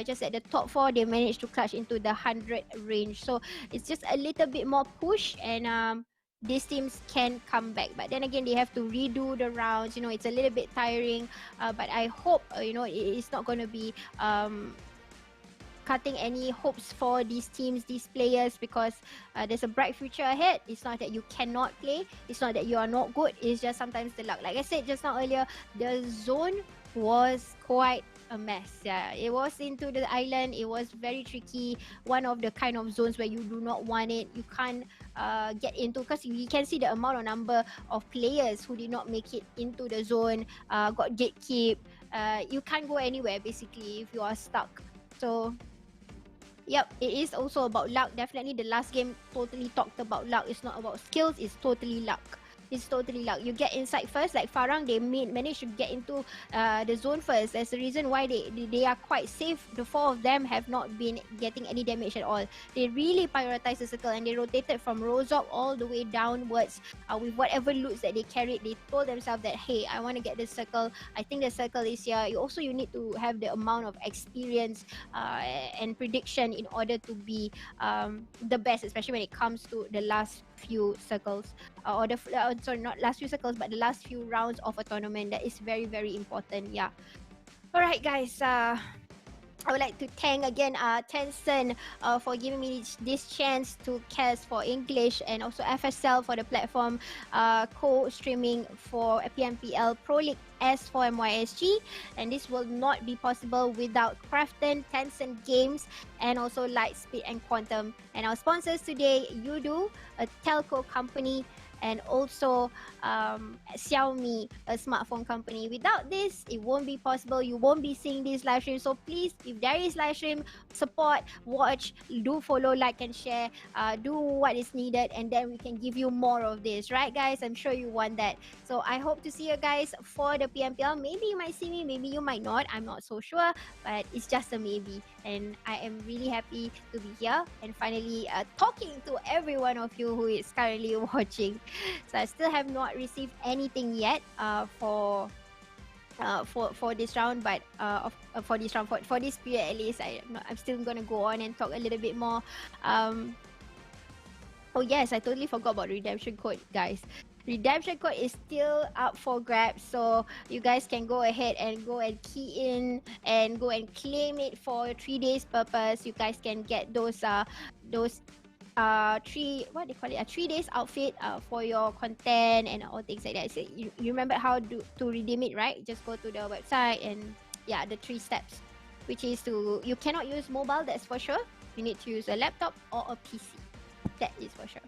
Just at the top 4, they managed to clutch into the 100 range. So it's just a little bit more push, and these teams can come back. But then again, they have to redo the rounds. You know, it's a little bit tiring. But I hope, you know, it's not going to be cutting any hopes for these teams, these players, because there's a bright future ahead. It's not that you cannot play. It's not that you are not good. It's just sometimes the luck. Like I said just now earlier, the zone was quite a mess. Yeah, it was into the island. It was very tricky. One of the kind of zones where you do not want it. You can't get into, because you can see the amount of number of players who did not make it into the zone, got gatekeep. You can't go anywhere basically if you are stuck. So yep, it is also about luck. Definitely the last game totally talked about luck. It's not about skills, it's totally luck. It's totally luck. You get inside first, like Farang, they managed to get into the zone first. That's the reason why they are quite safe. The 4 of them have not been getting any damage at all. They really prioritized the circle, and they rotated from Rozok all the way downwards with whatever loots that they carried. They told themselves that, hey, I want to get the circle. I think the circle is here. You need to have the amount of experience and prediction in order to be the best, especially when it comes to the last few circles, sorry, not last few circles, but the last few rounds of a tournament. That is very, very important. Yeah. All right, guys. I would like to thank again Tencent for giving me this chance to cast for English, and also FSL for the platform co-streaming for PMPL Pro League S4 MYSG. And this will not be possible without Krafton, Tencent Games, and also Lightspeed and Quantum. And our sponsors today, Udo, a telco company, and also Xiaomi, a smartphone company. Without this, it won't be possible. You won't be seeing this live stream. So please, if there is live stream, support, watch, do follow, like and share, do what is needed, and then we can give you more of this, right guys? I'm sure you want that. So I hope to see you guys for the PMPL. Maybe you might see me, maybe you might not. I'm not so sure, but it's just a maybe. And I am really happy to be here and finally talking to every one of you who is currently watching. So I still have not received anything yet for this round, but for this round, for this period at least, I'm still gonna go on and talk a little bit more. Oh yes, I totally forgot about redemption code, guys. Redemption code is still up for grabs, so you guys can go ahead and go and key in and go and claim it for 3 days purpose. You guys can get those 3 days outfit for your content and all things like that. So you remember how to redeem it, right? Just go to the website and yeah, the 3 steps, which is you cannot use mobile, that's for sure. You need to use a laptop or a PC, that is for sure.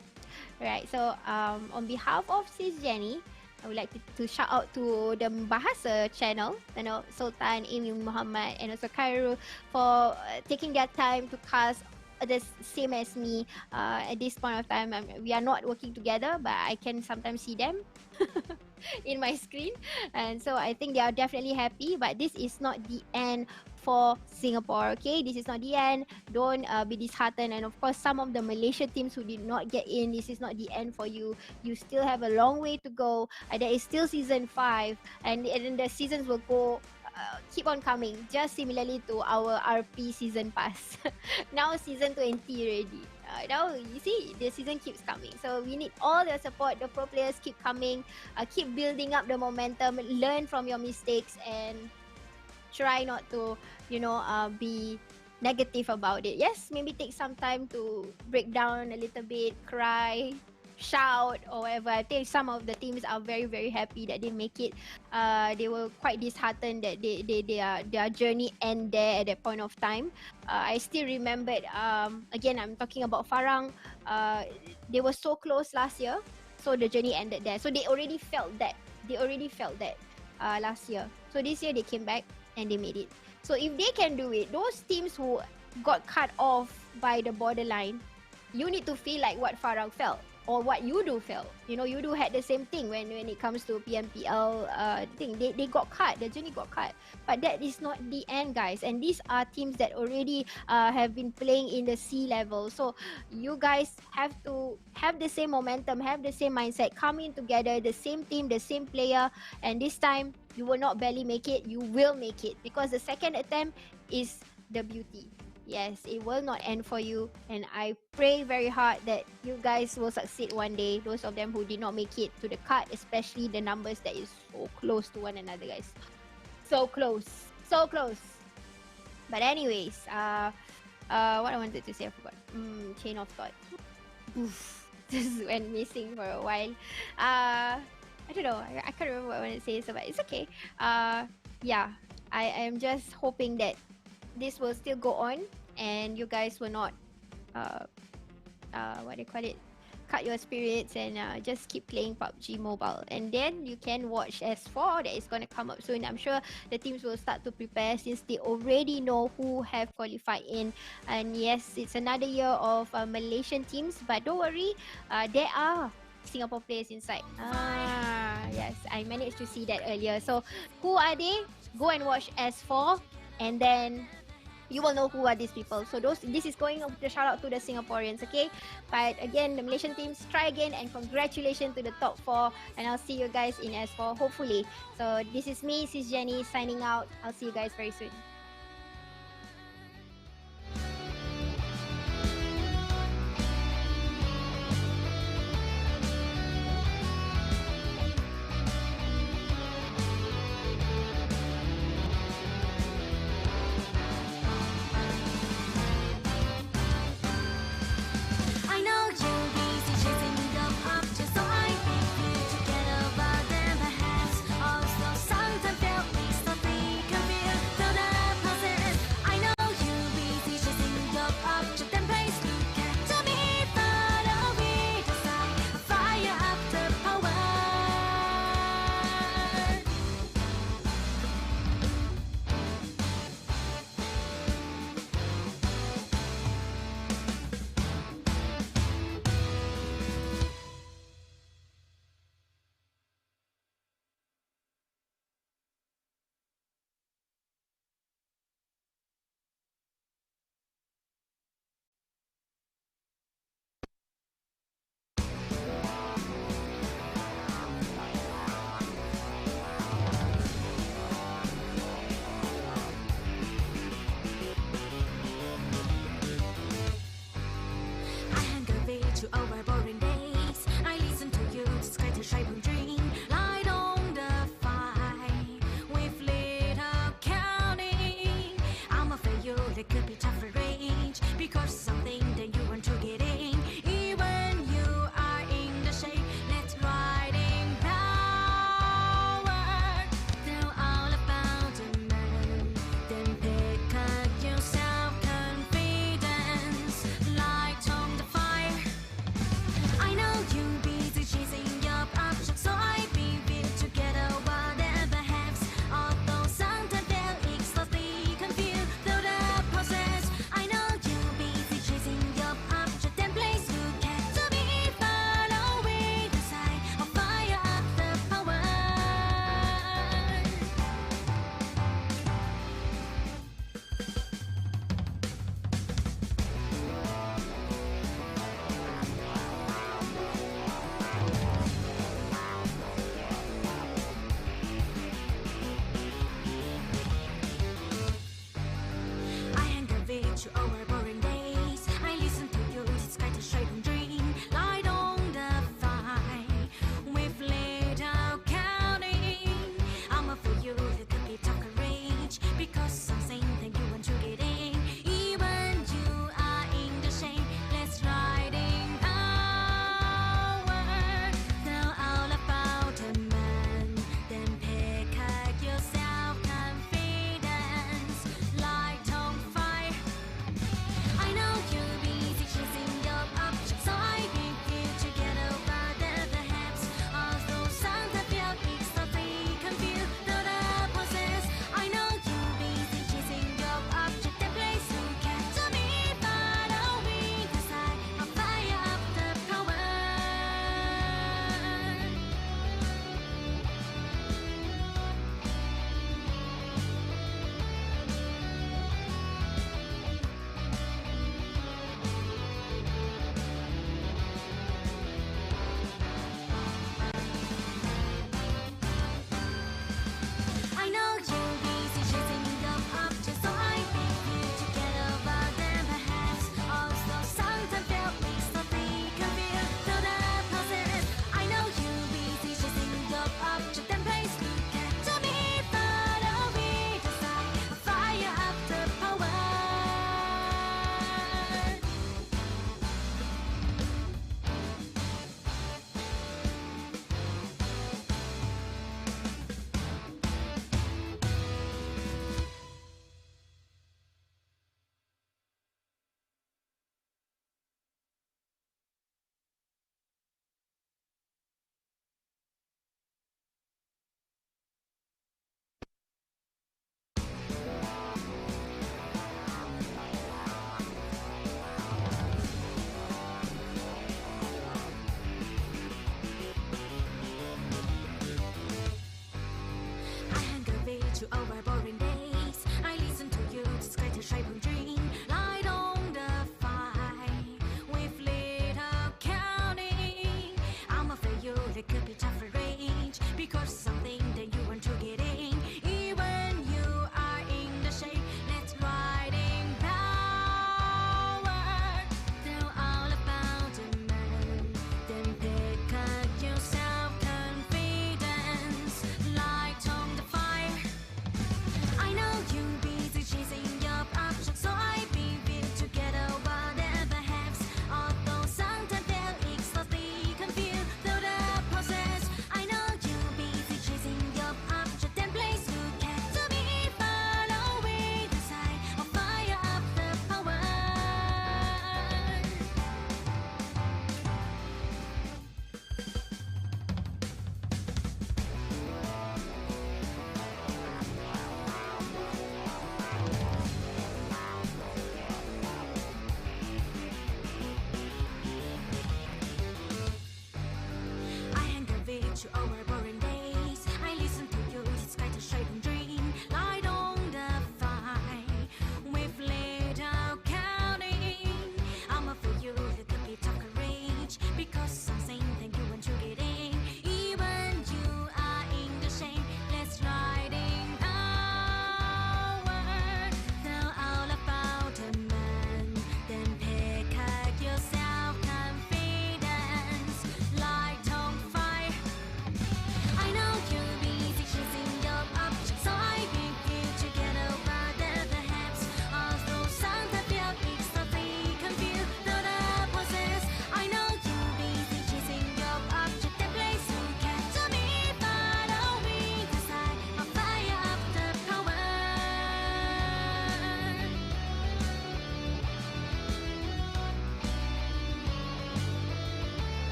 Right, so on behalf of Sis Jenny, I would like to shout out to the Bahasa channel, you know, Sultan, Amy Muhammad, and also Khairul for taking their time to cast the same as me. At this point of time, we are not working together, but I can sometimes see them in my screen, and so I think they are definitely happy. But this is not the end for Singapore, okay? This is not the end. Don't be disheartened. And of course, some of the Malaysia teams who did not get in, this is not the end for you. You still have a long way to go. There is still season 5, and the seasons will go keep on coming, just similarly to our RP season pass. Now season 20 already. Now you see the season keeps coming, so we need all the support. The pro players keep coming, keep building up the momentum, learn from your mistakes, and try not to, be negative about it. Yes, maybe take some time to break down a little bit, cry, shout or whatever. I think some of the teams are very, very happy that they make it. They were quite disheartened that their journey end there at that point of time. I still remembered, again, I'm talking about Farang. They were so close last year, so the journey ended there. So they already felt that. Last year. So this year they came back and they made it. So if they can do it, those teams who got cut off by the borderline, you need to feel like what Farang felt. Or what Yudu felt. Yudu had the same thing when it comes to PMPL thing. They got cut. The journey got cut. But that is not the end, guys. And these are teams that already have been playing in the C level. So you guys have to have the same momentum, have the same mindset, come in together, the same team, the same player. And this time, you will not barely make it. You will make it. Because the second attempt is the beauty. Yes, it will not end for you, and I pray very hard that you guys will succeed one day. Those of them who did not make it to the cut, especially the numbers that is so close to one another, guys. So close, so close. But anyways, what I wanted to say, I forgot. Chain of thought. Oof, this went missing for a while. I don't know. I can't remember what I wanted to say, so but it's okay. Yeah, I am just hoping that this will still go on and you guys will not cut your spirits and just keep playing PUBG Mobile. And then you can watch S4 that is going to come up soon. I'm sure the teams will start to prepare since they already know who have qualified in. And yes, it's another year of Malaysian teams, but don't worry, there are Singapore players inside. Yes, I managed to see that earlier. So who are they? Go and watch S4 and then you will know who are these people. So this is going to shout out to the Singaporeans, okay? But again, the Malaysian teams, try again and congratulations to the top 4. And I'll see you guys in S4, hopefully. So this is me, Sis Jenny, signing out. I'll see you guys very soon.